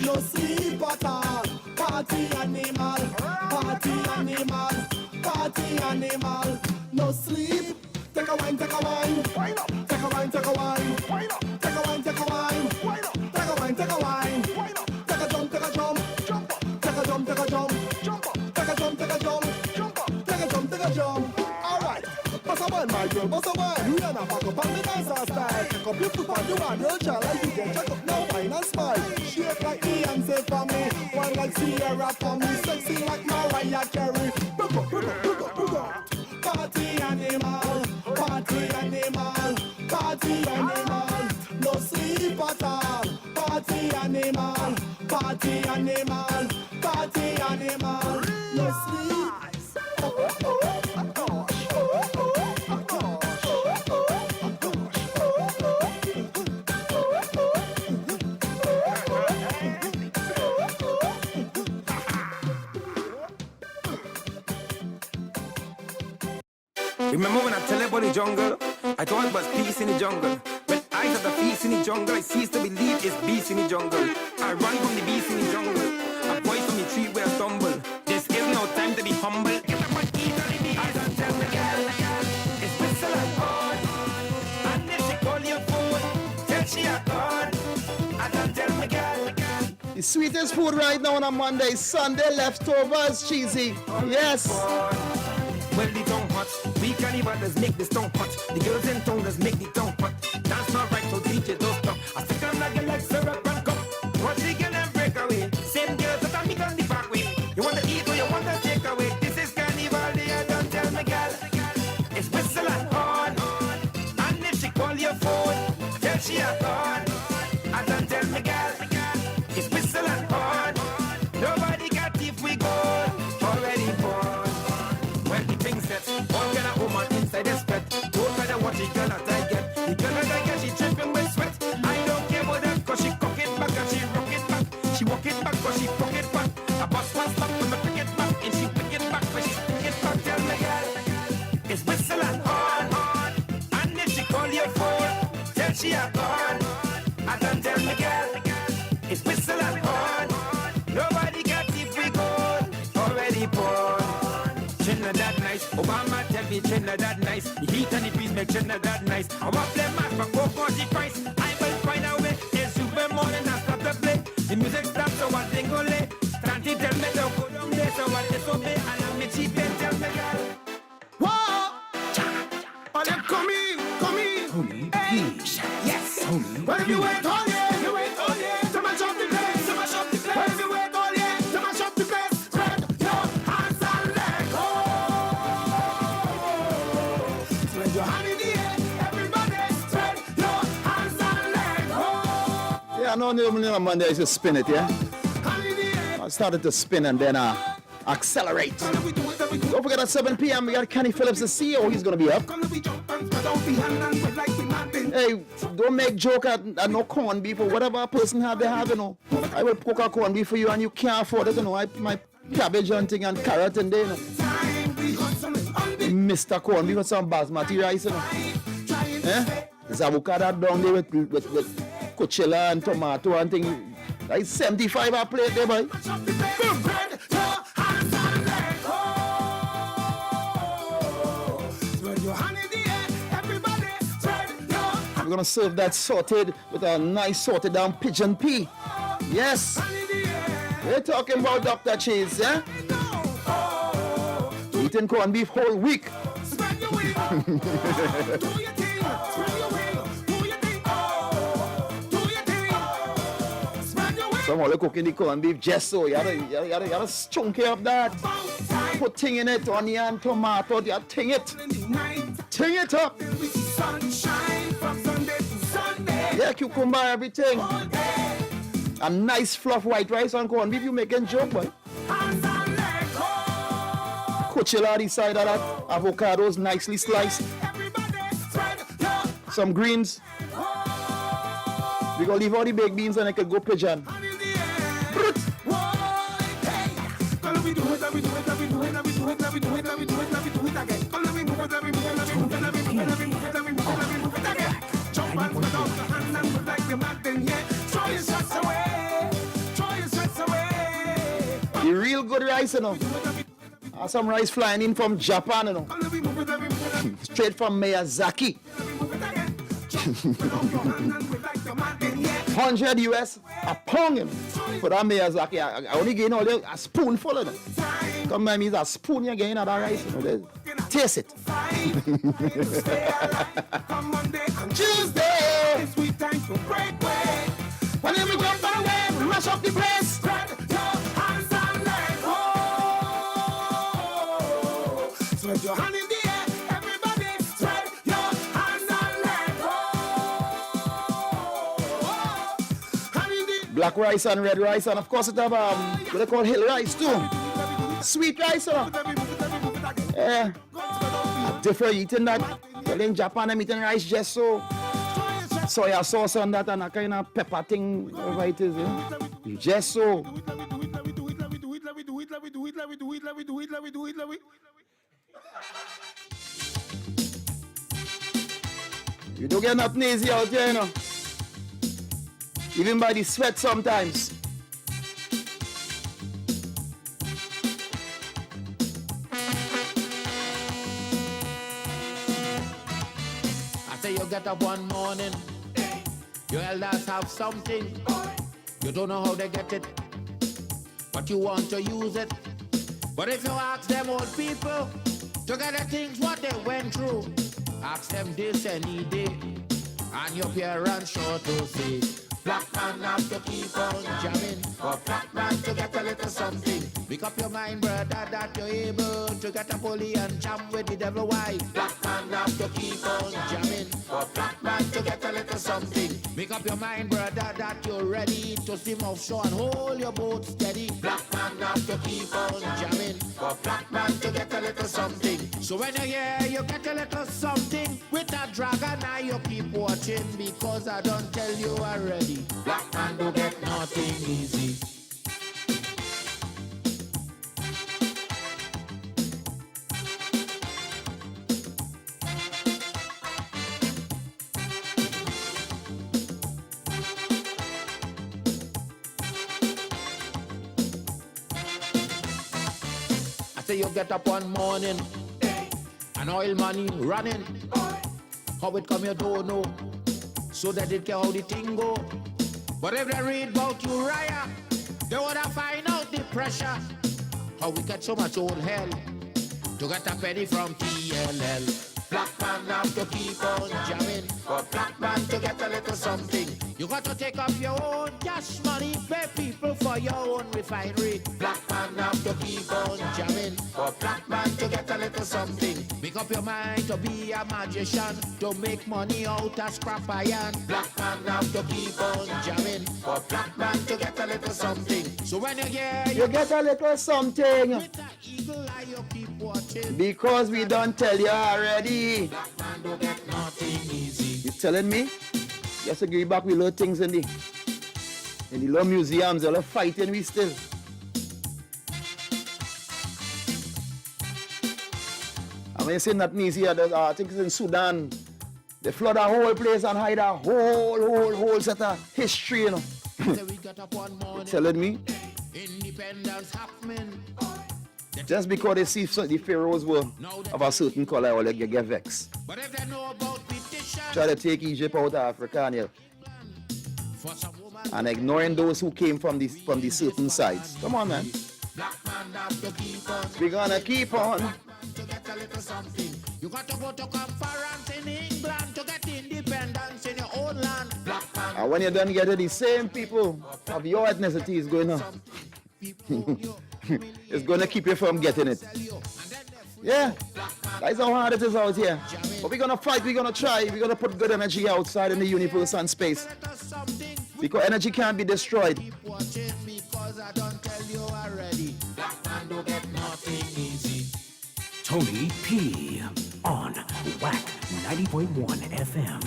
No sleep at all. Party animal, party animal, party animal. No sleep. Take a wine, take a wine. Take a wine, take a wine. Take a wine, take a wine. Take a wine, take a wine. Take a jump, take a jump. Take a jump, take a jump. Take a jump, take a jump. Take a jump, take a jump. Alright. Bust a wine, my girl, bust a wine. You and I back up on the dancer style. Take up your foot on you and your child. Like you can check up now, wine and smile. Shape like Beyonce for me. One like Sierra for me. Sexy like Mariah Carey. Brook up, brook up, brook up, brook up. Party animal, party animal, party animal. No sleep at all. Party animal, party animal, party animal. No sleep.
Remember when I tell about the jungle? I thought it was peace in the jungle. When I had the peace in the jungle, I cease to believe it's beast in the jungle. I run from the beast in the jungle. A voice from the tree where I stumble. This is no time to be humble. I don't tell me, girl, it's whistle and horn. And if she call your phone, tell she a gone. I don't tell me, girl.
The sweetest food right now on a Monday, Sunday, leftovers, cheesy. Yes.
Well, the tongue hot. We cannibals make this tongue hot. The girls in tongue let's make the tongue hot. That's not right, so teach it, don't stop. I stick on like syrup and cup. Watch the girl and break away. Same girls that I meet on the back way. You want to eat or you want to take away? This is carnival day, don't tell me, girl. It's whistle and horn. And if she call your phone, tell she a gone. I don't tell me, girl. It's whistle and horn. Nobody got if we go already born. Well, the thing set, all kind of woman inside the spread. Don't try to watch the girl that I get. The girl that I get, she dripping with sweat. I don't care about that, cause she cock it back and she rock it back. She walk it back, cause she pock it back. A boss one stop when I pick it back, and she pick it back when she pick it back. Tell me, girl, it's whistle and horn. And if she call your phone, tell she a gone. I don't tell me, girl, it's whistle and horn. Nobody got if we go already born. Trinidad nice, Obama tell me Trinidad nice. The heat and the breeze make Trinidad nice. I want play match for 440 price. I will find a way. It's super morning I stop to play. The music stops so I think go late. Tanti tell me don't go down there so I disobey. And I'm me cheap and tell me girl.
Whoa! Oh, them come in. Hey, yes. Well, if you wait all year, to mash up the place, Well, if you wait all year, to mash up the place, spread your hands and let go. Spread your hand in the air, everybody, spread your hands and let go.
Yeah, I know on Monday I just spin it, yeah? I started to spin and then accelerate. Don't forget at 7 p.m. we got Kenny Phillips, the CEO. He's going to be up. Hey, don't make joke at no corned beef or whatever a person have, they have, you know. I will cook a corned beef for you and you can't afford it, you know. My cabbage and thing and carrot and there, you know. Mr. Corned beef with some basmati rice, you know. Eh? There's avocado down there with coachella and tomato and thing. Like 75 a plate there, boy. We're gonna serve that sauteed with a nice sauteed down pigeon pea. Yes. We're talking about Dr. Cheese, yeah? Eating corned beef whole week. Someone cooking the corned beef just so. You gotta chunk up that. Put thing in it, onion, tomato, you ting it. Ting it up.
Sunshine from Sunday to Sunday.
Yeah, cucumber, everything. A nice fluff white rice on corned beef. You making joke, boy. Coachella the side of that. Avocados nicely sliced. Some greens. We gonna leave all the baked beans and I can go pigeon. The real good rice, you know. Some rice flying in from Japan, you know. Straight from Miyazaki. 100 US a pound, you know. For that Miyazaki, I only gain all a spoonful, you know. Come by me, a spoon you gain of that rice, you know. Taste it.
Tuesday, it's sweet time to break away. When we jump away, we mash up the place. Spread your hands and let go. Spread your hand in the air, everybody. Spread your hands and let go.
Black rice and red rice, and of course it have what they call hill rice too. Sweet rice, you know. Yeah. Different eating that. Well, in Japan, I'm eating rice just so. Soya sauce on that and a kind of pepper thing, whatever it is, you know. Just so. You don't get nothing easy out here, you know. Even by the sweat sometimes.
I say you get up one morning, your elders have something. You don't know how they get it, but you want to use it. But if you ask them old people to get the things what they went through, ask them this any day, and your parents sure to say, black man have to keep on jamming, for black man to get a little something. Make up your mind, brother, that you're able to get a pulley and jam with the devil. Why? Black man have to keep on jamming, for black man to get a little something. Make up your mind, brother, that you're ready to swim offshore and hold your boat steady. Black man have to keep on jamming, for black man to get a little something. So when you hear you get a little something with a dragon, now you keep watching, because I don't tell you already. Black man do get nothing easy. I say you get up one morning, and oil money running. How it come you don't know, so that it can how the thing go. But if they read about Uriah, they would have find out the pressure. How we get so much old hell to get a penny from TLL. Black man have to keep on jamming, for black man to get a little something. You got to take up your own cash money, pay people for your own refinery. Black man have to keep on jamming, for black man to get a little something. Make up your mind to be a magician, to make money out of scrap iron. Black man have to keep on jamming, for black man to get a little something. So when you hear
you get a little something,
with an eagle eye you keep watching,
because we don't tell you already.
Black man don't get nothing easy.
You telling me? Just to give back with little things in the little museums, a little fighting we still. I mean, you see nothing easy. I think it's in Sudan. They flood a whole place and hide a whole set of history, you know. You telling me?
Independence happening.
Just because they see the pharaohs were of a certain color, or they get vexed.
But if they know about petition,
try to take Egypt out of Africa and ignoring those who came from the certain sides. Come on, man. We're gonna keep on.
To get a little something, you got to go to conference in England to get independence in your own land.
And when you're done getting the same people of your ethnicity is going to it's going to keep you from getting it. Yeah, that's how hard it is out here. But we're going to fight, we're going to try, we're going to put good energy outside in the universe and space. Because energy can't be destroyed.
Because I don't tell you already, black man don't get nothing easy.
Tony P. on WACK 90.1 FM.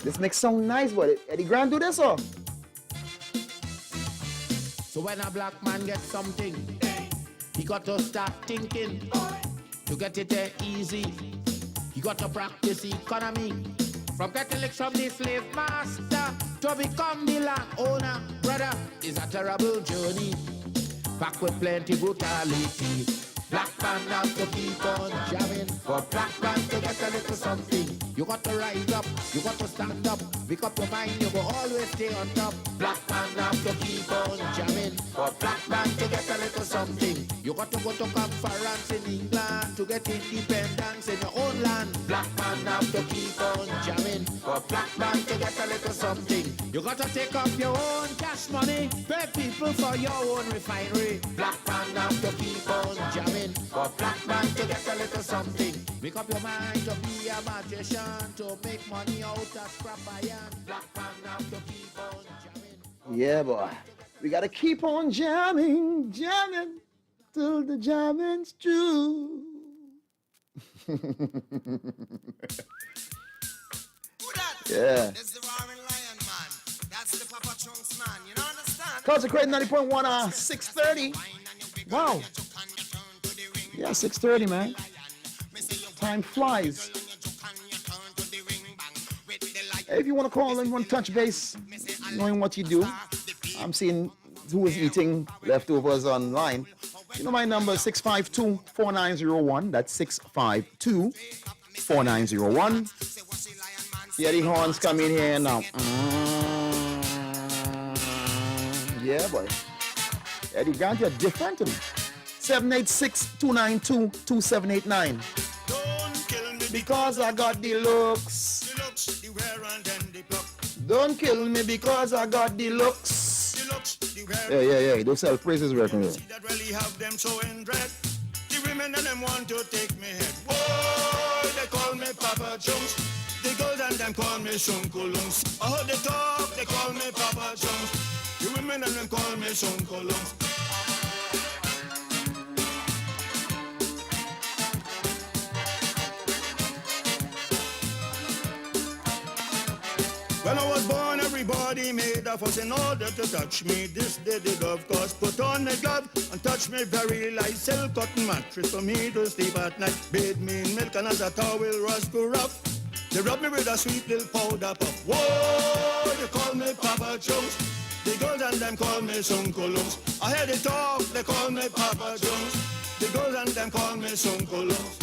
This makes sound nice, but Eddie Grant do this, or?
So when a black man gets something, he got to start thinking to get it there easy. He got to practice economy, from getting licks from the slave master to become the land owner. Brother, is a terrible journey, packed with plenty brutality. Black man has to keep on jamming, for black man to get a little something. You got to rise up, you got to stand up, pick up your mind, you will always stay on top. Black man has to keep on jamming, for black man to get a little something. You got to go to conference in England to get independence in your own land. Black man has to keep on jamming, for black man to get a little something. You got to take up your own cash money, pay people for your own refinery. Black man has to keep on jamming, for black man to get a little something. Make up your mind to be a magician, to make money out of scrap iron. Black man have to keep on jamming.
Yeah, boy. We gotta keep on jamming, jamming, till the jamming's true.
Who that?
Yeah.
That's the roaring lion, man. That's the Papa Chunks, man. You don't understand?
Consecrate 90.1, 6:30. Wow. Yeah, 6:30, man. Time flies. Hey, if you want to call and you want to touch base, knowing what you do, I'm seeing who is eating leftovers online. You know my number is 652-4901. That's 652-4901. Yeah, the horns come in here now. Yeah, boy. Eddie Grant, you're different. 786-292-2789.
Don't kill me
because I got the looks.
The looks, the wear and then the pluck.
Don't kill me because I got the looks.
The looks, the wear.
Yeah. Those self-praises working here.
That really have them so in dread. The women and them want to take me head. Whoa, they call me Papa Jones. The girls and them call me Shunkulungs. I heard they talk, they call me Papa Jones. The women and them call me Shunkulungs. When I was born, everybody made a fuss in order to touch me. This they did, of course. Put on a glove and touch me very light. Silk cotton mattress for me to sleep at night. Bathe me in milk and as a towel was too rough. They rub me with a sweet little powder puff. Whoa, they call me Papa Jones. The girls and them call me Sunkulungs. I hear they talk, they call me Papa Jones. The girls and them call me Sunkulungs.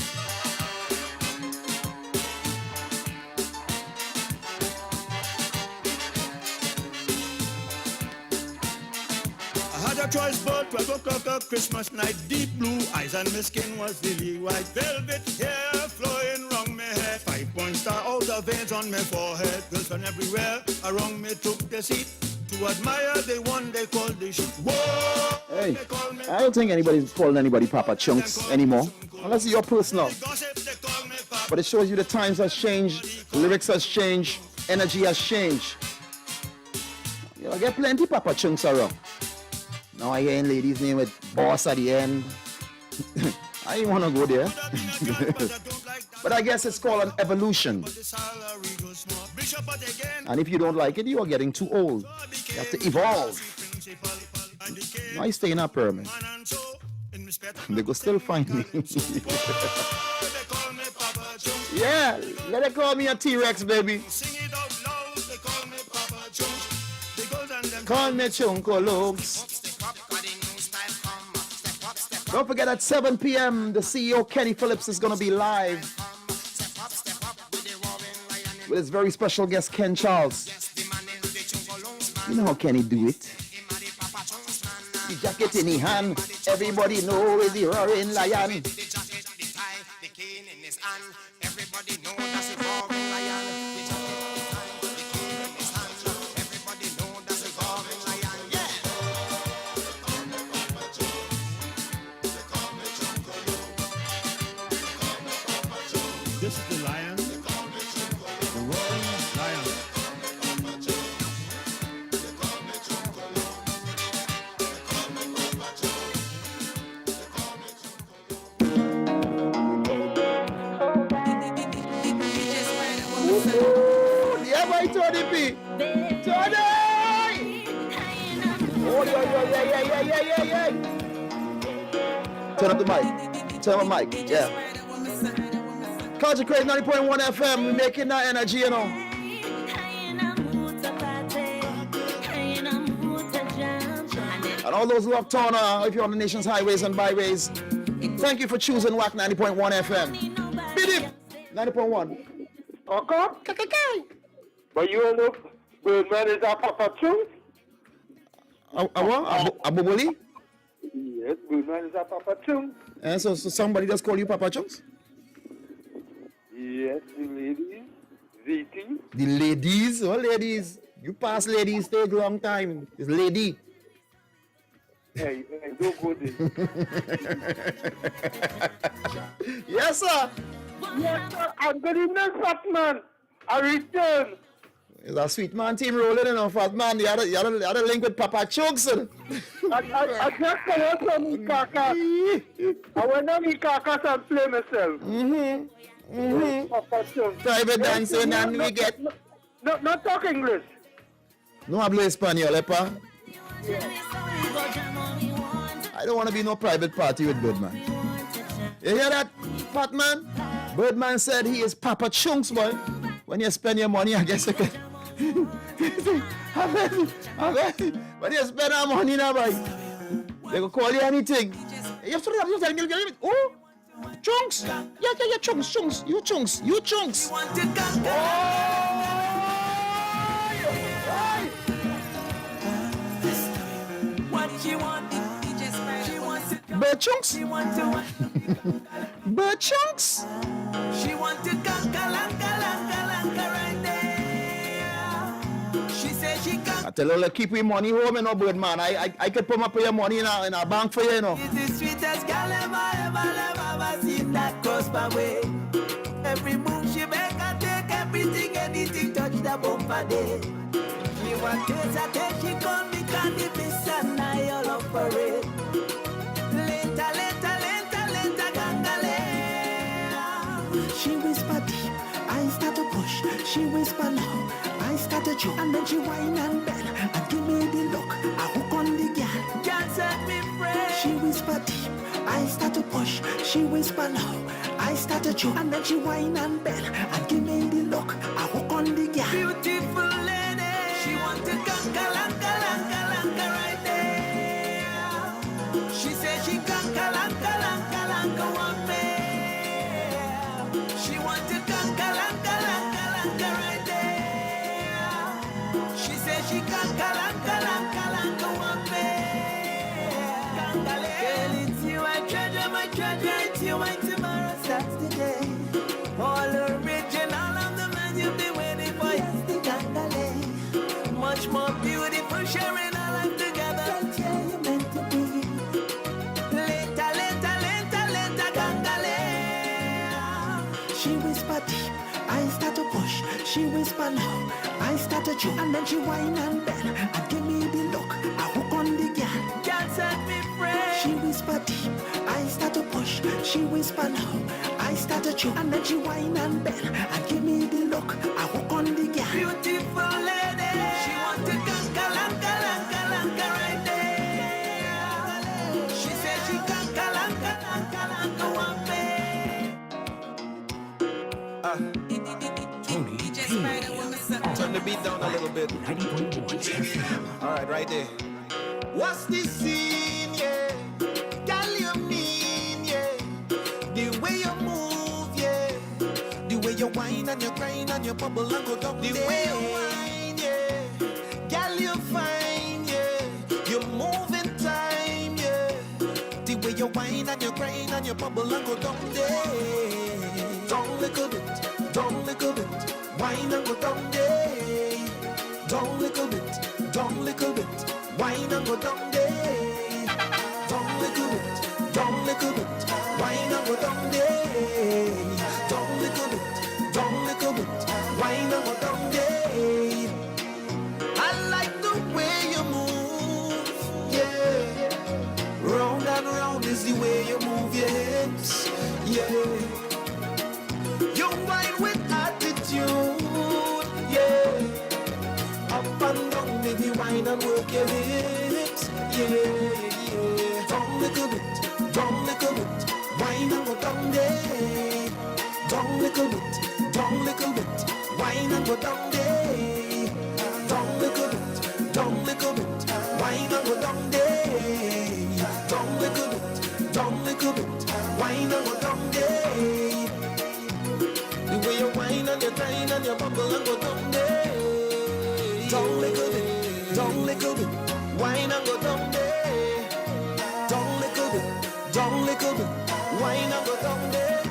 A choice but 12 o'clock of Christmas night. Deep blue eyes and my skin was really white. Velvet hair flowing round my head. 5-point star out of veins on my forehead. Girls from everywhere around me took the seat to admire the one they called the sheep. Whoa!
Hey, I don't think anybody's calling anybody Papa Chunks anymore. Unless you're personal. But it shows you the times has changed, the lyrics has changed, energy has changed. You know, I get plenty Papa Chunks around. Now I hear ladies' name with boss at the end. I didn't want to go there. But I guess it's called an evolution. And if you don't like it, you are getting too old. You have to evolve. Now you stay in a pyramid. They could still find me. Yeah, let it call me a T-Rex, baby. Call me Chunko Looks. Don't forget at 7 p.m. the CEO Kenny Phillips is going to be live with his very special guest Ken Charles. You know how Kenny do it. The jacket in his hand, everybody know is the roaring lion.
Everybody know that's a roaring lion. This is the lion, the roaring lion.
Yeah, boy, Tony P. Tony! Oh, yeah. Turn up the mic. Turn up the mic. Yeah. Consecrate 90.1 FM. We're making that energy, you know. And all those locked on, if you're on the nation's highways and byways, thank you for choosing WACK 90.1 FM. Bidip 90.1.
Okay. But you look, Birdman is a Papa Chunks?
A Bubuli?
Yes, Birdman is a Papa Chunks.
And so somebody just call you Papa Chunks?
Yes, the ladies, ZT.
The ladies? Oh, ladies. You pass ladies, take a long time. It's lady.
Hey, don't go there.
Yes, sir.
Yes, sir. And good evening, fat man. I return.
It's a sweet man team rolling in, fat man. You had a link with Papa Chunks.
I just come from Kakas. I went on Kakas and play myself.
Private dancing and we get...
No talk English.
No hablo español, pa? I don't want to be no private party with Birdman. You hear that, fat man? Birdman said he is Papa Chunks, boy. When you spend your money, I guess you can. When you spend our money now, boy, they will call you anything. You have to tell me, oh, Chunks. Yeah, Chunks. You Chunks.
What she want, she wants it.
Bird Chunks.
She wants to.
Bird Chunks.
She wants to kanka right there. She said she can't.
I tell her, keep your money home, you know, Birdman. I could put your money in a bank for you, you know.
It's the sweetest girl ever seen that cross my way. Every move she make, I take everything, anything touch the bumper day. She want taste, I take, she call me candy miss and I all up for it. Later, gangale. She whisper deep, I start to push. She whisper loud, I start to chew. And then she whine and bend and give me the look. I hook on the girl, can't set me free. She whisper deep, I start to push. She whisper loud, I start to chew. And then she whine and bend and give me the look. I hook on the girl. Beautiful lady, she want to kanka right there. She said she kanka want me. She want to kanka right there. She said she kanka want me. Girl, it's you I treasure, my treasure. It's you and tomorrow starts today. All original of the man you've been waiting for. Yes, the Gangale. Much more beautiful, sharing our life together. That's where you're meant to be. Later, Gangale. She whisper deep, I start to push. She whisper loud, I start to chew. And then she whine and bend and give me the look. I hook on the girl, can't set me free. She whisper deep, I start to push. She whisper loud, I start to chew. And then she whine and bend and give me the look. I hook on the girl. Beautiful lady, she want to kanka right there. She said she kanka want me.
Turn the beat down a little bit.
90.1.
Alright, right there. What's the scene, yeah? Girl, you mean, yeah? The way you move, yeah. The way you whine and you grind and you bubble and go down. The way you whine, yeah. Girl, you fine, yeah. You move in time, yeah. The way you whine and you grind and you bubble and go down there. Down little bit, wine and go down there. Down little bit, wine and go down there. Down little bit, wine and go down there. Down little bit, wine and go down there. I like the way you move, yeah. Round and round is the way you move your hips, yeah. You whine with attitude, yeah. Up and down, baby, whine and work your hips, yeah. Down little bit, wine and go down there. Down little bit, wine and go down there. Down little bit, wine and go down there. Down little bit, wine and go down there. The way you whine and you grind and you bubble and go down there. Down little bit, wine and go down there. Down little bit, wine and go down there.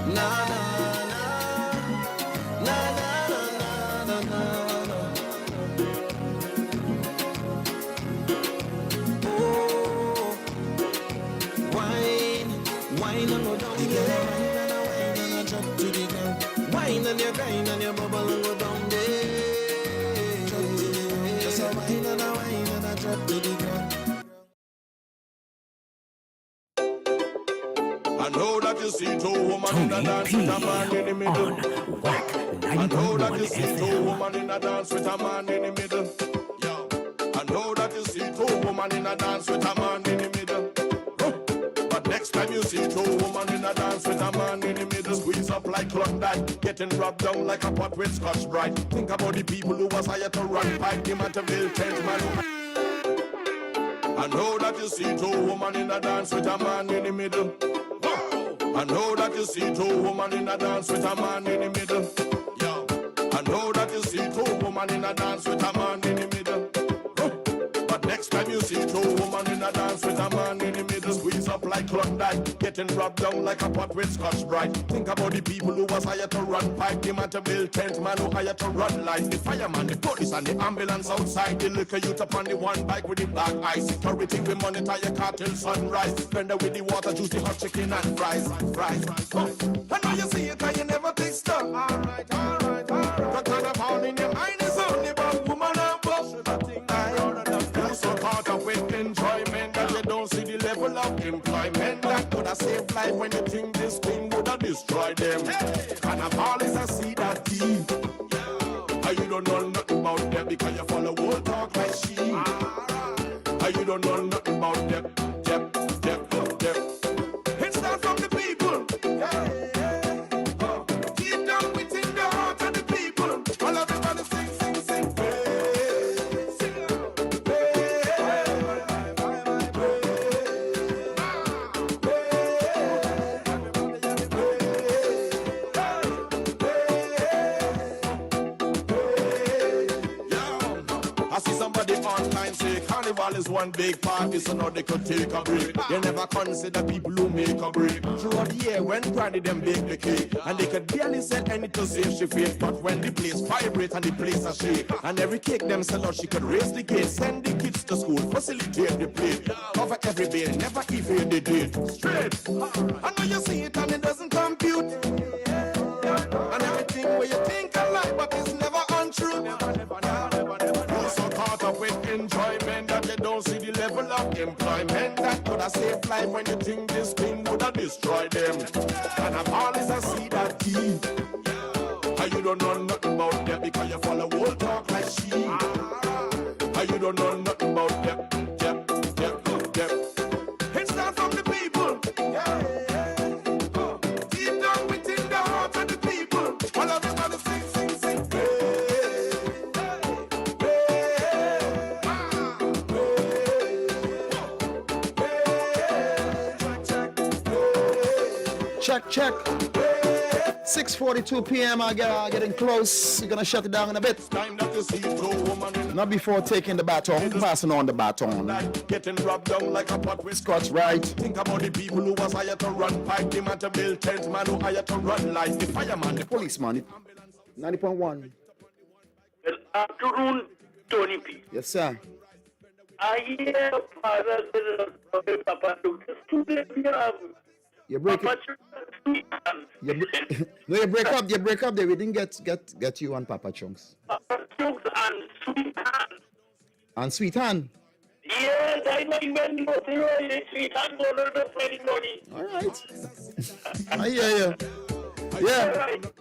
Na na na, na na na na na. Oh, wine and go down there. Wine and you grind and you bubble and go down there. Just a wine and a drop to the ground.
I know that you see two women in a dance with a man in the middle.
WACK
I know that you see
90.1
two
FM.
women in a dance with a man in the middle. Yo. I
know that you see two women in a dance with a man in the middle. But next time you see two women in a dance with a man in the middle, squeeze up like Klondike, getting rubbed down like a pot with Scotch Brite. Think about the people who was hired to run pipe, the man to build tent, man. I know that you see two women in a dance with a man in the middle. I know that you see two women in a dance with a man in the middle. Yeah. I know that you see two women in a dance with a man in the middle. But next time you see two women in a dance with a man in the middle, squeeze up like Klondike, getting rubbed down like a pot with Scotch Brite. Think about the people who was hired to run pipe, the man to build tent, man who hired to run lights, the fireman, the police and the ambulance outside, the liquor youth up on the one bike with the black eye, security we monitor your car till sunrise, vendor with the water juice, the hot chicken and fries. I know you see it and you never take stuff. Alright. The kind of all in your mind is only about woman and boss. You're so caught up with enjoyment that you don't see the level of employment that could have saved life when you think this thing would have destroyed them. Carnival is a seed that deep. And you don't know nothing about them because you follow old talk like she. And you don't know nothing about them. It starts from the people. Deep down within the heart of the people. All everybody sing. Online say carnival is one big party, so now they could take a break. They never consider people who make a break. Throughout the year when Granny them bake the cake, and they could barely sell any to save she face. But when the place vibrate and the place a shake, and every cake them sell out, she could raise the gate, send the kids to school, facilitate the plate, cover every bill, never evade the date. Straight. I know you see it and it doesn't compute, and everything where you think I like, but it's never untrue. Caught up with enjoyment that you don't see the level of employment that could have saved life when you think this thing would have destroyed them. And I'm always a seed that deep. And you don't know nothing about them because you follow old talk like she. And you don't know nothing about them. It starts from the people. Deep down within the heart of the people. All everybody sing.
Check. 6:42 p.m. I getting close. You're gonna shut it down in a bit. Not before taking the baton, passing on the baton.
Getting rubbed down like a pot with
Scotch right.
Think about the people who was hired to run pipe, the man to build tent, man who hired to run lights, the fireman,
the policeman. 90.1.
Good afternoon, Tony P.
Yes, sir.
I hear father Papa took the student.
You break it. You break up. They didn't get you on Papa Chunks.
Papa Chunks and Sweet Hand.
And Sweet Hand.
Yes, I know you went to Sweet Hand go to the ceremony.
All right. I hear you.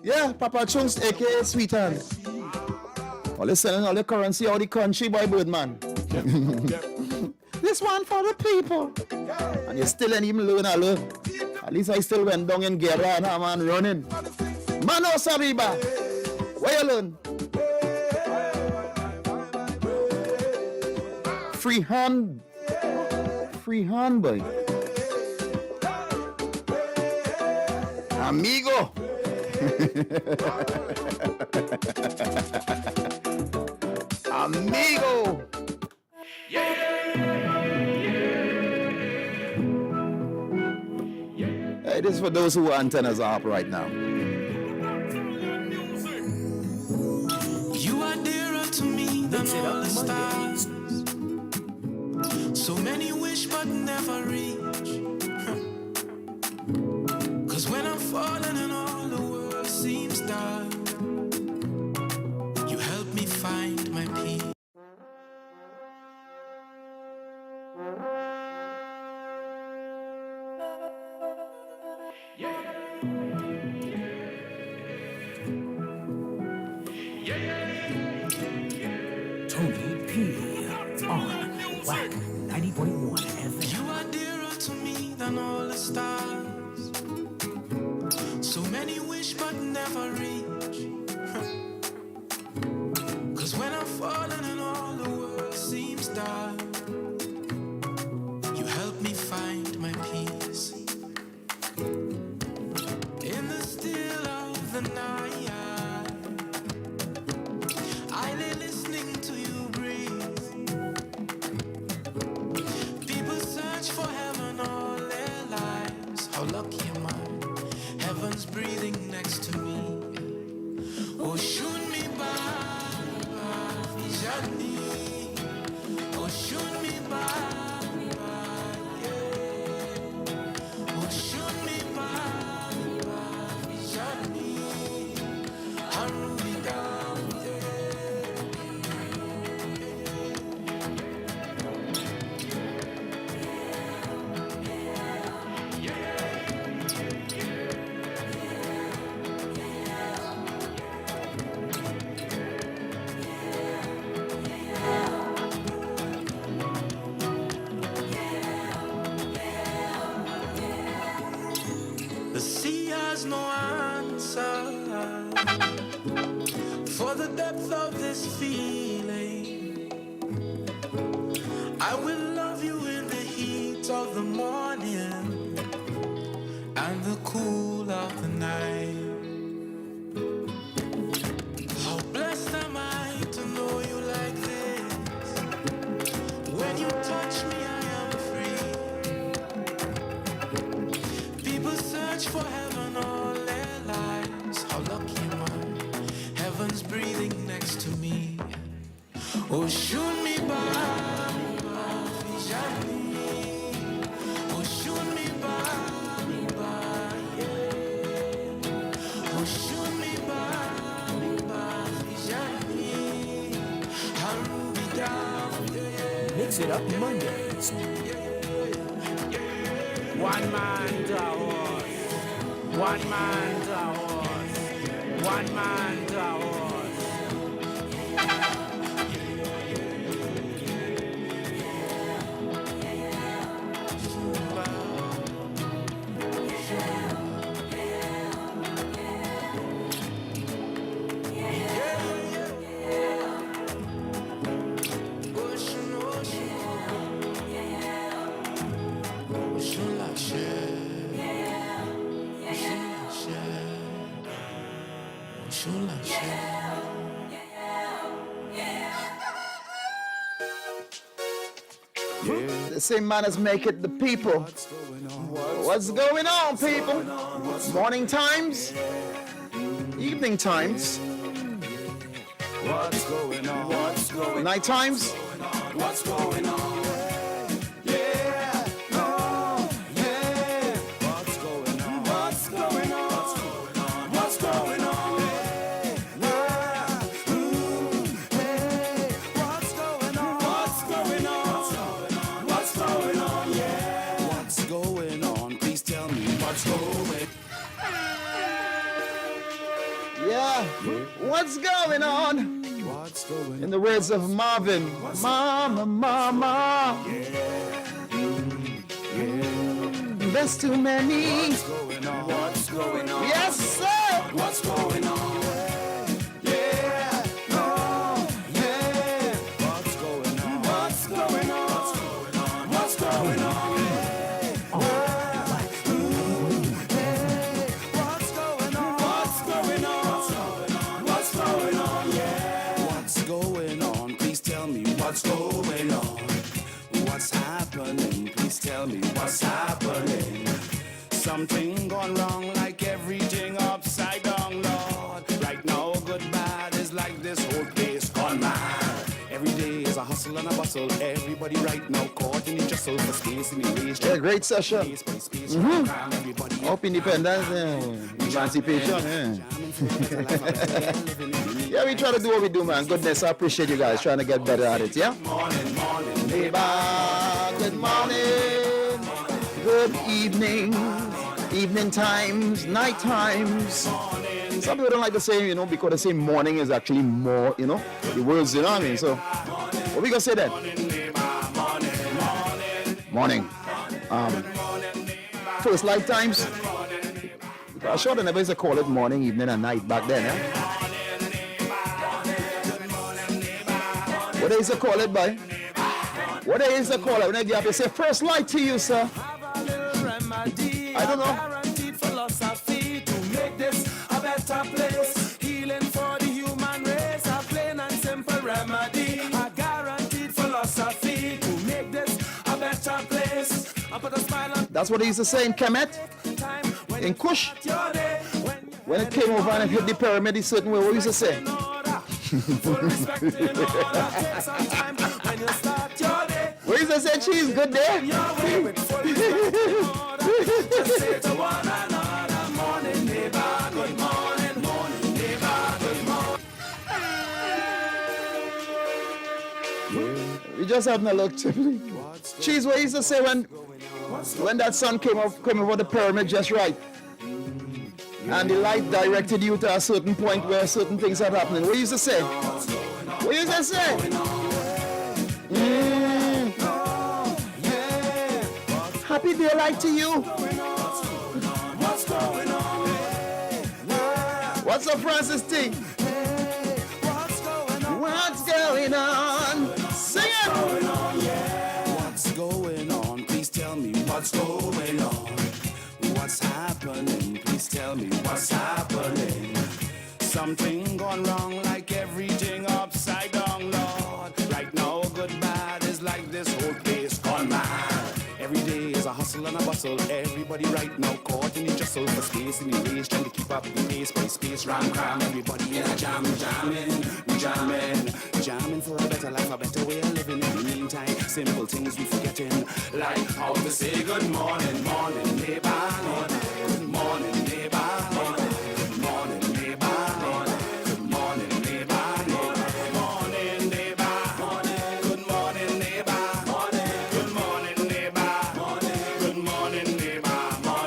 Yeah, Papa Chunks, aka Sweet Hand. All they selling all the currency out the country, boy, Birdman. This one for the people. And you still ain't even learn alone. At least I still went down in Guerra and I'm on running. Mano Sariba, where you learn? Free hand, boy. Amigo. Amigo. Hey, this is for those who antennas are up right now.
You are dearer to me than all the stars. So many wish but never reach. 'Cause when I'm falling and all the world seems dark, you help me find my peace.
Tony P. on
than all the stars. So many wish but never reach. 'Cause when I'm falling and all the world seems dark, you help me find my peace. In the still of the night, I lay listening to you breathe. People search for heaven all their lives. How lucky am I? Heaven's breathing next to me. Oh, shoot me by, Vijani. Oh, shoot me by, yeah. Oh, shoot me by, Vijani. Harm me down, the sea has no answer for the depth of this feeling. I will love you in the heat of the morning and the cool of the night. How blessed am I to know you like this. When you touch me, I am free. People search for heaven all their lives. How lucky am I? Heaven's breathing next to me. Oh, shoot me by, Vijani. Oh, shoot me by, yeah. Oh, shoot me by, Vijani. I'll be down, yeah.
Mix it up Mondays.
One man to a horse. One man to a horse. One man to a horse.
The same manners make it the people. What's going on, people? Morning times, evening times,
What's going on? What's going
night times.
What's going on? Yeah, no, yeah. What's going on? What's going on? What's going on? Hey, hey, what's going on? What's going on? What's going on? Yeah. What's going on? Please tell me what's going.
Yeah, what's going on?
What's going
In the words of Marvin, Mama, Mama. There's too many.
What's going on? What's going on?
Yes, sir.
What's going on? Yeah, no, yeah. What's going on? What's going on? What's going on? Hey, what's going on? What's going on? What's going on? Yeah. What's going on? Please tell me what's going on. What's happening? Please tell me what's happening. Something gone wrong, like everything upside down, Lord. Right now, good bad is like this whole place gone mad. Every day is a hustle and a bustle. Everybody right now caught in the jostle for space in the race.
Yeah, great session. Hope independence, emancipation. Yeah, we try to do what we do, man. Goodness, I appreciate you guys trying to get better at it, yeah?
Morning, morning,
neighbor. Good morning. Good evening. Evening times, night times. Some people don't like to say, because they say morning is actually more, the words, you know what I mean? So, what we gonna say then? Morning. first light times. I'm sure they never used to call it morning, evening, and night back then, eh? What they used to call it, boy? What they used to call it when they get up, they say, first light to you, sir. I don't know.
Guaranteed philosophy to make this a better place. Healing for the human race, a plain and simple remedy. A guaranteed philosophy to make this a better place. I put a smile on.
That's what they used to say in Kemet, in Kush. When it came over and it hit the pyramid a certain way, what used to say? What used to say, cheese, good day? We just having a look. Cheese, what used to say when that sun came over the pyramid just right, and the light directed you to a certain point where certain things are happening. What used to say? What used to say? Happy daylight to you.
What's going on?
What's up, Francis T? What's going on? Sing it!
What's going on? Please tell me what's going on. What's happening? Please tell me what's happening. Something gone wrong, like everything upside down, Lord. Right now, good bad is like this whole place gone mad. Every day is a hustle and a bustle. Everybody right now caught in the jostle for space in the race, trying to keep up the pace. By space, ram cram, everybody in a jamming for a better life, a better way of living. In the meantime, simple things we forgetting, like how to say good morning, morning, neighbor. Good morning, neighbor. Good morning, neighbor. Good morning, neighbor. Good morning, neighbor. Good morning, neighbor. Good morning, neighbor. Good morning, neighbor.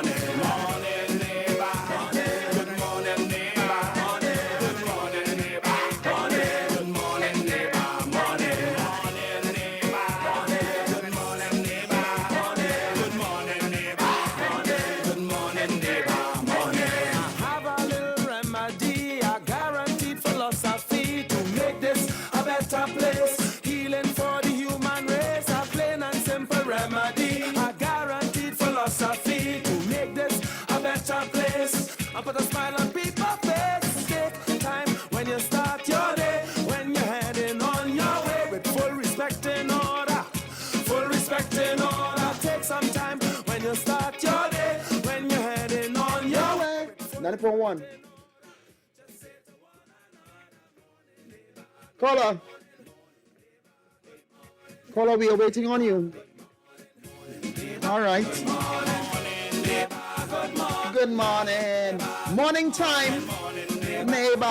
Morning, neighbor. Good morning, neighbor. Good morning, neighbor. Good morning, neighbor. Morning, neighbor. Good morning, neighbor. Good morning, neighbor. Good morning, neighbor. Morning. I have a little remedy, a guaranteed philosophy to make this a better place. Healing for the human race, a plain and simple remedy. A guaranteed philosophy to make this a better place. I put a smile on people's face. Take time when you start your day, when you're heading on your way, with full respect in order. Full respect in order. Take some time when you start your day, when you're heading on your way.
90.1. Caller. Caller, we are waiting on you. All right. Good morning. Morning time, neighbor.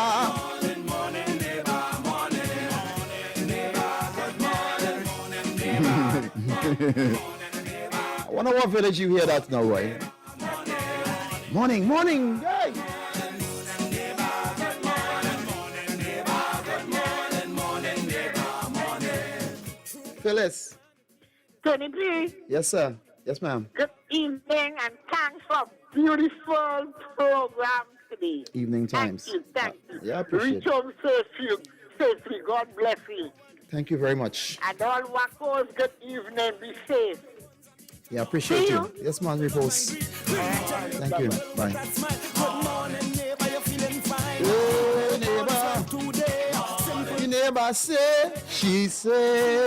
I wonder what village you hear that now, right? Morning, morning, hey. Phyllis.
Tony B,
Yes, sir. Yes, ma'am.
good evening and thanks for beautiful program today.
Evening times.
Thank you.
Yeah, I appreciate
Reach
it.
home safely. God bless you.
Thank you very much.
And all wackos, good evening. Be safe.
Yeah, I appreciate
See
you. Yes, man, repose. Thank you. Bye.
Good morning, neighbor, you feeling fine?
Hey, neighbor. The neighbor say, she say.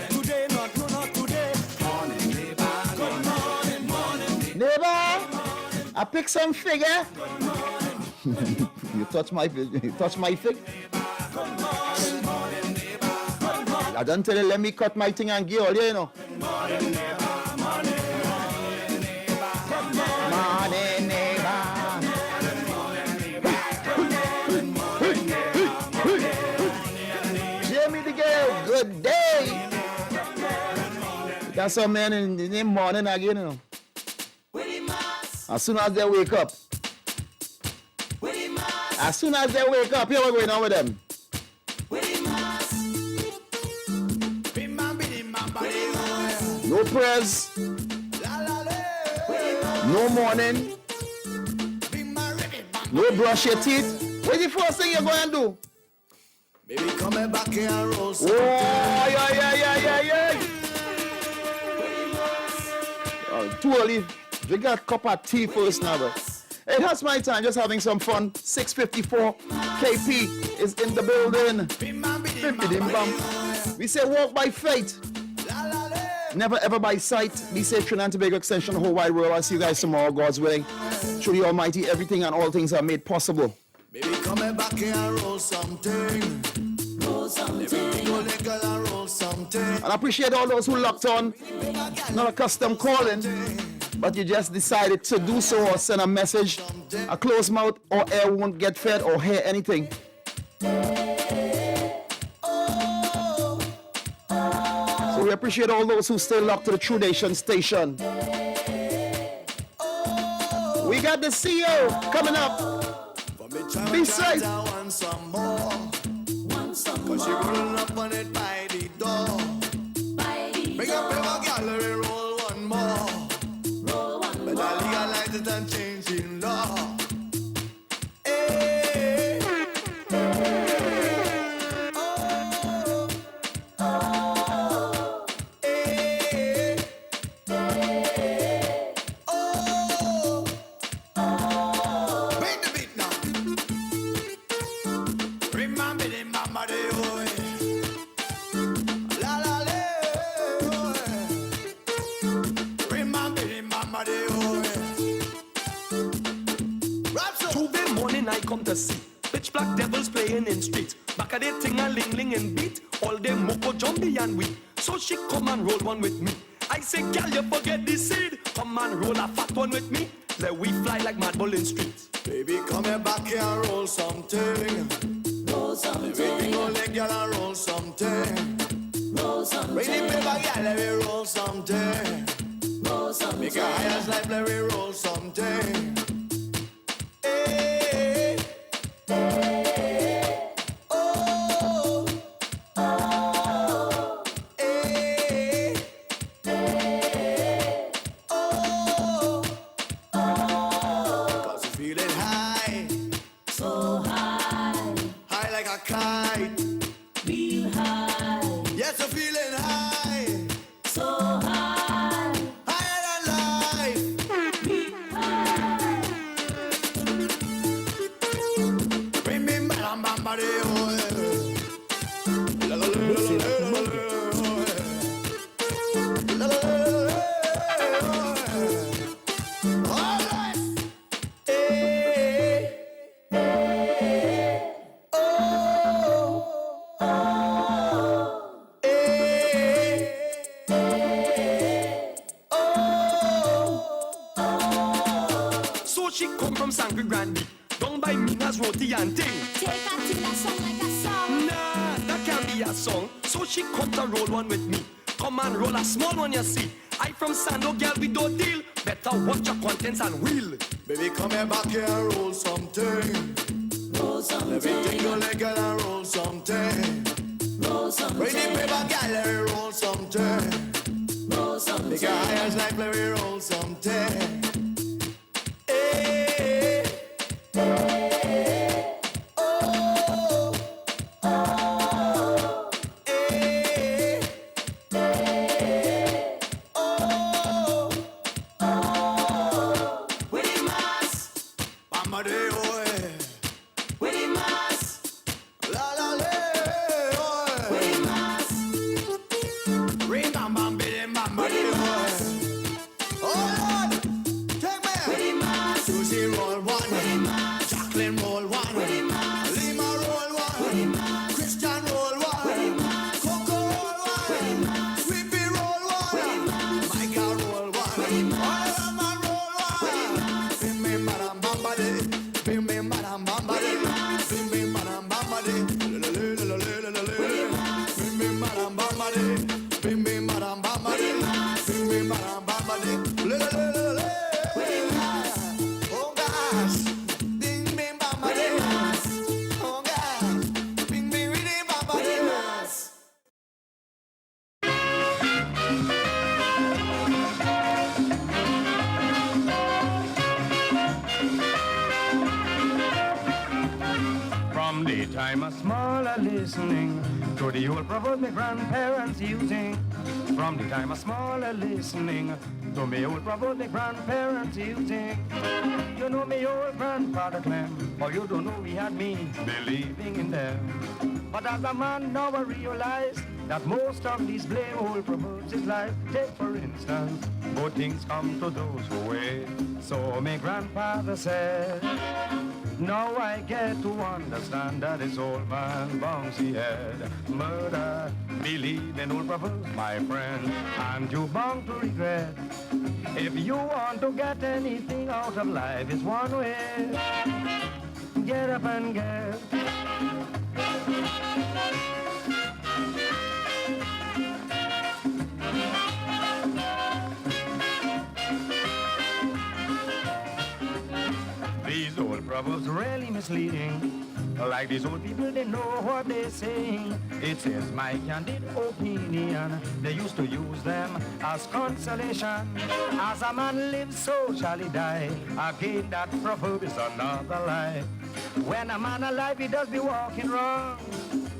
Today, not today. Morning, neighbor. Good morning.
Neighbor, I pick some figure. You touch my fig. I don't tell you, let me cut my thing and give all you know. Morning, neighbor. Jamie the girl, good day. That's some man in the morning again, you know. As soon as they wake up. As soon as they wake up, here what's going on with them. No prayers. No morning. No brush your teeth. What's the first thing you're going to do?
Baby, come back here and roll some.
Oh, yeah. Too early. Drink a cup of tea first now, but hey, that's my time, just having some fun. 6:54, KP is in the building. We say walk by faith, never ever by sight. Be safe, Trinidad and Tobago extension, the whole wide world. I'll see you guys tomorrow, God's willing. Through the Almighty, everything and all things are made possible.
Baby, come back here and roll something. Roll something. Go let girl and roll something.
And I appreciate all those who locked on. Not a custom calling, but you just decided to do so or send a message. A closed mouth or air won't get fed or hear anything. So we appreciate all those who stay locked to the True Nation station. We got the CEO coming up. Be safe.
Cause she rolling up on it by the door. Bring up your gallery, roll one more. But I legalize it and change in law. Hey. Bring the beat now. Remember the mama de hoy. La la le hoy. Remember the mama de hoy.
Tuesday morning I come to see pitch black devils playing in street. Back at the thing a ling ling and beat. All them moko jumpy and weak. So she come and roll one with me. I say, girl, you forget the seed. Come and roll a fat one with me. Let we fly like mad bull in street.
Baby, come here back here and roll something. Roll something. Baby, go let girl and roll something. Roll something. Bring the paper, girl, let me roll something. Roll something. Make a higher slide, let me roll something. Hey, hey, oh, oh, hey, hey, oh, oh. Cause you feeling high, so high, high like a kite, real high. Yes, you're feeling high, so high, higher than life, real high. Bring me madam bamba de hoy. La la la la la la la la. All right. Hey, hey, oh, oh, hey, hey, oh, oh.
So she come from Sangre Grande. Down by Mina's roti and ting.
Take a thing that sound like a song.
Nah, that can't be a song. So she come to roll one with me. Come and roll a small one, you see. I from Sando, girl, we don't deal. Better watch your contents and wheel.
Baby, come here back here and roll something. Roll something. Everything go like girl and roll something. Roll something. Bring the paper, girl, let me roll something. Roll something. Make your eyes like let me roll something. Hey, hey, oh, oh, hey, hey, oh, oh. With the mass, mama de hoy. With the mass, la la le hoy. With the mass, ring bam bam bam bam de hoy. Oh Lord, take me. With the mass, Susie roll one. With the mass, Jacqueline roll one. With the mass, Lima roll one. With the mass, Christian roll one. With the mass, Coco roll one. With the mass, Sweepy roll one. With the mass, Micah roll one. With the mass, all of them roll one. With the mass, bim bim madam bamba de, bim bim madam bamba de, bim bim madam bamba de, la la la la la la la, bim bim madam bamba de, bim bim madam bamba de, bim bim madam bamba de, la la la la la. Oh gosh, bing bim bamba de, oh gosh, bing bim bim bamba de.
time a smaller listening to the old proverbs my grandparents using. From the time a smaller listening to me old proverbs my grandparents using. You know me old grandfather Clem, or you don't know he had me believing in them. But as a man now I realize that most of these blame old proverbs is life. Take for instance, good things come to those who wait. So my grandfather said, now I get to understand that this old man bouncy head murder. Believe in old proverbs, my friend, and you bound to regret. If you want to get anything out of life, it's one way. Get up and get. These old proverbs really misleading. Like these old people, they know what they're saying. It says my candid opinion. They used to use them as consolation. As a man lives, so shall he die. Again, that proverb is another lie. When a man alive, he does be walking wrong.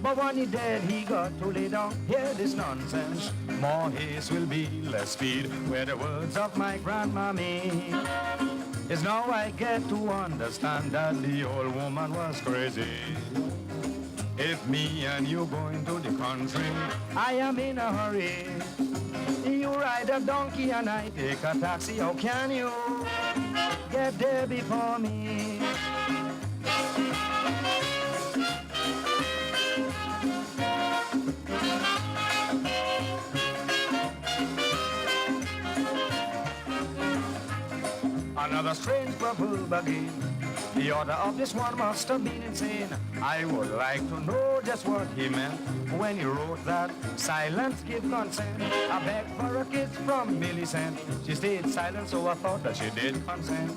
But when he dead, he got to lay down. Hear this nonsense. More haste will be less speed. Where the words of my grandmammy is now I get to understand that the old woman was crazy. If me and you going to the country, I am in a hurry. You ride a donkey and I take a taxi. How can you get there before me? Another strange proverb again. The author of this one must have been insane. I would like to know just what he meant when he wrote that silence give consent. I begged for a kiss from Millicent. She stayed silent, so I thought that she did consent.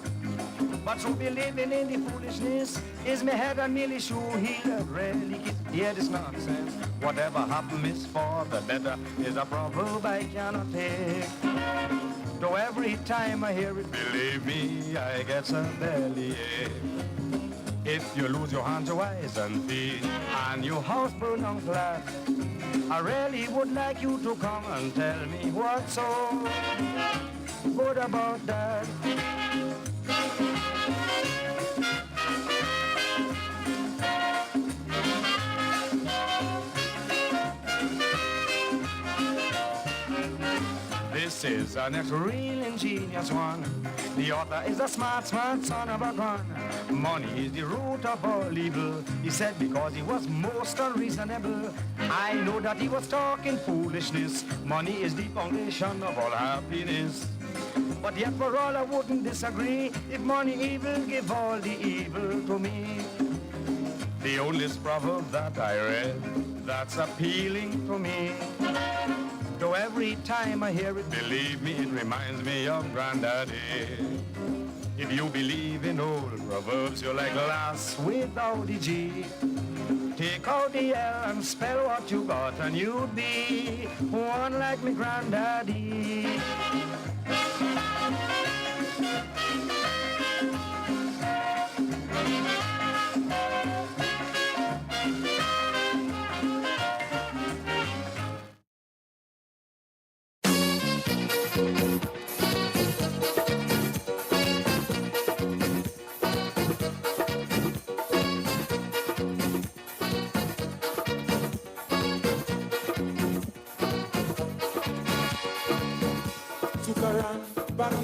But to be living in the foolishness is me head and Millie shoe heel really kiss. Yeah, this nonsense. Whatever happens is for the better is a proverb I cannot take. Though every time I hear it, believe me, I get a bellyache. If you lose your hands, your eyes and feet, and your house burn down flat, I really would like you to come and tell me what's so good about that. This is an real ingenious one. The author is a smart son of a gun. Money is the root of all evil, he said, because he was most unreasonable. I know that he was talking foolishness. Money is the foundation of all happiness. But yet for all I wouldn't disagree. If money evil, give all the evil to me. The only proverb that I read that's appealing to me. Though every time I hear it, believe me, it reminds me of Granddaddy. If you believe in old proverbs, you're like glass without the G. Take out the L and spell what you got, and you'd be one like me Granddaddy.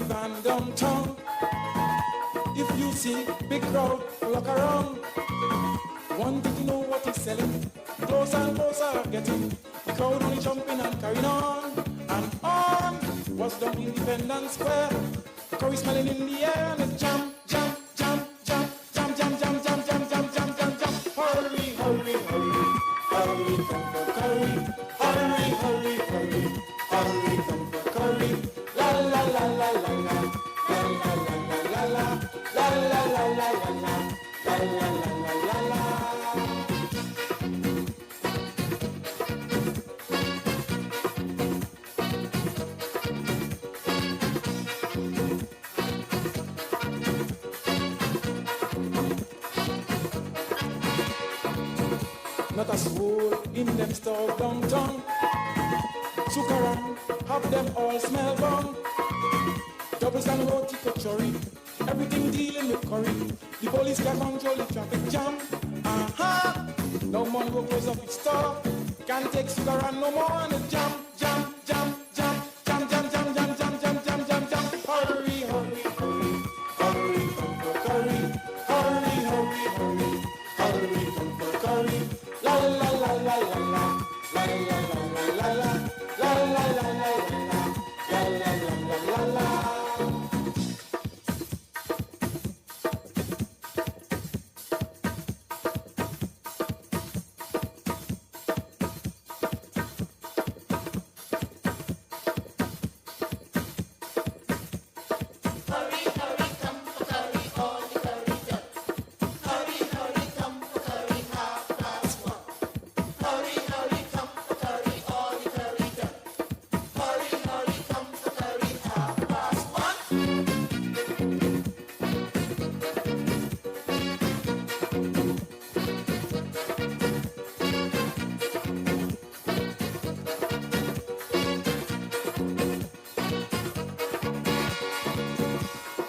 Van downtown. If you see big crowd walk around, wanting to know what he's selling, closer and closer are getting. The crowd only jumping and carrying on and on. Was down Independence Square, Curry smelling in the air and it's jump, jump, jump, jump, jump, jump, jump, jump, jump, jump, jump, jump, jump. Hurry, hurry, hurry, hurry, come for curry. Hurry, hurry, hurry, hurry, come for curry. La la la la la la, la la la la la la, la la la la la la, la la la la la la.
lot of soul in them stores downtown. Sukaran, have them all smell bomb. Doubles and roti kachori, everything dealing with curry. The police can control the traffic jam. No more go close up its store. Can't take Sukaran no more and it jam. Hurry, hurry, hurry, hurry, come for curry. Hurry, hurry, hurry, hurry, come for curry. La la la la la la, la la la la la la, la la la la la la, la la la la la.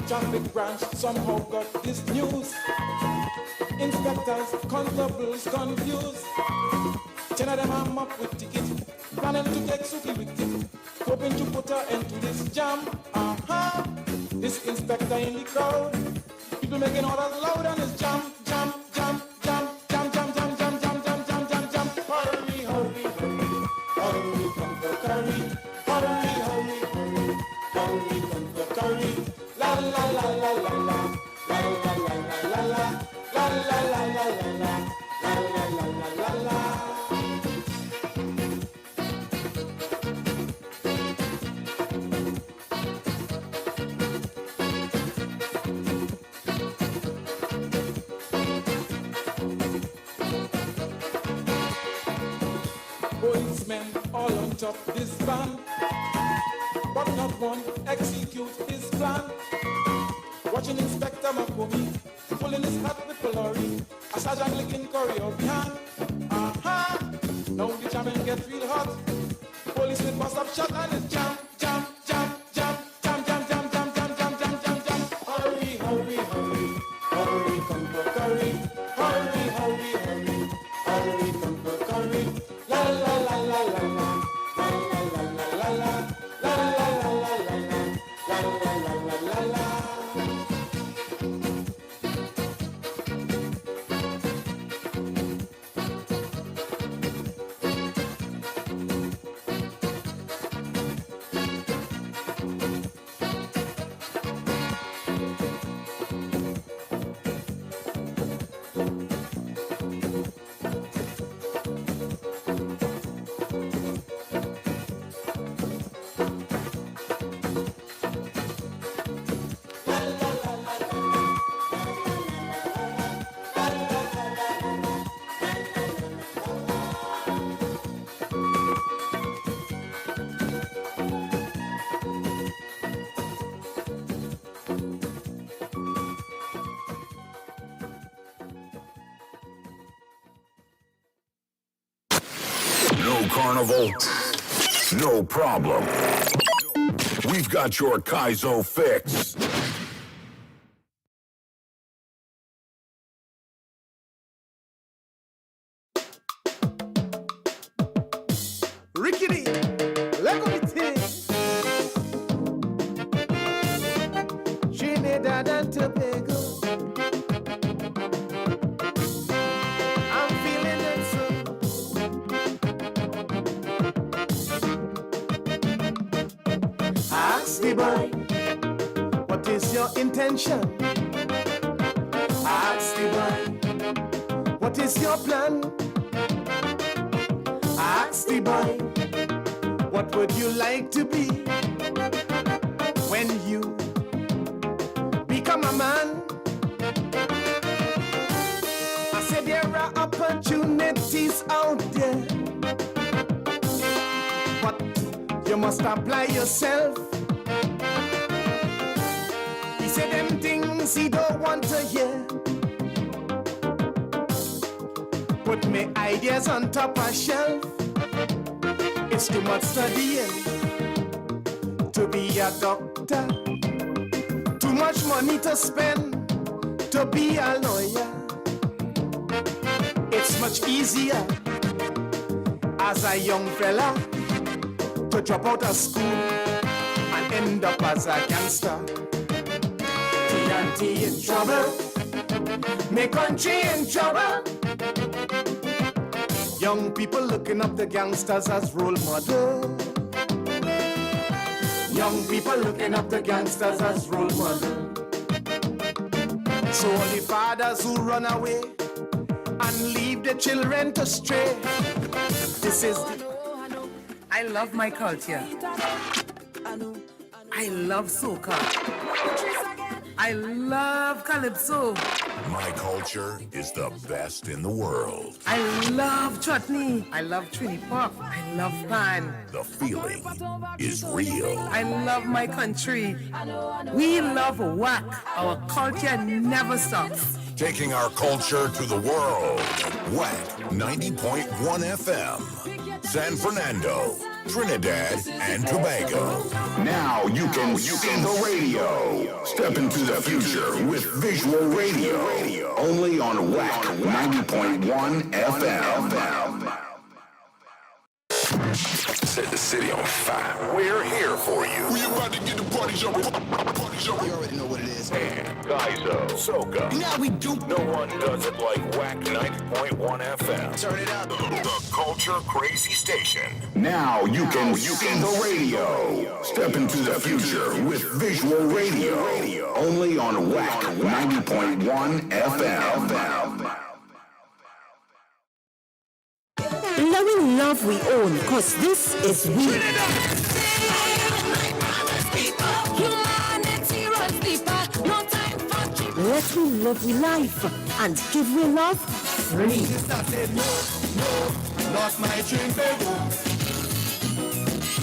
Traffic branch somehow got this news. Inspectors, constables confused. 10 of them arm up with tickets, planning to take Suki with it, hoping to put her into this jam. This inspector in the crowd, people making orders loud and it's jam. Hurry, hurry, hurry, hurry, come for curry. Hurry, hurry, hurry, hurry, come for curry. La la la la la la, la la la la la, la la la la la la, la la la la la. Policemen all on top this van, but not one execute his plan. Watching Inspector Makomi pulling his hat with Polari, a sergeant licking curry up behind. Now the jamming gets real hot. Police with bust up shot and it's jam. Hurry, hurry, hurry, hurry, come for curry. Hurry, hurry, hurry, hurry, come for curry. La la la la la la, la la la la la la, la la la la la la, la la la la la.
Carnival, no problem. We've got your Kaizo fix.
Rickety, let go with it. Trinidad and Tobago. I'm feeling it so. Ask the boy, what is your intention? Ask the boy, what is your plan? Ask the boy, what would you like to be when you become a man? I said there are opportunities out there, but you must apply yourself. He said them things he don't want to hear, but my ideas on top of shelf. It's too much studying to be a doctor. Too much money to spend to be a lawyer. It's much easier as a young fella to drop out of school and end up as a gangster. TNT in trouble, my country in trouble. Young people looking up the gangsters as role models. Young people looking up the gangsters as role models. So all the fathers who run away and leave the children to stray. This is
I love my culture. I love soca. I love calypso.
My culture is the best in the world.
I love chutney. I love Trini pop. I love pan.
The feeling is real.
I love my country. We love WACK. Our culture never stops.
Taking our culture to the world. WACK 90.1 FM. San Fernando, Trinidad, and Tobago. Now you can see the radio. Step into the future with visual radio. Only on WACK 90.1 FM. Set the city on fire. We're here for you. We about to get the party jumping. You already know what it is. And Kaizo, Soca. Now we do. No one does it like WACK 90.1 FM. Turn it up. The Culture Krazy Station. Now you can see the radio. Step into the future with visual radio. Only on WACK 90.1 FM.
Loving love we own, cause this is we. Let we live we life and give we love free.
Lost my Trinidad.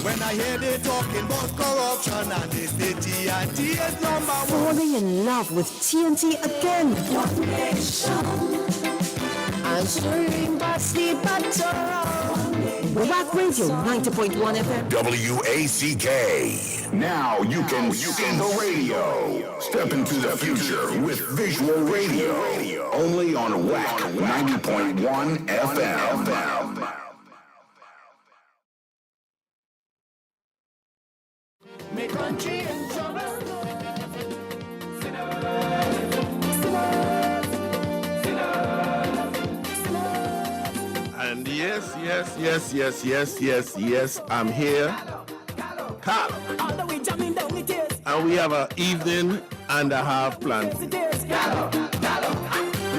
When I hear they talking about corruption and they say TNT is number one.
Falling in love with TNT again. Answering but sleep at all. WACK Radio 90.1 FM.
WACK. Now you can see the radio. Step into the future with visual radio. Only on WACK 90.1 FM.
My country in trouble.
And yes, I'm here. And we have an evening and a half planned.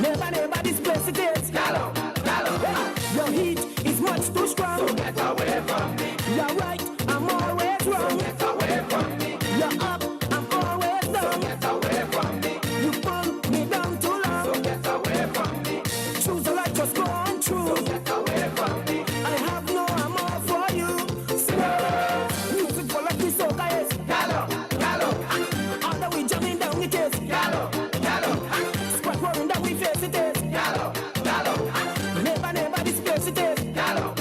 Never displace it is. Your heat is much too strong. So get away from me. You're right, I'm always wrong. So get away from me. You're up, I'm always down. So get away from me. You pull me down too long. So get away from me. Choose the right, just go on through. So get away from me. I have no amor for you. Music for like this, so guys. Gallo. All that we jamming down it is. Gallo. Squad roaring that we face it is. Gallo. Never displace it is. Gallo.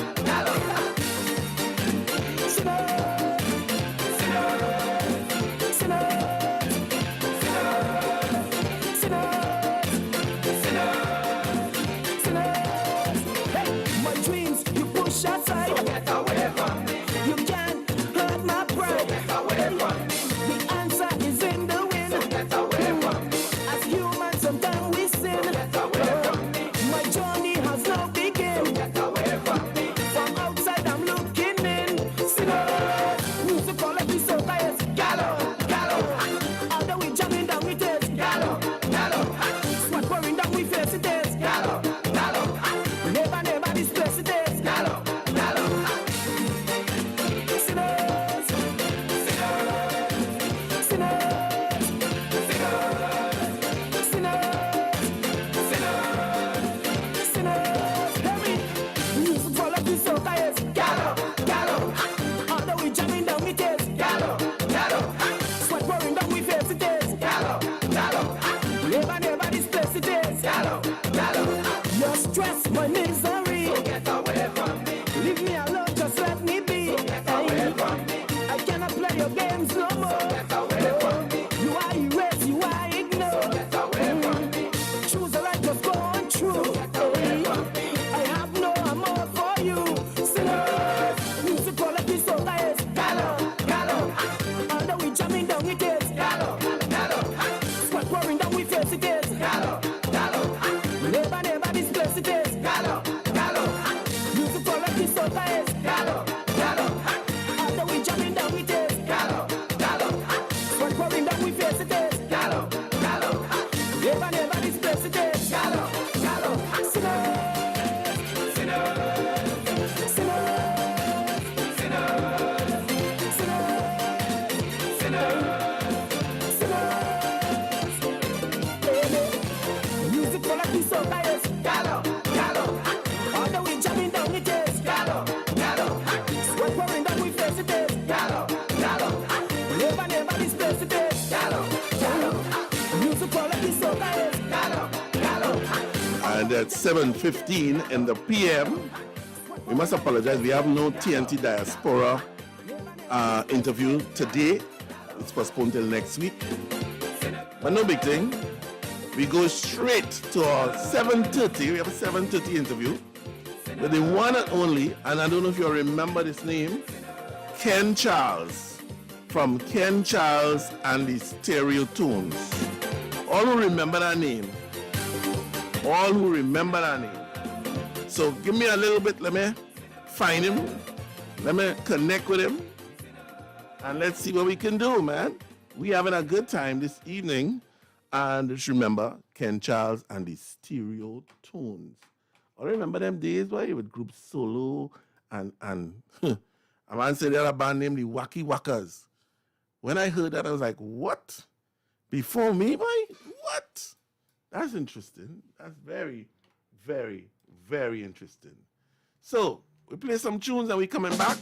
at 7:15 in the PM. We must apologize. We have no TNT Diaspora interview today. It's postponed till next week. But no big thing. We go straight to our 7:30. We have a 7:30 interview with the one and only, and I don't know if you remember this name, Ken Charles, from Ken Charles and the Stereo Tunes. All who remember that name. All who remember that name. So give me a little bit, let me find him, let me connect with him, and let's see what we can do, man. We having a good time this evening, and just remember Ken Charles and the Stereo Tunes. I remember them days where you would group solo and a man said they had a band named the Wacky Wackers. When I heard that, I was like, what? Before me, boy? What? That's interesting. That's very, very, very interesting. So, we play some tunes and we coming back.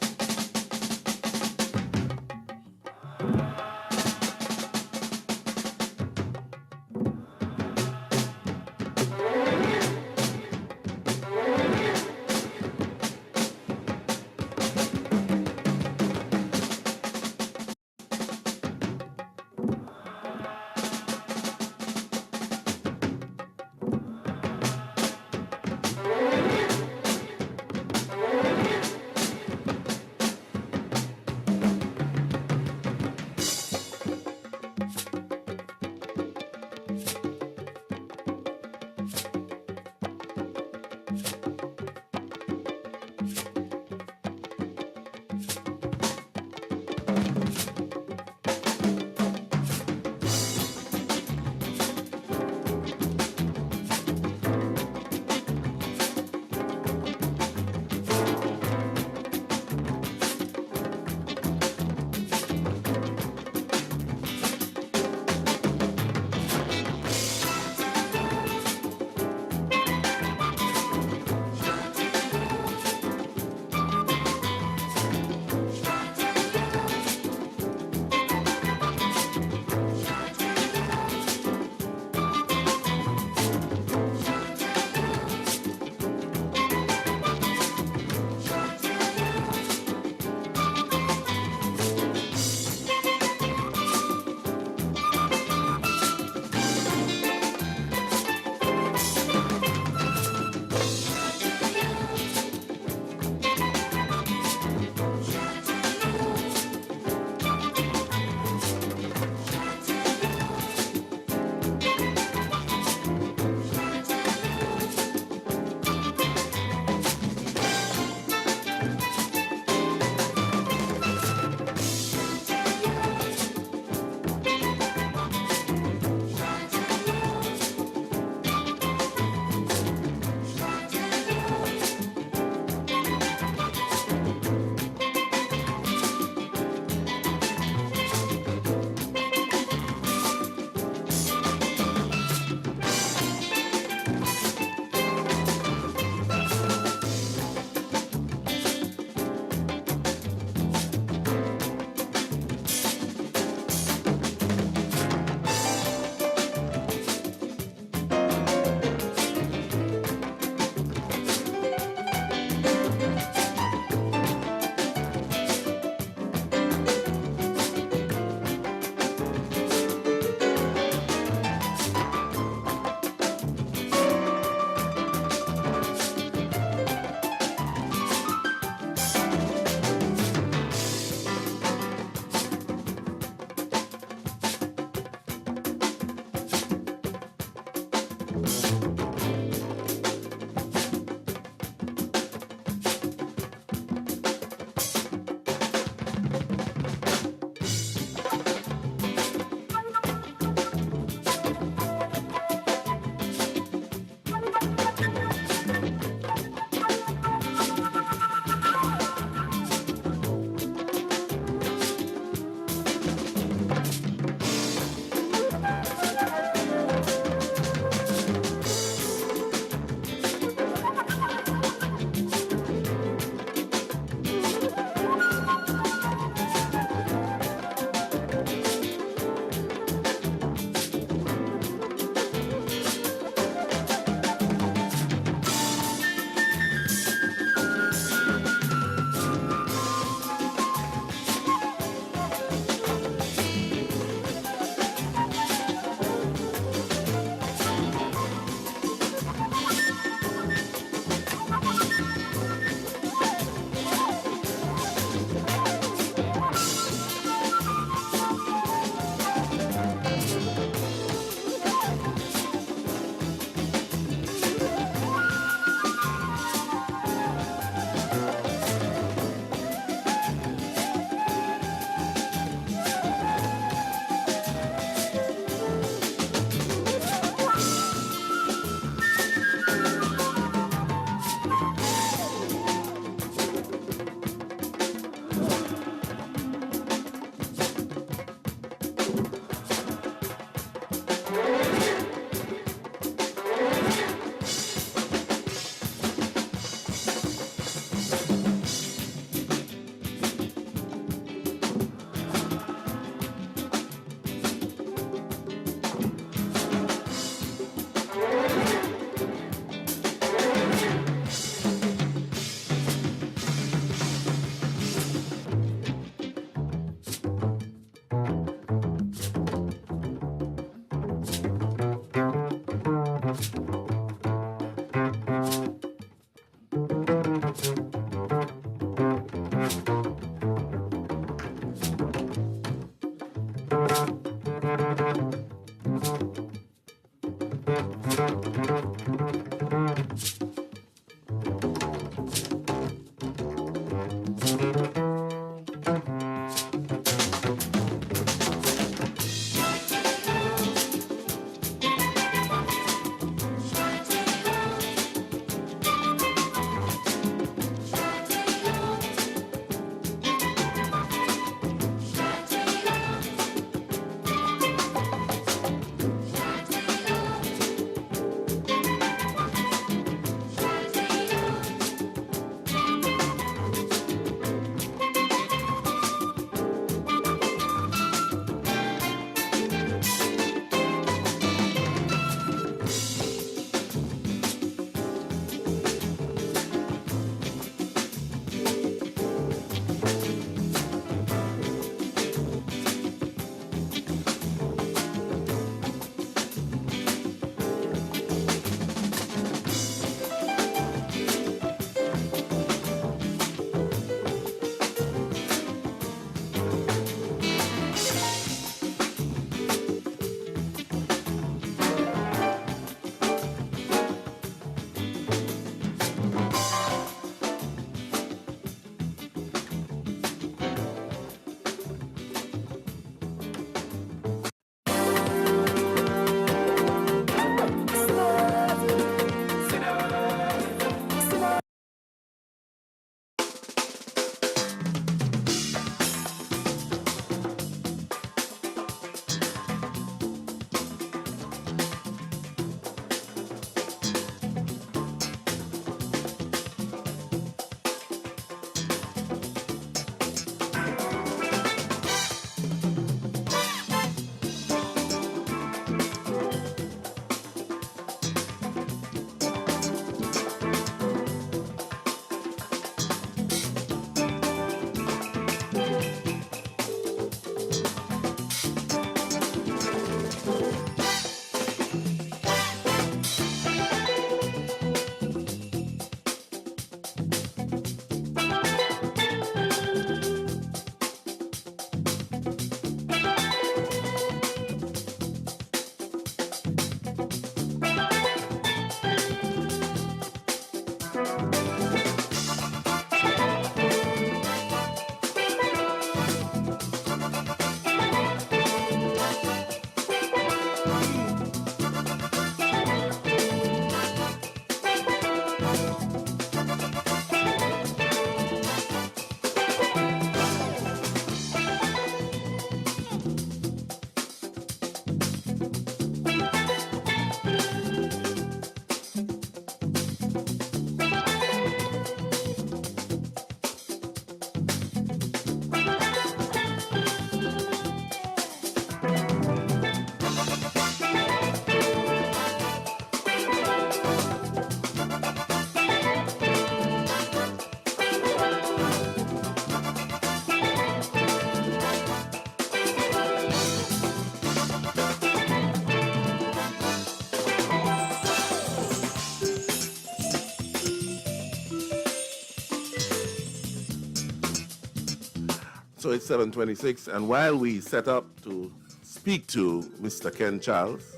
So it's 7:26, and while we set up to speak to Mr. Ken Charles,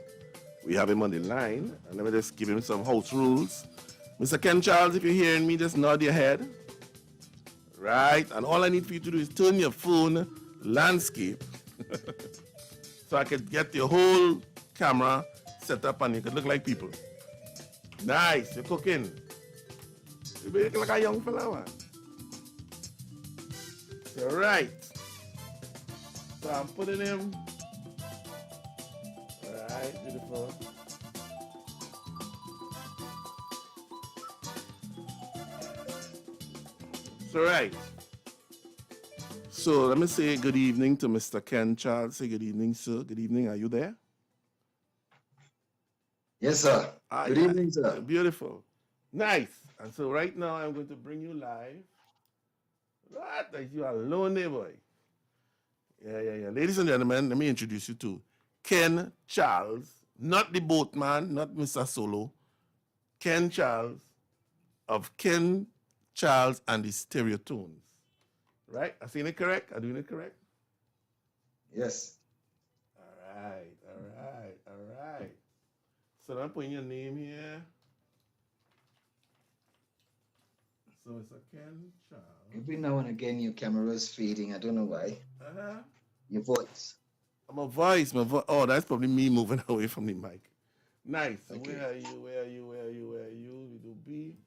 we have him on the line, and let me just give him some house rules. Mr. Ken Charles, if you're hearing me, just nod your head. Right, and all I need for you to do is turn your phone landscape so I could get your whole camera set up and you could look like people. Nice, you're cooking. You look like a young fella. All right. So I'm putting him. All right, beautiful. All right. So let me say good evening to Mr. Ken Charles. Say good evening, sir. Good evening. Are you there?
Yes, sir. Good evening, sir.
Beautiful. Nice. And so right now I'm going to bring you live. What? You are lonely, boy. Yeah. Ladies and gentlemen, let me introduce you to Ken Charles, not the boatman, not Mr. Solo. Ken Charles of Ken Charles and the Stereotones. Right? I saying it correct? I doing it correct?
Yes.
All right. So I'm putting your name here. So it's a Ken Charles.
Every now and again, your camera is fading. I don't know why. Your voice.
My voice. Oh, that's probably me moving away from the mic. Nice.
Okay.
Where are you? We do B.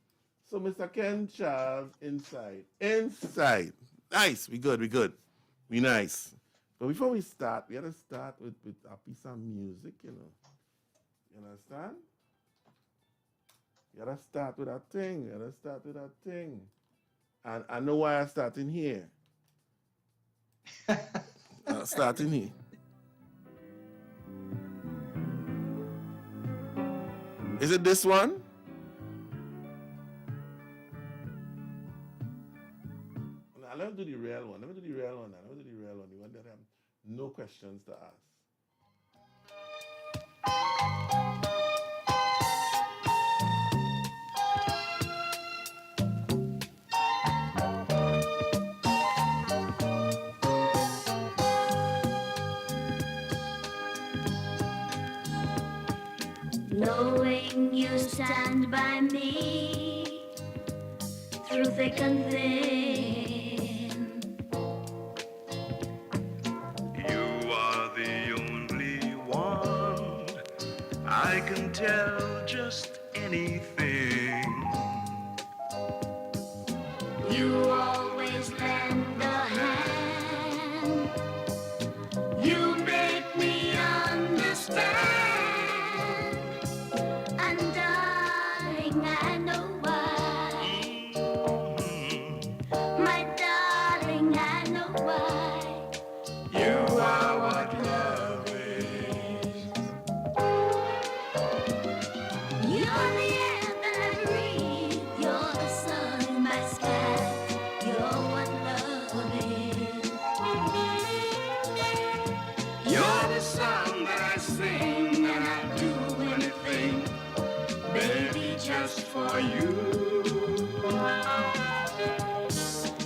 So Mr. Ken Charles, inside. Nice. We good. We nice. But before we start, we gotta start with a piece of music, you know. You understand? You gotta start with that thing. And I know why I'm starting here. Starting here. Is it this one? Now, let me do the real one. The one that I have no questions to ask.
Knowing you stand by me through thick and thin.
You are the only one I can tell just anything.
You always lend a hand. You make me understand.
For you,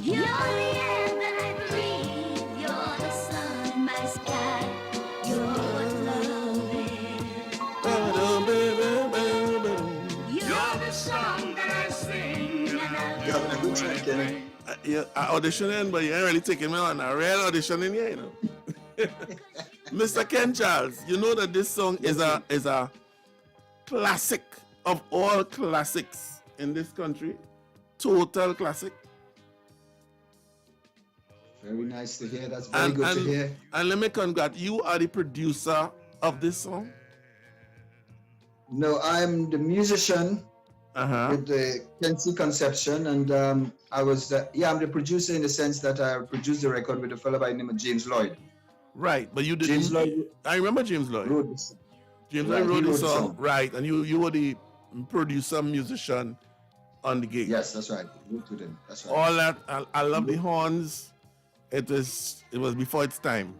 you're the air that I breathe. You're the sun in my sky. You're what love is.
You're the song that I sing, and I do anything.
I auditioning, but you ain't really taking me on a real auditioning here, you know. Mr. Ken Charles, you know that this song is a classic of all classics in this country. Total classic.
Very nice to hear. That's very good to hear.
And let me congratulate you. Are the producer of this song?
No, I'm the musician with the Kenzie conception, and I'm the producer in the sense that I produced the record with a fellow by the name of James Lloyd.
Right, but you did.
James Lloyd.
I remember James Lloyd. James Lloyd wrote the song, right? And you were the producer, musician on the gig.
Yes, that's right. That's right.
All that. I love the horns. It was before its time.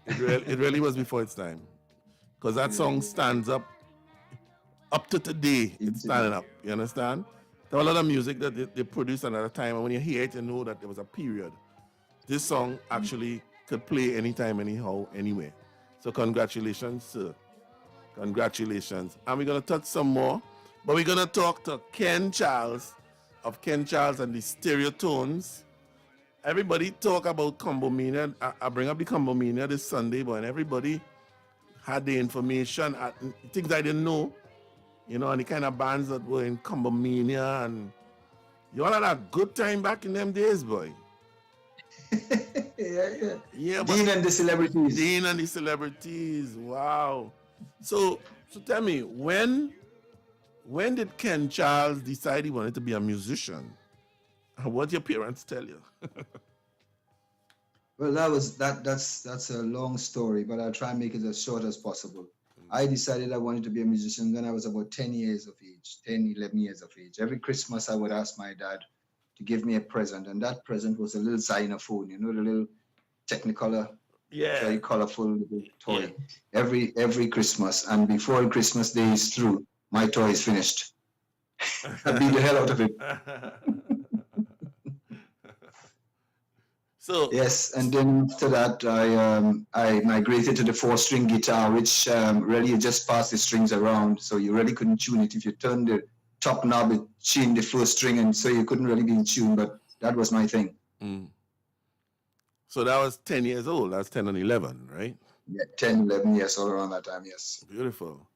It really was before its time, because that song stands up to today. It's standing up. You understand? There was a lot of music that they produced at another time, and when you hear it, you know that there was a period. this song actually could play anytime, anyhow, anywhere. So congratulations, sir. Congratulations. And we're going to touch some more, but we're going to talk to Ken Charles of Ken Charles and the Stereotones. Everybody talk about Combo Mania. I bring up the Combo Mania this Sunday, but everybody had the information, things I didn't know, you know, and the kind of bands that were in Combo Mania, and you all had a good time back in them days, boy. Yeah.
Dean and the Celebrities.
Dean and the Celebrities. Wow. So tell me, when did Ken Charles decide he wanted to be a musician? And what did your parents tell you?
Well, that's a long story, but I'll try and make it as short as possible. I decided I wanted to be a musician when I was about 10 years of age, 10, 11 years of age. Every Christmas, I would ask my dad to give me a present, and that present was a little xylophone, you know, the little Technicolor, very colorful little toy. Every Christmas, and before Christmas Day is through, my toy is finished. I beat the hell out of it.
So
yes, and then after that, I migrated to the 4-string guitar, which really just passed the strings around, so you really couldn't tune it. If you turned the top knob, it tuned the first string, and so you couldn't really be in tune. But that was my thing.
So that was 10 years old. That's 10 and 11, right?
Yeah, 10, 11 years, all around that time. Yes.
Beautiful.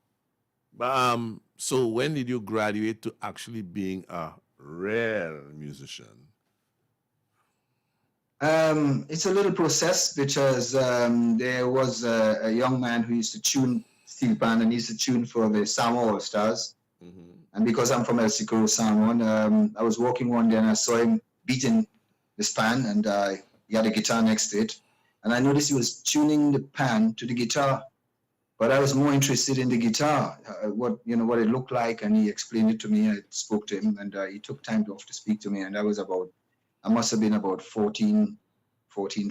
But so when did you graduate to actually being a real musician?
It's a little process because there was a young man who used to tune steel pan, and he used to tune for the Samo All Stars. And because I'm from El Sicuro, Samo, I was walking one day and I saw him beating this pan, and he had a guitar next to it. And I noticed he was tuning the pan to the guitar, but I was more interested in the guitar, what it looked like, and he explained it to me. I spoke to him, and he took time off to speak to me, and I must have been about 14,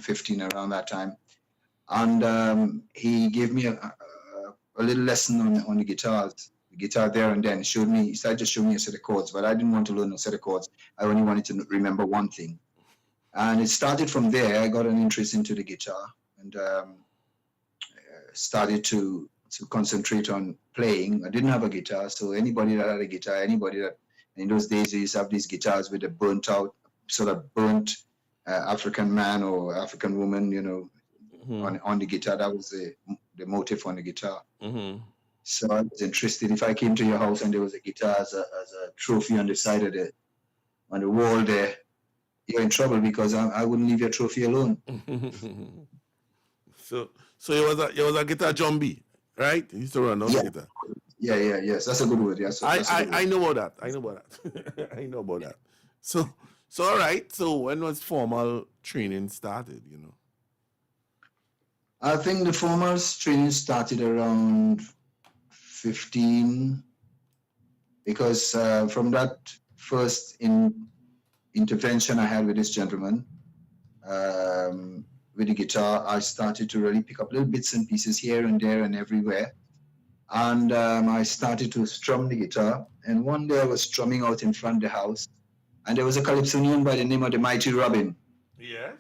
15, around that time. And he gave me a little lesson on the guitar there and then. He started to show me a set of chords, but I didn't want to learn a set of chords. I only wanted to remember one thing. And it started from there. I got an interest into the guitar, and started to concentrate on playing. I didn't have a guitar, so anybody that had a guitar, in those days, they used to have these guitars with a burnt African man or African woman, you know, on the guitar. That was the motif on the guitar. So I was interested. If I came to your house and there was a guitar as a trophy on the side of on the wall there, you're in trouble, because I wouldn't leave your trophy alone.
So it was a guitar jumbie, right? You used to run on guitar.
Yes, that's a good word. Yes,
I know about that. I know about that. So all right. So when was formal training started? You know,
I think the formal training started around 15, because from that first intervention I had with this gentleman with the guitar, I started to really pick up little bits and pieces here and there and everywhere. And I started to strum the guitar. And one day I was strumming out in front of the house, and there was a calypsonian by the name of the Mighty Robin.
Yes.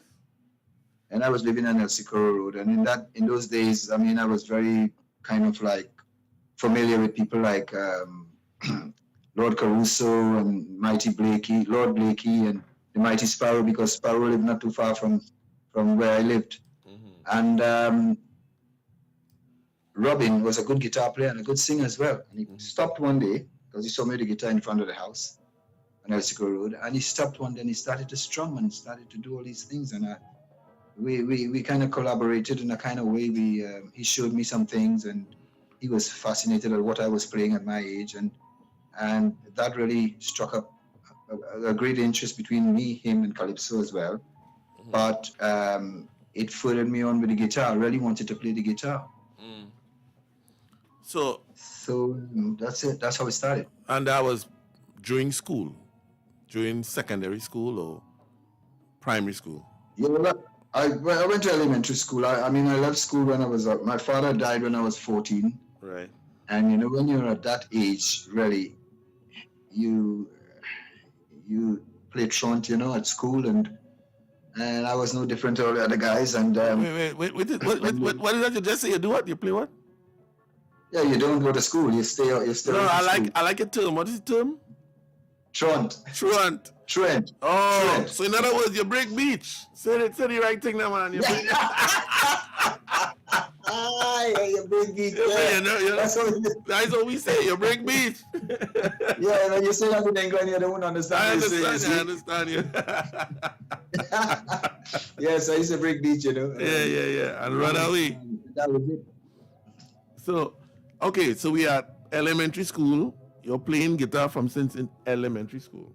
And I was living on El Sicuro Road. And in those days, I mean, I was very kind of like familiar with people like Lord Caruso and Lord Blakey, and the Mighty Sparrow, because Sparrow lived not too far from where I lived. And Robin was a good guitar player and a good singer as well. And he stopped one day, because he saw me with the guitar in front of the house on El Sicuro Road, and he stopped one day and he started to strum and started to do all these things. And we kind of collaborated in a kind of way. He showed me some things, and he was fascinated at what I was playing at my age, and that really struck up a great interest between me, him, and Calypso as well. But it furthered me on with the guitar. I really wanted to play the guitar.
So
that's it. That's how it started.
And that was during school, during secondary school or primary school?
Yeah, well, I went to elementary school. I mean, I left school when I was my father died when I was 14.
Right.
And you know, when you're at that age, really, you play truant, you know, at school, and And I was no different to all the other guys. And
wait. What is that you just say? You do what? You play what?
Yeah, you don't go to school. You stay.
No,
I
like a term. What is the term?
Truant.
Oh,
Truant.
so in other words, you break beach. Say the right thing now, man. You break
you break beach.
That's what we say. You break beach.
Yeah, when you say that in England, you don't understand.
I understand you.
Yes, I used to break beach, you know.
Yeah. And run away.
That was it.
So, okay, so we are at elementary school. You're playing guitar since in elementary school.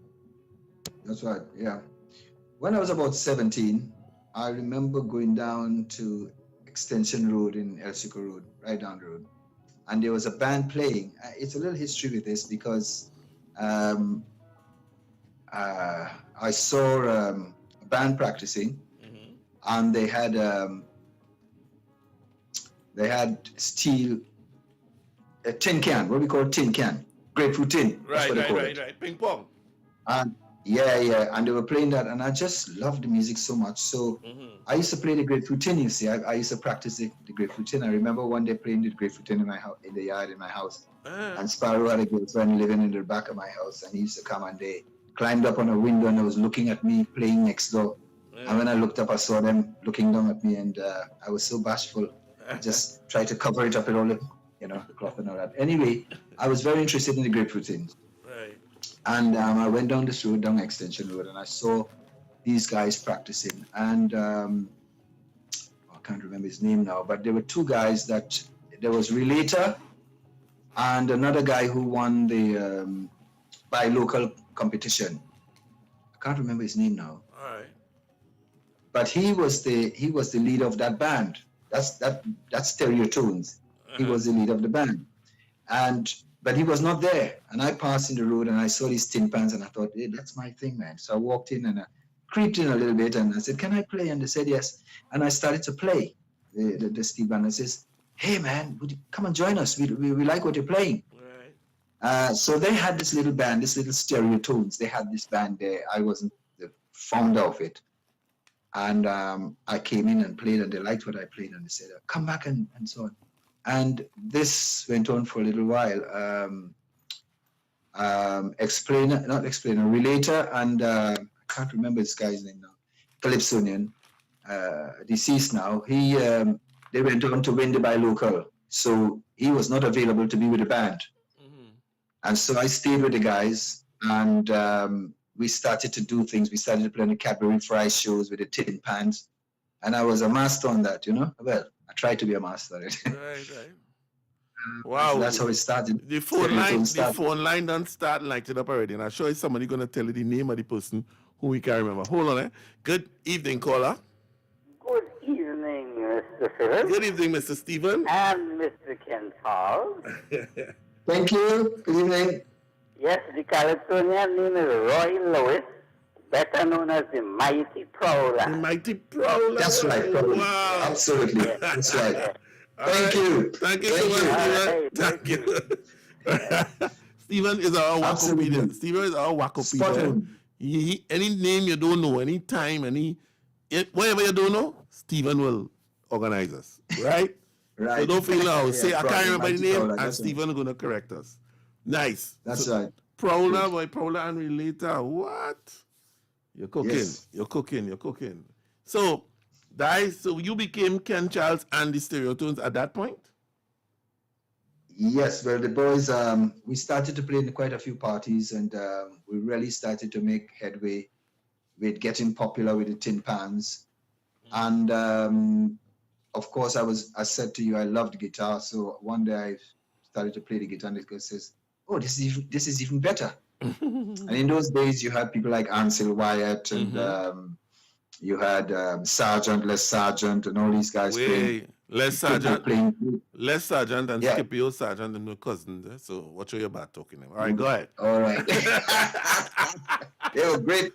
That's right, yeah. When I was about 17, I remember going down to Extension Road in El Chico Road, right down the road. And there was a band playing. It's a little history with this because I saw a band practicing, and they had steel, a tin can, what we call tin can, grapefruit tin.
Right. Ping pong.
And yeah, and they were playing that, and I just loved the music so much. So I used to play the grapefruit tin. You see, I used to practice the grapefruit tin. I remember one day playing the grapefruit tin in my house, in the yard in my house. And Sparrow had a girlfriend living in the back of my house, and he used to come and they climbed up on a window and they was looking at me playing next door. And when I looked up, I saw them looking down at me, and I was so bashful. I just tried to cover it up with all the, cloth and all that. Anyway, I was very interested in the grapefruit tin. And I went down this road, down Extension Road, and I saw these guys practicing. And I can't remember his name now, but there were two guys that, there was Relator and another guy who won the by local competition. I can't remember his name now.
All right.
But he was the leader of that band. That's Stereo Tunes. He was the leader of the band. But he was not there. And I passed in the road and I saw these tin pans and I thought, hey, that's my thing, man. So I walked in and I creeped in a little bit and I said, can I play? And they said yes. And I started to play the steel band. And says, hey, man, would you come and join us? We like what you're playing. Right. So they had this little band, this little Stereo Tunes. They had this band there. I wasn't the founder of it. And I came in and played and they liked what I played. And they said, come back and so on. And this went on for a little while. Relator, and I can't remember this guy's name now. Calypsonian, deceased now. They went on to win the by local, so he was not available to be with the band. And so I stayed with the guys, and we started to do things. We started to play on the Cadbury Fry shows with the tin pans, and I was a master on that, Well, I tried to be a master at it.
Right. Wow.
So that's how it started.
The phone line done start lighting up already, and I'm sure somebody gonna tell you the name of the person who we can remember. Hold on, Good evening, caller.
Good evening, Mr. Phillips.
Good evening, Mr. Stephen.
And Mr. Ken Paul.
Thank you. Good evening.
Yes, the Calypsonian name is Roy Lewis, better known as the Mighty Prowler.
The Mighty Prowler.
That's right. Wow. Absolutely. That's right. Thank you.
Thank you so much, Stephen. Thank you. Stephen is our WACK comedian. Stephen is our WACK comedian. Any name you don't know, any time, whatever you don't know, Stephen will organize us. Right?
Right.
So don't feel now.
Yeah,
say, I can't remember the name,
Prowler,
and Stephen is going to correct us. Nice.
That's right.
Prowler and Relator. What? You're cooking.
Yes.
You're cooking. So you became Ken Charles and the Stereo Tunes at that point?
Yes, well, the boys, we started to play in quite a few parties, and we really started to make headway with getting popular with the tin pans. And of course, I said to you, I loved guitar. So one day I started to play the guitar, and the guy says, oh, this is even better. And in those days, you had people like Ansel Wyatt, and you had Les Sargent, and all these guys playing.
Les Sargent and Scipio Sargent and my cousins. So what are you about talking about? All right, go ahead.
All right. They were great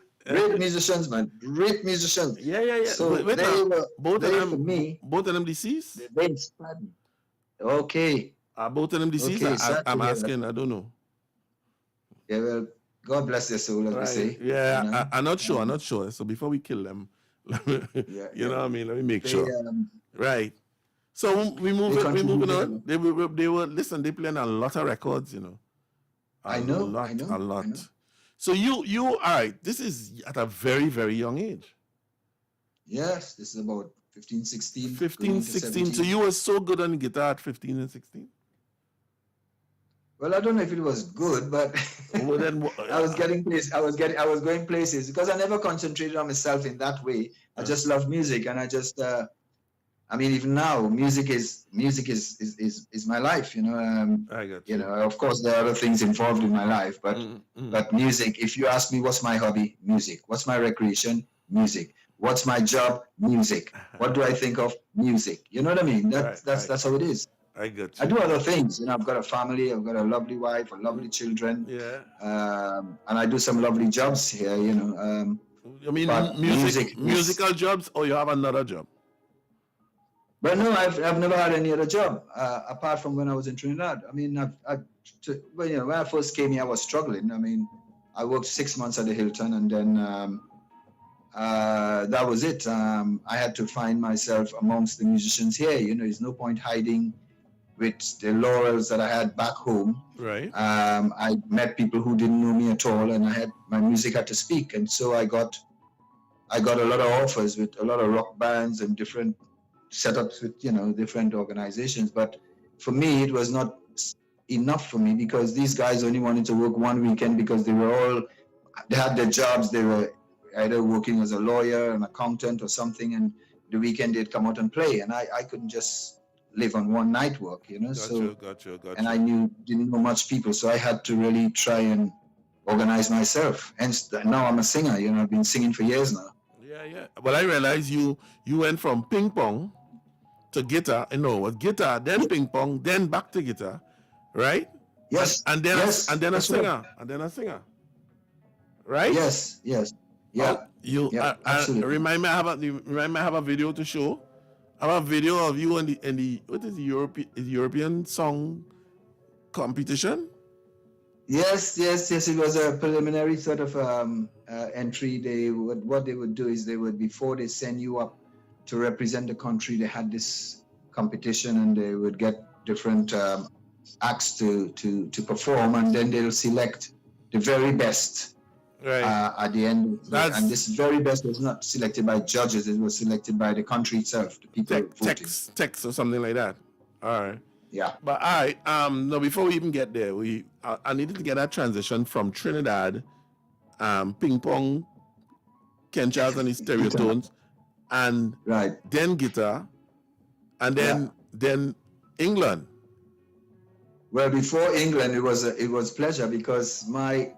musicians, man. Great musicians.
Yeah.
So both
of them deceased?
They inspired me. Okay.
Are both of them deceased?
Okay,
I'm asking, I don't know.
Yeah, well, God bless their soul, as we say.
Yeah, I'm not sure. So before we kill them, You know what I mean? Let me make
They,
sure. Right. So we moving on. They were listen. They playing a lot of records, you know. A lot. So you all right? This is at a very, very young age.
Yes, this is about 15, 16.
15, 16. So you were so good on guitar at 15 and 16.
Well, I don't know if it was good, but
well, then,
I was getting places. I was going places because I never concentrated on myself in that way. I just love music, and I just. I mean, even now, music is my life. You know.
I got
you know, of course, there are other things involved in my life, but music. If you ask me, what's my hobby? Music. What's my recreation? Music. What's my job? Music. What do I think of? Music. You know what I mean? That's how it is.
I got you.
I do other things. You know, I've got a family. I've got a lovely wife, a lovely children.
Yeah.
And I do some lovely jobs here. You know.
I mean, musical jobs, or you have another job?
But no, I've never had any other job apart from when I was in Trinidad. I mean, when I first came here, I was struggling. I mean, I worked 6 months at the Hilton, and then that was it. I had to find myself amongst the musicians here. You know, there's no point hiding with the laurels that I had back home.
Right.
I met people who didn't know me at all, and my music had to speak, and so I got a lot of offers with a lot of rock bands and different setups with, you know, different organizations. But for me, it was not enough for me because these guys only wanted to work one weekend because they had their jobs. They were either working as a lawyer, an accountant or something, and the weekend they'd come out and play. And I couldn't just live on one night work, you know.
Got you.
And I didn't know much people, so I had to really try and organize myself. And now I'm a singer, you know, I've been singing for years now.
Yeah. Well, I realized you went from ping pong to guitar. No, it was guitar, then ping pong, then back to guitar, right?
Yes.
And then a singer, right?
Yes. Yeah.
Absolutely. Remind me, I have a video to show. I have a video of you in the what is the European song competition?
Yes. It was a preliminary sort of entry. What they would do is before they send you up to represent the country, they had this competition, and they would get different acts to perform, and then they'll select the very best at the end. And this very best was not selected by judges; it was selected by the country itself, the people voting.
Text or something like that. All right.
Yeah.
But all right. No, before we even get there, I needed to get that transition from Trinidad, ping pong, Ken Charles and his stereotones, and then guitar, and then England.
Well, before England, it was pleasure because my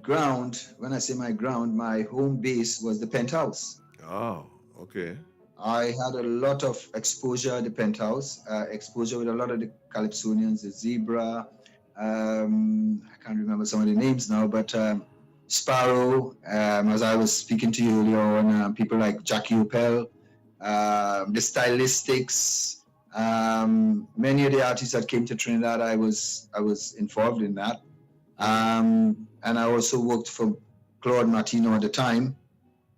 ground, when I say my ground, my home base was the Penthouse.
Oh, okay.
I had a lot of exposure at the Penthouse, exposure with a lot of the Calypsonians, the Zebra, I can't remember some of the names now, but Sparrow, as I was speaking to you earlier on, people like Jackie Opel, the Stylistics, many of the artists that came to Trinidad, I was involved in that. And I also worked for Claude Martino at the time.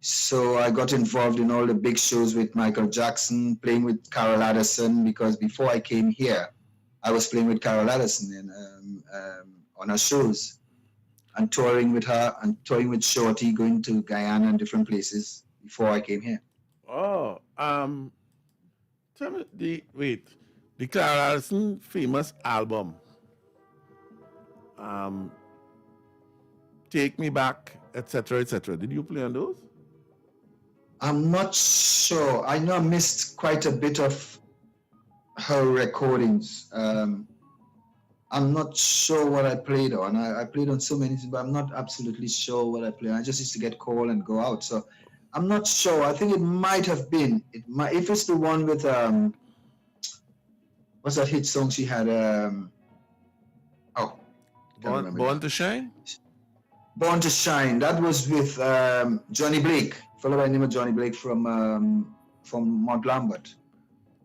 So I got involved in all the big shows with Michael Jackson, playing with Carol Addison, because before I came here, I was playing with Carol Addison on her shows and touring with her and touring with Shorty, going to Guyana and different places before I came here.
Oh, tell me the Carol Addison famous album, Take Me Back, etc., etc. Did you play on those?
I'm not sure. I know I missed quite a bit of her recordings. I'm not sure what I played on. I played on so many things, but I'm not absolutely sure what I played. I just used to get called and go out. So I'm not sure. I think it might have been. If it's the one with what's that hit song she had?
Born to Shine?
Born to Shine. That was with Johnny Blake. Fellow by the name of Johnny Blake from Mount Lambert.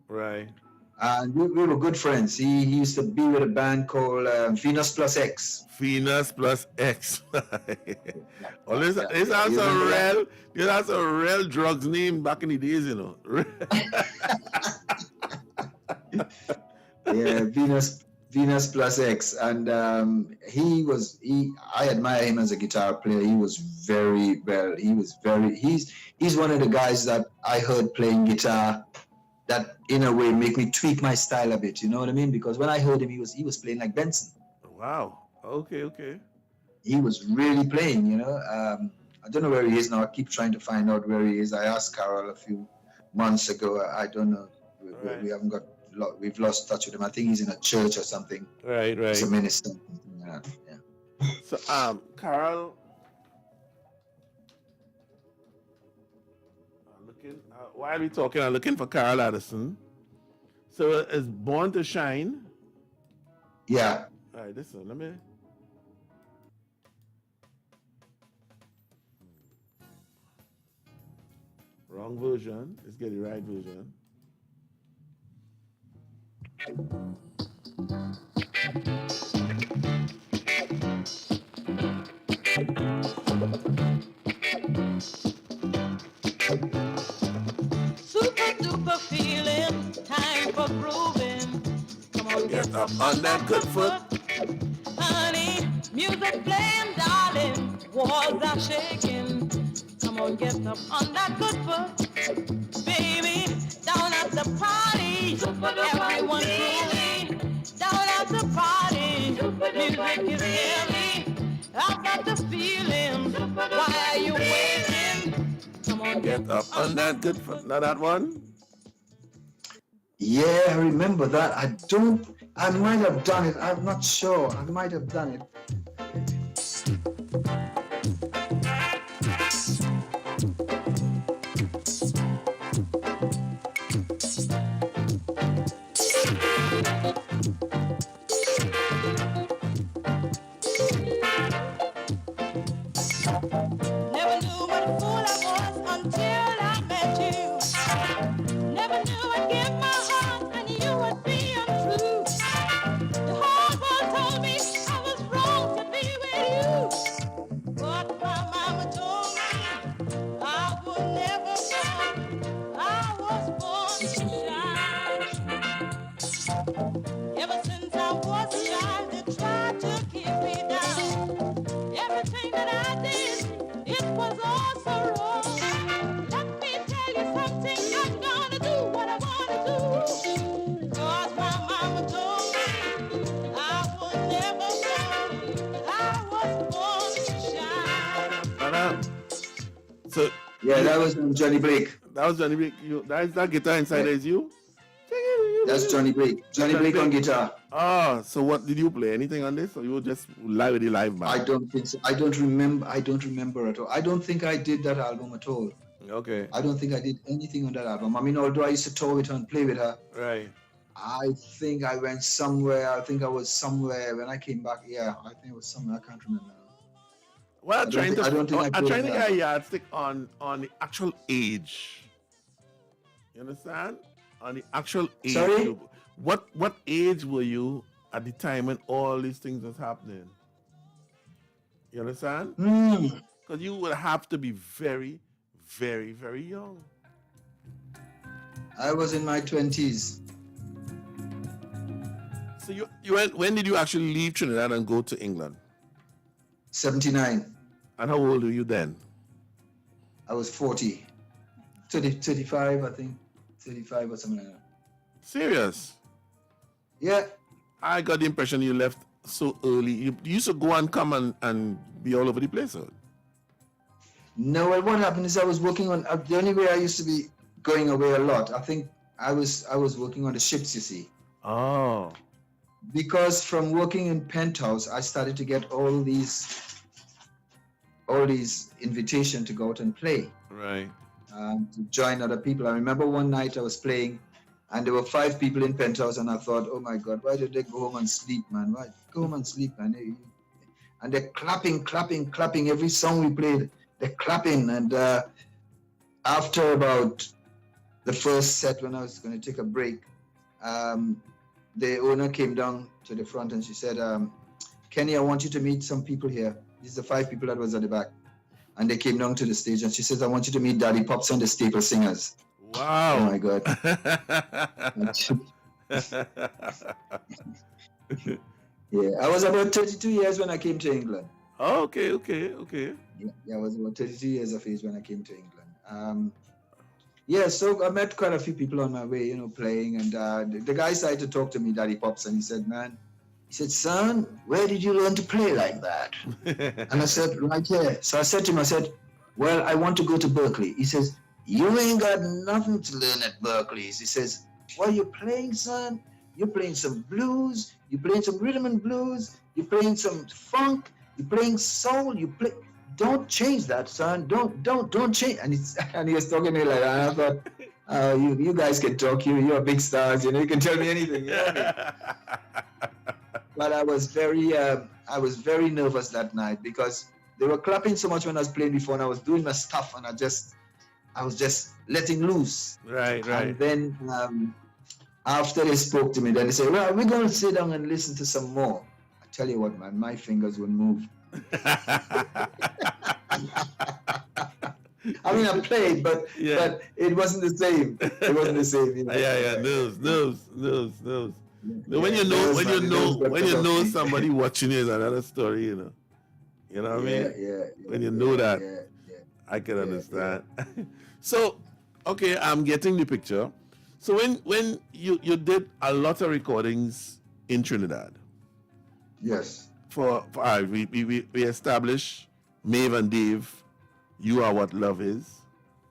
Right.
And we were good friends. He used to be with a band called Venus Plus X.
Venus Plus X. Well, this has a real drugs name back in the days, you know.
Yeah, Venus Plus X, and I admire him as a guitar player. He was very well. He's one of the guys that I heard playing guitar that in a way make me tweak my style a bit. You know what I mean? Because when I heard him, he was playing like Benson.
Wow. Okay.
He was really playing. You know, I don't know where he is now. I keep trying to find out where he is. I asked Carol a few months ago. I don't know. We haven't got. We've lost touch with him. I think he's in a church or something.
Right.
He's a minister. Yeah.
So, Carol, while we talking, I'm looking for Carol Addison. So, is Born to Shine?
Yeah.
All right, listen, let me. Wrong version. Let's get the right version.
Super duper feeling, time for grooving. Come on,
get up on that good foot.
Honey, music playing, darling, walls are shaking. Come on, get up on that good foot. Baby, down at the party, everyone grooving. Down at the party, music is heavy. I've got the feeling, why are you waiting? Come on,
Get up on that good foot. Now that one?
Yeah, I remember that. I might have done it. I'm not sure. I might have done it.
Never knew what a fool I was until I met you. Never knew I'd give my heart and you would be untrue. The whole world told me I was wrong to be with you. But my mama told me I would never fall. I was born to shine. Ever since I was a child, they tried to keep me down. Everything that I did, it was all so wrong. Let me tell you something, I'm gonna do what I wanna do. Cause my mama told me I would never fall. I was born to shine.
So
Yeah, that was Johnny Blake.
That was Johnny Blake. That guitar inside there is you?
That's Johnny Blake. Johnny Blake on guitar.
Ah, so what did you play? Anything on this, or you were just live with the live band?
I don't think so. I don't remember at all. I don't think I did that album at all.
Okay.
I don't think I did anything on that album. I mean, although I used to tour with her and play with her,
Right.
I think I went somewhere. I think I was somewhere when I came back. Yeah, I think it was somewhere. I can't remember.
Well, I'm trying to
played
get a yardstick on the actual age. You understand? On the actual age.
Sorry?
What age were you at the time when all these things was happening? You understand? Because you would have to be very, very, very young.
I was in my 20s.
So you went. When did you actually leave Trinidad and go to England?
79.
And how old were you then?
I was 40. 35, I think. 35 or something like that.
Serious?
Yeah.
I got the impression you left so early. You used to go and come and be all over the place. Huh?
No, well, what happened is I was working on, the only way I used to be going away a lot, I think I was working on the ships, you see.
Oh.
Because from working in Penthouse, I started to get all these invitations to go out and play.
Right.
To join other people. I remember one night I was playing and there were 5 people in Penthouse and I thought, oh my God, why did they go home and sleep, man? Why? Go home and sleep, man. And they're clapping. Every song we played, they're clapping. And after about the first set when I was going to take a break, the owner came down to the front and she said, Kenny, I want you to meet some people here. These are 5 people that was at the back. And they came down to the stage and she says, I want you to meet Daddy Pops and the Staple Singers.
Wow.
Oh my God. Yeah, I was about 32 years when I came to England.
Oh, okay.
Yeah, I was about 32 years of age when I came to England. Yeah, so I met quite a few people on my way, playing. And the guy started to talk to me, Daddy Pops, and he said, son, where did you learn to play like that? And I said, right here. So I said to him, well, I want to go to Berkeley. He says, you ain't got nothing to learn at Berkeley's. He says, what are you playing, son? You're playing some blues, you're playing some rhythm and blues, you're playing some funk, you're playing soul, don't change that, son. Don't change. And he was talking to me like that. And I thought, oh, you guys can talk, you're big stars, you can tell me anything. You know what I mean? But I was very nervous that night because they were clapping so much when I was playing before, and I was doing my stuff, and I was just letting loose.
Right.
And then after they spoke to me, then they said, well, we're going to sit down and listen to some more. I tell you what, man, my fingers would move. I mean, I played, but it wasn't the same. It wasn't the same.
Yeah. Nerves. When you know somebody watching you is another story, You know what I mean?
Yeah.
When you know that, I can understand. So, okay, I'm getting the picture. So when you did a lot of recordings in Trinidad.
Yes.
We established Maeve and Dave, You Are What Love Is,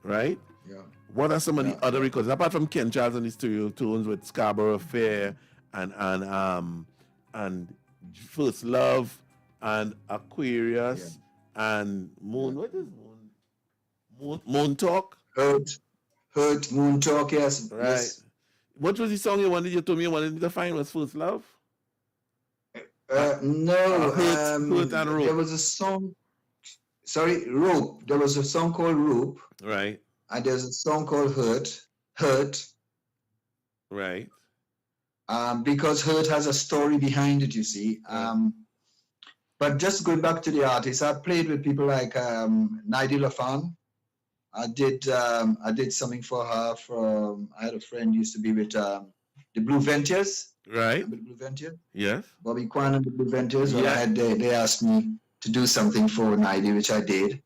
right?
Yeah.
What are some of the other recordings apart from Ken Charles and his Stereo Tunes with Scarborough Fair and First Love and Aquarius and Moon? What is Moon? Moon Talk?
Hurt, Moon Talk, yes.
Right.
Yes.
What was the song you told me you wanted to find was First Love?
No.
Hurt and Rope.
There was a song. Sorry, Rope. There was a song called Rope.
Right.
And there's a song called Hurt.
Right.
Because Hurt has a story behind it, you see. But just going back to the artists, I played with people like Naidi Lafan. I did something for her I had a friend who used to be with the Blue Ventures.
Right.
Remember the Blue Ventures?
Yes.
Bobby Kwan and the Blue Ventures.
Yeah.
Well, they asked me to do something for Naidi, which I did.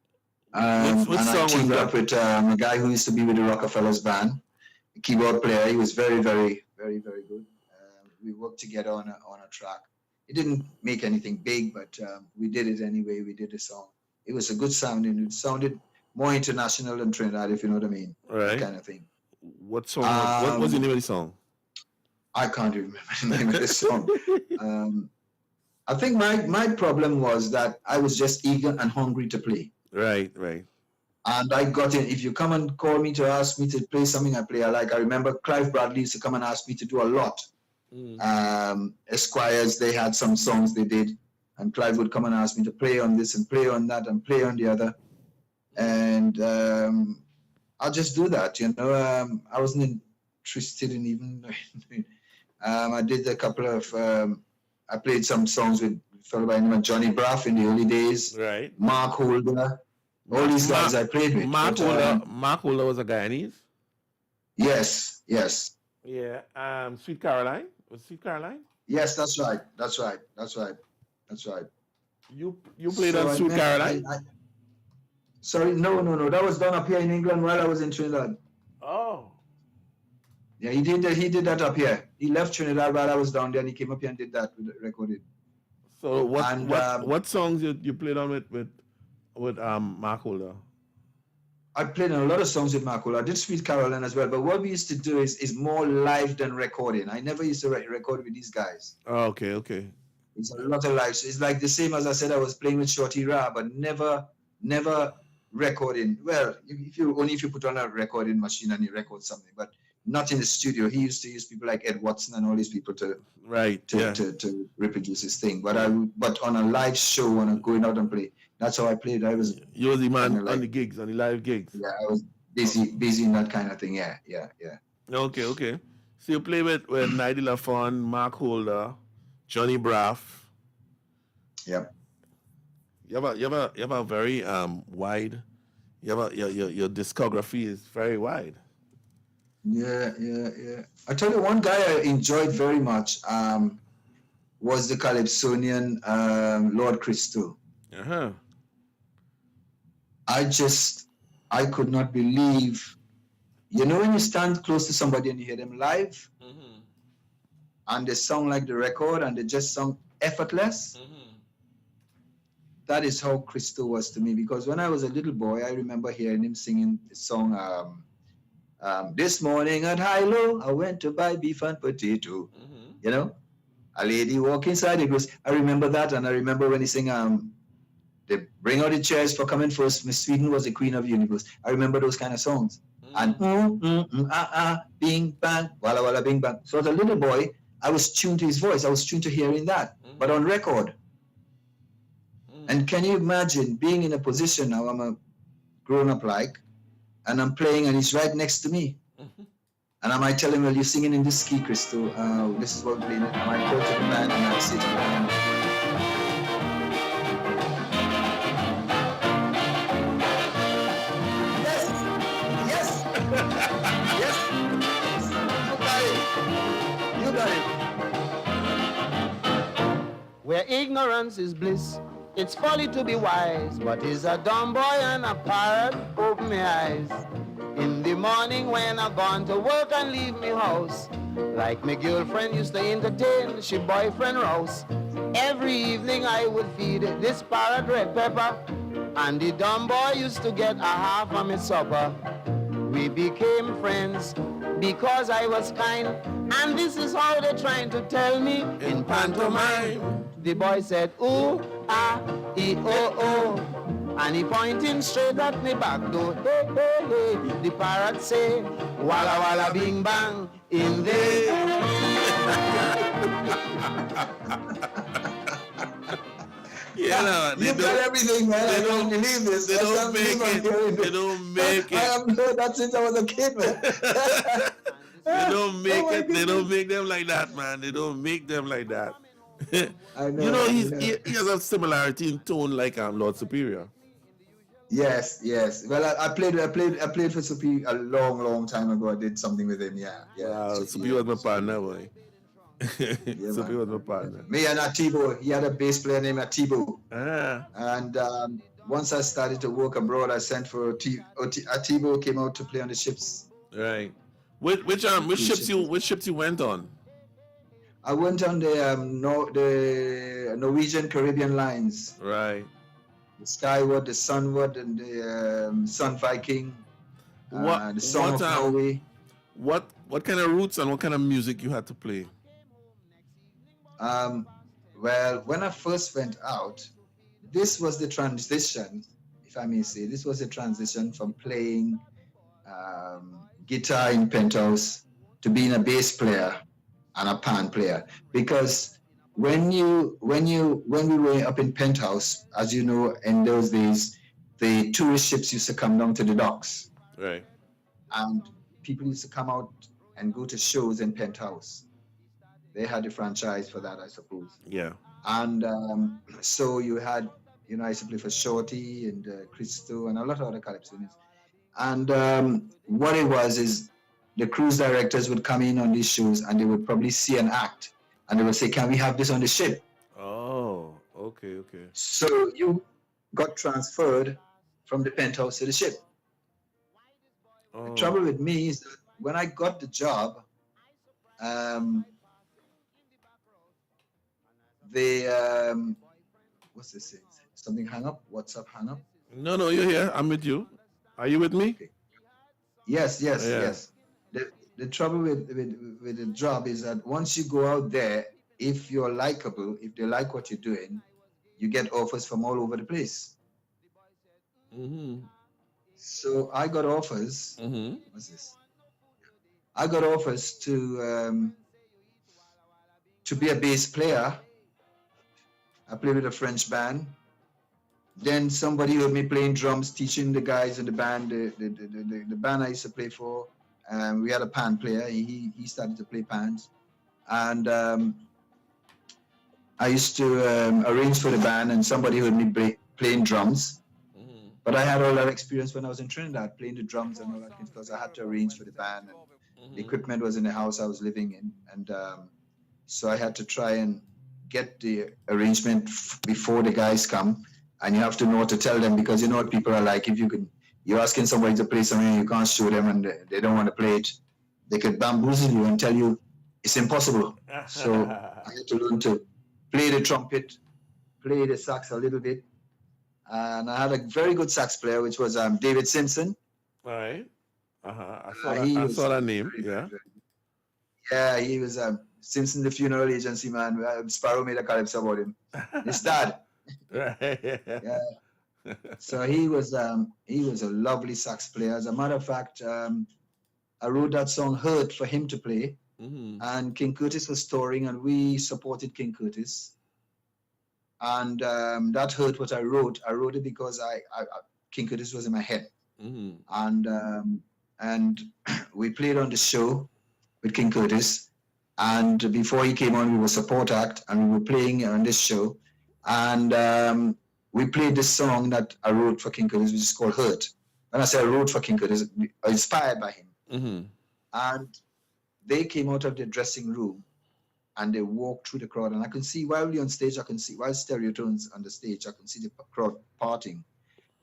What
and
song
I
was
teamed
that?
up with a guy who used to be with the Rockefellers band, a keyboard player. He was very, very, very, very good. We worked together on a track. It didn't make anything big, but we did it anyway. We did the song. It was a good sound, and it sounded more international than Trinidad, if you know what I mean.
Right.
That kind of thing.
What song? What was the name of the song?
I can't remember the name of the song. I think my problem was that I was just eager and hungry to play.
Right.
And I got in. If you come and call me to ask me to play something I play, I remember Clive Bradley used to come and ask me to do a lot. Esquires, they had some songs they did, and Clive would come and ask me to play on this and play on that and play on the other. And I'll just do that, I wasn't interested in even I did a couple of I played some songs with a fellow by the name of Johnny Braff in the early days.
Right.
Mark Holder. All these guys I played with.
Mark Holder was a Guyanese?
Yes.
Yeah. Sweet Caroline? Was Sweet Caroline?
Yes, that's right.
You played on Sweet Caroline?
Sorry, no. That was done up here in England while I was in Trinidad.
Oh.
Yeah, he did that up here. He left Trinidad while I was down there, and he came up here and did that, recorded.
So what songs you played on with Mark Holder?
I played on a lot of songs with Mark Holder. I did Sweet Caroline as well, but what we used to do is more live than recording. I never used to record with these guys.
Oh, okay.
It's a lot of live. So it's like the same as I said, I was playing with Shorty Ra, but never recording. Well, if you put on a recording machine and you record something, but not in the studio. He used to use people like Ed Watson and all these people to reproduce his thing. But on a live show, when I'm going out and play, that's how I played.
You was the man on the gigs, on the live gigs.
Yeah, I was busy in that kind of thing. Yeah.
Okay. So you play with Nigel Lafon, Mark Holder, Johnny Braff.
Yep.
You have a very wide. Your discography is very wide.
Yeah. I tell you, one guy I enjoyed very much was the Calypsonian Lord Christo.
Uh-huh.
I could not believe, when you stand close to somebody and you hear them live, and they sound like the record and they just sound effortless. That is how Christo was to me, because when I was a little boy, I remember hearing him singing the song, this morning at Hilo, I went to buy beef and potato. A lady walk inside, it was, I remember that, and I remember when he sang, they bring out the chairs for coming first, Miss Sweden was the queen of the universe. I remember those kind of songs. And bing bang, walla walla bing bang. So as a little boy, I was tuned to his voice, I was tuned to hearing that, but on record. And can you imagine being in a position now, I'm a grown-up and I'm playing and he's right next to me. And I might tell him, well, you're singing in this key, Christo. This is what we're playing. I might go to the band and I say to them, yes. You got it.
Where ignorance is bliss, it's folly to be wise, but is a dumb boy and a parrot, open my eyes. In the morning when I gone to work and leave me house, like my girlfriend used to entertain, she boyfriend rouse. Every evening I would feed this parrot red pepper, and the dumb boy used to get a half of my supper. We became friends because I was kind, and this is how they're trying to tell me in pantomime. The boy said, ooh, ah, e, oh, oh. And he pointing straight at me back door. Hey, hey, hey. The parrot say, walla walla bing bang in there.
You got everything, man. I don't believe this.
They don't make it. They don't make it.
I have heard that since I was a kid, man.
They don't make it. They don't make them like that, man. They don't make them like that.
I know.
He has a similarity in tone like Lord Superior.
Yes. Well, I played for Superior a long time ago. I did something with him. Yeah.
Wow, Superior was my partner, boy. Superior was my partner.
Me and Atibo. He had a bass player named Atibo.
Ah.
And once I started to work abroad, I sent for Atibo. Came out to play on the ships.
Right. Which ships you went on?
I went on the Norwegian Caribbean lines.
Right.
The Skyward, the Sunward, and the Sun Viking. The Song of Norway.
What kind of roots and what kind of music you had to play?
Well, when I first went out, this was the transition, if I may say. This was the transition from playing guitar in Penthouse to being a bass player and a pan player. Because when we were up in Penthouse, as you know, in those days, the tourist ships used to come down to the docks.
Right.
And people used to come out and go to shows in Penthouse. They had the franchise for that, I suppose.
Yeah.
And so you had, I used to play for Shorty and Christo and a lot of other calypsonians. And what it was is the cruise directors would come in on these shows and they would probably see an act and they would say, can we have this on the ship?
Oh, okay.
So you got transferred from the Penthouse to the ship. Oh. The trouble with me is that when I got the job, what's this? Something hung up? WhatsApp hung up?
No, you're here. I'm with you. Are you with me?
Okay. Yes. The trouble with the job is that once you go out there, if you're likable, if they like what you're doing, you get offers from all over the place.
Mm-hmm.
So I got offers.
Mm-hmm.
What's this? I got offers to be a bass player. I played with a French band. Then somebody heard me playing drums, teaching the guys in the band, the band I used to play for, we had a pan player. He started to play pans, and I used to arrange for the band, and somebody heard me playing drums. But I had all that experience when I was in Trinidad, playing the drums and all that, because I had to arrange for the band, and the equipment was in the house I was living in, and so I had to try and get the arrangement before the guys come, and you have to know what to tell them, because you know what people are like. If you're asking somebody to play something, you can't show them, and they don't want to play it, they could bamboozle you and tell you it's impossible. So I had to learn to play the trumpet, play the sax a little bit, and I had a very good sax player, which was David Simpson.
All right. I saw that name. Yeah.
Yeah, he was Simpson, the funeral agency man. Sparrow made a calypso about him. His dad. Yeah. So he was a lovely sax player. As a matter of fact, I wrote that song "Hurt" for him to play, and King Curtis was touring, and we supported King Curtis. And that "Hurt" what I wrote it because King Curtis was in my head, and we played on the show with King Curtis, and before he came on, we were support act, and we were playing on this show, and we played this song that I wrote for King Curtis, which is called "Hurt." When I say I wrote for King Curtis, inspired by him. And they came out of their dressing room, and they walked through the crowd, and I can see, while we're on stage, while Stereotones on the stage, I can see the crowd parting.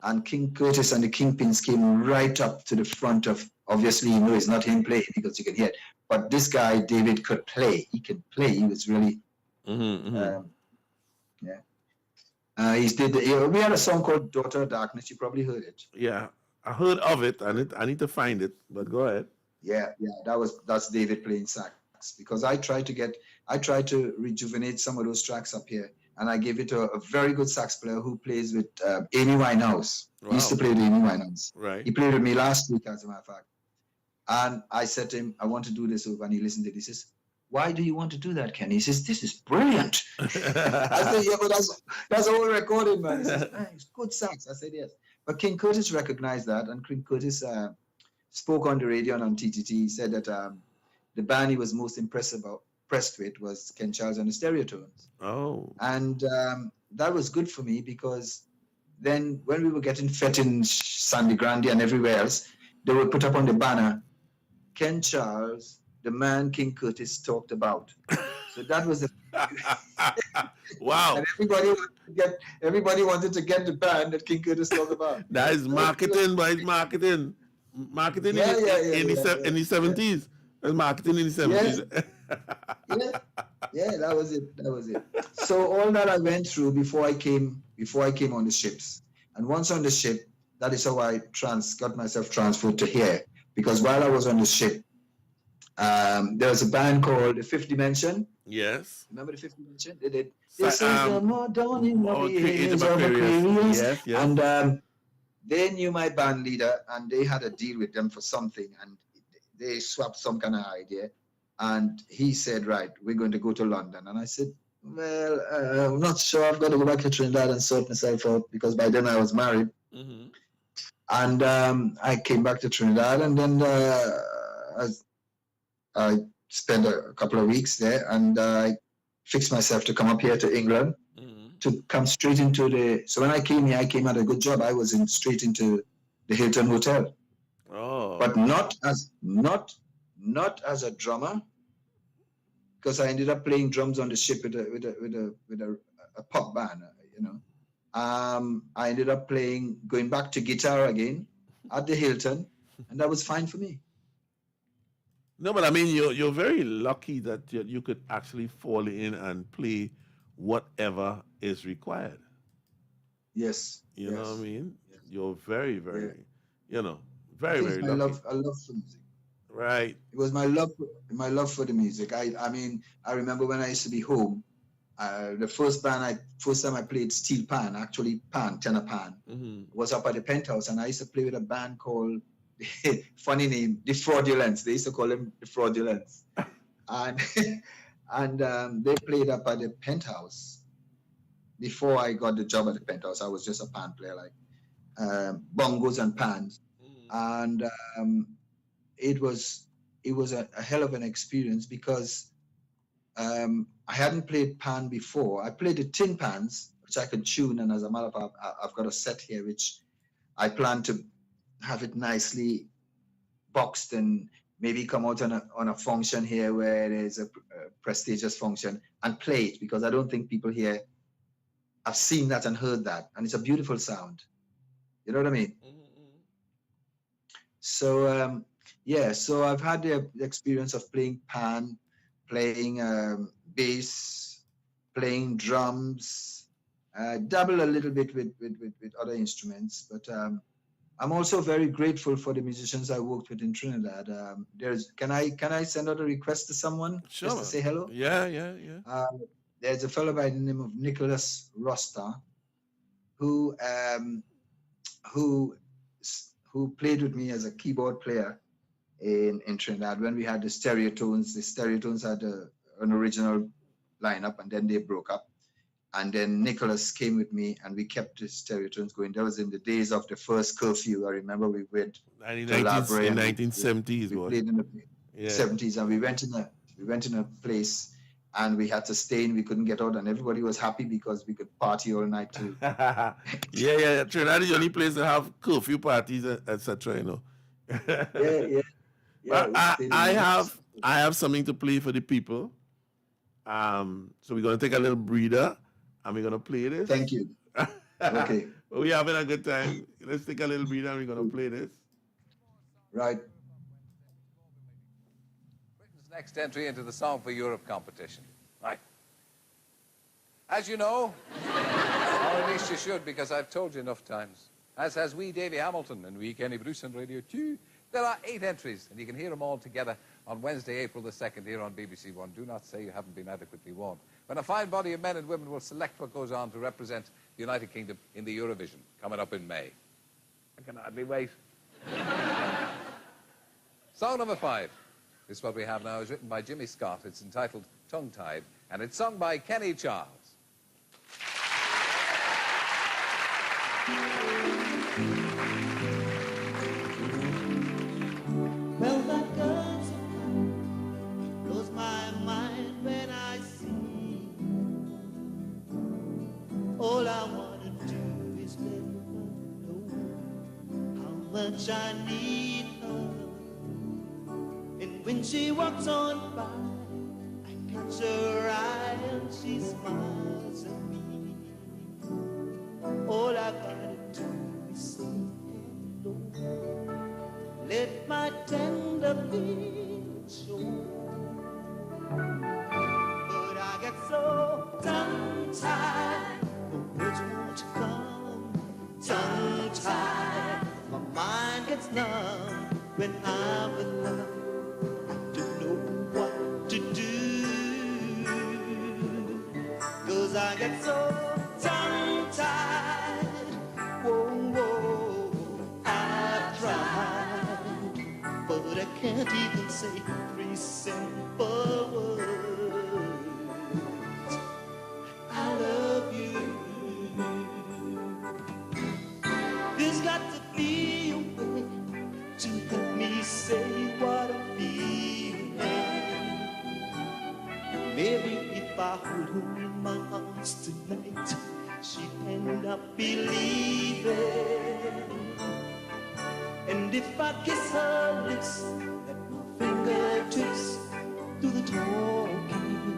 And King Curtis and the Kingpins came right up to the front of, obviously, you know, it's not him playing because you can hear it, but this guy, David, could play. He could play. He was really, yeah. We had a song called "Daughter of Darkness." You probably heard it.
Yeah, I heard of it. I need to find it, but go ahead.
Yeah, that's David playing sax, because I tried to rejuvenate some of those tracks up here, and I gave it to a very good sax player who plays with Amy Winehouse. Wow. He used to play with Amy Winehouse.
Right.
He played with me last week, as a matter of fact. And I said to him, I want to do this over, and he listened to it. He says, "Why do you want to do that, Ken?" He says, "This is brilliant." I said, "Yeah, but that's all recorded, man." He says, "It's good sax." I said, "Yes." But King Curtis recognized that, and King Curtis spoke on the radio and on TTT. He said that the band he was most impressed with was Ken Charles and the Stereotones.
Oh.
And that was good for me, because then when we were getting fed in Sandy Grande and everywhere else, they would put up on the banner, "Ken Charles, the man King Curtis talked about." So that was the
wow.
And everybody wanted to get the band that King Curtis talked about.
That is marketing, but it's marketing. Marketing in the 70s. And marketing in the 70s.
Yeah, that was it. So all that I went through before I came on the ships. And once on the ship, that is how I got myself transferred to here. Because while I was on the ship, there was a band called The Fifth Dimension.
Yes.
Remember The Fifth Dimension? They did. This is the more dawning of the age of Aquarius.
Yes.
And they knew my band leader, and they had a deal with them for something, and they swapped some kind of idea. And he said, "Right, we're going to go to London." And I said, "Well, I'm not sure. I've got to go back to Trinidad and sort myself out," because by then I was married. And I came back to Trinidad, and then I spent a couple of weeks there, and I fixed myself to come up here to England, to come straight into so when I came here, I came at a good job. I was straight into the Hilton Hotel.
Oh.
But not as a drummer, because I ended up playing drums on the ship with a pop band, you know. I ended up going back to guitar again at the Hilton, and that was fine for me.
No, but I mean, you're very lucky that you could actually fall in and play whatever is required.
Yes.
You know what I mean? Yes. You're very, very, very, very lucky.
I love the music.
Right.
It was my love for the music. I mean, I remember when I used to be home, the first time I played steel pan, actually tenor pan, was up at the Penthouse, and I used to play with a band called, funny name, The Fraudulence. They used to call them The Fraudulence. And they played up at the Penthouse. Before I got the job at the Penthouse, I was just a pan player, like bongos and pans. And it was a hell of an experience because I hadn't played pan before. I played the tin pans, which I could tune, and as a matter of fact, I've got a set here which I plan to have it nicely boxed and maybe come out on a function here where it is a prestigious function and play it, because I don't think people here have seen that and heard that, and it's a beautiful sound. You know what I mean? So yeah, so I've had the experience of playing pan, playing bass, playing drums, dabble a little bit with other instruments, but I'm also very grateful for the musicians I worked with in Trinidad. Can I send out a request to someone
Sure.
just to say hello?
Yeah.
There's a fellow by the name of Nicholas Rosta who played with me as a keyboard player in Trinidad when we had the Stereotones. The Stereotones had an original lineup, and then they broke up. And then Nicholas came with me, and we kept the Stereotones going. That was in the days of the first curfew. I remember we went to the library.
In 1970s,
we played in the 70s, and we went in a place, and we had to stay in. We couldn't get out, and everybody was happy because we could party all night too.
yeah. Trinidad is the only place that have curfew parties, etc. You know.
yeah.
But I have something to play for the people. So we're gonna take a little breather, and we're gonna play this.
Thank you. Okay.
We're having a good time. Let's take a little breather, and we're gonna play this.
Right.
Britain's next entry into the Song for Europe competition. Right. As you know, or at least you should, because I've told you enough times, as has wee Davy Hamilton and wee Kenny Bruce on Radio 2, there are 8 entries, and you can hear them all together on Wednesday, April the 2nd, here on BBC One. Do not say you haven't been adequately warned. When a fine body of men and women will select what goes on to represent the United Kingdom in the Eurovision, coming up in May. I can hardly wait. Song number 5. This is what we have now. It's written by Jimmy Scott. It's entitled Tongue Tied, and it's sung by Kenny Charles.
Well, that girl's blows my mind when I see. All I want to do is let her know how much I need her. And when she walks on by, I catch her eye and she smiles at me. All I gotta do is say hello. Let my tender feelings show. But I get so tongue-tied, the words won't come. Tongue-tied, my mind gets numb. When I'm with her, I don't know what to do. 'Cause I get so tongue-tied. Whoa, I've tried, but I can't even say 3 simple words. I love you. There's got to be a way to help me say what I'm feeling. Maybe if I hold her in my arms tonight, she'd end up believing. And if I kiss her lips, let my fingertips do the talking,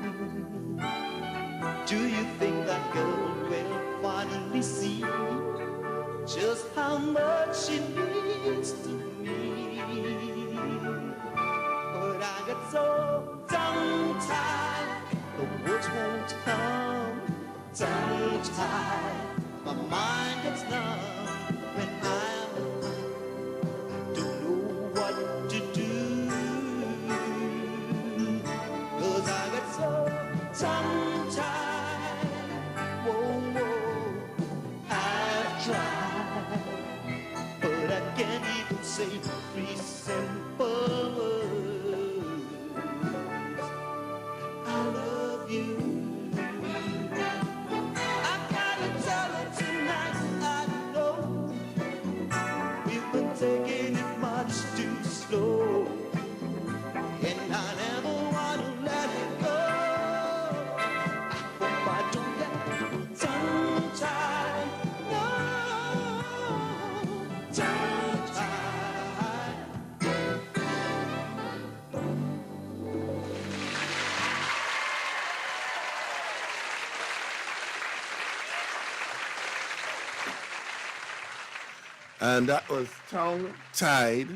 do you think that girl will finally see just how much she means to me? But I get so tongue-tied, the words won't come. Tongue-tied, my mind gets numb. When I'm with her, I don't know what to do. 'Cause I get so tongue-tied. Whoa, I've tried, but I can't even say 3 simple words. I love you. Taking it much too slow.
And that was Tongue Tied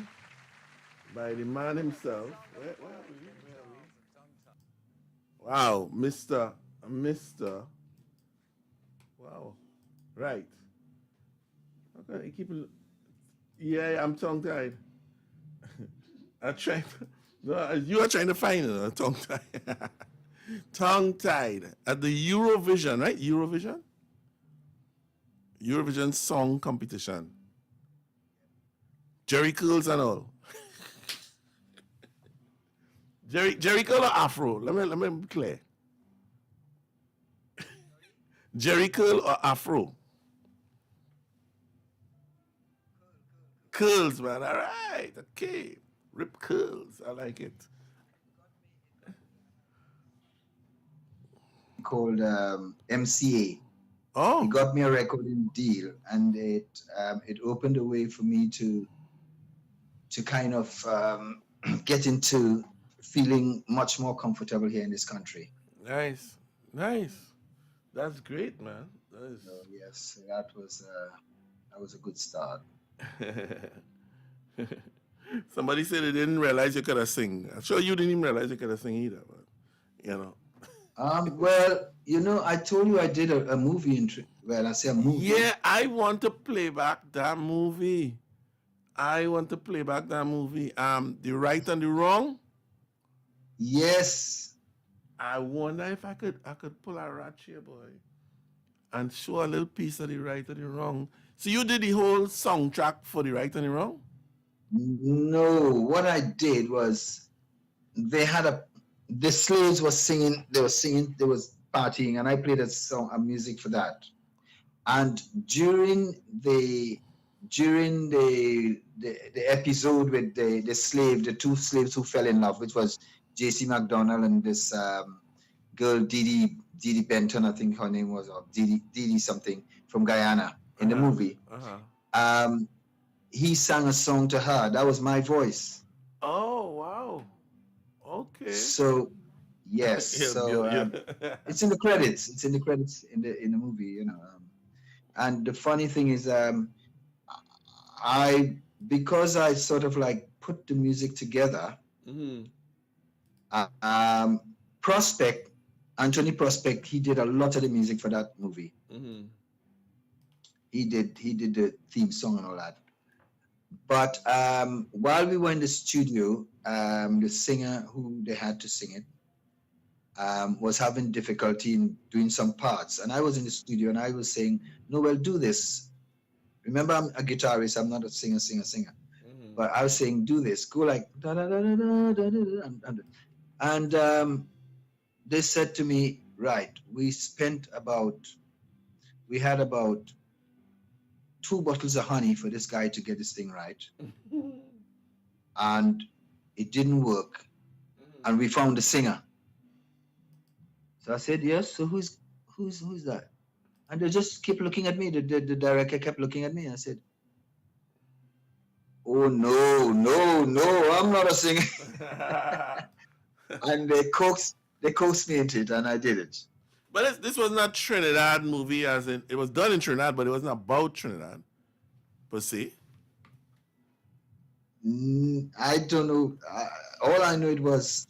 by the man himself. Where are we? Wow, Mr. Wow. Right. Okay, keep it. Yeah, I'm tongue tied. I try. No, you are trying to find it. Tongue tied. Tongue tied at the Eurovision, right? Eurovision Song Competition. Jerry Curls and all. Jerry Curl or Afro? Let me be clear. Jerry Curl or Afro? Curls, man. All right. Okay. Rip curls. I like it.
Called MCA.
Oh.
He got me a recording deal, and it opened a way for me to kind of get into feeling much more comfortable here in this country.
Nice. That's great, man.
Yes, that was a good start.
Somebody said they didn't realize you could sing. I'm sure you didn't even realize you could sing either, but you know.
Well, I told you I did a movie I say a movie.
Yeah, I want to play back that movie. The Right and the Wrong.
Yes.
I wonder if I could pull a rat here, boy, and show a little piece of The Right and the Wrong. So you did the whole soundtrack for The Right and the Wrong?
No, what I did was the slaves were singing, they was partying, and I played a music for that. And during the episode with the two slaves who fell in love, which was J.C. McDonald and this girl Didi Benton, I think her name was, or Didi something, from Guyana in the movie. He sang a song to her. That was my voice.
Oh, wow. Okay.
So, yes. It's in the credits. It's in the credits in the movie, and the funny thing is, because I sort of like put the music together.
Mm-hmm.
Anthony Prospect, he did a lot of the music for that movie.
Mm-hmm.
He did the theme song and all that. But while we were in the studio, the singer who they had to sing it was having difficulty in doing some parts. And I was in the studio and I was saying, no, well, do this. Remember, I'm a guitarist, I'm not a singer. Mm-hmm. But I was saying, do this, go like da da da da da da da. And they said to me, right, we had about 2 bottles of honey for this guy to get this thing right. And it didn't work. And we found the singer. So I said, yes, so who's that? And they just kept looking at me. The director kept looking at me. I said, oh, no, I'm not a singer. And they coaxed me into it, and I did it.
But this was not Trinidad movie, as in it was done in Trinidad, but it wasn't about Trinidad, per se.
I don't know. All I know, it was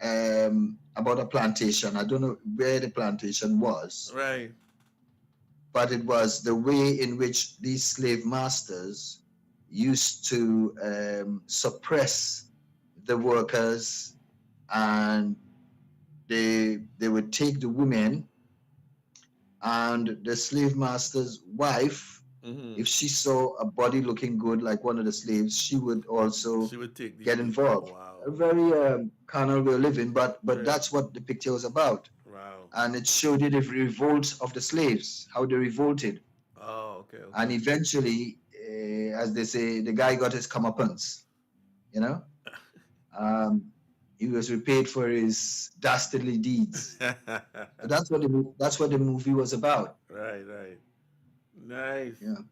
about a plantation. I don't know where the plantation was.
Right.
But it was the way in which these slave masters used to suppress the workers, and they would take the women, and the slave master's wife, if she saw a body looking good like one of the slaves, she would also get involved.
Wow.
A very carnal way of living, but that's what the picture was about.
Wow.
And it showed you the revolt of the slaves, how they revolted.
Oh, okay.
And eventually, as they say, the guy got his comeuppance, he was repaid for his dastardly deeds. That's what the movie was about.
Right. Nice.
Yeah.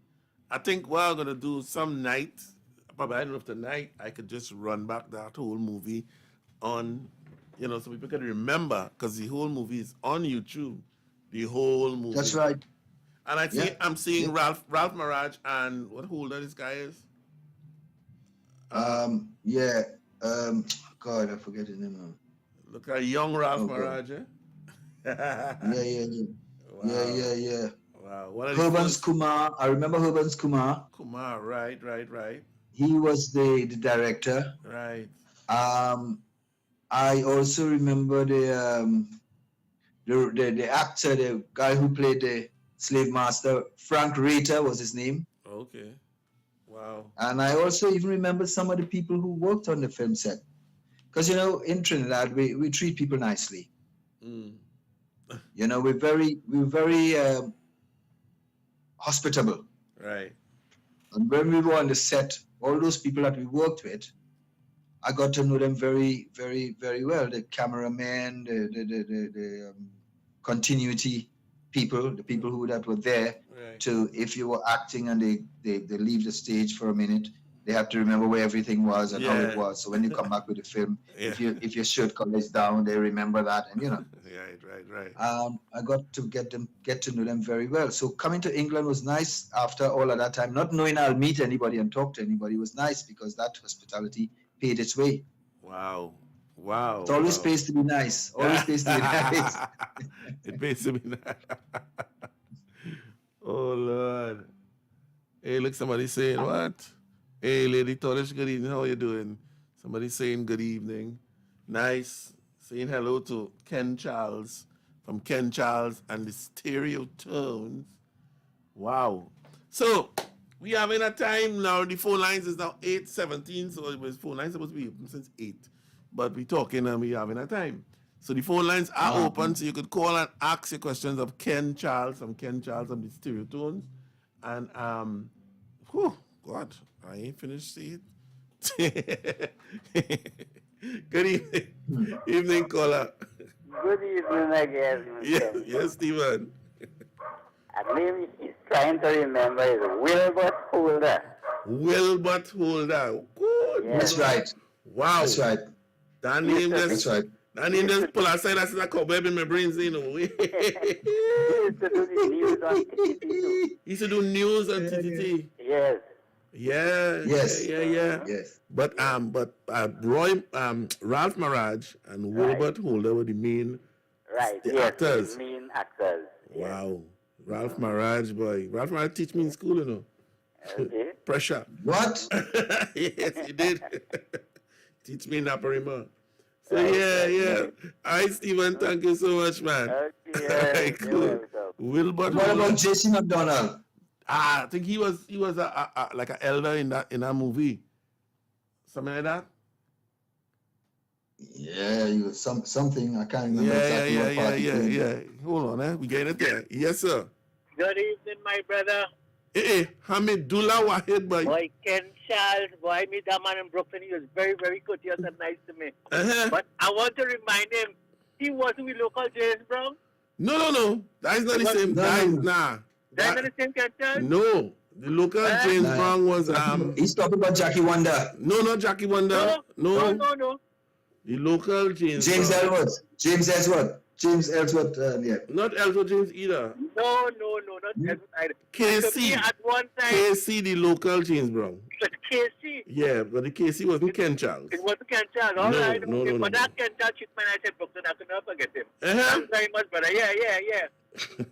I think what I'm gonna do some night, probably I don't know if tonight I could just run back that whole movie on, so people can remember, because the whole movie is on YouTube. The whole movie.
That's right.
And I think I'm seeing Ralph Maraj and what holder this guy is?
God, I forget his name now.
Look at young Ralph Maraj, eh?
Yeah.
Wow.
Herbans Kumar. I remember Herbans Kumar.
Kumar, right.
He was the director.
Right.
I also remember the actor, the guy who played the slave master, Frank Rita was his name.
Okay. Wow.
And I also even remember some of the people who worked on the film set. Because, you know, in Trinidad, we treat people nicely. You know, we're very hospitable.
Right.
And when we were on the set, all those people that we worked with, I got to know them very, very, very well. The cameramen, the continuity people, the people who that were there to, if you were acting and they leave the stage for a minute, they have to remember where everything was and how it was. So when you come back with the film, if your shirt collar is down, they remember that, and you know.
Right.
I got to get to know them very well. So coming to England was nice after all of that time. Not knowing I'll meet anybody and talk to anybody was nice because that hospitality paid its way.
Wow.
It always pays to be nice. Always pays to be nice.
It pays to be nice. Oh Lord. Hey, look, somebody saying what? Hey, Lady Torish, good evening. How are you doing? Somebody saying good evening. Nice. Saying hello to Ken Charles from Ken Charles and the Stereo Tones. Wow. So we having a time now. The phone lines is now 8:17. So it was phone lines supposed to be open since 8. But we talking and we having a time. So the phone lines are open, so you could call and ask your questions of Ken Charles from the Stereo Tones. And God, I ain't finished seeing it. Good evening, caller.
Good evening again.
Yes, Stephen.
I name he's trying to remember is Wilbert Holder.
Wilbert Holder. Good.
Yes.
That's right.
Wow.
That's right.
That name
That's right.
That name just pull aside as a cobweb in my brains, you know.
He used to do the news on TTT.
He used to do news on TTT.
Yes.
Yeah. But Ralph Maraj and Wilbert Holder were the main actors.
The main actors.
Wow. Ralph Maraj, boy. Ralph Maraj teach me in school, you know.
Okay.
Pressure.
What?
Yes, he did. Teach me in Aparima. So yeah. All right, Stephen, thank you so much, man.
Okay.
Cool. Wilbert
What
Holder.
about J.C. McDonald?
I think he was like an elder in that movie. Something like that.
Yeah, he was something. I can't remember exactly what part.
Yeah. Hold on, we getting it there. Yes, sir.
Good evening, my brother.
Hey, Hamidullah Wahid, boy.
Boy, Ken Charles, boy, I meet that man in Brooklyn. He was very, very courteous and nice to me. But I want to remind him, he wasn't with local James Brown.
No. That is not the same. That is
not the same Ken Charles?
No. The local James Brown was
He's talking about Jackie Wonder.
No, not Jackie Wonder. No. The local James Brown.
James Ellsworth, yeah.
Not Ellsworth James either.
No, not Ellsworth either.
KC.
At one time.
KC, the local James Brown.
But KC.
Yeah, but the KC wasn't Ken Charles.
It wasn't Ken Charles. All right.
No.
But that Ken Charles man, I said Brooklyn, I could never forget him. Thanks very much, brother. Yeah.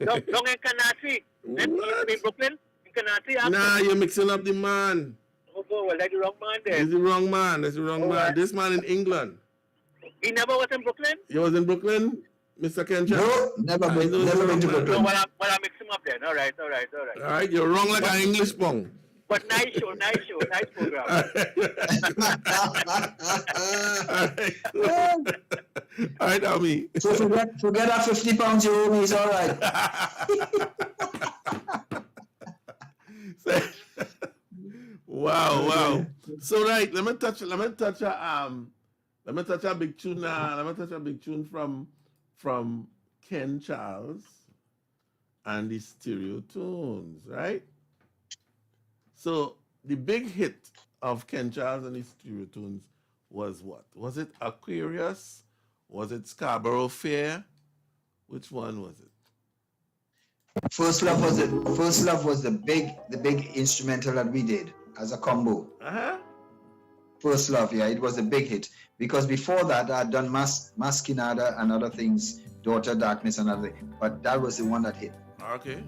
Long in Kanasi. Then he in Brooklyn. In Kanasi.
Nah, you're mixing up the man.
Oh, well, that's the wrong man then.
That's the wrong man. Man. Right. This man in England.
He never was in Brooklyn?
He was in Brooklyn? Mr. Ken Charles?
No, never been to Brooklyn.
No, well, I mix him up then. All right.
All right, you're wrong like an English bong.
But nice show, nice program.
All right, Ami.
So forget that 50 pounds you owe me, it's all right.
Wow. So right, let me touch a big tune now. Let me touch a big tune from Ken Charles and the Stereo Tones, right? So the big hit of Ken Charles and the Stereo Tones was what? Was it Aquarius? Was it Scarborough Fair? Which one was it?
First Love was the big instrumental that we did as a combo. First Love, yeah, it was a big hit because before that I'd done Masquinada and other things, Daughter Darkness and other things, but that was the one that hit.
Okay.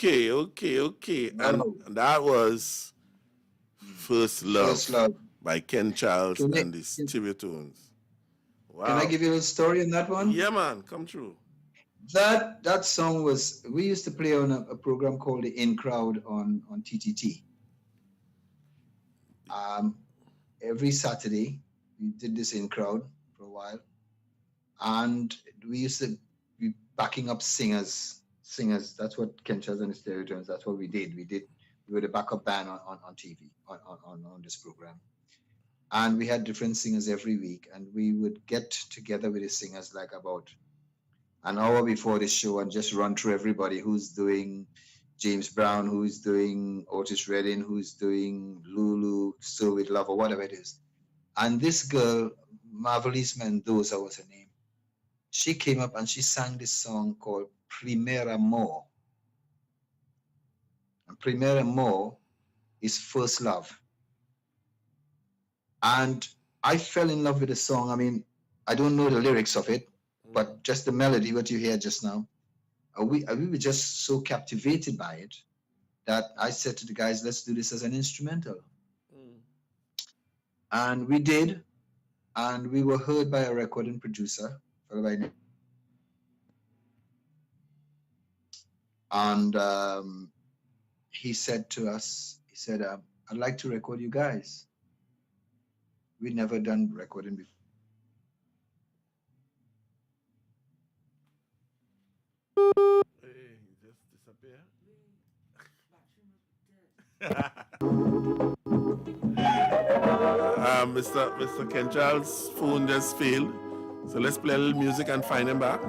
Okay. And that was First Love by Ken Charles and the Stereotones. Wow.
Can I give you a little story on that one?
Yeah, man, come true.
That song was, we used to play on a program called the In Crowd on TTT. Every Saturday, we did this In Crowd for a while. And we used to be backing up singers. That's what Ken Charles and the Stereotones, that's what we did. We were the backup band on TV, on this program. And we had different singers every week, and we would get together with the singers like about an hour before the show and just run through everybody who's doing James Brown, who's doing Otis Redding, who's doing Lulu, Still With Love, or whatever it is. And this girl, Marvelous Mendoza was her name, she came up and she sang this song called Primer Amor. And Primer Amor is First Love. And I fell in love with the song. I mean, I don't know the lyrics of it, but just the melody, what you hear just now, we were just so captivated by it that I said to the guys, let's do this as an instrumental. And we did, and we were heard by a recording producer, and he said to us, I'd like to record you guys. We'd never done recording before.
Hey, he just disappeared. Mr. Ken Charles' phone just failed. So let's play a little music and find him back.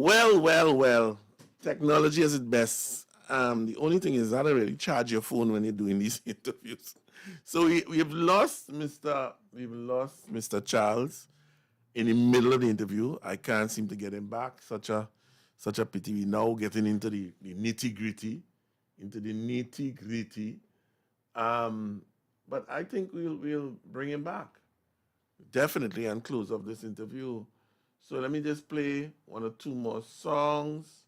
Well. Technology is its best. The only thing is that I really charge your phone when you're doing these interviews. So we've lost Mr. Charles in the middle of the interview. I can't seem to get him back. Such a pity. We now getting into the nitty-gritty. But I think we'll bring him back. Definitely and close up this interview. So let me just play one or two more songs.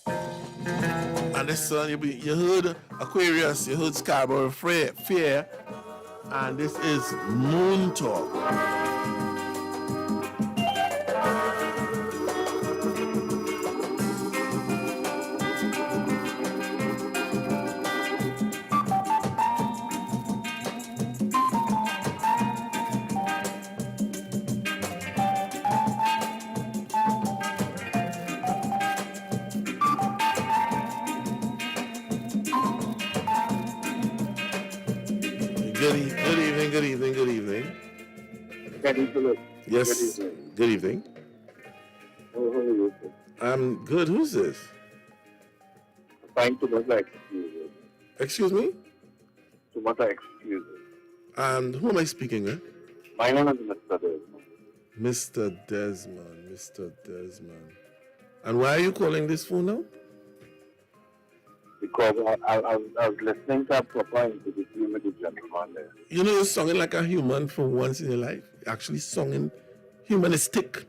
And this song, you heard Aquarius, you heard Scarborough Fair, and this is Moon Talk. Good evening. Yes. Good evening. I'm good. Who's this?
Trying to much excuses.
Excuse me?
Too much excuses.
And who am I speaking with?
My name is Mr. Desmond.
Mr. Desmond. And why are you calling this phone now?
Because I was listening to a proper interview with the gentleman there.
You know, you're singing like a human for once in your life. You're actually singing humanistic.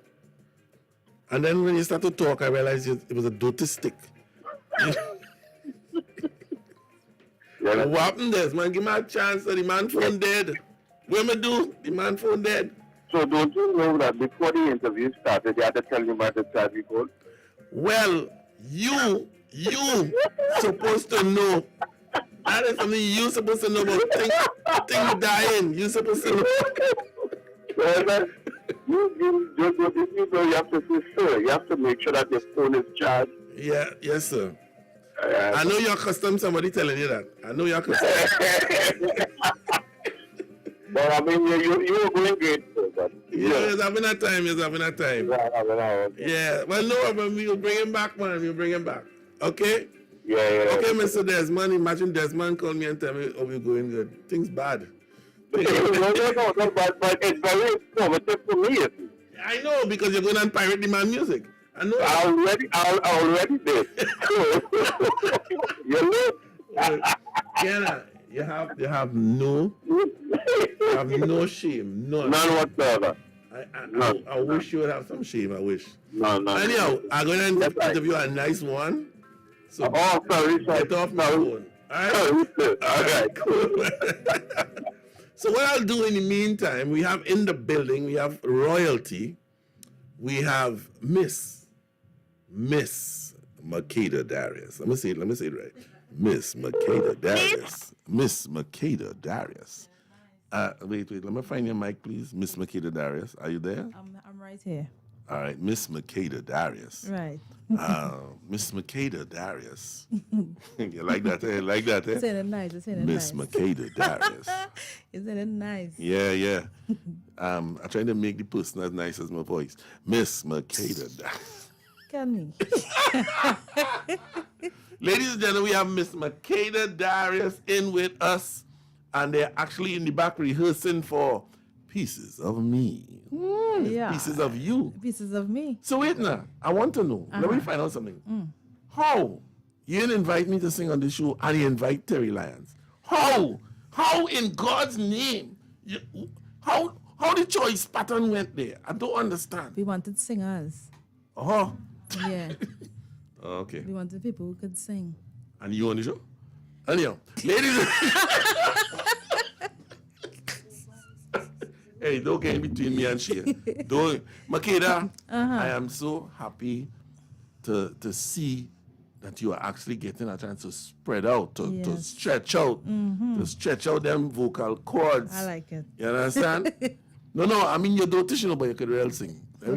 And then when you start to talk, I realized it was a dirty stick. What happened there? Man, give me a chance. The man phone dead. What am I do? The man phone dead.
So don't you know that before the interview started, they had to tell you about the time you called?
Well, you supposed to know. That is something you supposed to know about things dying. You supposed to know.
Well, you have to say, sir, you have to make sure that your phone is charged.
Yeah, yes, sir. I know you're accustomed to somebody telling you that. I know you're accustomed.
But I mean, you were going great, sir. But,
Yes, having a time. Yeah, well, no, but we'll bring him back, man. We'll bring him back. Okay?
Yeah.
Okay, Mr. Desmond. Imagine Desmond called me and tell me, oh, we're going good. Things bad.
No, but it's very informative for me.
I know, because you're going to pirate the man music. I know.
I already did. You know?
Kenna, you have no shame. None
whatsoever.
I wish you would have some shame. I wish.
No.
Anyhow, I'm going to interview a nice one. So
sorry.
Get off my phone. All right, cool. So what I'll do in the meantime, we have in the building, we have royalty. We have Miss Makeda Darius. Let me say it right. Miss Makeda Darius. Miss Makeda Darius. Wait, let me find your mic, please. Miss Makeda Darius. Are you there?
I'm right here.
All right, Miss Makeda Darius.
Right.
Miss Makeda Darius. You like that? Like that?
It's in it nice.
Miss Makeda Darius.
Isn't it nice?
Yeah. I'm trying to make the person as nice as my voice. Miss Makeda Darius.
Can me.
Ladies and gentlemen, we have Miss Makeda Darius in with us, and they're actually in the back rehearsing for Pieces of Me.
Yeah.
Pieces of you.
Pieces of me.
So wait now, I want to know. Let me find out something. How? You didn't invite me to sing on the show, and you invite Terry Lyons. How? How in God's name? How the choice pattern went there? I don't understand.
We wanted singers.
Oh.
Yeah.
Okay.
We wanted people who could sing.
And you on the show? Anyhow, ladies. Hey, don't get in between me and she. Don't, Makeda. I am so happy to see that you are actually getting a chance to spread out, to stretch out, to stretch out them vocal cords.
I like it.
You understand? No, I mean you don't teach but you could real sing.
So.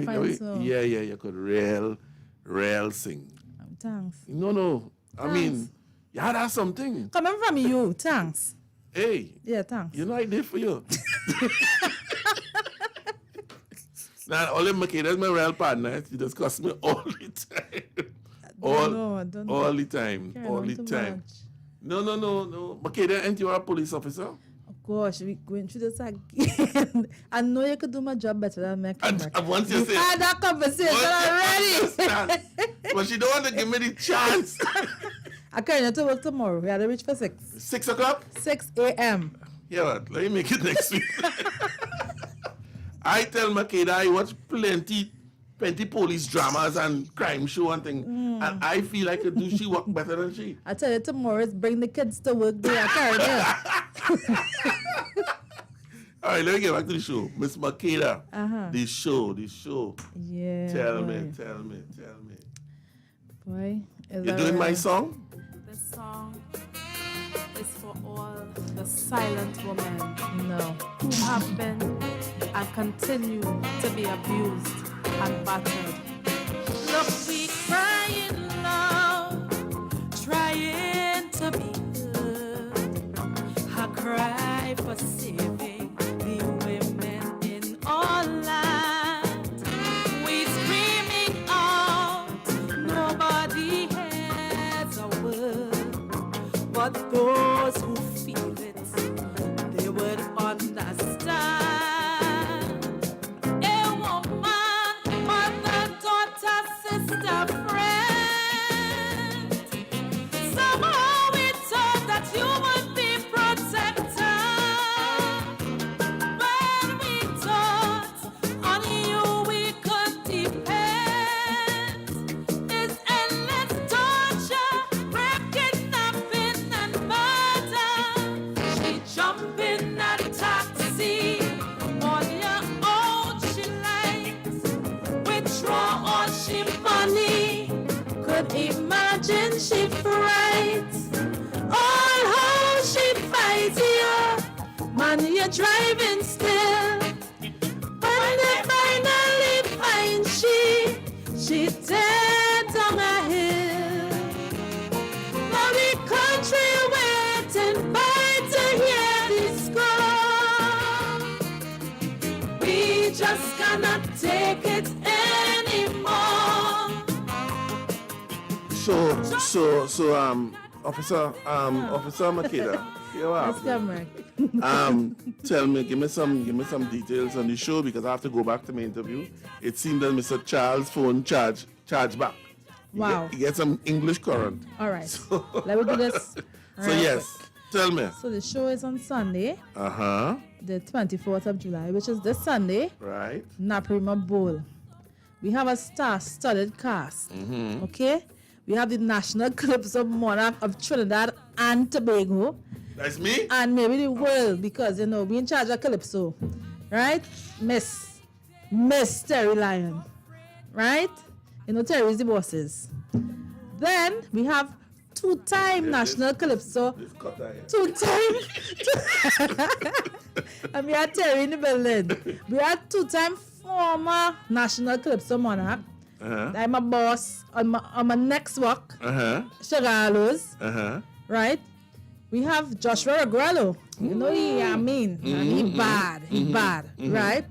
Yeah, you could real sing.
Thanks.
No. I mean, you had that something.
Coming from you, thanks.
Hey.
Yeah, thanks.
You know I did for you. Now, only Makeda is my real partner. She discuss me all the time. All the time. All the time. No. Makeda, ain't you a police officer?
Gosh, we going through this again. I know you could do my job better than me.
And once you say
had that conversation already.
But she don't want to give me the chance.
I can't to work tomorrow. We had to reach for 6.
6 o'clock?
6 a.m.
Yeah, what? Let me make it next week. I tell Makeda I watch plenty police dramas and crime show and thing, and I feel like she work better than she.
I tell you tomorrow is bring the kids to work day. I can't.
All right, let me get back to the show. Miss Makeda, the show.
Yeah.
Tell me.
Boy,
you doing my song?
This song is for all the silent women who have been and continue to be abused and battered. Look, we crying loud, trying to be good. I cry for saving the women in our land. We screaming out, nobody has a word, but those who feel it, they would understand. Imagine she fights, all how she fights you. Man, you're driving still. When they finally find she dead on a hill. Now the country waiting by to hear the score. We just cannot take it anymore.
So, Officer Makeda, tell me, give me some details on the show because I have to go back to my interview. It seemed that Mr. Charles' phone charged back.
Wow.
You get some English current.
All right. Let me do this.
Yes, tell me.
So the show is on Sunday. The 24th of July, which is this Sunday.
Right.
Naprima Bowl. We have a star-studded cast. Okay. We have the National Calypso Monarch of Trinidad and Tobago.
That's me?
And maybe the world, because, we in charge of Calypso. Right? Miss Terry Lyon. Right? Terry is the bosses. Then we have two-time National Calypso. And we have Terry in the building. We have two-time former National Calypso Monarch. I'm a boss on my next walk. Shagalos. Right? We have Joshua Regrello. He bad. Right?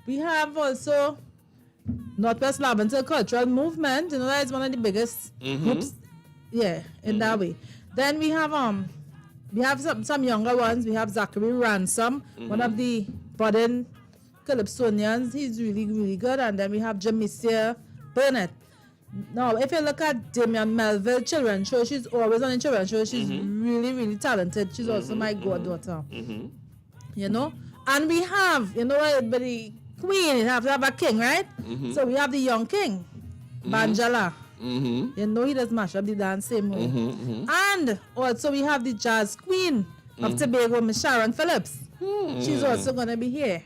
We have also Northwest Lavender Cultural Movement. That is one of the biggest groups. Yeah, in that way. Then we have some younger ones. We have Zachary Ransom, one of the budding Calypsonians. He's really, really good. And then we have Jamicia Burnett. Now, if you look at Damian Melville Children's Show, she's always on the Children's Show. She's really, really talented. She's also my goddaughter. And we have, everybody, queen, you have to have a king, right? So we have the young king, Banjala. He does mash up the dance same way. And also we have the jazz queen of Tobago, Miss Sharon Phillips. She's also going to be here.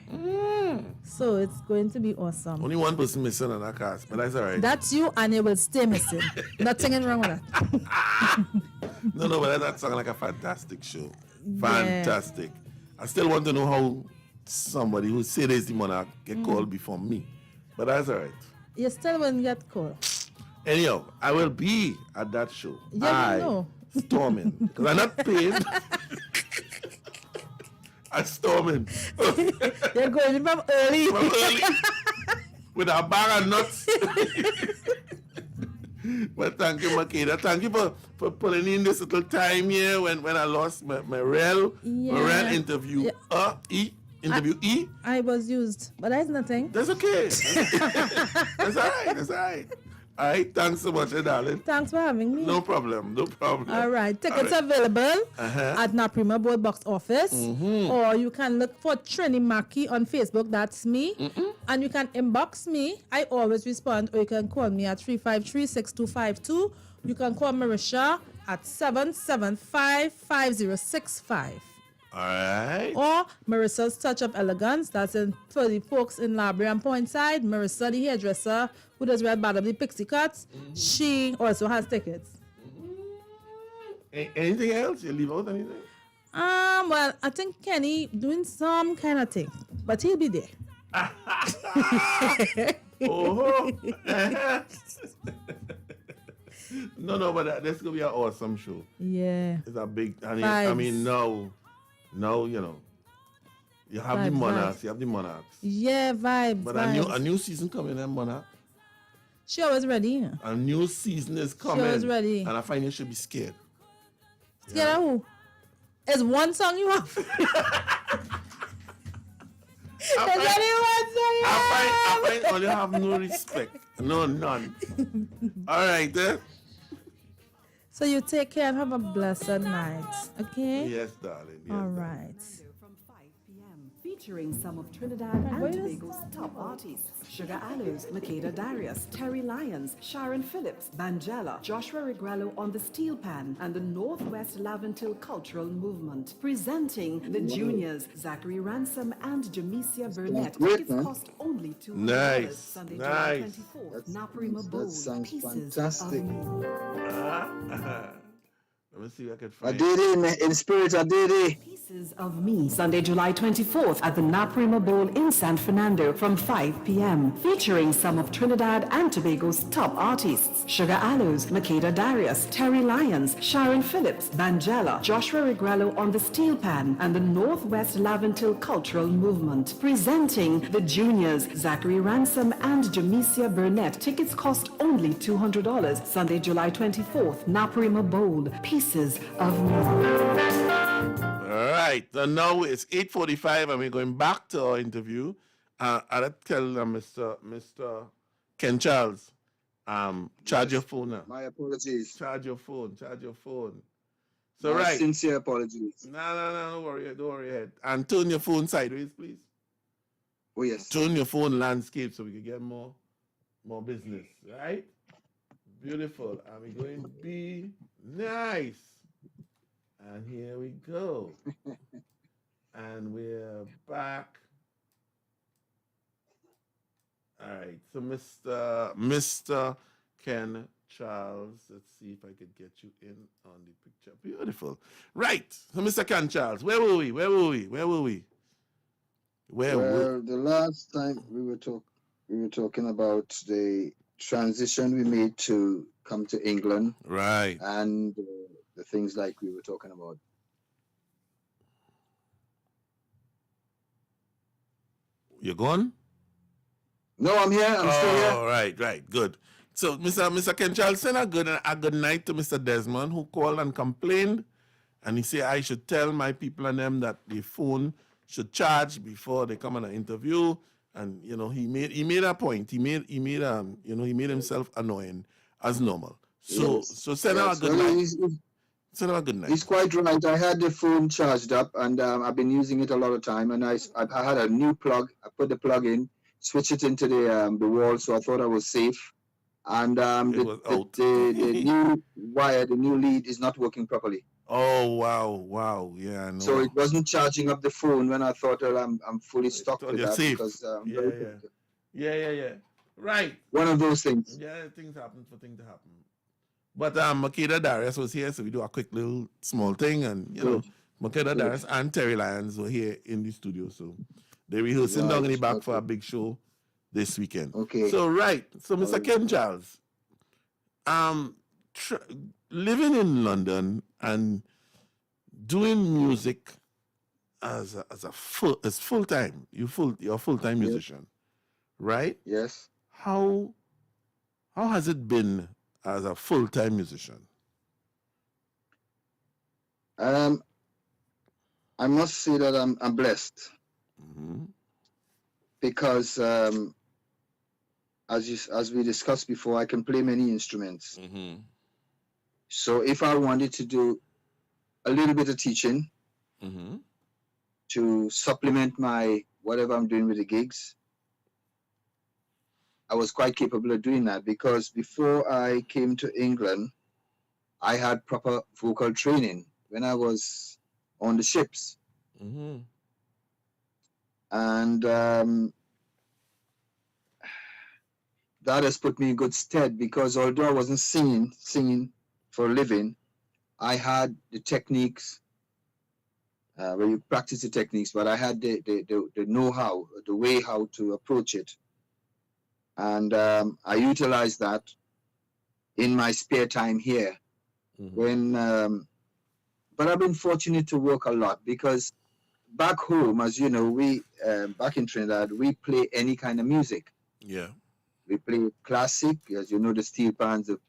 So it's going to be awesome.
Only one person missing on that cast, but that's all right.
That's you, and it will stay missing. Nothing wrong with that.
No, but that sounds like a fantastic show. Fantastic. Yeah. I still want to know how somebody who said is the monarch get called before me. But that's all right.
You still won't get called.
Anyhow, I will be at that show.
Yeah,
storming. Because I'm not paid. I'm storming.
You're going from early.
with a bag of nuts. But thank you, Makeda. Thank you for pulling in this little time here when I lost my real interview.
I was used, but that's nothing.
That's okay. That's all right. That's all right. All right. Thanks so much, darling.
Thanks for having me.
No problem. No problem.
All right. Tickets available at Naprima Board Box Office. Or you can look for Trini Maki on Facebook. That's me. And you can inbox me. I always respond. Or you can call me at 353-6252. You can call Marisha at 775-5065.
All right.
Or Marissa's Touch of Elegance. That's for the folks in Library and Pointside. Marissa, the hairdresser, who does Red Bottom, the Pixie Cuts. She also has tickets.
Anything else? You leave out anything?
Well, I think Kenny doing some kind of thing, but he'll be there.
No, but that's gonna be an awesome show.
Yeah.
It's a big. I mean, no, you know, you have the Monarchs. You have the Monarchs.
Yeah, vibes.
But
vibes.
a new season coming, Monarch.
She always ready.
A new season is coming.
She always ready.
And I find you should be scared.
Scared of who? It's one song you have.
I find all you have no respect. No, none. All right, then.
So you take care and have a blessed night, okay?
Yes, darling. Yes,
all right.
Featuring some of Trinidad and Tobago's top artists: Sugar Aloes, Makeda Darius, Terry Lyons, Sharon Phillips, Banjela, Joshua Regrello on the Steel Pan, and the Northwest Laventil Cultural Movement. Presenting the Juniors, Zachary Ransom and Jamesia Burnett. Tickets cost only $2.
Nice.
Sunday,
Nice.
July 24th. Naprima Bowl.
That sounds
Pieces
fantastic.
Let me see if I can find
I did it in spirit. I did it.
Pieces of Me, Sunday, July 24th at the Naprima Bowl in San Fernando from 5 p.m. Featuring some of Trinidad and Tobago's top artists: Sugar Aloes, Makeda Darius, Terry Lyons, Sharon Phillips, Banjela, Joshua Regrello on the Steel Pan, and the Northwest Laventil Cultural Movement. Presenting the Juniors, Zachary Ransom and Jamesia Burnett. Tickets cost only $200. Sunday, July 24th, Naprima Bowl. Pieces of Me.
All right, so now it's 8:45 and we're going back to our interview. I'll tell Mr. Ken Charles, charge your phone now.
My apologies.
Charge your phone. So
My
right.
sincere apologies.
No, don't worry ahead. And turn your phone sideways, please.
Oh yes.
Turn your phone landscape so we can get more business, right? Beautiful. And we're going to be nice. And here we go. And we're back. All right. So Mr. Ken Charles, let's see if I could get you in on the picture. Beautiful. Right. So Mr. Ken Charles, where were we?
Well, the last time we were talking about the transition we made to come to England.
Right.
And the things like we were talking about.
You're gone?
No, I'm here. I'm still here.
Right. Good. So, Mr. Ken Charles, send a good night to Mr. Desmond, who called and complained. And he said I should tell my people and them that the phone should charge before they come on an interview. And, you know, he made a point. He made himself annoying as normal. So,
Yes.
so send out a good night. Send out a good night.
He's quite right. I had the phone charged up, and I've been using it a lot of time. And I had a new plug. I put the plug in, switched it into the wall, so I thought I was safe. And the new wire, the new lead, is not working properly.
Oh wow! Yeah, I know.
So it wasn't charging up the phone when I thought, well, I'm fully stocked with
you're
that
safe.
because
Yeah. Right.
One of those things.
Yeah, things happen for things to happen. But Makeda Darius was here, so we do a quick little small thing, and Makeda Darius and Terry Lyons were here in the studio, so they're rehearsing down in the back for a big show this weekend.
Okay.
So Mr. Ken Charles, living in London and doing music as full time. You're a full-time musician, right?
Yes.
How has it been as a full-time musician?
I must say that I'm blessed because as we discussed before, I can play many instruments. So if I wanted to do a little bit of teaching to supplement my whatever I'm doing with the gigs, I was quite capable of doing that, because before I came to England, I had proper vocal training when I was on the ships. And that has put me in good stead, because although I wasn't singing for a living, I had the techniques, where you practice the techniques, but I had the know-how, the way how to approach it. And I utilized that in my spare time here. But I've been fortunate to work a lot, because back home, as you know, we back in Trinidad, we play any kind of music.
Yeah.
We play classic, as you know, the steel pans. The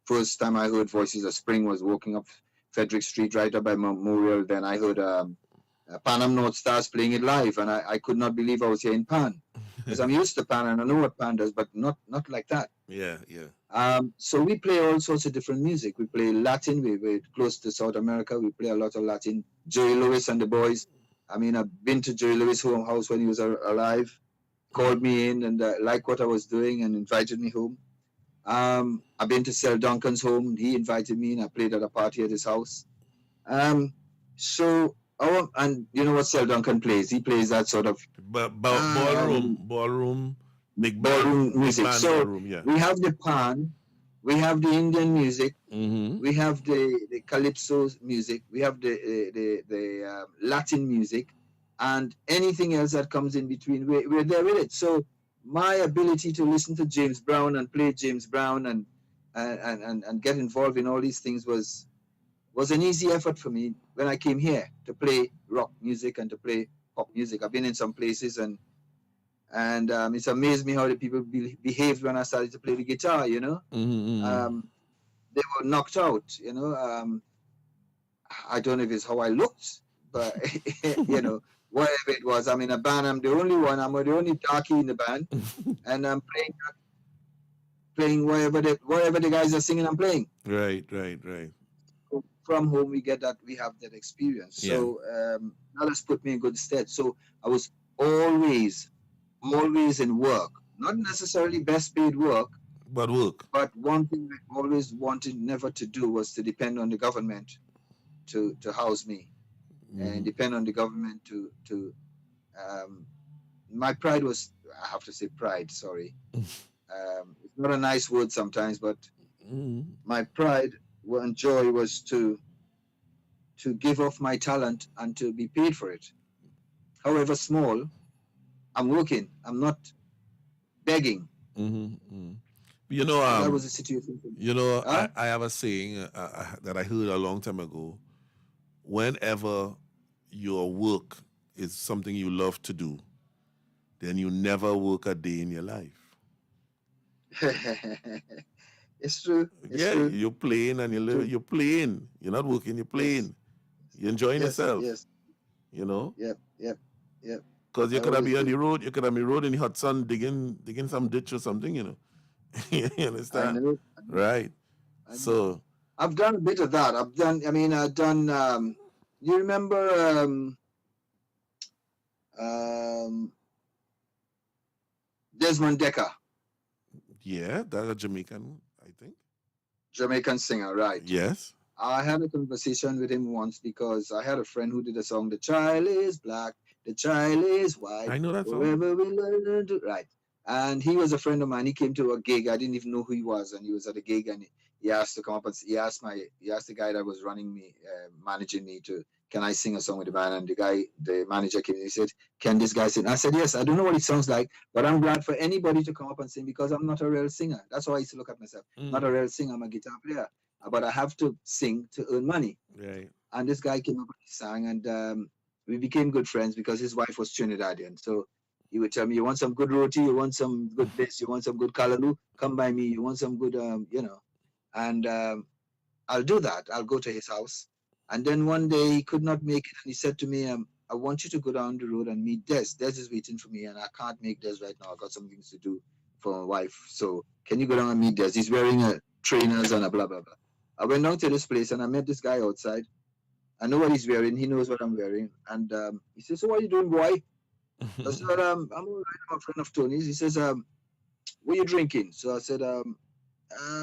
first time I heard Voices of Spring was walking up Frederick Street, right up by Memorial. Then I heard Pan Am North Stars playing it live, and I could not believe I was hearing Pan, because I'm used to Pan and I know what Pan does, but not like that.
Yeah, yeah.
So we play all sorts of different music. We play Latin. We're close to South America. We play a lot of Latin. Joey Lewis and the boys. I mean, I've been to Joey Lewis' home house when he was alive. Called me in and liked what I was doing and invited me home. I've been to Sel Duncan's home. He invited me and I played at a party at his house. And you know what Sel Duncan plays? He plays that sort of
ballroom, big
ballroom music. So
ballroom, yeah.
we have the pan, we have the Indian music, we have the calypso music, we have the Latin music, and anything else that comes in between, we're there with it. So my ability to listen to James Brown and play James Brown and get involved in all these things was an easy effort for me when I came here to play rock music and to play pop music. I've been in some places and it's amazed me how the people behaved when I started to play the guitar, you know. They were knocked out, you know. I don't know if it's how I looked, but you know, whatever it was. I'm in a band. I'm the only one. I'm the only darkie in the band, and I'm playing whatever the guys are singing. I'm playing.
Right.
From home, we have that experience.
Yeah.
So that has put me in good stead. So I was always in work, not necessarily best paid work,
but work.
But one thing I always wanted never to do was to depend on the government to house me, and depend on the government to my pride was, I have to say pride, sorry. It's not a nice word sometimes, but my pride and joy was to give off my talent and to be paid for it. However small, I'm working. I'm not begging.
You know,
that was the situation.
You know, I have a saying that I heard a long time ago. Whenever your work is something you love to do, then you never work a day in your life.
It's true.
True. You're playing and you're playing. You're not working, you're playing. You're enjoying yourself.
Yes.
You know?
Yep.
Because you could have been on the road, you could have been road in the hot sun digging some ditch or something, you know. You understand?
I know.
Right. So
I've done a bit of that. I've done you remember Desmond Decker?
Yeah, that's a Jamaican, I think.
Jamaican singer, right?
Yes.
I had a conversation with him once because I had a friend who did a song, "The Child is Black, the Child is White."
I know that song.
Wherever we learn to, right. And he was a friend of mine. He came to a gig. I didn't even know who he was, and he was at a gig, and he asked to come up and he asked the guy that was running me, managing me, can I sing a song with the band? And the manager came and he said, "Can this guy sing?" I said, "Yes." I don't know what it sounds like, but I'm glad for anybody to come up and sing because I'm not a real singer. That's how I used to look at myself. Not a real singer. I'm a guitar player, but I have to sing to earn money.
Right.
And this guy came up and he sang, and we became good friends because his wife was Trinidadian. So He would tell me, you want some good roti, you want some good this, you want some good kalaloo, come by me, you want some good, and I'll do that. I'll go to his house. And then one day he could not make it, and he said to me, I want you to go down the road and meet Des. Des is waiting for me, and I can't make Des right now. I got some things to do for my wife. So can you go down and meet Des? He's wearing trainers and a blah, blah, blah. I went down to this place, and I met this guy outside. I know what he's wearing. He knows what I'm wearing. And he says, so what are you doing, boy? I said, I'm all right. I'm a friend of Tony's. He says, what are you drinking? So I said, I'm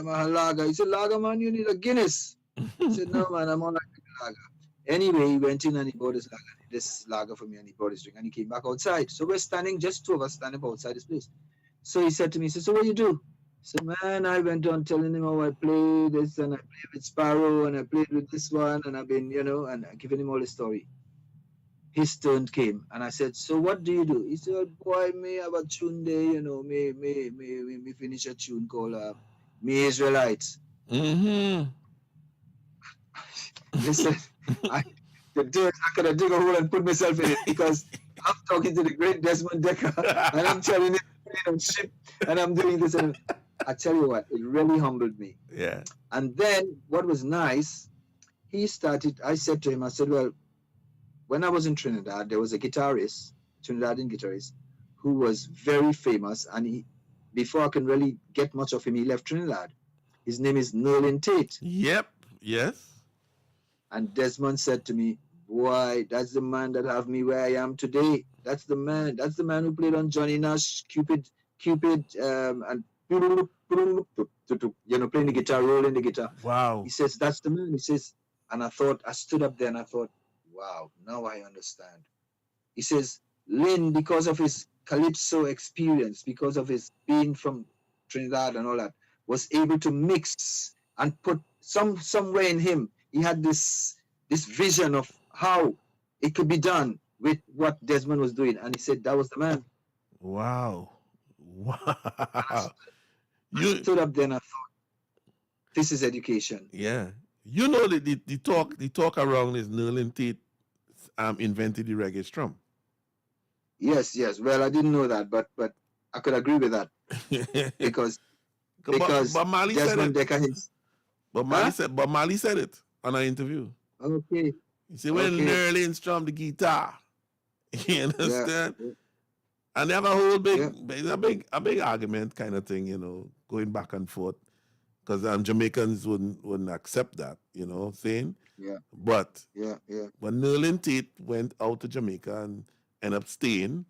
a lager. He said, lager, man, you need a Guinness. I said, no, man, I'm all right with lager. Anyway, he went in and he bought this lager for me, and he brought his drink, and he came back outside. So we're standing, just two of us standing outside this place. So he said to me, he said, so what do you do? So, man, I went on telling him how I play this, and I played with Sparrow, and I played with this one, and I've been, and giving him all the story. His turn came, and I said, so what do you do? He said, boy, me have a tune there, me finish a tune called Me Israelites.
Mm-hmm.
Listen, I could dig a hole and put myself in it, because I'm talking to the great Desmond Decker, and I'm telling him shit, and I'm doing this, and I tell you what, it really humbled me.
Yeah.
And then what was nice, I said to him, I said, well, when I was in Trinidad, there was a guitarist, Trinidadian guitarist, who was very famous, and before I can really get much of him, he left Trinidad. His name is Nerlin Tate.
Yep, yes.
And Desmond said to me, boy, that's the man that have me where I am today. That's the man who played on Johnny Nash, Cupid, and playing the guitar, rolling the guitar.
Wow.
He says, that's the man. He says, and I stood up there and I thought, wow, now I understand. He says, Lynn, because of his calypso experience, because of his being from Trinidad and all that, was able to mix and put somewhere in him. He had this vision of how it could be done with what Desmond was doing. And he said, that was the man.
Wow.
I stood up there and I thought, this is education.
Yeah. You know the talk around is Nerlin Tate invented the reggae strum.
Yes. Well, I didn't know that, but I could agree with that. because
but Marley
Desmond
said it.
Decker
But Marley said it on an interview.
Okay.
He said, when Nerlin strummed the guitar, you understand?
Yeah.
And they have a whole big argument kind of thing, going back and forth. Because Jamaicans wouldn't accept that, saying.
Yeah.
But
when
Nerlin Tate went out to Jamaica and ended up staying,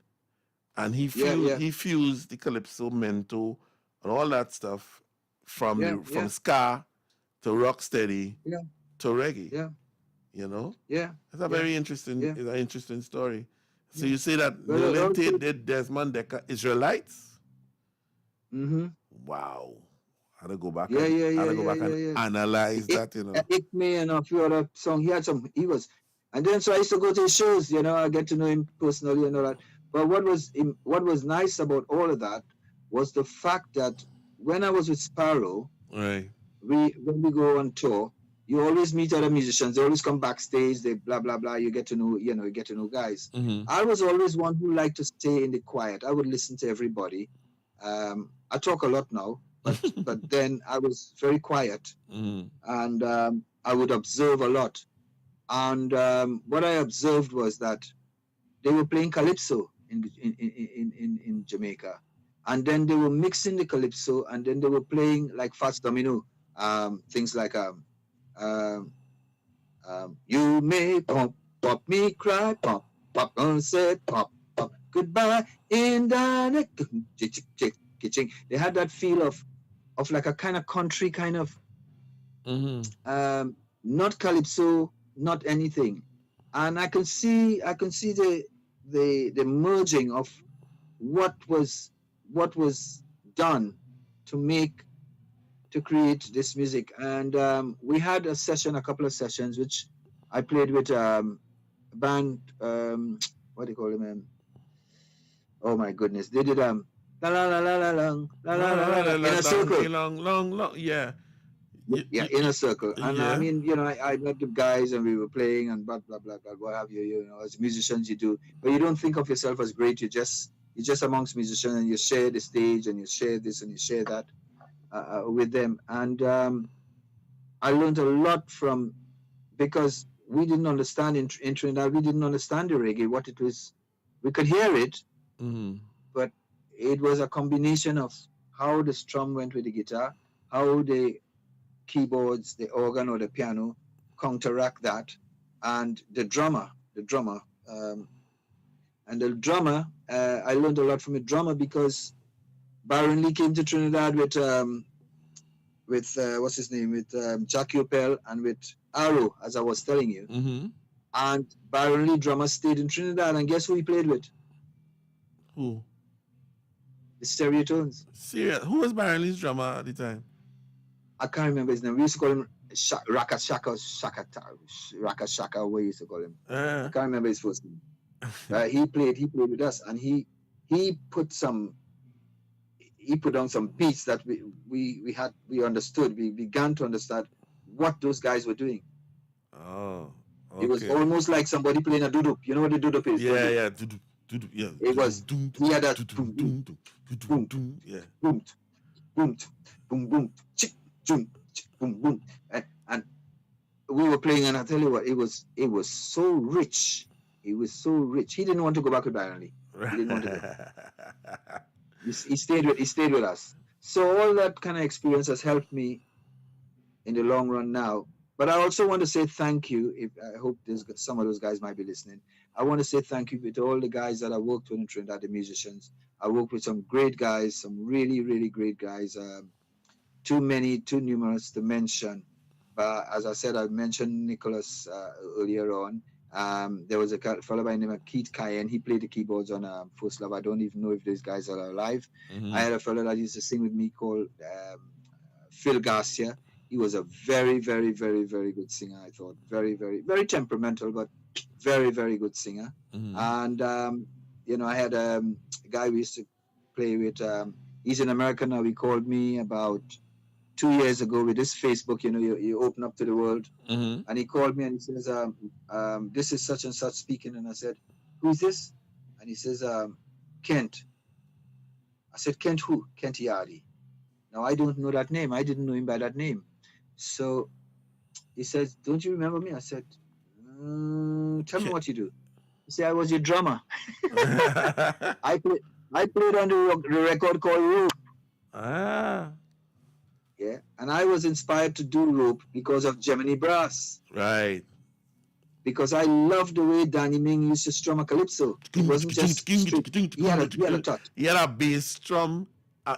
and he fused the calypso, mento, and all that stuff from ska to rocksteady to reggae.
Yeah.
Yeah. It's a very interesting.
Yeah.
It's an interesting story. So you say that Nerlin Tate did Desmond Decker Israelites?
Mm-hmm.
Wow. I had to go back
and
analyze that,
Ickme and a few other songs. And then so I used to go to his shows, I get to know him personally and all that. But what was nice about all of that was the fact that when I was with Sparrow,
right,
when we go on tour, you always meet other musicians. They always come backstage. They blah blah blah. You get to know guys.
Mm-hmm.
I was always one who liked to stay in the quiet. I would listen to everybody. I talk a lot now, but then I was very quiet, and I would observe a lot. And what I observed was that they were playing calypso in Jamaica, and then they were mixing the calypso, and then they were playing like Fats Domino, things like you may pop me cry, pop said pop goodbye in the kitchen. They had that feel of like a kind of country kind of not calypso, not anything, and I can see the merging of what was done to create this music. And we had a couple of sessions, which I played with a band, what do you call them? Oh my goodness, they did la la la la la long la la la la in a circle.
Long, yeah.
In a circle. And I mean, I met the guys and we were playing and blah blah blah blah, what have you. As musicians you do, but you don't think of yourself as great. You just you're just amongst musicians and you share the stage and you share this and you share that with them. And I learned a lot from, because we didn't understand in Trinidad, we didn't understand the reggae, what it was. We could hear it, but it was a combination of how the strum went with the guitar, how the keyboards, the organ or the piano counteract that, and the drummer. And the drummer, I learned a lot from the drummer because Baron Lee came to Trinidad with what's his name, with Jackie Opel and with Arrow, as I was telling you. And Baron Lee drummer stayed in Trinidad, and guess who he played with?
Who?
The Stereotones.
Serious? Who was Baron Lee's drummer at the time?
I can't remember his name. We used to call him Raka Shaka, what we used to call him. I can't remember his first name. He played with us, and he put down some beats that we understood. We began to understand what those guys were doing.
Oh, okay.
It was almost like somebody playing a doo-doo. You know what a doo-doo is?
Yeah, doo-doo, yeah.
It was, he had that boom, boom,
yeah,
boom, boom, boom, boom, chick, boom, boom, boom, and we were playing, and I tell you what, it was so rich. It was so rich. He didn't want to go back with Baron Lee. He didn't want to go. He stayed with us. So all that kind of experience has helped me in the long run now. But I also want to say thank you. I hope some of those guys might be listening. I want to say thank you to all the guys that I worked with in Trinidad, the musicians. I worked with some great guys, some really, really great guys. Too numerous to mention. But as I said, I mentioned Nicholas earlier on. There was a fellow by the name of Keith Cayenne. He played the keyboards on First Love. I don't even know if these guys are alive. I had a fellow that used to sing with me called Phil Garcia. He was a very, very, very, very good singer, I thought. Very, very, very temperamental, but very, very good singer. And, I had a guy we used to play with. He's in America now. He called me about 2 years ago with this Facebook, you open up to the world. And he called me and he says, this is such and such speaking. And I said, who's this? And he says, Kent. I said, Kent who? Kent Yardi. Now, I don't know that name. I didn't know him by that name. So he says, don't you remember me? I said, tell me what you do. He said, I was your drummer. I played on the record called Rope. Yeah, and I was inspired to do Rope because of Gemini Brass.
Right.
Because I loved the way Danny Ming used to strum a calypso. It wasn't just straight. He had a touch.
He had a bass strum.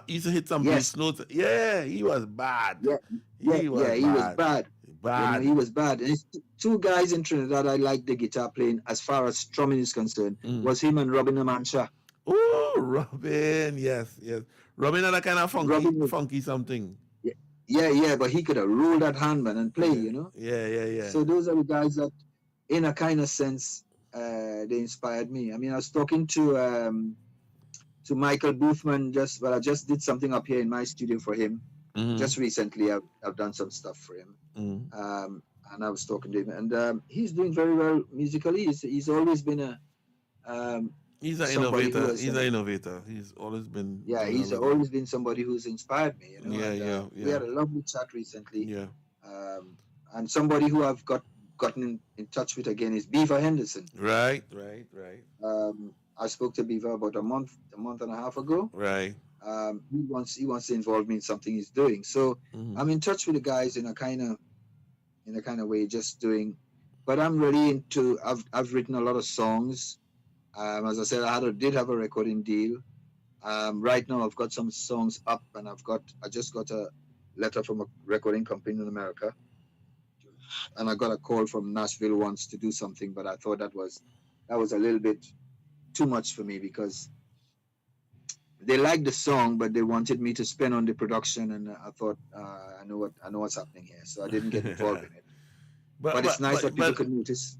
He used to hit some bass notes. Yeah, he was bad.
He was bad. He was bad. And it's two guys in Trinidad I liked the guitar playing as far as strumming is concerned. Was him and Robin Amansha.
Oh, Robin, yes. Robin had a kind of funky something.
Yeah, but he could have rolled that hand, man, and play,
Yeah.
So those are the guys that, in a kind of sense, they inspired me. I mean, I was talking to Michael Boothman I just did something up here in my studio for him. Just recently, I've done some stuff for him. And I was talking to him, and he's doing very well musically. He's always been
he's an innovator. He's an innovator. He's always been.
Yeah, he's always been somebody who's inspired me. We had a lovely chat recently.
Yeah.
And somebody who I've gotten in touch with again is Beaver Henderson.
Right.
I spoke to Beaver about a month and a half ago.
Right.
He wants to involve me in something he's doing. So I'm in touch with the guys in a kind of way, just doing. But I'm really into. I've written a lot of songs. As I said, I did have a recording deal. Right now, I've got some songs up, and I just got a letter from a recording company in America, and I got a call from Nashville once to do something, but I thought that was a little bit too much for me because they liked the song, but they wanted me to spend on the production, and I thought I know what's happening here, so I didn't get involved in it. But it's nice that people could notice.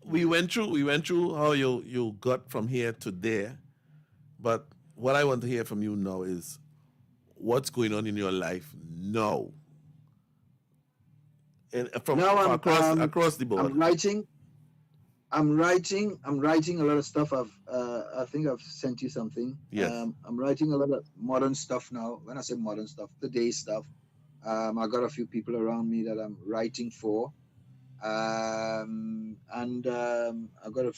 We went through how you got from here to there, but what I want to hear from you now is what's going on in your life now, and across the board.
I'm writing I'm writing a lot of stuff. I think I've sent you something.
Yes.
I'm writing a lot of modern stuff now. When I say modern stuff, today's stuff. I got a few people around me that I'm writing for. I got a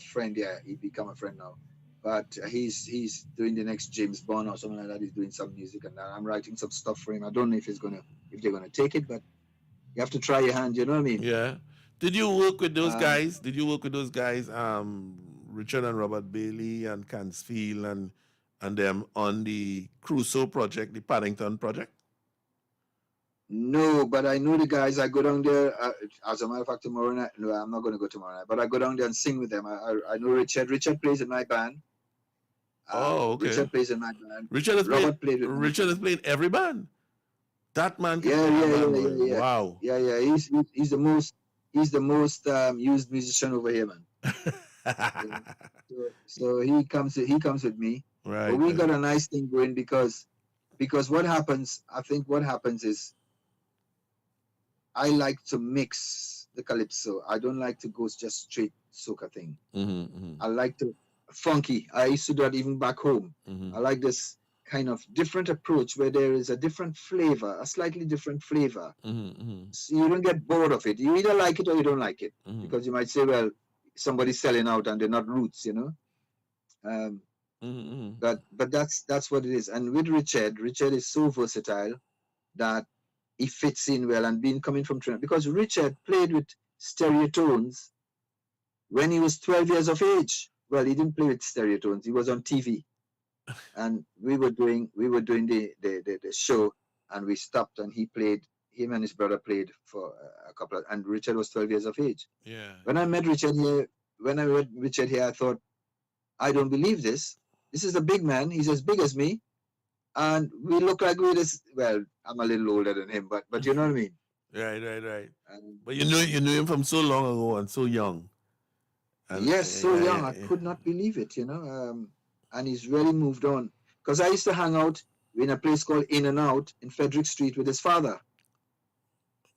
friend. Yeah, he become a friend now. But he's doing the next James Bond or something like that. He's doing some music, and I'm writing some stuff for him. I don't know if they're gonna take it, but you have to try your hand. You know what I mean?
Yeah. Did you work with those guys? Richard and Robert Bailey and Cansfield and them on the Crusoe project, the Paddington project?
No, but I know the guys. I go down there. As a matter of fact, tomorrow night. No, I'm not going to go tomorrow night. But I go down there and sing with them. I know Richard. Richard plays in my band.
Okay.
Richard plays in my band.
Richard has played every band. That man can
yeah.
Wow.
Yeah. He's the most used musician over here, man. so he comes with me.
Right.
But we got a nice thing going because what happens, I think what happens is I like to mix the calypso. I don't like to go just straight soca thing. I like to funky. I used to do that even back home. I like this kind of different approach where there is a different flavor, a slightly different flavor. So you don't get bored of it. You either like it or you don't like it. Because you might say, well, somebody's selling out and they're not roots, you know. But that's what it is. And with Richard is so versatile that he fits in well, and coming from Trinidad, because Richard played with stereotones when he was 12 years of age. Well, he didn't play with stereotones. He was on TV, and we were doing the show, and we stopped, and him and his brother played for a couple of, and Richard was 12 years of age.
Yeah.
When I met Richard here, I thought, I don't believe this. This is a big man. He's as big as me. And we look like we're this, well, I'm a little older than him, but you know what I mean?
Right. But you knew him from so long ago and so young. And,
yes, so young. I could not believe it, you know. And he's really moved on. Because I used to hang out in a place called In and Out in Frederick Street with his father.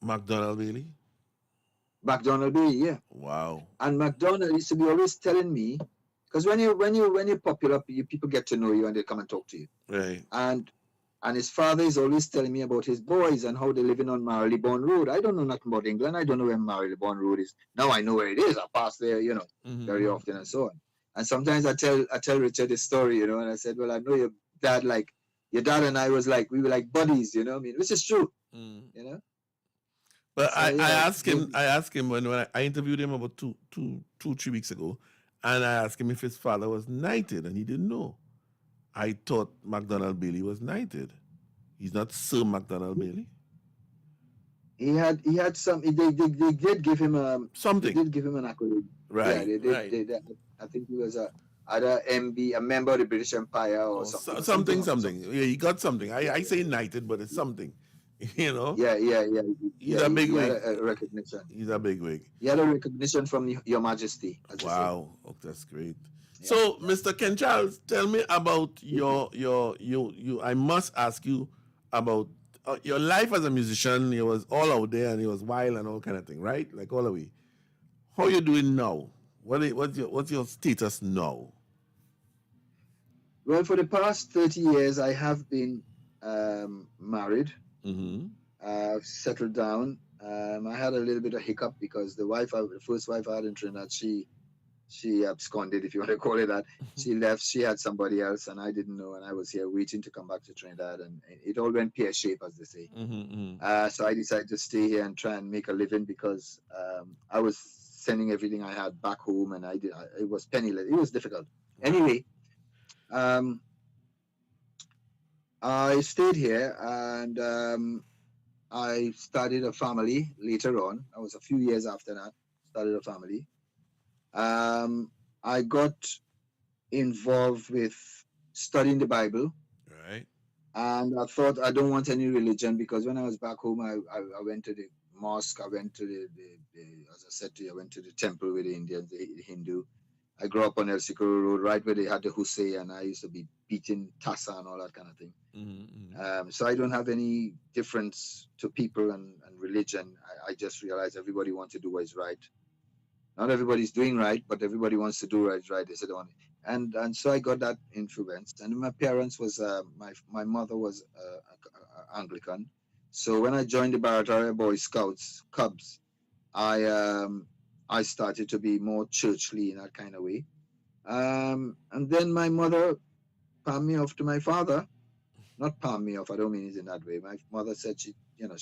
MacDonald Bailey?
MacDonald Bailey, yeah.
Wow.
And MacDonald used to be always telling me, because when you're popular, people get to know you and they come and talk to you.
Right.
And his father is always telling me about his boys and how they're living on Marylebone Road. I don't know nothing about England. I don't know where Marylebone Road is. Now I know where it is. I pass there, you know, very often and so on. And sometimes I tell Richard this story, you know, and I said, well, I know your dad and I we were like buddies, you know what I mean? Which is true, you know.
But so, I asked him when I interviewed him about 3 weeks ago, and I asked him if his father was knighted, and he didn't know. I thought MacDonald Bailey was knighted. He's not Sir MacDonald Bailey.
He had some. They did give him
something.
They did give him an accolade.
Right.
Yeah, they did. I think he was either MB, a member of the British Empire, or something.
Something. Yeah, he got something. I say knighted, but it's something. You know.
Yeah.
He's a big wig.
A recognition.
He's a big wig.
He had a recognition from Your Majesty.
Wow, that's great. Yeah. So, Mr. Ken Charles, tell me about your. I must ask you about your life as a musician. You was all out there and it was wild and all kind of thing, right? Like all the way. How you doing now? What's your status now?
Well, for the past 30 years, I have been married. I've settled down. I had a little bit of hiccup because the first wife I had in Trinidad, she absconded, if you want to call it that. She left. She had somebody else, and I didn't know. And I was here waiting to come back to Trinidad, and it all went pear-shaped, as they say. So I decided to stay here and try and make a living because I was sending everything I had back home, and it was penniless. It was difficult. Anyway, I stayed here, and I started a family later on. I was a few years after that, started a family. I got involved with studying the Bible.
Right.
And I thought I don't want any religion because when I was back home, I went to the mosque. I went to the as I said to you, I went to the temple with the Indians, the Hindu. I grew up on El Sikoro Road, right where they had the Hussein, and I used to be beating Tassa and all that kind of thing. So I don't have any difference to people and religion. I just realized everybody wants to do what is right. not everybody's doing right, but everybody wants to do right. They said, and so I got that influence. And my parents was my mother was Anglican, so when I joined the Barataria Boy Scouts Cubs, I started to be more churchly in that kind of way. And then my mother palmed me off to my father. Not palm me off, I don't mean it in that way. My mother said she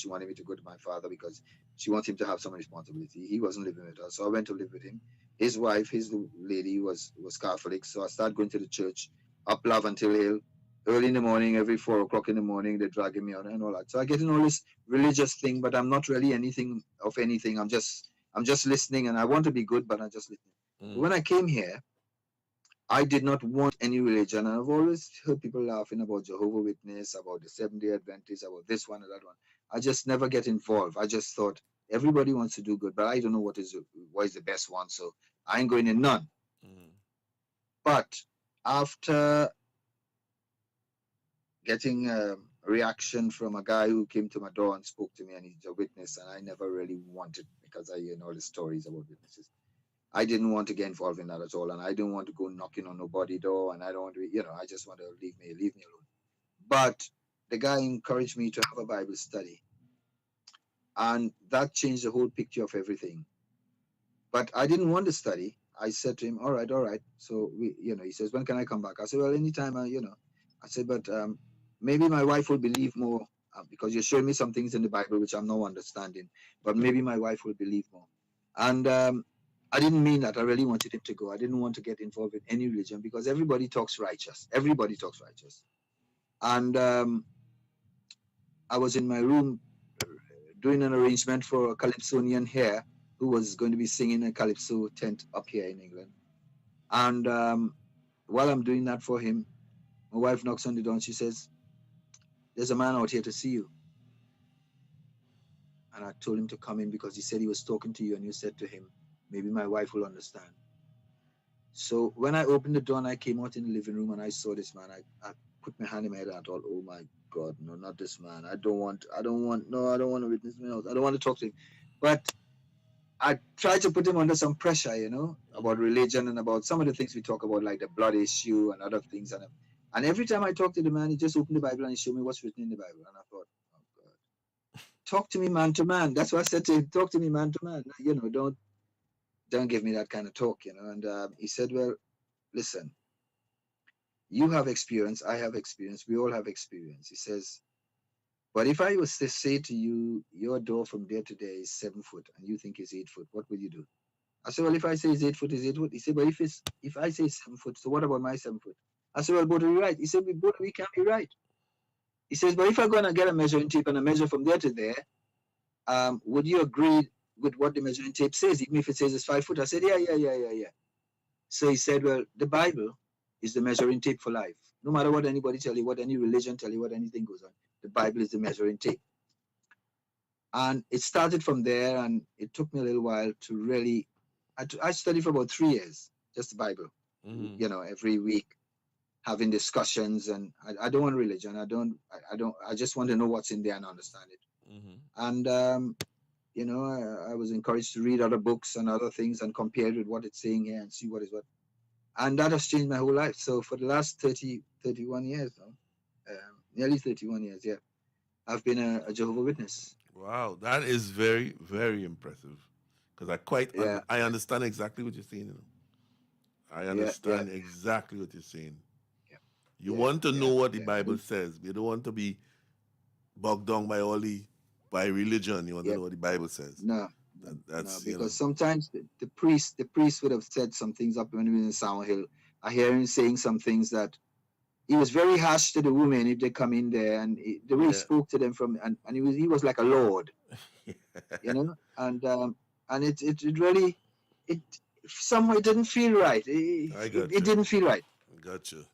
wanted me to go to my father because she wanted him to have some responsibility. He wasn't living with us, so I went to live with him. His wife, his lady, was Catholic, so I started going to the church up Laventille Hill early in the morning. Every 4 o'clock in the morning, they're dragging me out and all that. So I get in all this religious thing, but I'm not really anything. I'm just listening, and I want to be good, but I'm just listening. When I came here, I did not want any religion, and I've always heard people laughing about Jehovah's Witness, about the Seventh-day Adventists, about this one and that one. I just never get involved. I just thought everybody wants to do good, but I don't know what is the best one, so I ain't going in none. But after getting a reaction from a guy who came to my door and spoke to me, and he's a witness, and I never really wanted, because I hear all the stories about witnesses. I didn't want to get involved in that at all, and I didn't want to go knocking on nobody's door, and I don't want to, I just want to leave me alone. But the guy encouraged me to have a Bible study, and that changed the whole picture of everything. But I didn't want to study. I said to him, all right. So he says, when can I come back? I said, well, anytime, I said, but maybe my wife will believe more because you're showing me some things in the Bible which I'm not understanding, but maybe my wife will believe more. And I didn't mean that. I really wanted him to go. I didn't want to get involved in any religion because everybody talks righteous. Everybody talks righteous. And I was in my room doing an arrangement for a Calypsonian here who was going to be singing a Calypso tent up here in England. And while I'm doing that for him, my wife knocks on the door and she says, there's a man out here to see you. And I told him to come in because he said he was talking to you and you said to him, maybe my wife will understand. So when I opened the door and I came out in the living room and I saw this man, I put my hand in my head and I thought, oh my God, no, not this man. I don't want to witness my house. I don't want to talk to him. But I tried to put him under some pressure, about religion and about some of the things we talk about, like the blood issue and other things. And every time I talked to the man, he just opened the Bible and he showed me what's written in the Bible. And I thought, oh God, talk to me man to man. That's what I said to him, talk to me man to man. Don't give me that kind of talk, And he said, well, listen, you have experience, I have experience, we all have experience. He says, but if I was to say to you, your door from there to there is 7 foot and you think it's 8 foot, what will you do? I said, well, if I say it's 8 foot, it's 8 foot. He said, but if I say 7 foot, so what about my 7 foot? I said, well, both are right. He said, we can't be right. He says, but if I'm going to get a measuring tape and a measure from there to there, would you agree with what the measuring tape says, even if it says it's 5 foot? I said, yeah. So he said, well, the Bible is the measuring tape for life. No matter what anybody tell you, what any religion tell you, what anything goes on, the Bible is the measuring tape. And it started from there, and it took me a little while to really, I studied for about 3 years, just the Bible, every week, having discussions, and I don't want religion. I just want to know what's in there and understand it. And, I was encouraged to read other books and other things and compare it with what it's saying here and see what is what. And that has changed my whole life. So for the last 31 years, nearly 31 years, yeah, I've been a Jehovah's Witness.
Wow, that is very, very impressive. Because I understand exactly what you're saying. I understand exactly what you're saying.
Yeah.
You want to know what the Bible says. You don't want to be bogged down by religion. You want to know what the Bible says.
No.
That's
because sometimes the priest would have said some things up when he was in Summer Hill. I hear him saying some things that he was very harsh to the women if they come in there, and the way he spoke to them and he was like a lord, and it really somehow it didn't feel right. It didn't feel right.
Gotcha.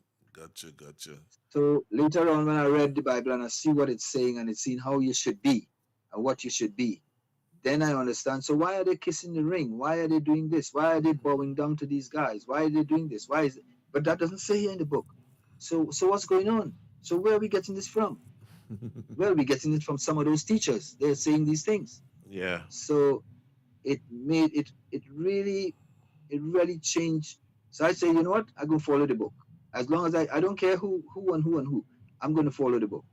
So later on, when I read the Bible and I see what it's saying and it's saying how you should be and what you should be, then I understand. So why are they kissing the ring? Why are they doing this? Why are they bowing down to these guys? Why are they doing this? Why is it? But that doesn't say here in the book. So what's going on? So where are we getting this from? Well, we're getting it from some of those teachers. They're saying these things.
Yeah.
So it made it. It really changed. So I say, you know what? I'm gonna follow the book. As long as I don't care who, I'm gonna follow the book.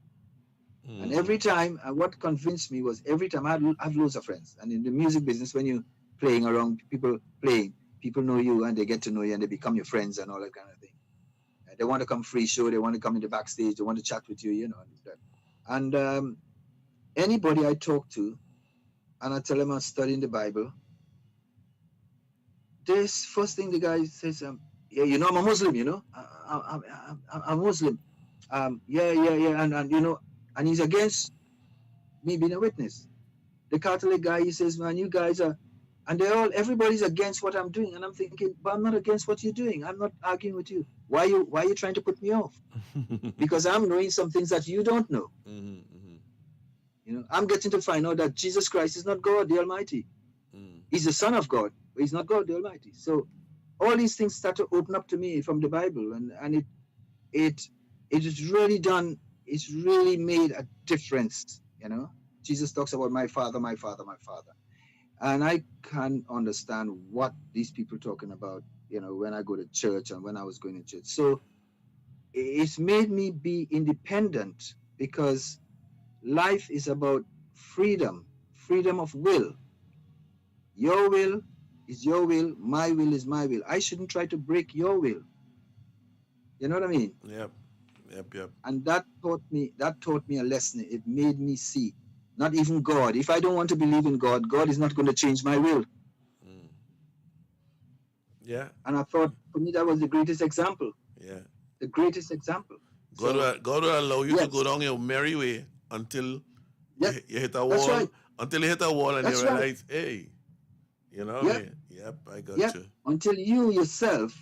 And every time, what convinced me was every time I have loads of friends. And in the music business, when you're playing around, people know you and they get to know you and they become your friends and all that kind of thing. They want to come free show, they want to come in the backstage, they want to chat with you, you know. And anybody I talk to, and I tell them I'm studying the Bible, this first thing the guy says, yeah, you know, I'm a Muslim, you know, I'm Muslim. Yeah, and you know, and he's against me being a witness. The Catholic guy, he says, man, you guys are, and everybody's against what I'm doing. And I'm thinking, but I'm not against what you're doing. I'm not arguing with you. Why are you trying to put me off? Because I'm knowing some things that you don't know. You know, I'm getting to find out that Jesus Christ is not God, the Almighty. He's the Son of God, but he's not God, the Almighty. So all these things start to open up to me from the Bible, and it is really done. It's really made a difference. You know, Jesus talks about my Father, my Father, my Father, and I can't understand what these people talking about. You know, when I go to church and when I was going to church, so it's made me be independent, because life is about freedom of will. Your will is your will, my will is my will. I shouldn't try to break your will. You know what I mean?
Yep.
And that taught me a lesson. It made me see, not even God. If I don't want to believe in God, God is not going to change my will.
Yeah.
And I thought, for me, that was the greatest example.
Yeah.
The greatest example.
God will allow you to go down your merry way until you hit a wall.
That's right.
Until you hit a wall and
That's
you realize,
right.
hey, you know what I mean? Yep, I got you.
Until you yourself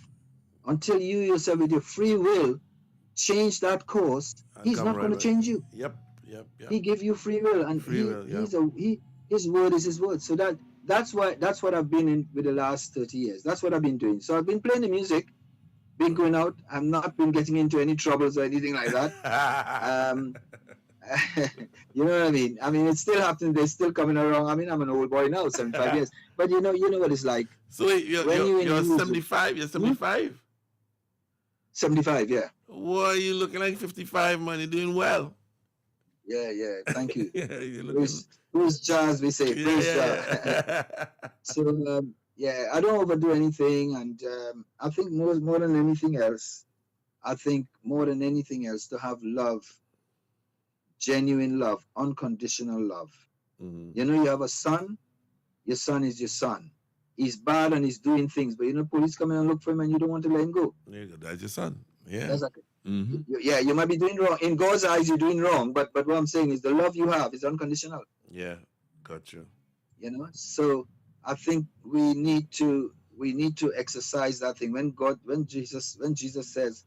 with your free will change that course, he's not going to change you.
Yep.
He gave you free will, and his word is his word. So that's what I've been in with the last 30 years. That's what I've been doing. So I've been playing the music, been going out. I've not been getting into any troubles or anything like that. You know what I mean? I mean, it's still happening. They're still coming around. I mean, I'm an old boy now, 75 years. But you know what it's like.
So wait, you're 75? You're 75?
75, yeah.
Why are you looking like 55, man? You're doing well.
Yeah. Thank you.
You're looking...
Praise jazz, we say. Praise jazz. So, I don't overdo anything. And I think more than anything else, to have love, genuine love, unconditional love. You know, you have a son, your son is your son. He's bad and he's doing things, but you know, police come in and look for him and you don't want to let him go.
That's your son. Yeah.
Exactly. You might be doing wrong. In God's eyes, you're doing wrong, but what I'm saying is the love you have is unconditional.
Yeah, got you.
You know, so I think we need to exercise that thing. When Jesus says,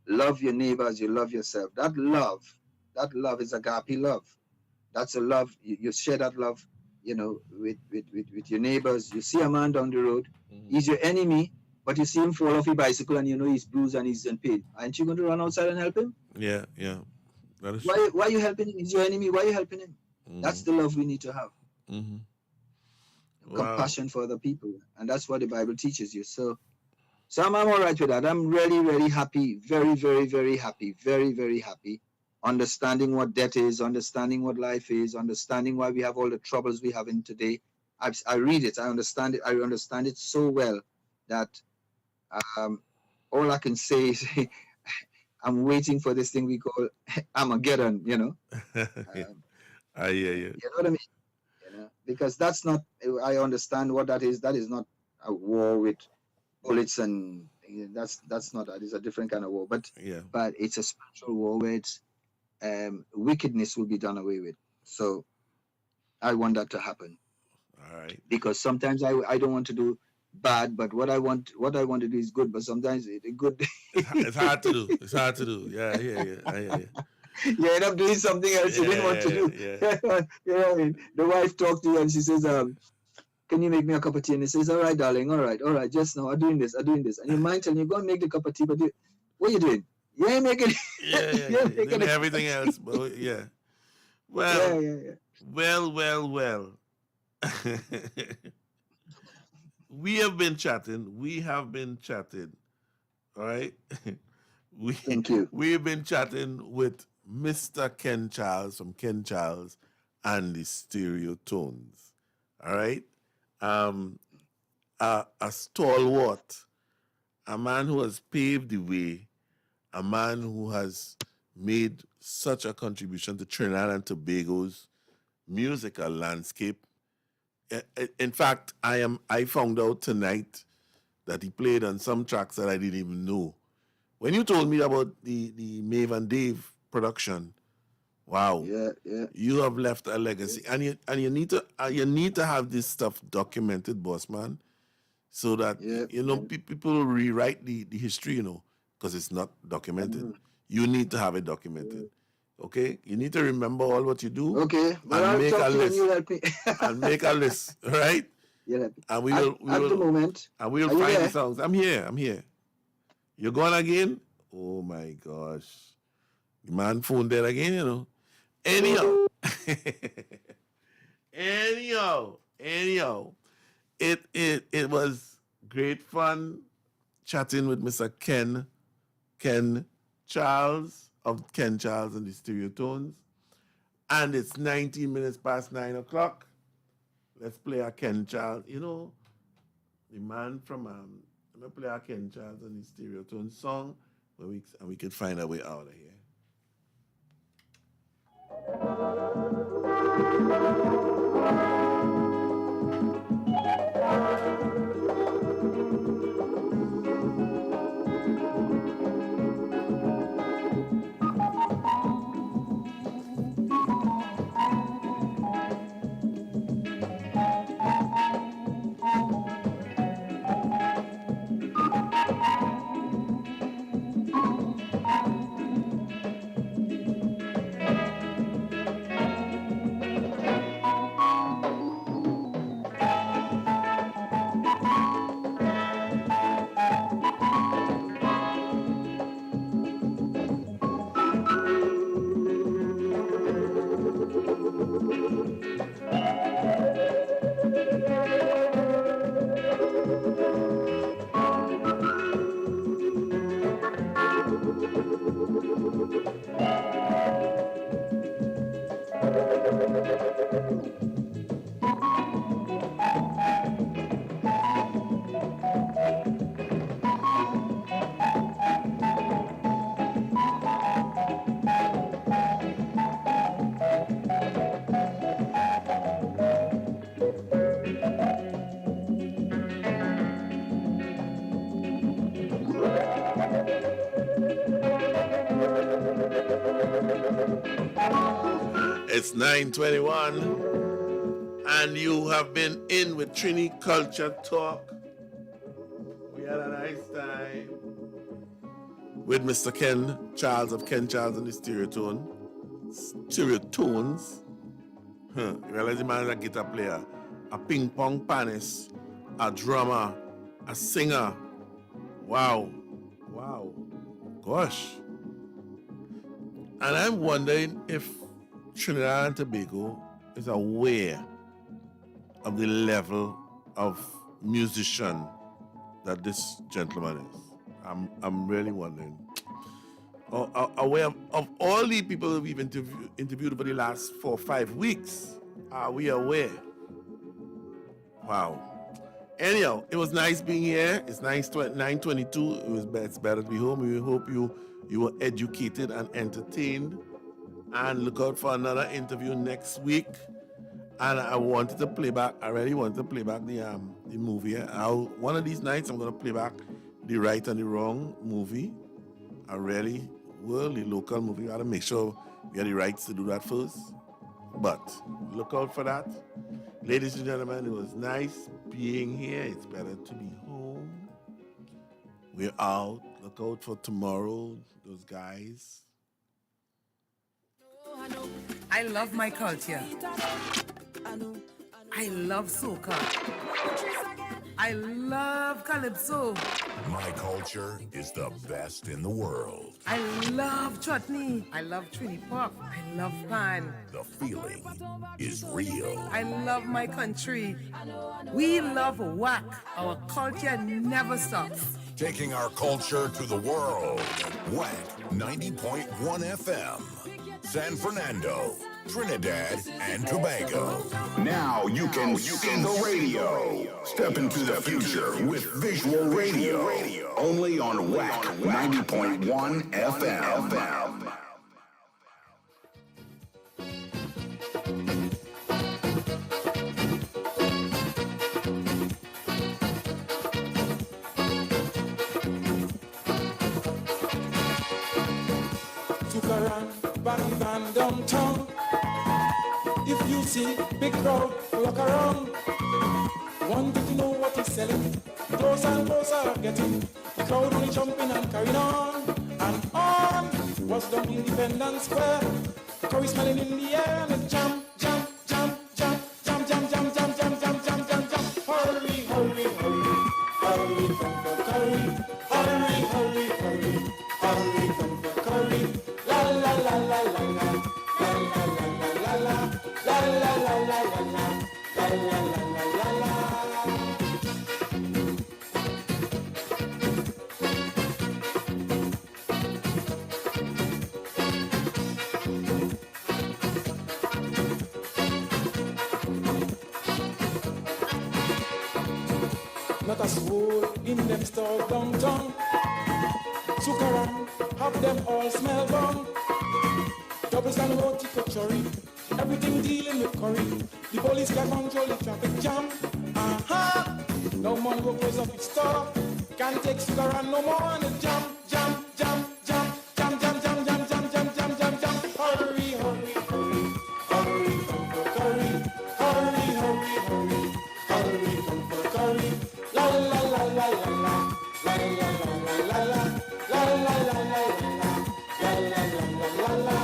love your neighbor as you love yourself, that love is agape love. That's a love, you share that love, you know, with your neighbors. You see a man down the road, he's your enemy, but you see him fall off his bicycle and you know he's bruised and he's in pain. Aren't you going to run outside and help him?
Yeah. That is
why are you helping him? He's your enemy. Why are you helping him? That's the love we need to have. Compassion for other people. And that's what the Bible teaches you. So I'm all right with that. I'm really, really happy. Very, very, very happy. Very, very happy. Understanding what death is, understanding what life is, understanding why we have all the troubles we have in today. I read it. I understand it. I understand it so well that all I can say is I'm waiting for this thing we call Armageddon, you know.
I hear you.
You know what I mean? You know, because that's not, I understand what that is. That is not a war with bullets and that's not that. It's a different kind of war. But it's a spiritual war where it's, wickedness will be done away with. So I want that to happen.
All right.
Because sometimes I don't want to do bad, but what I want to do is good. But sometimes it's good.
It's hard to do. Yeah. I hear you.
You end up doing something else you didn't want to do. You know what I mean? The wife talked to you and she says, can you make me a cup of tea? And he says, all right, darling, all right, just now, I'm doing this. And your mind telling you, go and make the cup of tea, but what are you doing? You ain't making it.
Yeah. Doing everything else, but yeah. Well. Well. we have been chatting. All right.
Thank you.
We've been chatting with Mr. Ken Charles from Ken Charles and the Stereo Tones. All right. A stalwart, a man who has paved the way, a man who has made such a contribution to Trinidad and Tobago's musical landscape. In fact, I found out tonight that he played on some tracks that I didn't even know. When you told me about the Maeve and Dave production, wow, you have left a legacy, and you need to have this stuff documented, boss man, so that people rewrite the history, because it's not documented. You need to have it documented. Okay, you need to remember all what you do.
Okay,
and make a list. And make a list, right?
Yeah.
And we will
at the moment.
And we will find the songs. I'm here. You're gone again? Oh my gosh. The man phoned there again, Anyhow. Anyhow. It was great fun chatting with Mr. Ken Charles of Ken Charles and the Stereo Tones. And it's 19 minutes past 9 o'clock. Let's play a Ken Charles. The man from let me play a Ken Charles and the Stereo Tones song and we could find our way out of here. It's 9:21, and you have been in with Trini Culture Talk. We had a nice time with Mr. Ken Charles of Ken Charles and the Stereo Tones. You realize the man is a guitar player, a ping pong panist, a drummer, a singer. Wow. Gosh. And I'm wondering if Trinidad and Tobago is aware of the level of musician that this gentleman is. I'm really wondering. Aware of all the people that we've interviewed over the last 4 or 5 weeks. Are we aware? Wow. Anyhow, it was nice being here. It's 9:22. It's better to be home. We hope you were educated and entertained. And look out for another interview next week. And I really wanted to play back the movie. One of these nights, I'm going to play back the Right and the Wrong movie. A really worldly local movie. We got to make sure we have the rights to do that first. But look out for that. Ladies and gentlemen, it was nice being here. It's better to be home. We're out. Look out for tomorrow, those guys.
I love my culture. I love soca. I love calypso.
My culture is the best in the world.
I love chutney. I love Trini Pop. I love pan.
The feeling is real.
I love my country. We love WACK. Our culture never stops.
Taking our culture to the world. WACK 90.1 FM. San Fernando, Trinidad, and Tobago. Now you can see the radio. Step into the future with visual radio. Only on WACK 90.1 FM.
Tukaran, Van downtown. If you see big crowd, walk around. Want to know what he's selling? Closer and closer getting. The crowd only jumping and carrying on. And on was the Independence Square. Curry smelling in the air and it's jump, jump, jump, jump, jump, jump, jump, jump, jump, jump, jump, jump, jump. Hurry, hurry, hurry, hurry, come for curry. Hurry, hurry, hurry, hurry, come for curry. La la la la la la, la la la la la la, la la la la la la, la la la la la. Not a soul in them stores downtown. Sukaran, have them all smell wrong. Doubles and roti kachori, everything dealing with curry. The police can control the traffic jam. Aha! No man go close up its store. Can't take Sukaran no more and it jam, jam, jam, jam, jam, jam, jam, jam, jam, jam, jam, jam, jam. Hurry, hurry, hurry, hurry, come for curry. Hurry, hurry, hurry, hurry, come for curry. La la la la la la, la la la la la la, la la la la la la, la la la la la la.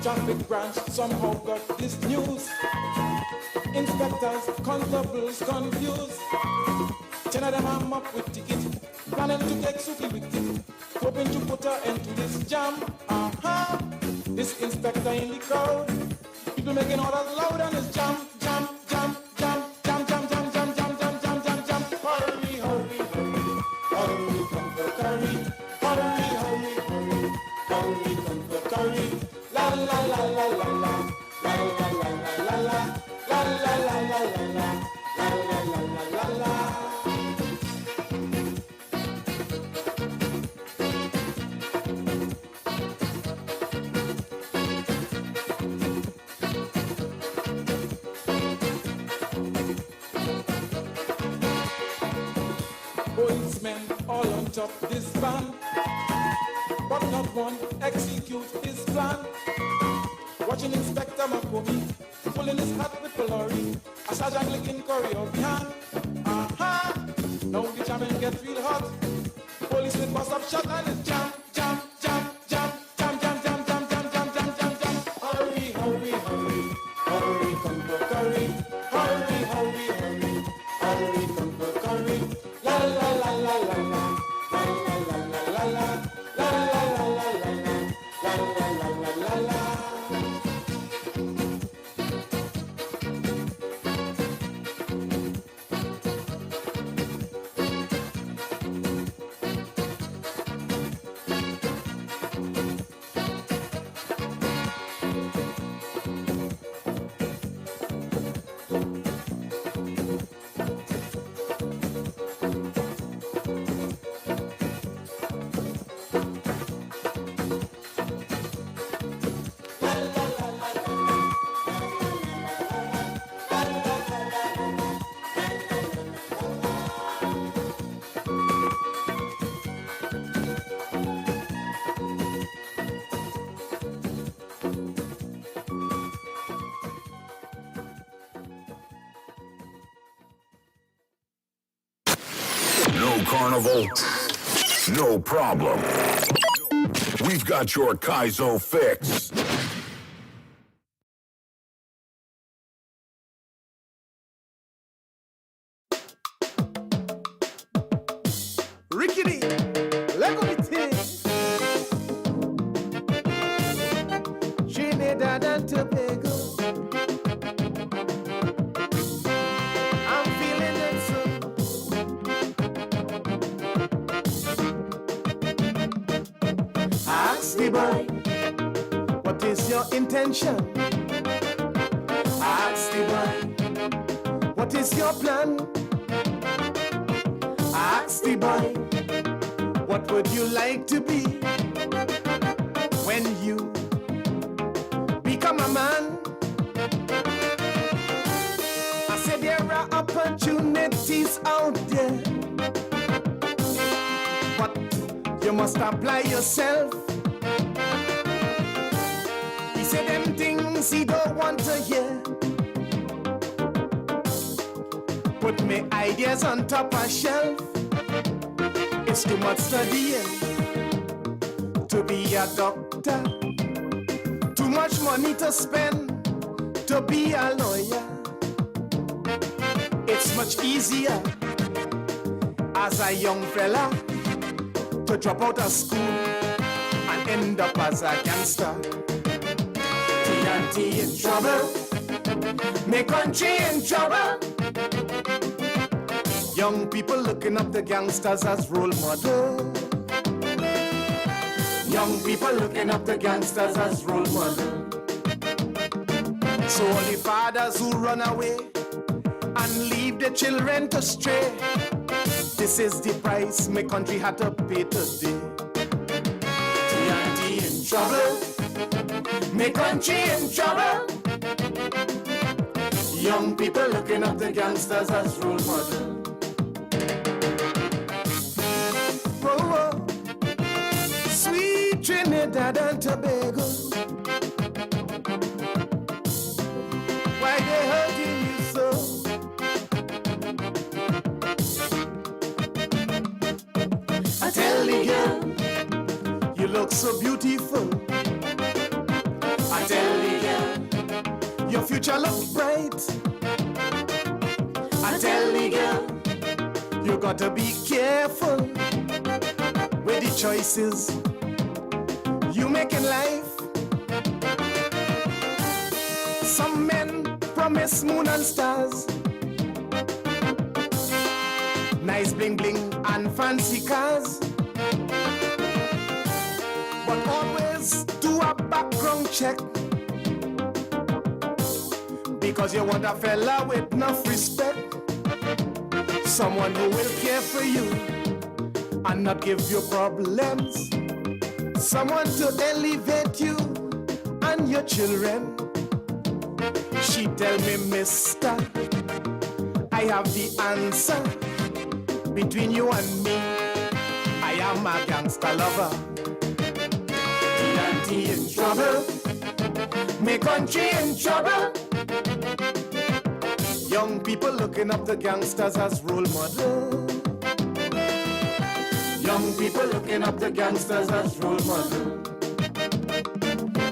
Traffic branch somehow got this news. Inspectors, constables confused. 10 of them arm up with ticket, planning to take Suki with it, hoping to put her into this jam. Aha! This inspector in the crowd, people making orders loud and it's jam, jam, jam, jam, jam, jam, jam, jam, jam, jam, jam, jam, jam. Hurry, hurry, hurry, hurry, come for curry. Hurry, hurry, hurry, hurry, come for curry. La la la la la la, la la la la la la, la la la la la la, la la la la la la. Policemen all on top this van, but not one execute his plan. Watching Inspector Makobi, pulling his hat with Polari, a sergeant licking curry out behind. Aha! Now the jamming get real hot. Police with bust up shot and it's jam, jam, jam, jam, jam, jam, jam, jam, jam, jam, jam, jam, jam. Hurry, hurry, hurry, hurry, come for curry. Hurry, hurry, hurry, hurry, come for curry. La la la la la la, la la la la la la, la la la la la la, la la la la la la.
carnival? No problem. We've got your Kaizo fix.
Rickety, Lego me thing. Trinidad and Tobago. I'm feeling it so. Ask the boy, what is your intention? Ask the boy, what is your plan? Ask the boy, what would you like to be when you become a man? I said there are opportunities out there, but you must apply yourself. He said them things he don't want to hear. Put me ideas on top of shelf. It's too much studying to be a doctor. Too much money to spend to be a lawyer. It's much easier as a young fella to drop out of school and end up as a gangster. TNT in trouble, my country in trouble. Young people looking up the gangsters as role model. Young people looking up the gangsters as role model. So all the fathers who run away and leave the children to stray, this is the price my country had to pay today. TNT in trouble, my country in trouble. Young people looking up the gangsters as role model. Sweet Trinidad and Tobago, why they hurting you so? I tell the girl, you look so beautiful. I tell the girl, your future looks bright. I tell the girl, you gotta be careful with the choices you make in life. Some men promise moon and stars, nice bling bling and fancy cars, but always do a background check, because you want a fella with enough respect, someone who will care for you and not give you problems, someone to elevate you and your children. She tell me, mister, I have the answer. Between you and me, I am a gangster lover. TNT in trouble, my country in trouble. Young people looking up the gangsters as role model. Young people looking up the gangsters as role model.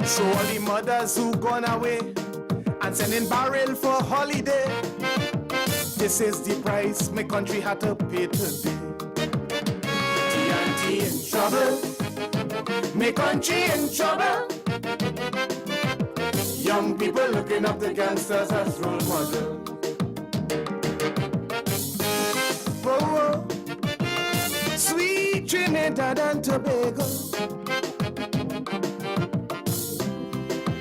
So all the mothers who gone away and sending barrel for holiday, this is the price my country had to pay today. TNT in trouble, my country in trouble. Young people looking up the gangsters as role model. Oh, sweet Trinidad and Tobago,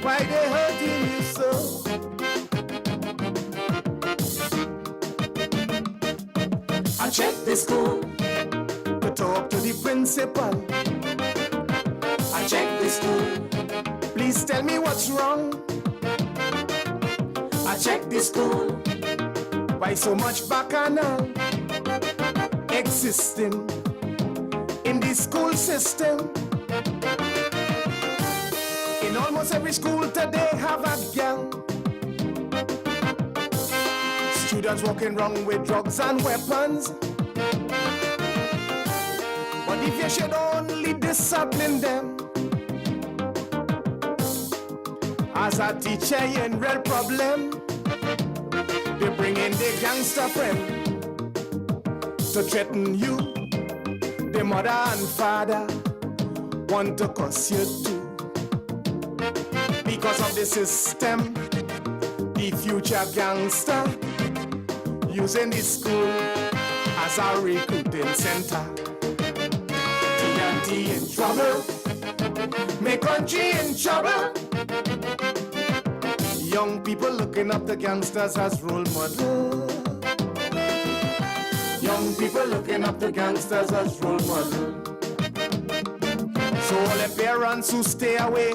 why they hurting you so? I check the school to talk to the principal. I check the school, please tell me what's wrong. I check the school, why so much bacchanal existing in the school system? In almost every school today have a gang. Students walking around with drugs and weapons. But if you should only discipline them, as a teacher in real problem, they bring in the gangster friend to threaten you. The mother and father want to curse you too. Because of the system, the future gangster using the school as a recruiting center. TNT in trouble, my country in trouble. Young people looking up to gangsters as role models. Young people looking up to gangsters as role models. So all the parents who stay away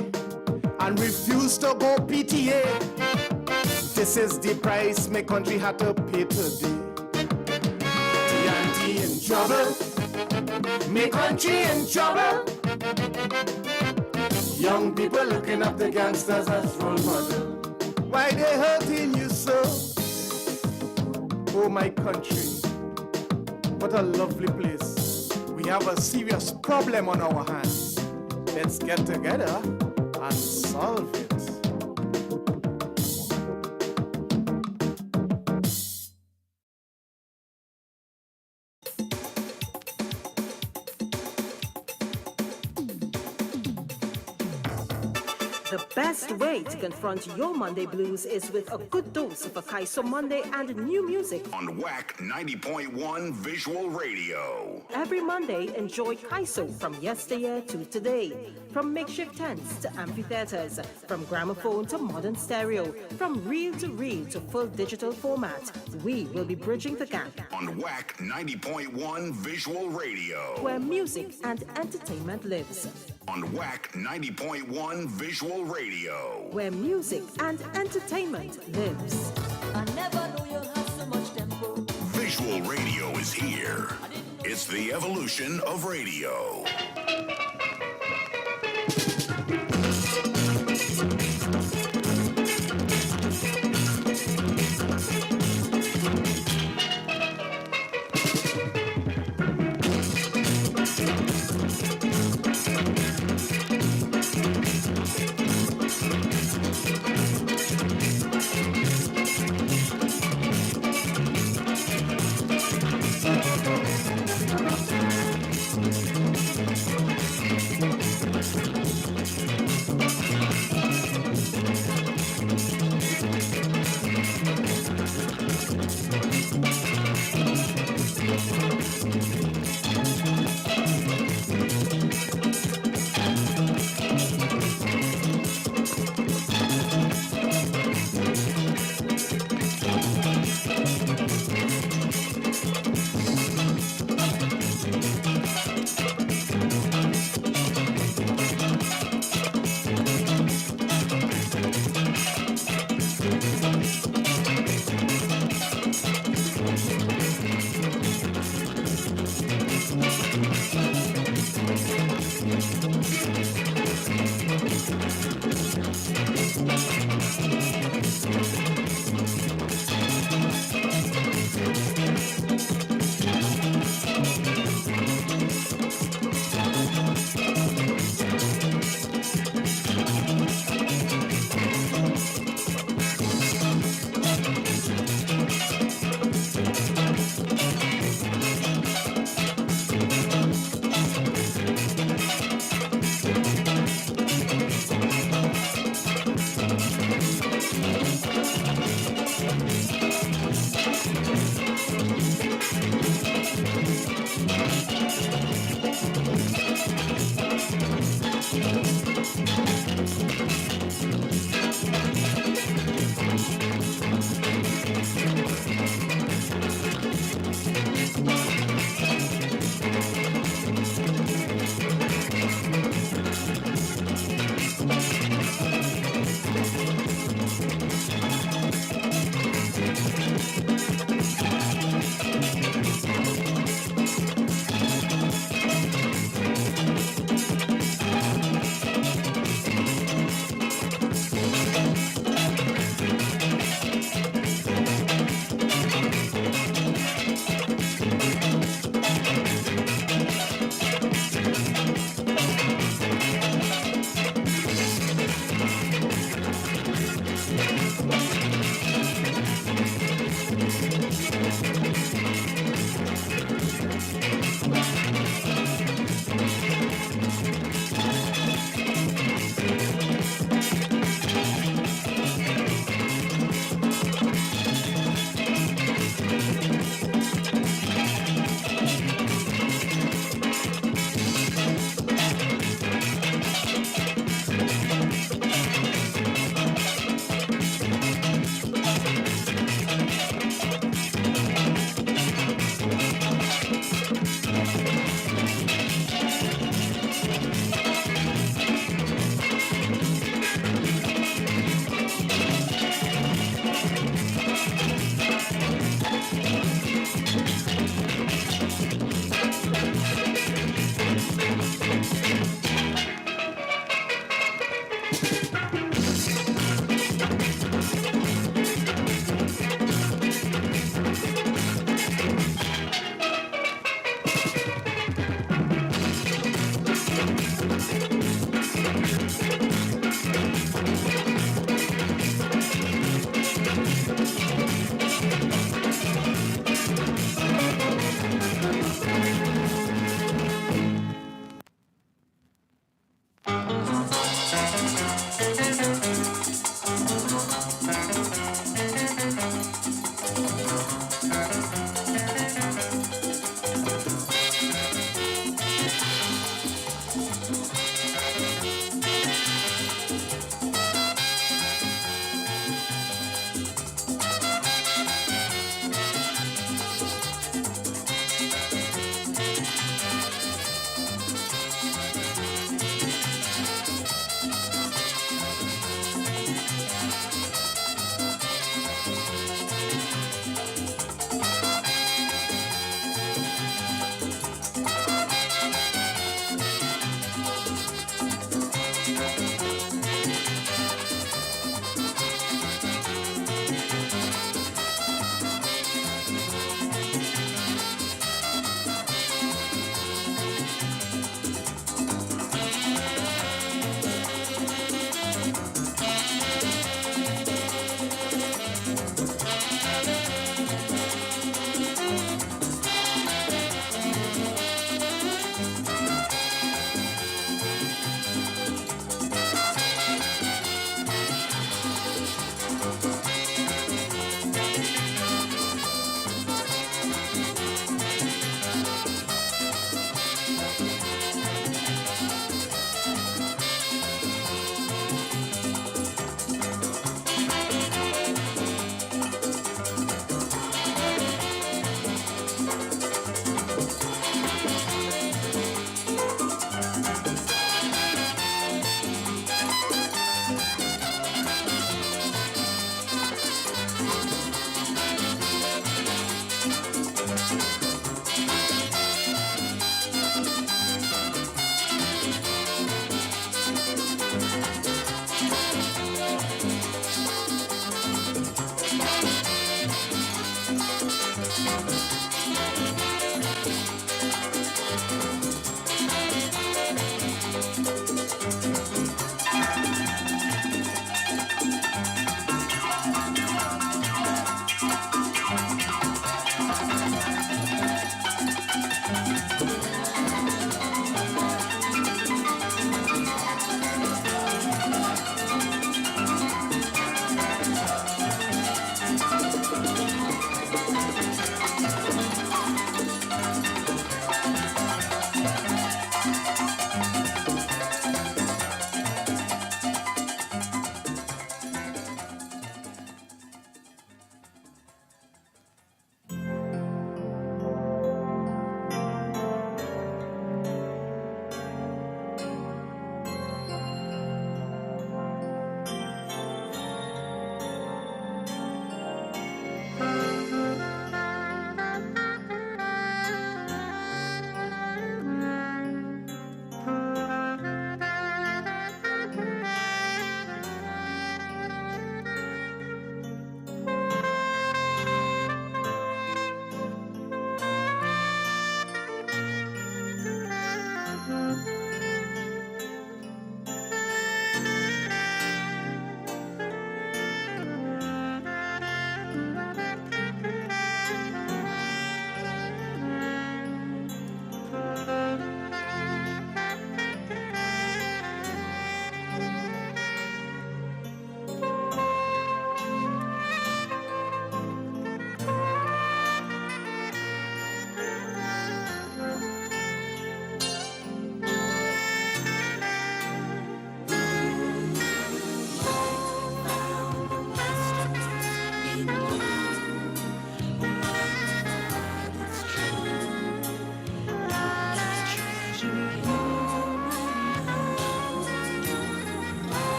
and refuse to go PTA, this is the price my country had to pay today. TNT in trouble, my country in trouble. Young people looking up to gangsters as role models. Why they hurting you so? Oh my country, what a lovely place. We have a serious problem on our hands. Let's get together and solve it.
The best way to confront your Monday blues is with a good dose of Akaiso Monday and new music.
On WACK 90.1 Visual Radio.
Every Monday, enjoy Kaiso from yesteryear to today. From makeshift tents to amphitheaters, from gramophone to modern stereo, from reel to full digital format, we will be bridging the gap.
On WACK 90.1 Visual Radio.
Where music and entertainment lives.
On WACK 90.1 Visual Radio.
Where music and entertainment lives.
I never knew you had so much tempo.
Visual Radio is here. It's the evolution of radio.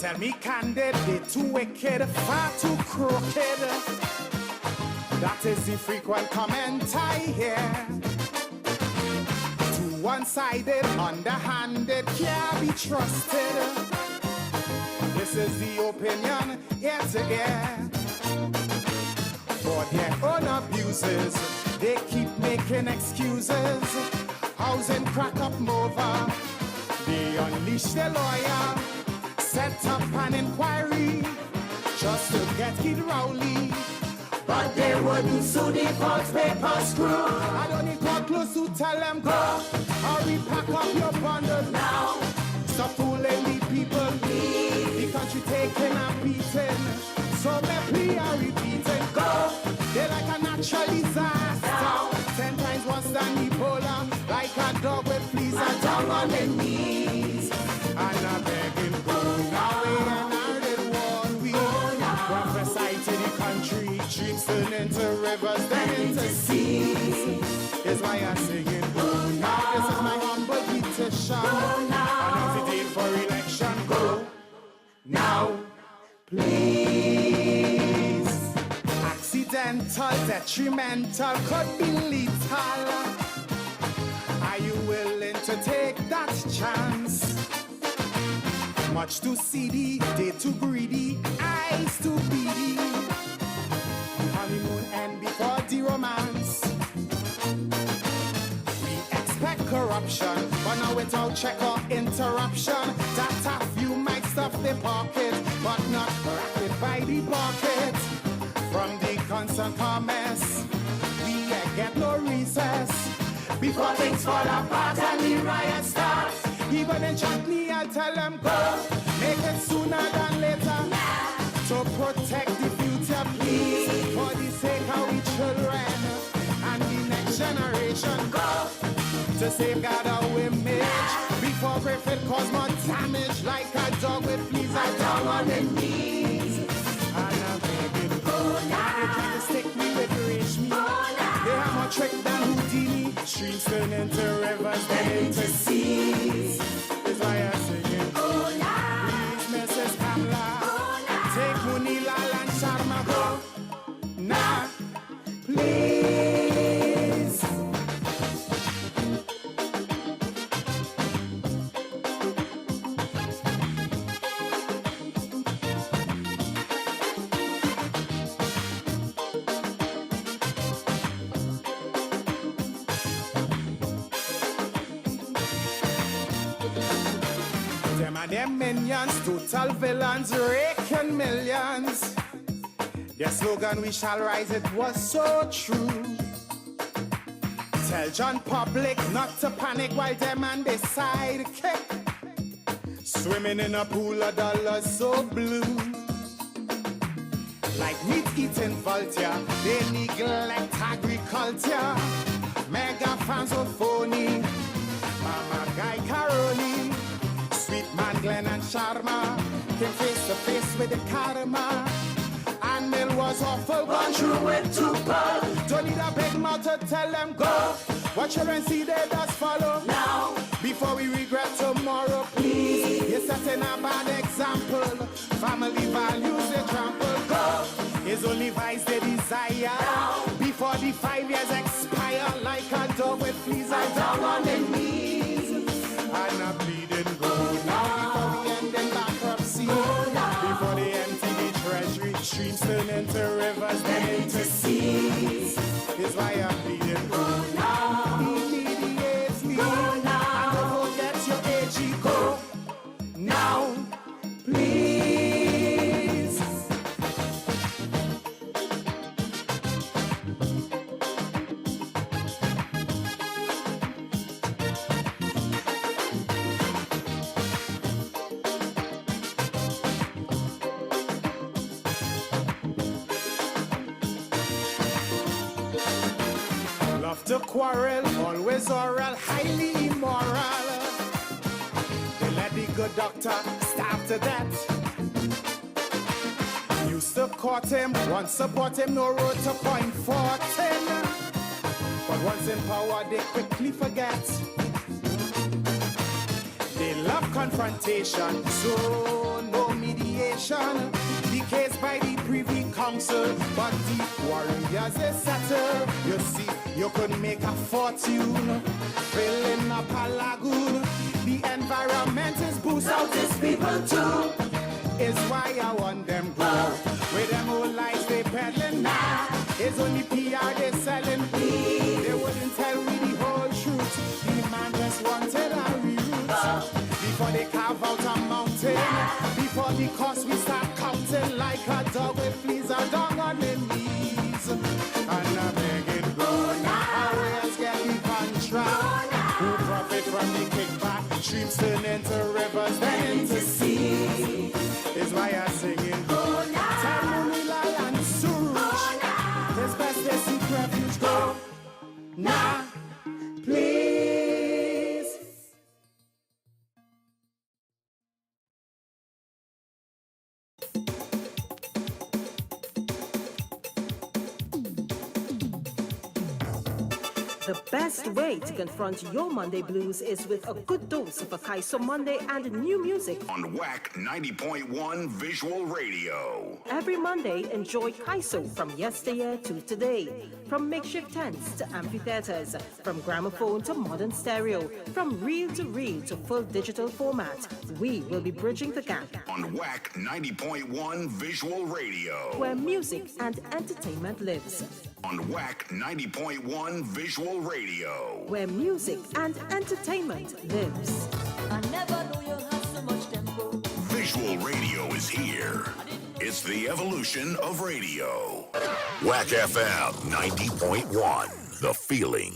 Tell me candid, they too wicked, far too crooked. That is the frequent comment I hear. Too one-sided, underhanded, can't be trusted. This is the opinion, ear to ear. For their own abuses, they keep making excuses. Housing crack up over, they unleash their lawyer. Set up an inquiry just to get Kid Rowley. But they wouldn't sue the false paper screw. I don't need to close to tell them go. Hurry, pack up your bundle now. Stop fooling the people. The country taking a beating. So my plea are repeating. Go. They're like a natural disaster. 10 times worse than Ebola. Like a dog with fleas and down on their knees. And I'm begging, go now, and I did one week. Prophesy to the country, streams turn into rivers, then into seas. Is why I'm singing, go now. This is my humble petition. Go now. Announce the date for election. Go now, please. Accidental, detrimental, could be lethal. Are you willing to take that chance? Much too seedy, they too greedy, eyes too beady. Honeymoon end before the romance. We expect corruption, but now without check or interruption. That a few might stuff their pocket, but not racket by the bucket. From the constant comments, we get no recess. Before things fall apart and the riot starts. Even in chutney, I'll tell them go. Make it sooner than later. To protect the future, please. For the sake of we children and the next generation. Go. To safeguard our image. Before Griffith cause more damage. Like a dog with fleas, I down on their knees. And I'm begging, go now. They try to stick me with rage me. They have more trick than Houdini. Streams turn into rivers, then into seas. Is why I'm singing. Oh, now. Please, Mrs. Kamla. Oh, now. Take Munila and Sharma. Go. Now. Please. Them minions, total villains, raking millions. Their slogan, we shall rise, it was so true. Tell John Public not to panic while them and they sidekick. Swimming in a pool of dollars so blue. Like meat-eating vulture, they neglect agriculture. Mega fans of phony, Mama Guy Caroni. Sweet man Glenn and Sharma came face to face with the karma. And Mill was awful, gone through with Tupac. Don't need a big mouth to tell them go. Watch your and see they does follow now. Before we regret tomorrow, please. You're setting a bad example. Family values they trample. Go. It's only vice they desire. Now. Before the 5 years expire, like a dog with fleas, I down on their knees. And I'm bleeding gold now. Before we end in bankruptcy. Before they empty the treasury. Streams turn into rivers, then into seas. Is why I'm bleeding gold now. Immediate me. And don't forget your AG. Go now, please. To quarrel, always oral, highly immoral. They let the good doctor starve to death. Used to court him, once support him, no road to point 14. But once in power, they quickly forget. They love confrontation, so no mediation. The case by the Privy Council, but the warriors they settle. You see, you could make a fortune, filling up a lagoon. The environment is boost out its people too. Is why I want them grow. With them old lies they peddling now. It's only PR they selling. They wouldn't tell me the whole truth. The man just wanted a reroute. Before they carve out a mountain, before the cost we start counting like a dog with fleas, a dog on their knees. And I beg it, go now. Our ways get the contract. Who profit from the kickback? Streams turn into rivers, then into sea. Is why I sing it. Go now. Tell Munila and Suruj. It's best they seek refuge. Go now, please.
The best way to confront your Monday blues is with a good dose of Akaiso Monday and new music.
On WACK 90.1 Visual Radio.
Every Monday, enjoy Kaiso from yesteryear to today. From makeshift tents to amphitheaters, from gramophone to modern stereo, from reel to full digital format, we will be bridging the gap.
On WACK 90.1 Visual Radio.
Where music and entertainment lives.
On WACK 90.1 Visual Radio.
Where music and entertainment lives.
I never knew you had so much tempo.
Visual Radio is here. It's the evolution of radio. WACK FM 90.1. The feeling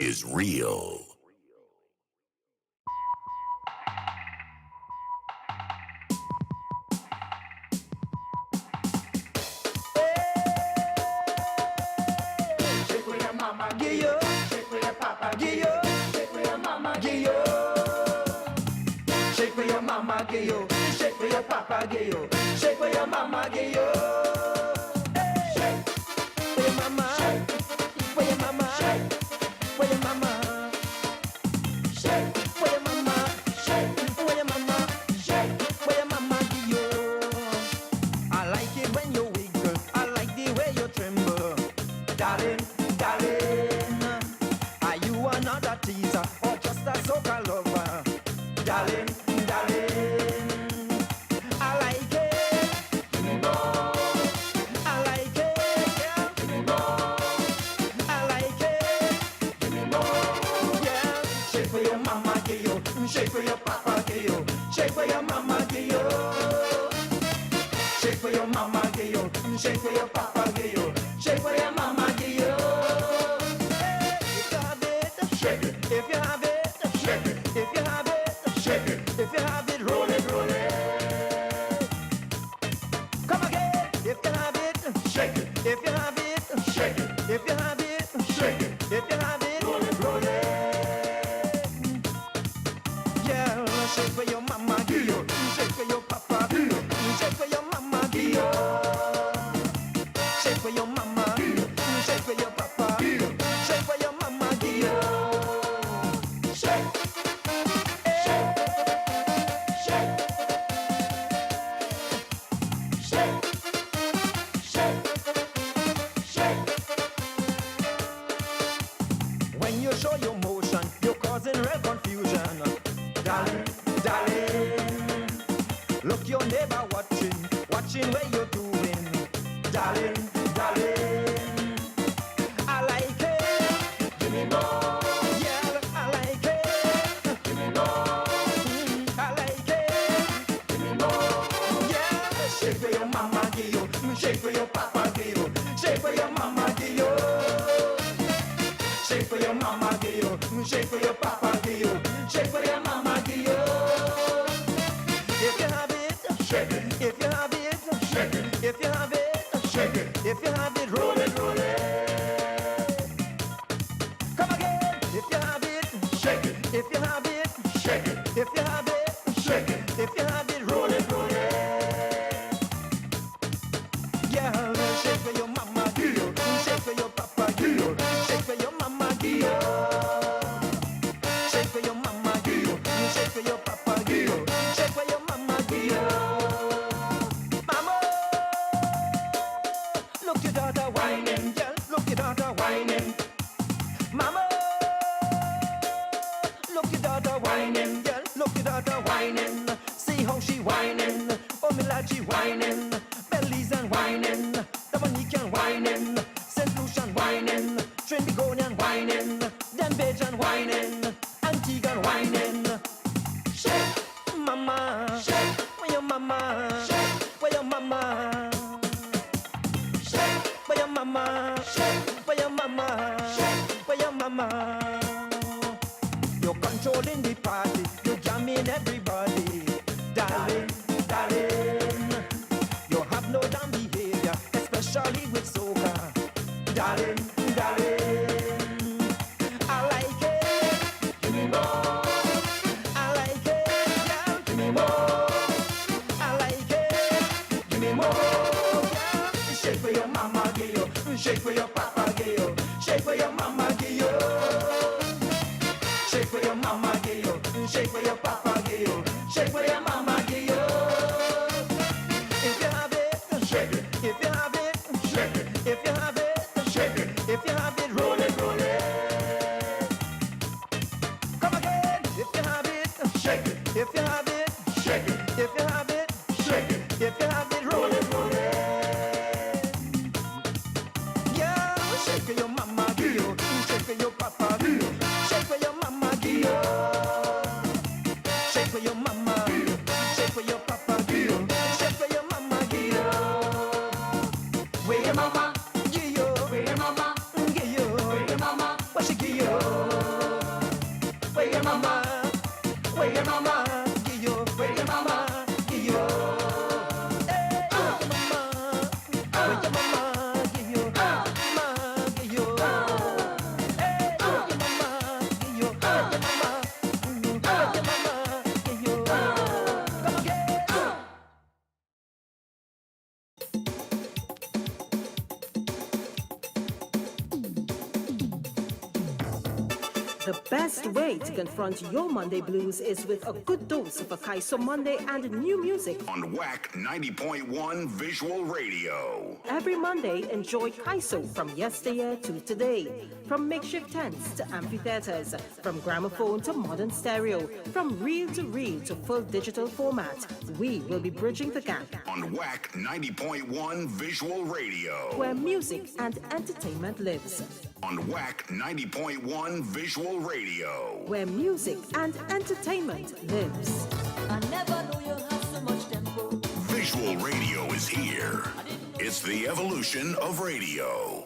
is real.
Shake for your papa, get yo. Shake for your mama, get yo. Shake for your mama, shake for your mama, shake for your mama, shake for your mama, shake for your mama, shake for your mama, get yo. I like it when you wiggle, I like the way you tremble, darling, darling. Are you another teaser or just a soca lover, darling, darling? Shake for your papa, get yo. Shake for your mama, get yo. Shake for your mama, get yo. Shake for your papa, get yo. Shake for your mama, get yo. If you have it, shake it. If you have it, shake it. If you have it, shake it. If you have it, roll it, roll it. Come again. If you have it, shake it. If you have it, shake it. If you have it, shake it. If you have it, roll it, roll it. Shake for your mama, Gio. Shake for your papa, Gio. Shake for your mama, Gio. Shake for your mama, Gio. Shake for your papa, Gio. Shake for your mama, Gio. Shake, shake, shake, shake, shake, shake. When you show your motion, you're causing real confusion, darling. Darling, look your neighbor watching where you're doing, darling, darling. I like it, give me more. Yeah, I like it, give me more. I like it, give me more. Yeah, shake for your mama, Gio. Shake for your papa, Gio. Shake for your mama, Gio. Shake for your mama, Gio. Shake for your papa, Gio. Shake for your mama, Gio. If you have it, shake it. If you have it, shake it. If you have it, shake it. If you have it, roll it, roll it. Come again. If you have it, shake it. If you have it, shake it. If you have it, shake it. If you have it, roll it, roll it. Yeah. whining, Belize and whining, Dominican whining, St. Lucian whining, Trinidad whining, Denver whining, Antigua whining. Shake, mama, shake, where your mama, shake, where your mama, shake, where your mama, shake, where your mama, shake, where your mama. You're controlling the party, you're jamming everybody, darling, darling. You have no damn behavior, especially with soca, darling, darling. I like it, give me more. I like it, girl, give me more. I like it, give me more. Girl, shake for your mama, give you. Shake for your papa, give you. Shake for your mama, give you. Shake for your mama, give you. Shake for your papa, give you. Shake for your mama, give you. If you have it, shake it. If you have it, shake it. If you have it, shake it. If you have it, roll it, roll it. Come again. If you have it, shake it. If you have it, shake it. If you have it, shake it. If you have it, roll it, roll it. Yeah, shake for your mama, give you. Shake for your papa, give you. Shake for your mama, give you. Shake for your mama, shake for your papa, give you. Shake for your mama, give you. Where your mama, give you. Where your mama, give you. Where your mama, what she give you? Where your mama, where your mama, give you. Where your mama, give you. Hey, where your mama, give you. Mama, give you. Hey, where your mama, give you. Where your mama, where your mama, give you. Come again.
The best way to confront your Monday blues is with a good dose of a Kaiso Monday and new music.
On WACK 90.1 Visual Radio.
Every Monday, enjoy Kaiso from yesteryear to today. From makeshift tents to amphitheaters, from gramophone to modern stereo, from reel to full digital format, we will be bridging the gap.
On WACK 90.1 Visual Radio.
Where music and entertainment lives.
On WACK 90.1 Visual Radio.
Where music and entertainment lives.
I never knew you had so much tempo.
Visual Radio is here. It's the evolution of radio.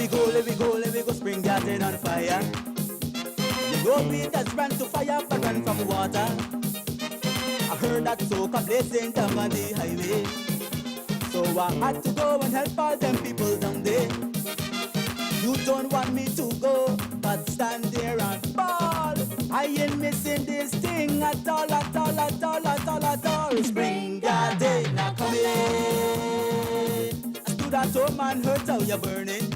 Let me go, spring garden on fire. You know Peter's run to fire, but run from water. I heard that soca blazing down on the highway. So I had to go and help all them people down there. You don't want me to go, but stand there and ball. I ain't missing this thing at all, at all, at all, at all, at all. Spring garden, now come in. I stood at home and heard how you're burning.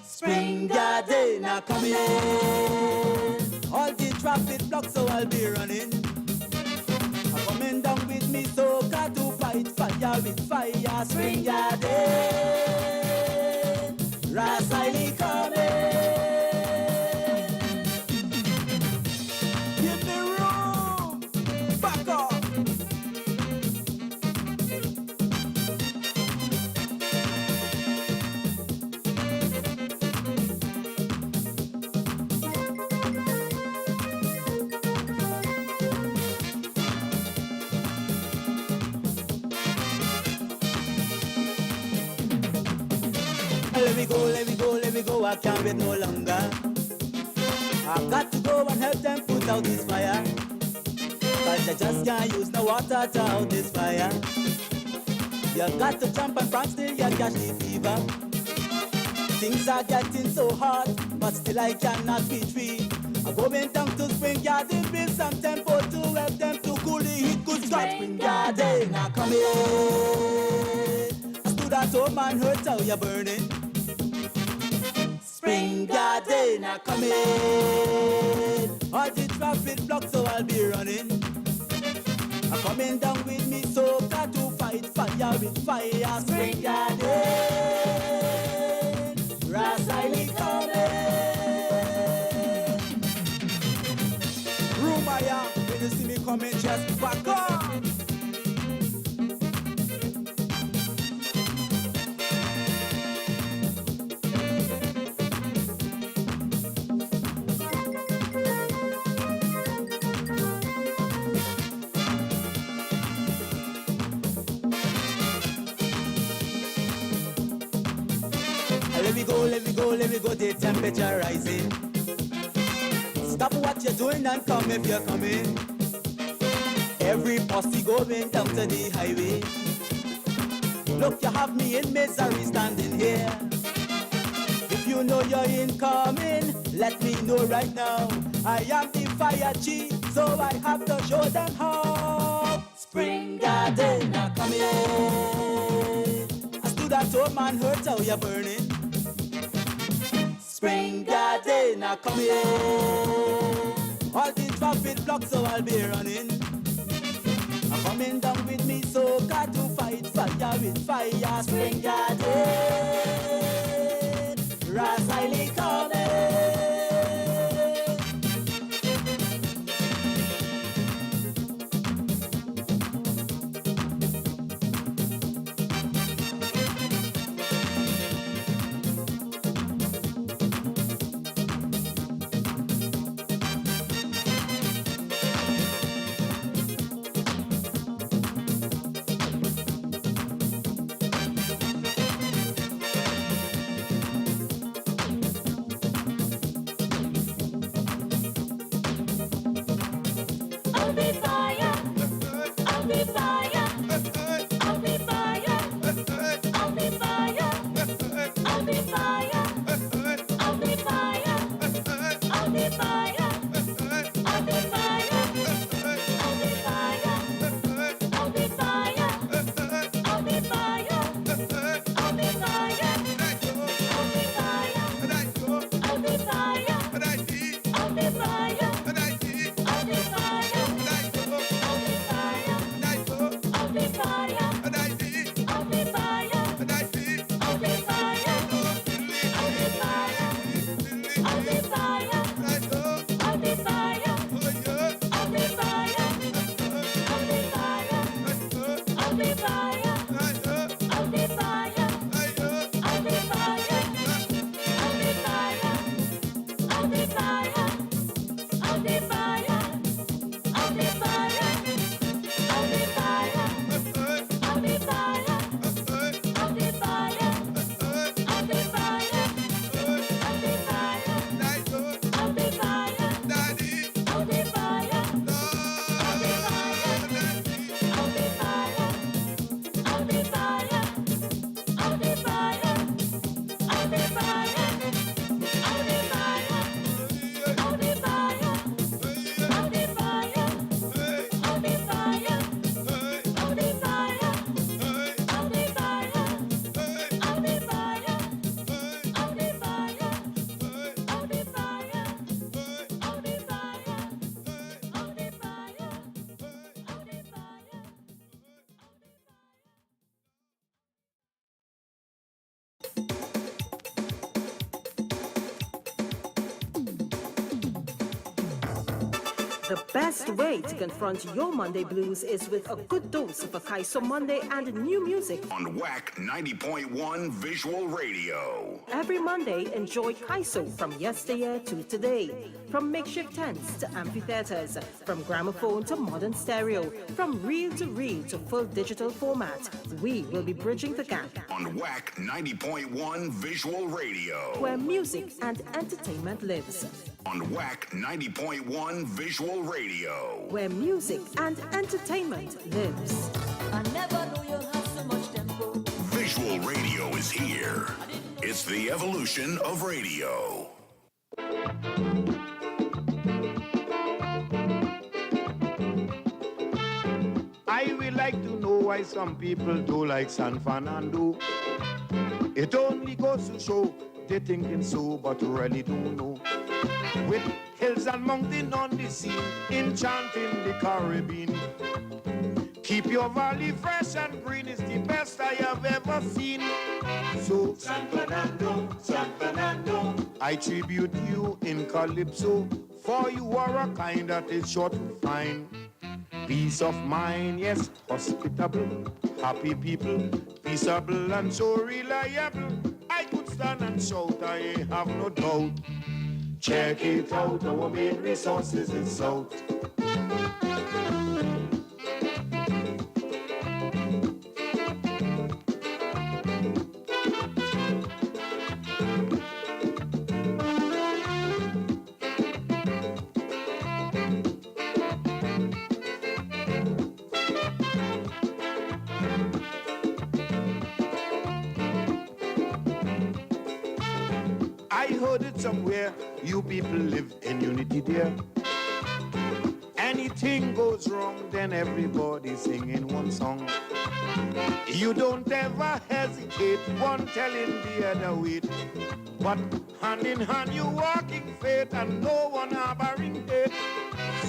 Spring garden, now come in. All the traffic blocked, so I'll be running. I'm coming down with me, so got to fight fire with fire. Spring garden, Rasai coming. Give me room, back up. Let me go, I can't wait no longer. I've got to go and help them put out this fire. Cause I just can't use no water to out this fire. You got to jump and prance till you catch the fever. Things are getting so hard, but still I cannot be free. I'm going down to Spring Garden, bring some tempo to help them to cool the heat. Good God, Spring Garden, now come in. I stood at home and heard how you're burning. Spring Garden, now come in. All the traffic blocked, so I'll be running. I'm coming down with me, so got to fight fire with fire. Spring Garden, Rasai coming. Rumaya, when you see me coming, just back up. Let me go, the temperature rising. Stop what you're doing and come if you're coming. Every posse going down to the highway. Look, you have me in misery standing here. If you know you're incoming, let me know right now. I am the fire chief, so I have to show them how. Spring Garden, now come here. I stood at home and heard how you're burning. Spring Garden, now come here. All the traffic blocked, so I'll be running. I'm coming down with me, so got to fight fire with fire. Spring Garden, Rasai coming.
The best way to confront your Monday blues is with a good dose of Akaiso Monday and new music.
On WACK 90.1 Visual Radio.
Every Monday, enjoy Kaiso from yesteryear to today. From makeshift tents to amphitheaters, from gramophone to modern stereo, from reel to full digital format, we will be bridging the gap.
On WACK 90.1 Visual Radio.
Where music and entertainment lives.
On WACK 90.1 Visual Radio.
Where music and entertainment lives.
I never knew you had so much tempo.
Visual Radio is here. It's the evolution of radio.
I would like to know why some people do like San Fernando. It only goes to show they thinking so, but really don't know. With hills and mountains on the sea, enchanting the Caribbean. Keep your valley fresh and green is the best I have ever seen. So San Fernando, I tribute you in Calypso, for you are a kind that is sure to find peace of mind, yes, hospitable, happy people, peaceable and so reliable. I could stand and shout, I have no doubt. Check it out, our main resources is South. I heard it somewhere, you people live in unity there. Anything goes wrong, then everybody singing one song. You don't ever hesitate, one telling the other wait. But hand in hand you walking faith and no one harboring hate.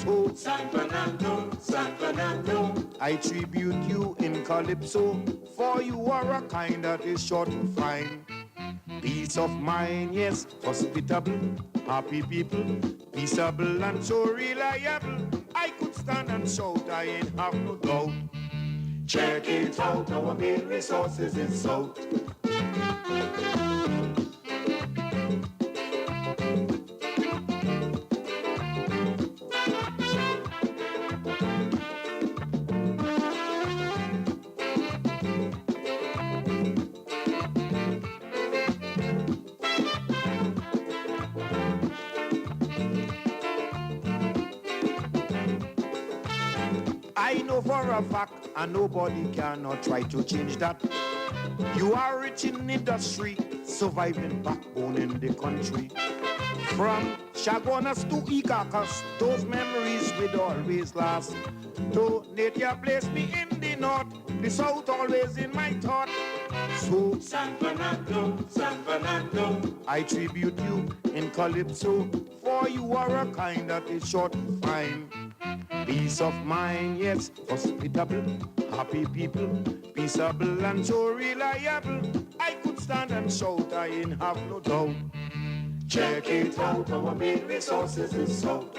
So San Fernando, I tribute you in Calypso, for you are a kind that is sure to find peace of mind, yes, hospitable, happy people, peaceable and so reliable. I could stand and shout, I ain't have no doubt. Check it out, our main resources is South. I know for a fact, and nobody cannot try to change that. You are rich in industry, surviving backbone in the country. From Chaguanas to Icacos, those memories will always last. Though nature placed me in the north, the south always in my thought. So San Fernando, I tribute you in Calypso, for you are a kind that is sure to find peace of mind, yes, hospitable, happy people, peaceable and so reliable. I could stand and shout, I ain't have no doubt. Check it out, our main resources is South.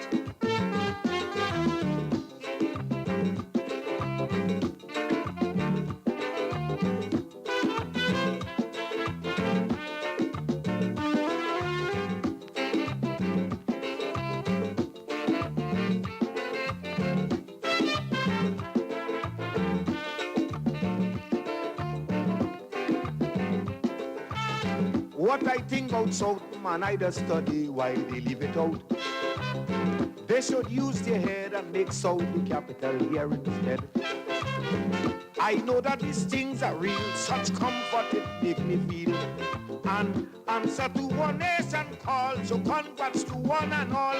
What I think out South, man, I just study why they leave it out. They should use their head and make South the capital here instead. I know that these things are real, such comfort it make me feel. And answer to one nation call, so congrats to one and all.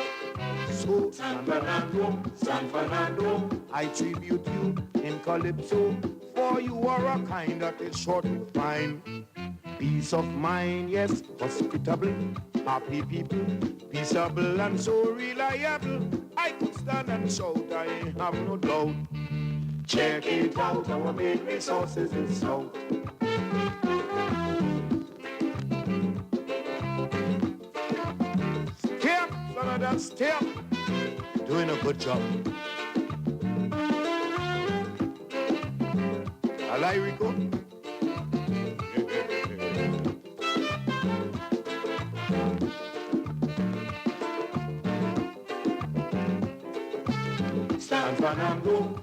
So San Fernando, I tribute you in Calypso, for you are a kind that is sure to find peace of mind, yes, hospitable, happy people, peaceable and so reliable. I could stand and shout, I have no doubt. Check it out, our main resources is South. Step, son of that step. You're doing a good job. Alai, Rico?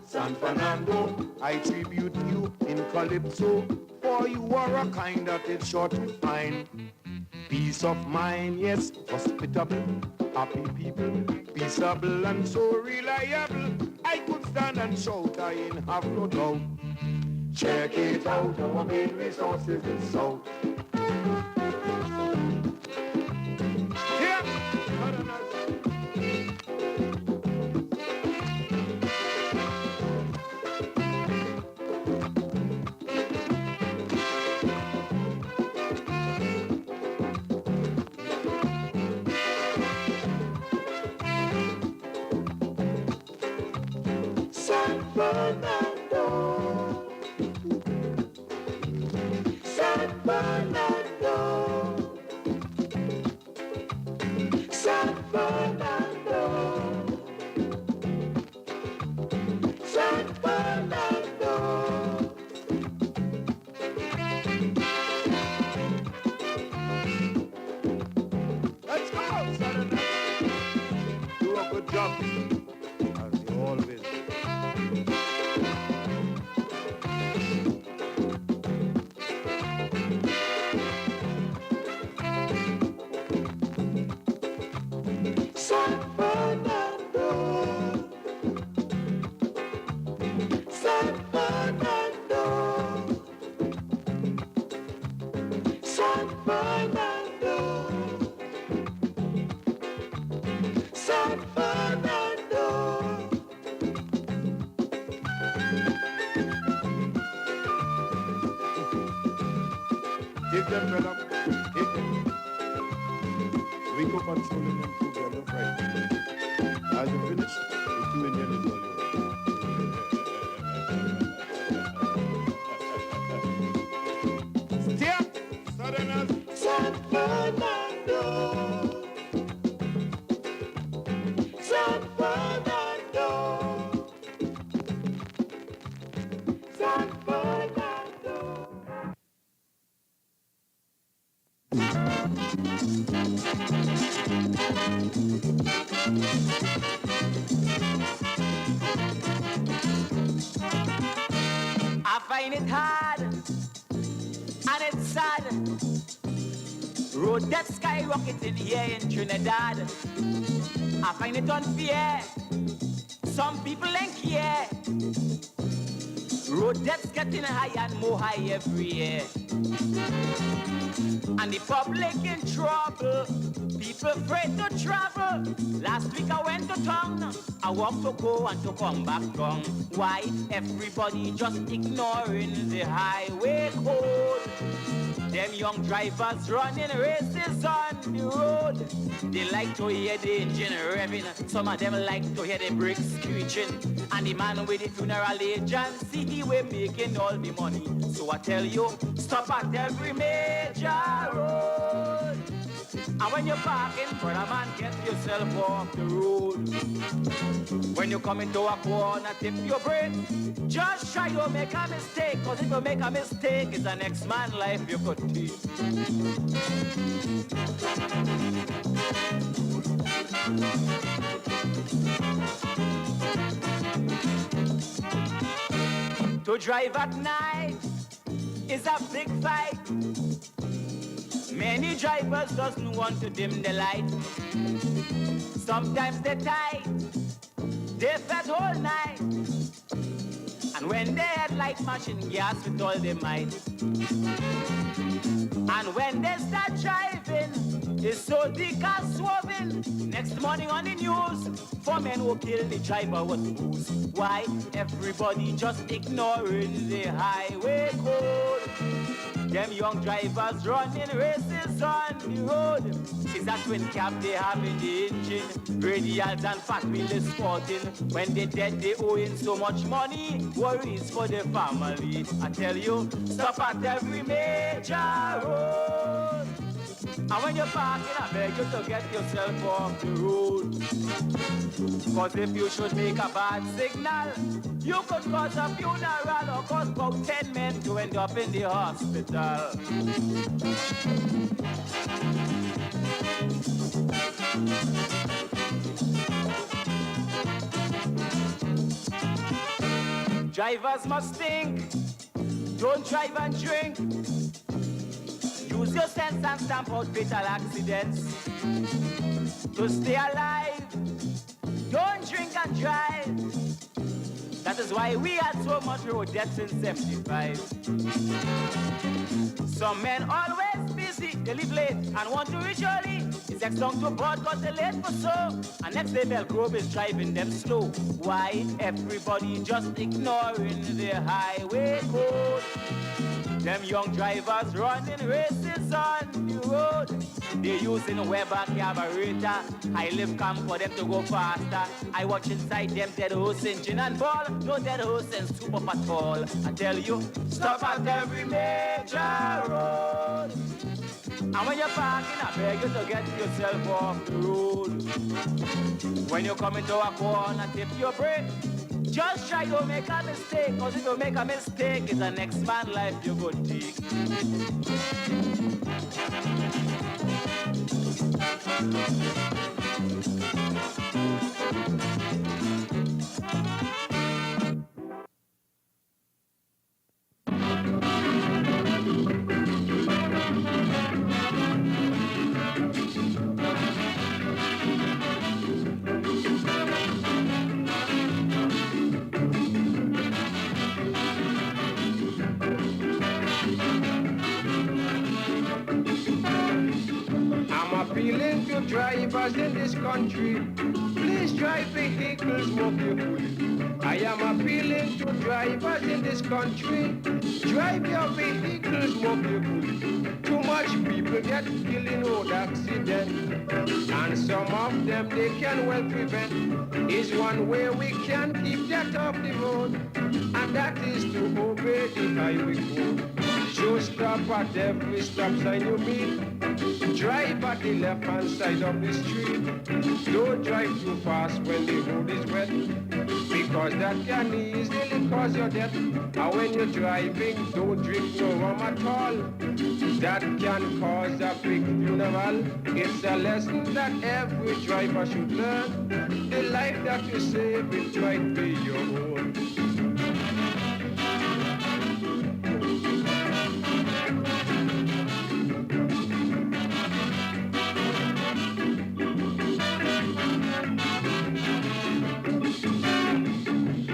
San Fernando, I tribute you in Calypso, for you are a kind that is sure to find peace of mind, yes, hospitable, happy people, peaceable and so reliable. I could stand and shout, I ain't have no doubt. Check it out, our main resources is South.
Fernando, San Fernando, San Fernando, San Fernando. Let's go, Southerners. Do a good job, as you always do. San Fernando, San Fernando, San Fernando, San Fernando. Take them, brother. Take them. We go controlling them too, brother. Right. As you finish, the 2 Indian is all yours. Step, Southerners. San Fernando, San Fernando, San Fernando.
I find it hard and it's sad. Road debt skyrocketing here in Trinidad. I find it unfair. Some people ain't care. Road debt's getting higher and more high every year. And the public in trouble. People afraid to travel. Last week I went to town. I walked to go and to come back wrong. Why? Everybody just ignoring the highway code. Them young drivers running races on the road. They like to hear the engine revving. Some of them like to hear the brakes screeching. And the man with the funeral agency, he will making all the money. So I tell you, stop at every major road. And when you're parking, brother man, get yourself off the road. When you come into a corner, tip your brake. Just try to make a mistake, cause if you make a mistake, it's the next man's life you could take. To drive at night is a big fight. Many drivers doesn't want to dim the light. Sometimes they're tight, they fed all night. And when they headlight mashing gas with all their might. And when they start driving, it's so thick and swerving. Next morning on the news, 4 men who killed the driver was booze. Why? Everybody just ignoring the highway code. Them young drivers running races on the road. Is that when cab they have in the engine? Radials and fat wheels is sporting. When they dead they owing so much money. Worries for the family. I tell you, stop at every major road. And when you're parking, I beg you to get yourself off the road. Cause if you should make a bad signal, you could cause a funeral or cause about 10 men to end up in the hospital. Drivers must think, don't drive and drink. Use your sense and stamp out fatal accidents. To stay alive, don't drink and drive. That is why we had so much road deaths in 75. Some men always busy, they live late and want to reach early. It's next song to board cause they're late for so. And next day Bell Grove is driving them slow. Why? Everybody just ignoring the highway code. Them young drivers running races on the road. They're using Weber carburetor. I live camp for them to go faster. I watch inside them dead horse engine and ball. No dead horse and super patrol. I tell you, stop at every major road. And when you're parking, I beg you to get yourself off the road. When you come into a corner, tip your brake. Just try to make a mistake, cause if you make a mistake, it's the next man life you go take.
Appealing to drivers in this country, please drive vehicles more carefully. I am appealing to drivers in this country, drive your vehicles more carefully. Too much people get killed in road accidents, and some of them they can well prevent. Is one way we can keep that off the road, and that is to obey the highway code. So stop at every stop sign you meet. Drive at the left-hand side of the street. Don't drive too fast when the road is wet, because that can easily cause your death. And when you're driving, don't drink no rum at all. That can cause a quick funeral. It's a lesson that every driver should learn. The life that you save, it might be your own.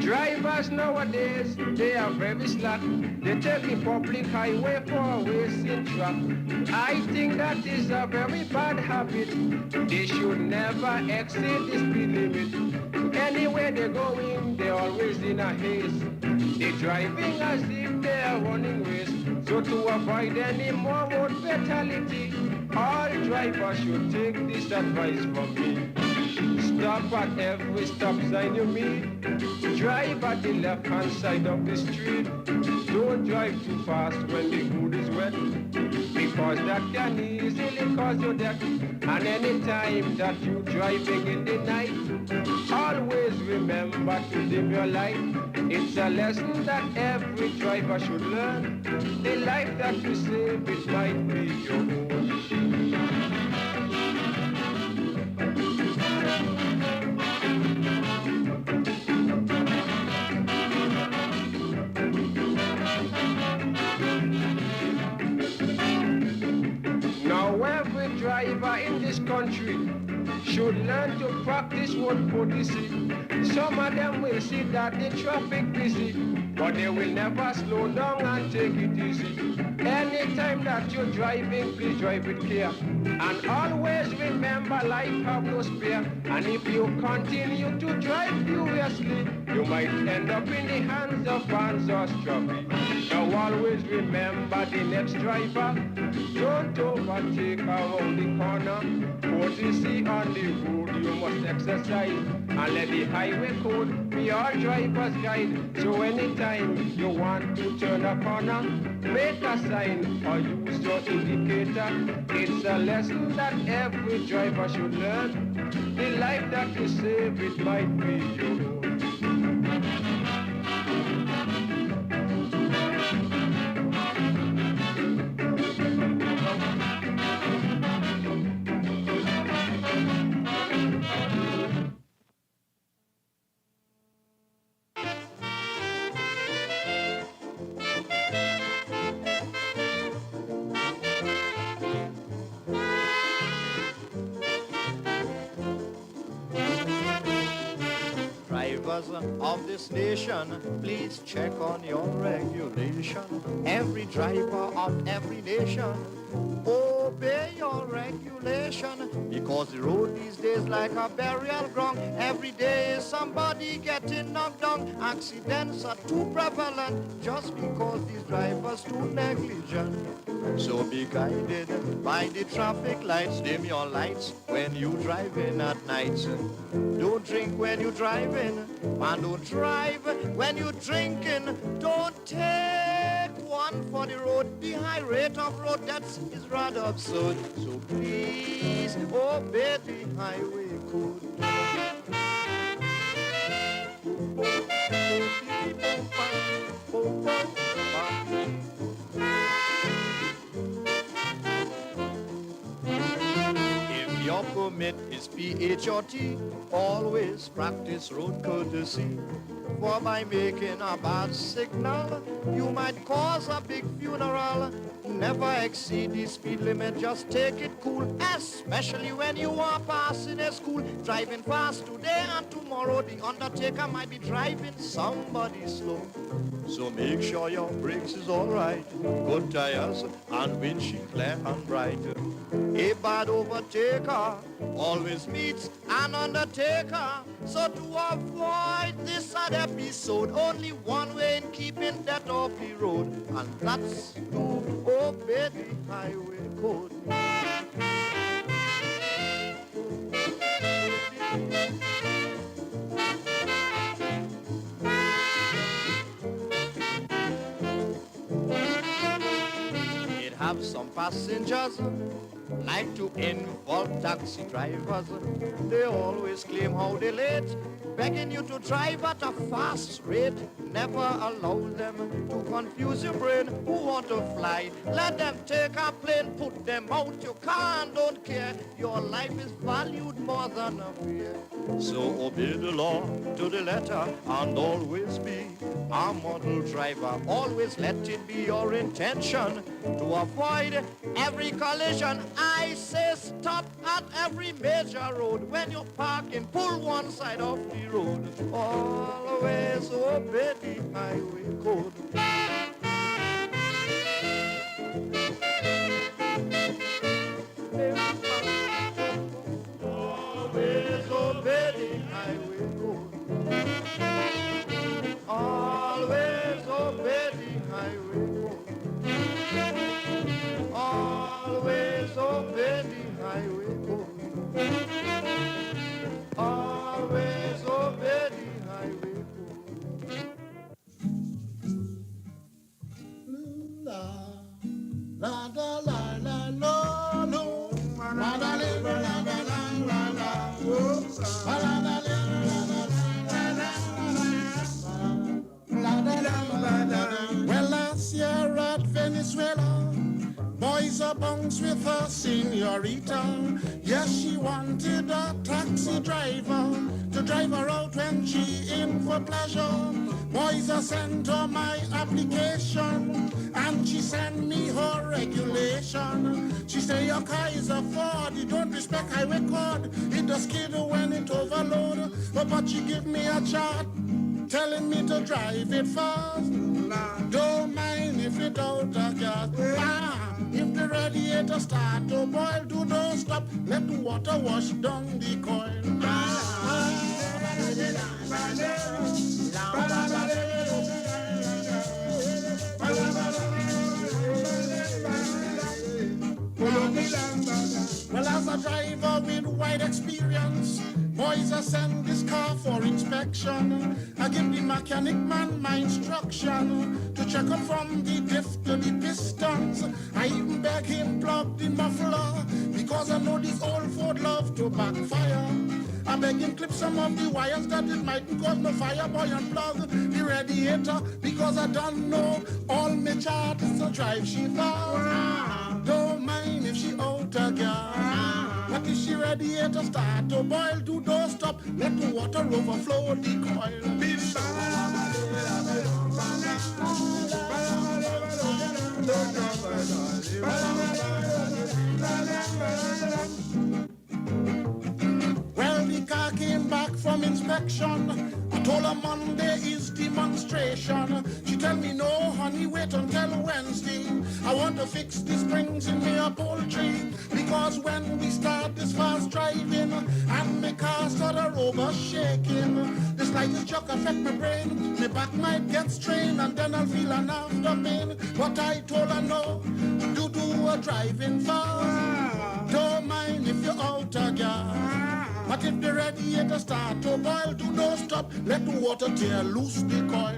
Drivers nowadays, they are very slack. They take the public highway for a wasting track. I think that is a very bad habit. They should never exceed the speed limit. Anywhere they're going, they're always in a haste. They're driving as if they are running race. So to avoid any more road fatality, all drivers should take this advice from me. Stop at every stop sign you meet. Drive at the left-hand side of the street. Don't drive too fast when the road is wet, because that can easily cause your death. And any time that you're driving in the night, always remember to live your life. It's a lesson that every driver should learn. The life that you save, it might be your own. Driver in this country should learn to practice road courtesy. Some of them will see that the traffic busy, but they will never slow down and take it easy. Anytime that you're driving, please drive with care. And always remember, life have no spare. And if you continue to drive furiously, you might end up in the hands of fans or strophy. Now always remember the next driver. Don't overtake around the corner. Courtesy on the road you must exercise. And let the highway code be your driver's guide. So anytime you want to turn a corner, make a sign or use your indicator. It's a lesson that every driver should learn. The life that you save, it might be your own.
Of this nation, please check on your regulation. Every driver of every nation Obey your regulation, because the road these days like a burial ground. Every day is somebody getting knocked down. Accidents are too prevalent just because these drivers too negligent. So be guided by the traffic lights. Dim your lights when you driving at night. Don't drink when you driving, and don't drive when you drinking. Don't take one for the road. The high rate of road deaths is rather absurd. So please obey the highway code. If your permit is PHRT, always practice road courtesy. For by making a bad signal, you might cause a big funeral. Never exceed the speed limit, just take it cool, especially when you are passing a school. Driving fast today and tomorrow, the undertaker might be driving somebody slow. So make sure your brakes is alright, good tires and windshield clear and bright. A bad overtaker always meets an undertaker. So to avoid this sad episode, only one way in keeping that off the road, and that's to obey the highway code. It have some passengers like to involve taxi drivers. They always claim how they late, begging you to drive at a fast rate. Never allow them to confuse your brain. Who want to fly? Let them take a plane, put them out your car and don't care. Your life is valued more than a fear. So obey the law to the letter and always be a model driver. Always let it be your intention to avoid every collision. I say stop at every major road. When you're parking, pull one side of the road. Always obey the highway code. Always obey the highway code. Always obey the highway code. Always obey the highway code. Always obey the highway code. La la la la no no. La la la la la la la. La la la la. Well, last year at Venezuela, boys are bunks with a senorita. Yes, she wanted a taxi driver to drive her out when she in for pleasure. Boys are sent her my application, and she send me her regulation. She say your car is a Ford, you don't respect highway code. It does skid when it overload. But she give me a chart telling me to drive it fast. Don't mind if it out of gas. If the radiator start to boil, do not stop. Let the water wash down the coil. Well, as a driver with wide experience, boys, I send this car for inspection. I give the mechanic man my instruction to check up from the diff to the pistons. I even beg him plug the muffler, because I know this old Ford love to backfire. I beg him clip some of the wires that it mightn't cause no fire. Boy, unplug the radiator, because I don't know all my charts to drive she fast. Don't mind if she out of gas. But if she radiator start to boil, do don't stop. Let the water overflow the coil. Well, the car came back from inspection. I
Told her Monday is demonstration. She tell me no, honey, wait until Wednesday. I want to fix the springs in me upholstery, because when we start this fast driving and my car started over shaking, the slightest shock affect my brain. My back might get strained and then I'll feel an after pain. But I told her no, do a driving fast. Don't mind if you're out of gas. But if the radiator start to boil, do not stop. Let the water tear loose the coil.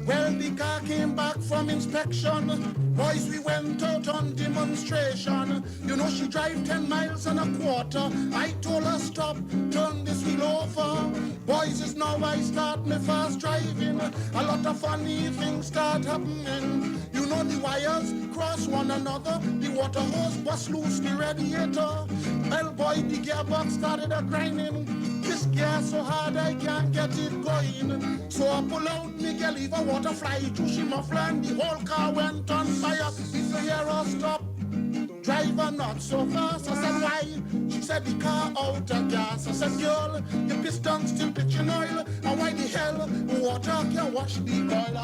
Well, the car came back from inspection. Boys, we went out on demonstration. You know, she drive 10 miles and a quarter. I told her stop, turn this wheel over. Boys, it's now I start me fast driving. A lot of funny things start happening. You know, the wires cross one another. The water hose bust loose the radiator. Well, boy, the gearbox started a grinding. This gas so hard I can't get it going. So I pull out Miguel, leave a water fly through she muffler and the whole car went on fire. If you hear her stop, driver not so fast. I said why? She said the car out of gas. I said girl, your piston still pitching oil. And why the hell water can wash the oil?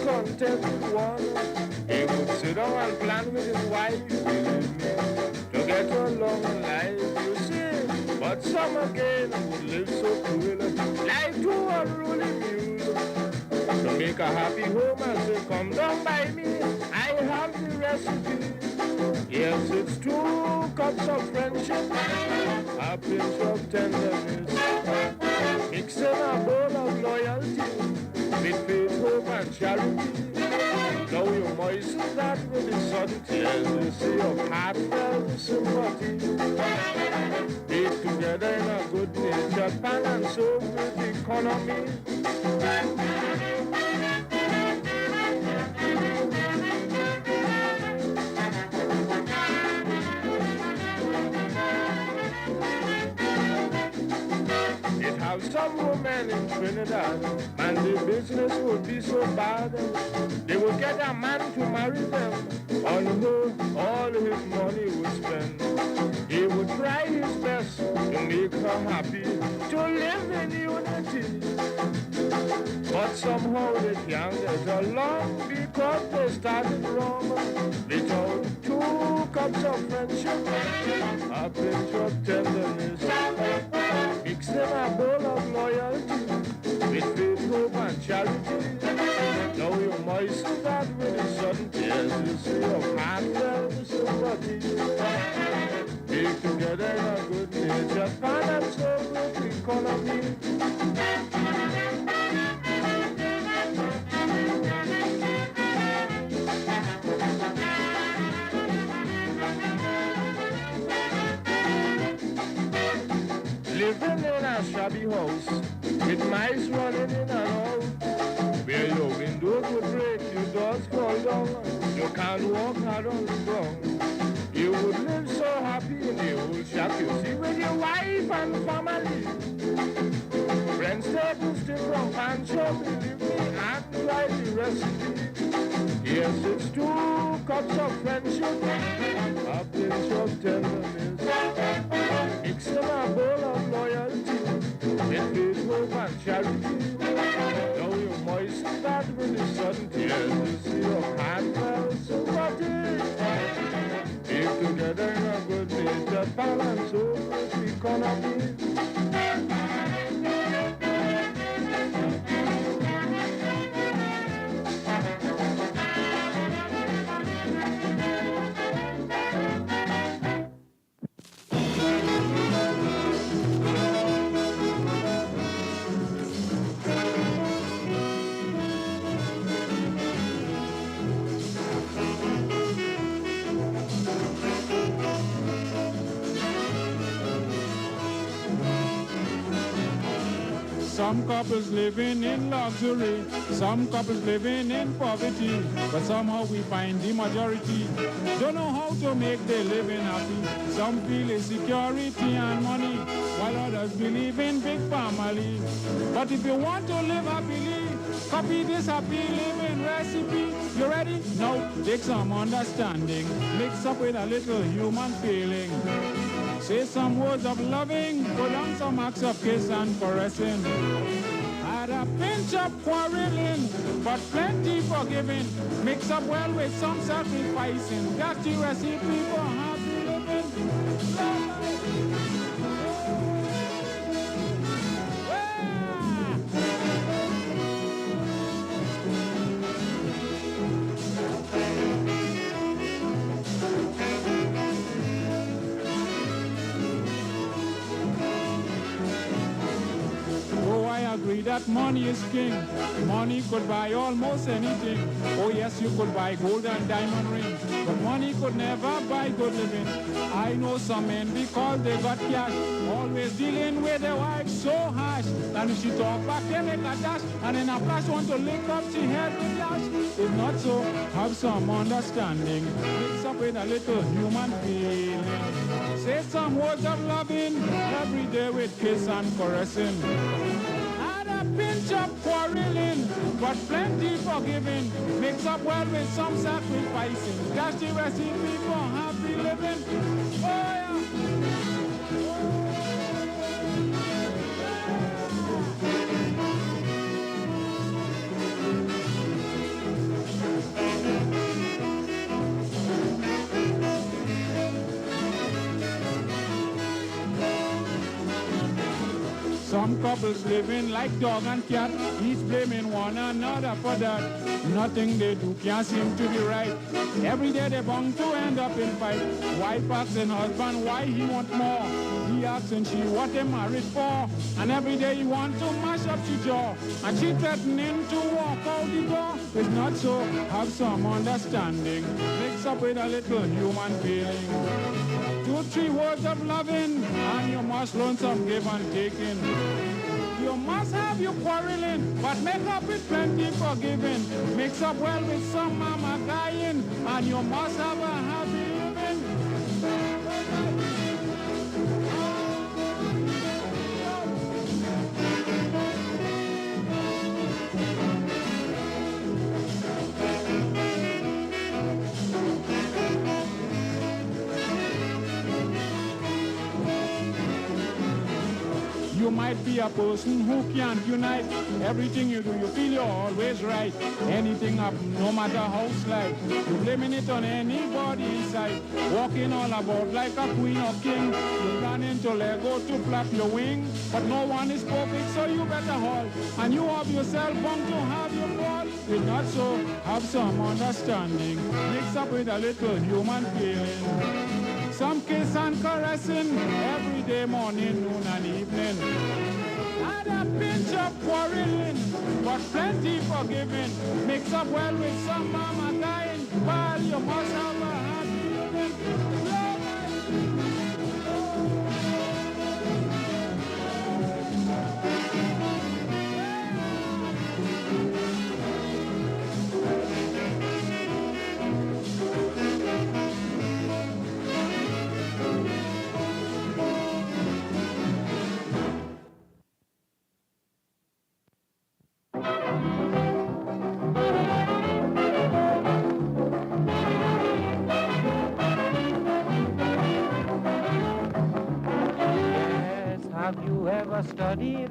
Content with one. He would sit down and plan with his wife, believe me, to get along in life, you see. But some again would live so cruel, like to unruly mule. To make a happy home and say, come down by me, I have the recipe. Yes, it's 2 cups of friendship, a pinch of tenderness, mix in a bowl of loyalty, with faith, hope, and charity. Now you moisten that with the sudden tears, you see of heartfelt sympathy. Be together in a good natured pan and so with economy. Some women in Trinidad, and the business would be so bad, they would get a man to marry them, on who all his money would spend. He would try his best to make her happy, to live in unity. But somehow they can't get along because they started wrong. Without 2 cups of friendship, a pinch of tenderness, mix in a bowl of loyalty, with faith, hope, and charity. Now you moisten that with the sudden tears, you see of heartfelt sympathy. Be together in a good nature, pan and so with economy. Living in a shabby house, with mice running in and out, where your windows would break, your doors fall down, you can't walk hard on the ground. You would live so happy in the old shack, you see, with your wife and family. Friends take you still from Pancho, believe me, and try the recipe. Yes, it's 2 cups of friendship, a pinch of tenderness, mix in a bowl of loyalty, with faith, hope, and charity. Now you moisten that with the sudden tears, you see of heartfelt sympathy. Be together in a good nature, balance over economy.
some couples living in luxury, some couples living in poverty, but somehow we find the majority don't know how to make their living happy. Some feel insecurity and money, while others believe in big family. But if you want to live happily, copy this happy living recipe. You ready? Now take some understanding, mix up with a little human feeling. Say some words of loving, put on some acts of kiss and caressing. Add a pinch of quarreling, but plenty forgiving. Mix up well with some sacrificing. That's the recipe for happy living. Agree that money is king. Money could buy almost anything. Oh yes, you could buy gold and diamond rings, but money could never buy good living. I know some men because they got cash, always dealing with their wife so harsh. And if she talk back, they make a dash, and in a flash want to lick up she head with dash. If not so, have some understanding, mix up with a little human feeling. Say some words of loving every day with kiss and caressing. Pinch up quarreling, but plenty forgiving. Mix up well with some sacrificing. That's the recipe for happy living. Oh yeah. Some couples living like dog and cat, each blaming one another for that. Nothing they do can't seem to be right. Every day they're bound to end up in fight. Wife asking husband why he want more. He asking she what they married for. And every day he want to mash up she jaw. And she threatening to walk out the door. It's not so, have some understanding. Mix up with a little human feeling. 2, 3 words of loving, and you must learn some give and taking. You must have your quarreling, but make up with plenty forgiving. Mix up well with some mama dying, and you must have a happy living. You might be a person who can't unite. Everything you do, you feel you're always right. Anything up, no matter how slight. You're blaming it on anybody inside. Walking all about like a queen or king. You run into Lego to flap your wing. But no one is perfect, so you better haul. And you have yourself bound to have your fall. If not so, have some understanding. Mix up with a little human feeling. Some kiss and caressing every day, morning, noon and evening. And a pinch of quarreling, but plenty forgiving. Mix up well with some mama dying, while you must have a happy living.
Have you ever studied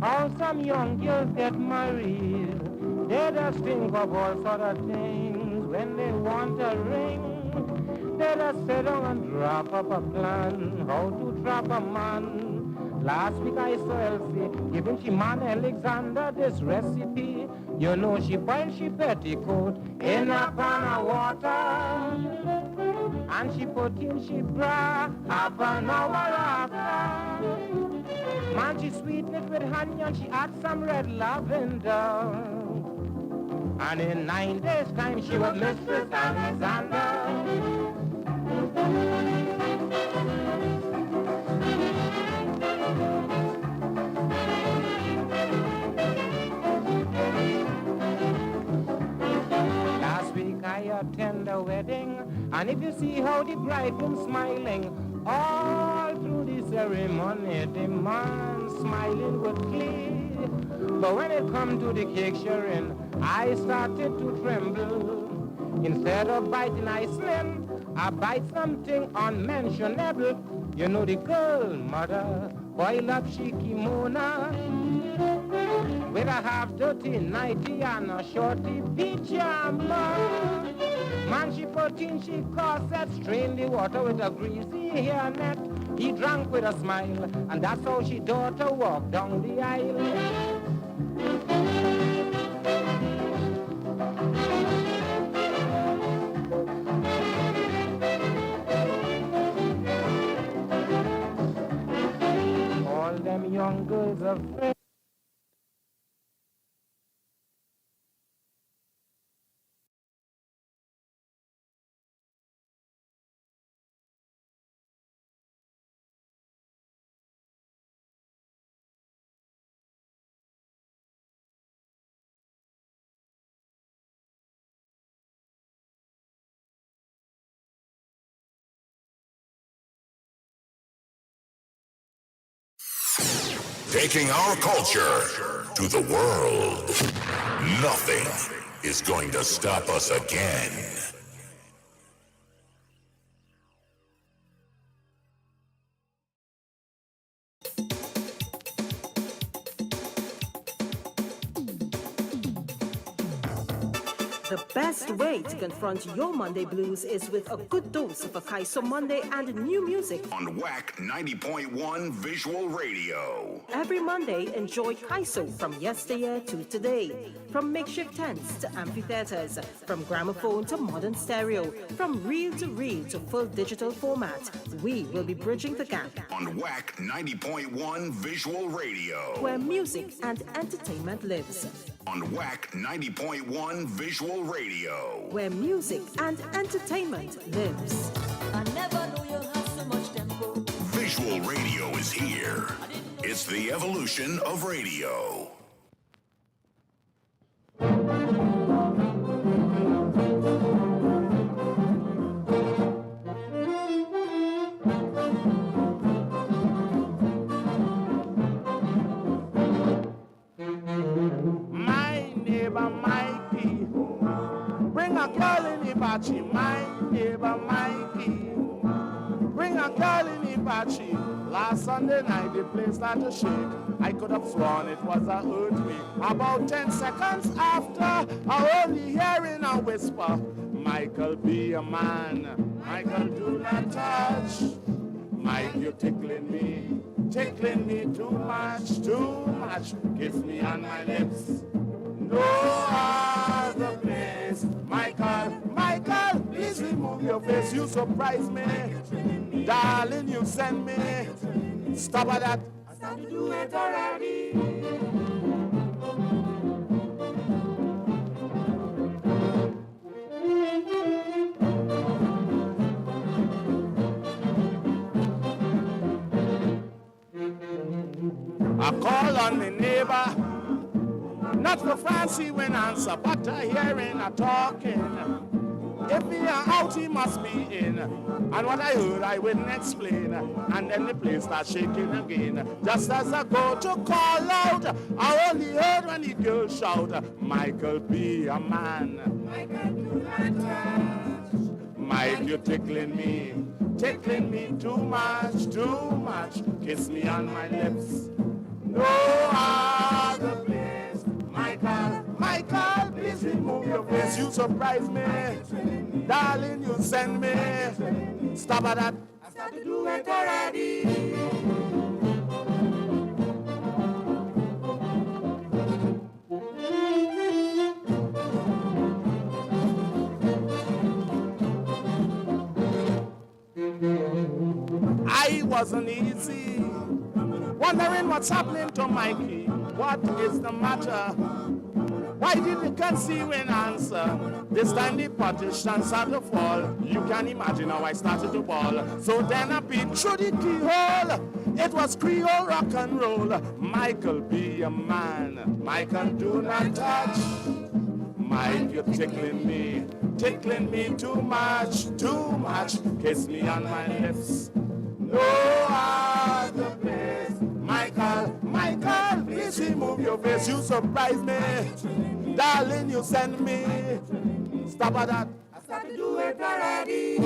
how some young girls get married? They just think of all sort of things when they want a ring. They just sit down and drop up a plan how to trap a man. Last week I saw Elsie giving she man Alexander this recipe. You know she boiled she petticoat in a pan of water. And she put in she bra half an hour after. Man, she sweetened it with honey and she add some red lavender. And in 9 days' time she was Mistress Alexander. And if you see how the bridegroom smiling all through the ceremony, the man smiling with glee. But when it come to the cake sharing, I started to tremble. Instead of biting iceland, I bite something unmentionable. You know the girl, mother, boil up she kimono with a half dirty nightie and a shorty pajama. Man, she put in she corset, strained the water with a greasy hairnet. He drank with a smile, and that's how she daughter walked down the aisle. All them young girls are afraid.
Taking our culture to the world. Nothing is going to stop us again.
The best way to confront your Monday blues is with a good dose of Akaiso Monday and new music.
On WACK 90.1 Visual Radio.
Every Monday, enjoy Kaiso from yesteryear to today. From makeshift tents to amphitheaters, from gramophone to modern stereo, from reel to full digital format, we will be bridging the gap.
On WACK 90.1 Visual Radio.
Where music and entertainment lives.
On WACK 90.1 Visual Radio.
Where music and entertainment lives.
I never knew you had so much tempo.
Visual radio is here. It's the evolution of radio.
My neighbor Mikey, bring a girl in the bachi. My neighbor Mikey, bring a girl in the bachi. Last Sunday night the place started to shake. I could have sworn it was a earthquake. About 10 seconds after, I only hearing a whisper. Michael, be a man. Michael, do not touch. Mike, you're tickling me too much. Kiss me on my lips. No other place. Michael, please remove your face. You surprise me. Darling, you send me. Stop at that. I started to do it already. I call on the neighbor, not for fancy when answer, but a hearing, a talking. If he are out, he must be in. And what I heard, I wouldn't explain. And then the place starts shaking again. Just as I go to call out, I only heard when the girl shout, Michael, be a man. Michael, do not touch. Mike, you're tickling me too much. Kiss me on my lips. No other place. Michael, please remove your face. You surprise me. Darling, you send me. Stop at that. I started to do it already. I wasn't easy, wondering what's happening to Mikey. What is the matter? Why did the conceal an answer? This time the partition started to fall. You can imagine how I started to bawl. So then I peeped through the keyhole. It was Creole rock and roll. Michael, be a man. Michael, do not touch. mind, you're tickling me too much, kiss me on my lips, no other place. Michael, please remove your face, you surprise me, darling, you send me, stop at that, I start to do it already.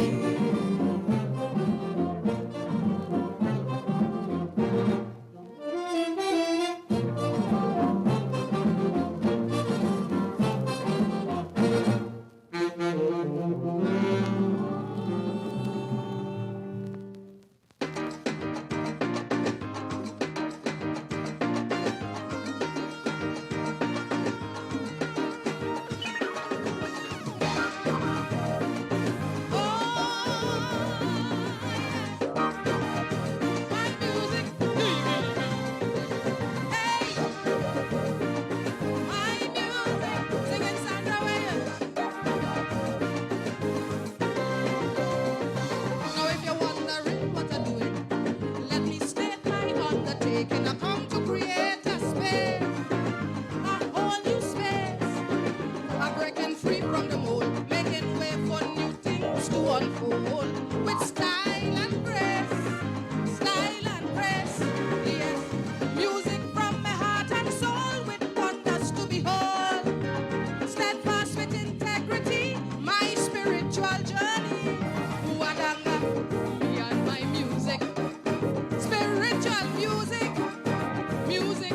Music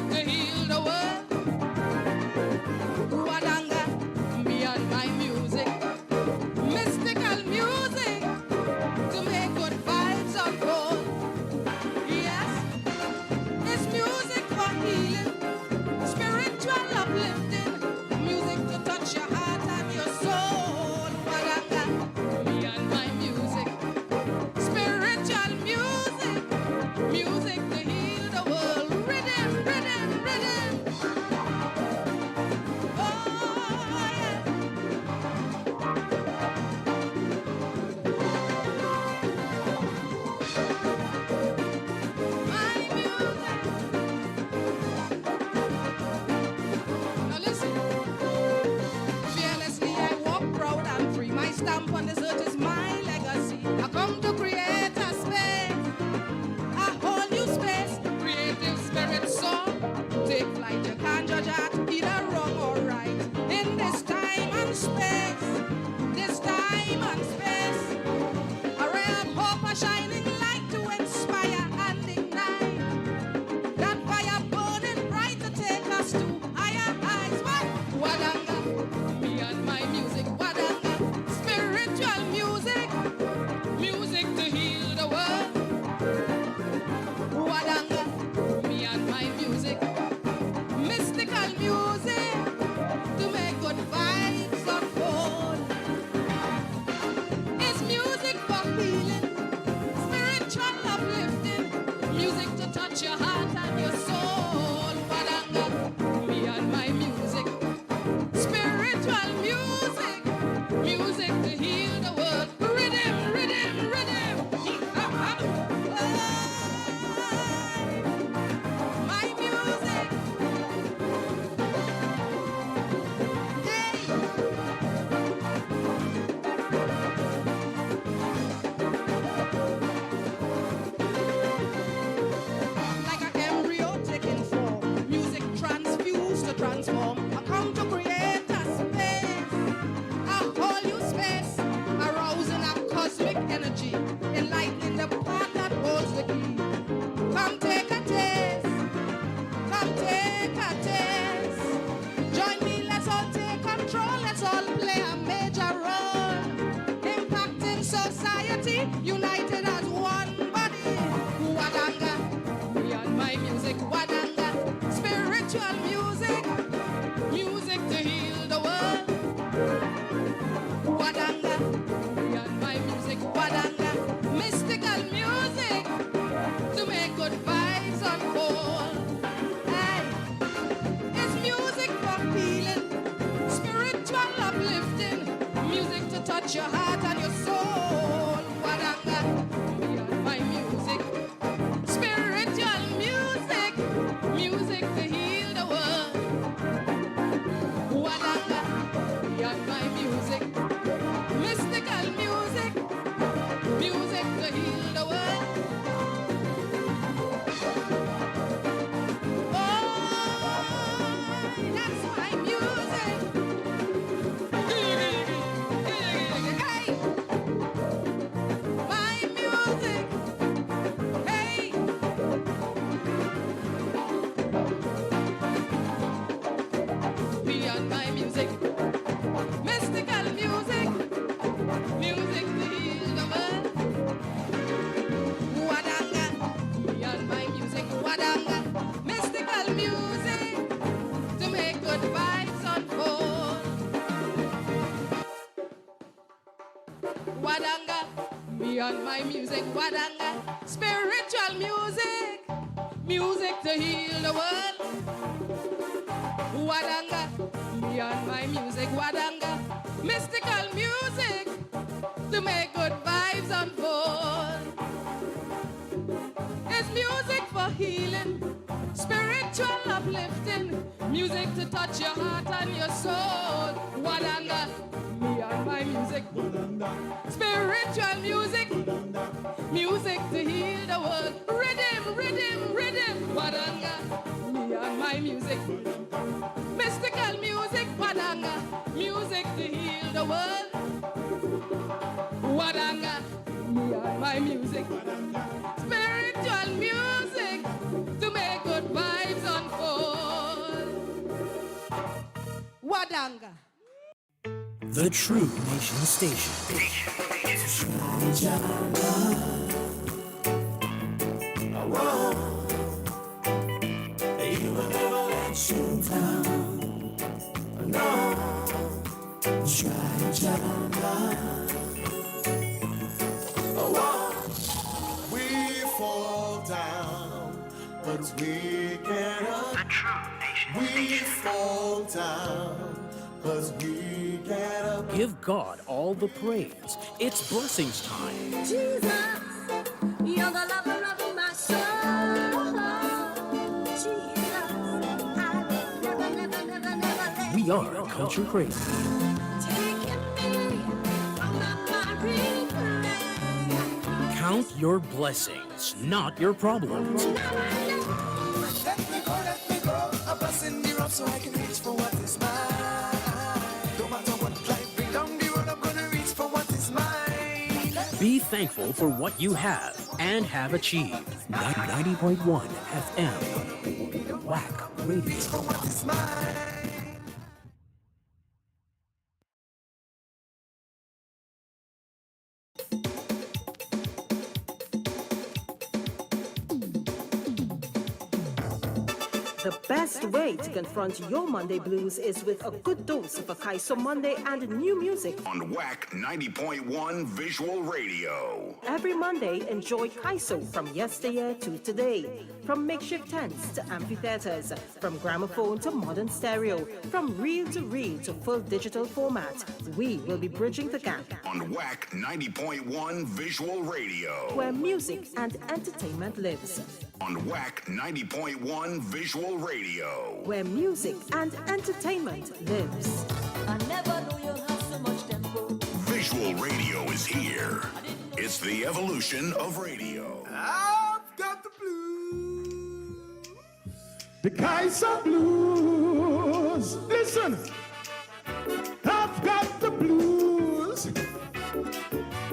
Wadanga, mystical music to make good vibes unfold. Wadanga, me and my music. Wadanga, spiritual music, music to heal the world. Wadanga, me and my music. Wadanga, mystical music to make good vibes unfold. It's music for healing, spiritual uplifting, music to touch your heart and your soul. Wadanga, me and my music. Spiritual music, music to heal the world. Rhythm, rhythm, rhythm. Wadanga, me and my music. Mystical music, Wadanga, music to heal the world. Wadanga, me and my music. Spiritual music to make good vibes unfold. Wadanga.
The True Nation Station.
You will never let you down. No, we fall down, but we get up. The True Nation We fall down, but we get up.
Give God all the praise. It's blessings time.
Jesus, you're the lover of my soul. Jesus, I will never, never, never, never let
We are Culture Krazy. Count your blessings, not your problems.
Let me go, a bus in the rough so I can reach for what is mine. No matter what life bring down the road, I'm gonna reach for what is mine.
Be thankful for what you have and have achieved. 90.1 FM. WACK Radio.
For what is mine.
The best way to confront your Monday blues is with a good dose of Akaiso Monday and new music.
On WACK 90.1 Visual Radio.
Every Monday, enjoy Kaiso from yesteryear to today. From makeshift tents to amphitheaters, from gramophone to modern stereo, from reel to full digital format, we will be bridging the gap.
On WACK 90.1 Visual Radio.
Where music and entertainment lives.
On WACK 90.1 Visual Radio.
Where music and entertainment lives.
I never knew you had so much tempo.
Visual radio is here. It's the evolution of radio.
I've got the blues. The Kaiser blues. Listen. I've got the blues.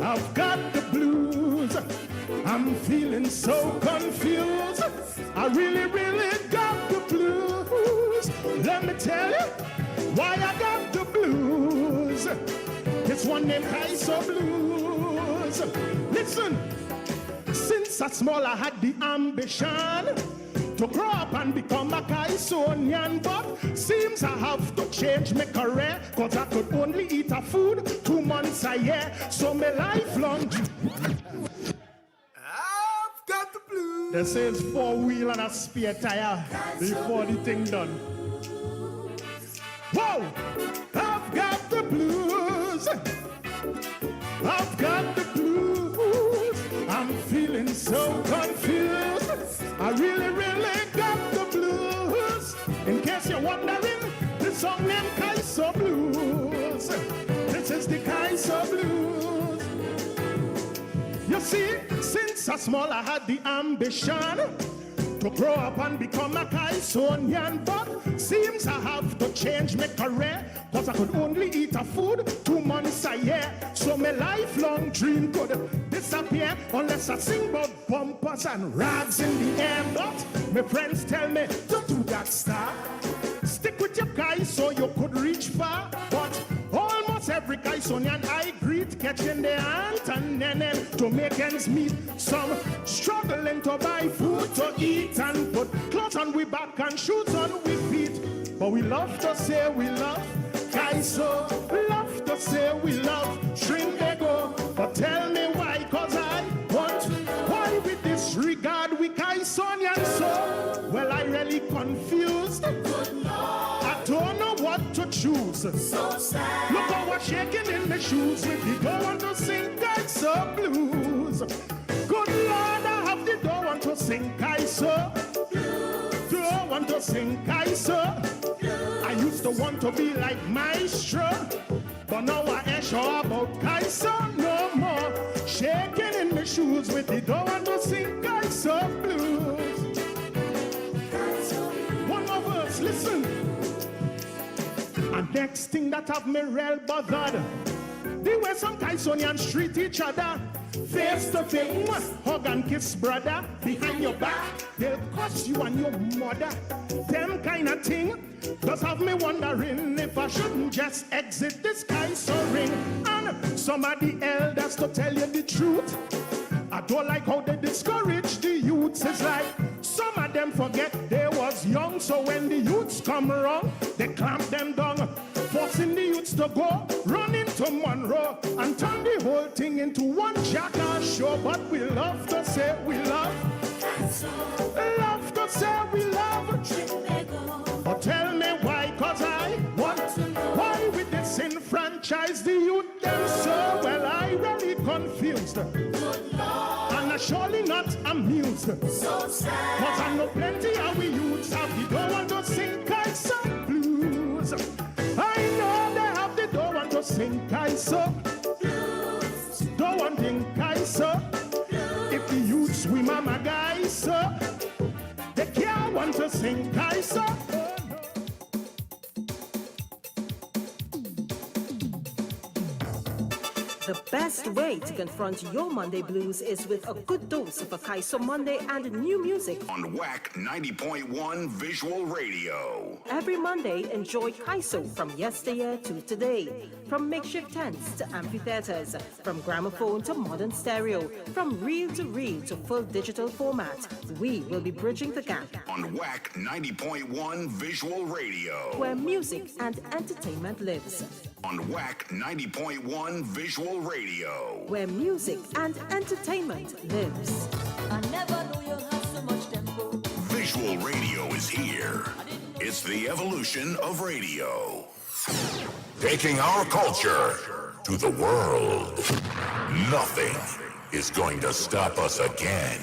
I've got the blues. I'm feeling so confused. I really got the blues. Let me tell you why I got the blues. It's one named Kaiser Blues. Listen, since I small I had the ambition to grow up and become a Kaisonian, but seems I have to change my career, cause I could only eat a food 2 months a year. So my lifelong got the blues. They say it's 4-wheel and a spare tire before the thing done. Whoa! I've got the blues. I've got the blues. I'm feeling so confused. I really got the blues. In case you're wondering, the song named Kaiser Blues. This is the Kaiser Blues. You see, since I small I had the ambition to grow up and become a Kaisonian, but seems I have to change my career, cause I could only eat a food 2 months a year. So my lifelong dream could disappear unless I sing about bumpers and rags in the air. But my friends tell me, don't do that, star. Stick with your guys so you could reach far. But almost every guy
Kaisonian I greet, catching the ant and then to make ends meet. Some struggling to buy food to eat and put clothes on we back and shoes on we feet. But we love to say we love Kaiso, love to say we love Trinidad. But tell me why, cause I want, why we disregard we Kaisonian so? Well, I really confused. I don't know what to choose. So sad. Look how we're shaking in the shoes if you don't want to sing Kaiso blues. Good Lord, I have the don't want to sing Kaiso. Don't want to sing Kaiso. I used to want to be like Maestro, but now I ain't sure about Kaiso no more. Shaking in the shoes with the don't want to sing Kaiso blues. One more verse, listen. And next thing that have me real bothered, they were some Kaisonians treat each other face to face, hug and kiss brother behind your back. They'll curse you and your mother. Them kind of thing does have me wondering if I shouldn't just exit this Kaiso ring. And some of the elders to tell you the truth, I don't like how they discourage the youths. It's like some of them forget they was young, so when the youths come around, they clamp them down, forcing the youths to go run into Monroe and turn the whole thing into one jackass show. But we love to say we love to say we love. But tell me why, cause I want why we disenfranchise the youth them so? Well, I really confused. And I'm surely not amused. So sad. Cause I know plenty of we youths have the don't want to sing Kaiso blues. I know they have the don't want to sing Kaiso blues. Don't want to sing Kaiso. If the youths we mama guys so they can't want to sing Kaiso.
The best way to confront your Monday blues is with a good dose of a Kaiso Monday and new music
on WACK 90.1 Visual Radio.
Every Monday, enjoy Kaiso from yesteryear to today. From makeshift tents to amphitheaters, from gramophone to modern stereo, from reel to full digital format, we will be bridging the gap
on WACK 90.1 Visual Radio,
where music and entertainment lives.
On WACK 90.1 Visual Radio,
where music and entertainment lives.
I never knew you had so much tempo.
Visual Radio is here. It's the evolution of radio. Taking our culture to the world. Nothing is going to stop us again.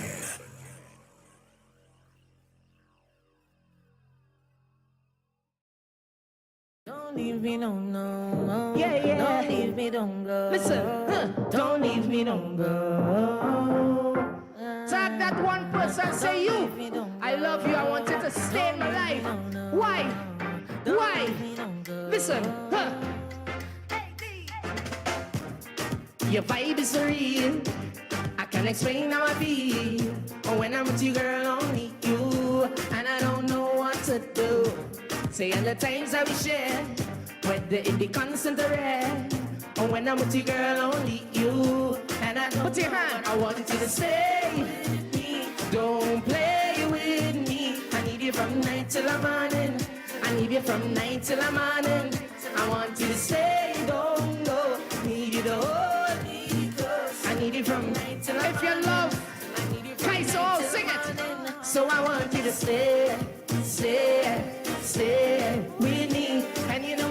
Don't leave me, no.
Yeah.
Don't leave me, don't go.
Listen,
Don't leave me, don't go.
tag that one person, say you. I love you, I want you to stay in my life. Why? Listen, Your vibe is surreal. I can't explain how I feel. But when I'm with you, girl, only you. And I don't know what to do. Say all the times that we share, whether it be constant or rare. Or when I'm with you, girl, only you. And I put your hand, I want you to stay with me. Don't play with me. I need you from night till the morning. I need you from night till the morning. I want you to stay, don't go. Need you to hold me close. I need you from night till the morning. If you love Kaiso, sing it. So I want you to stay with me. And you know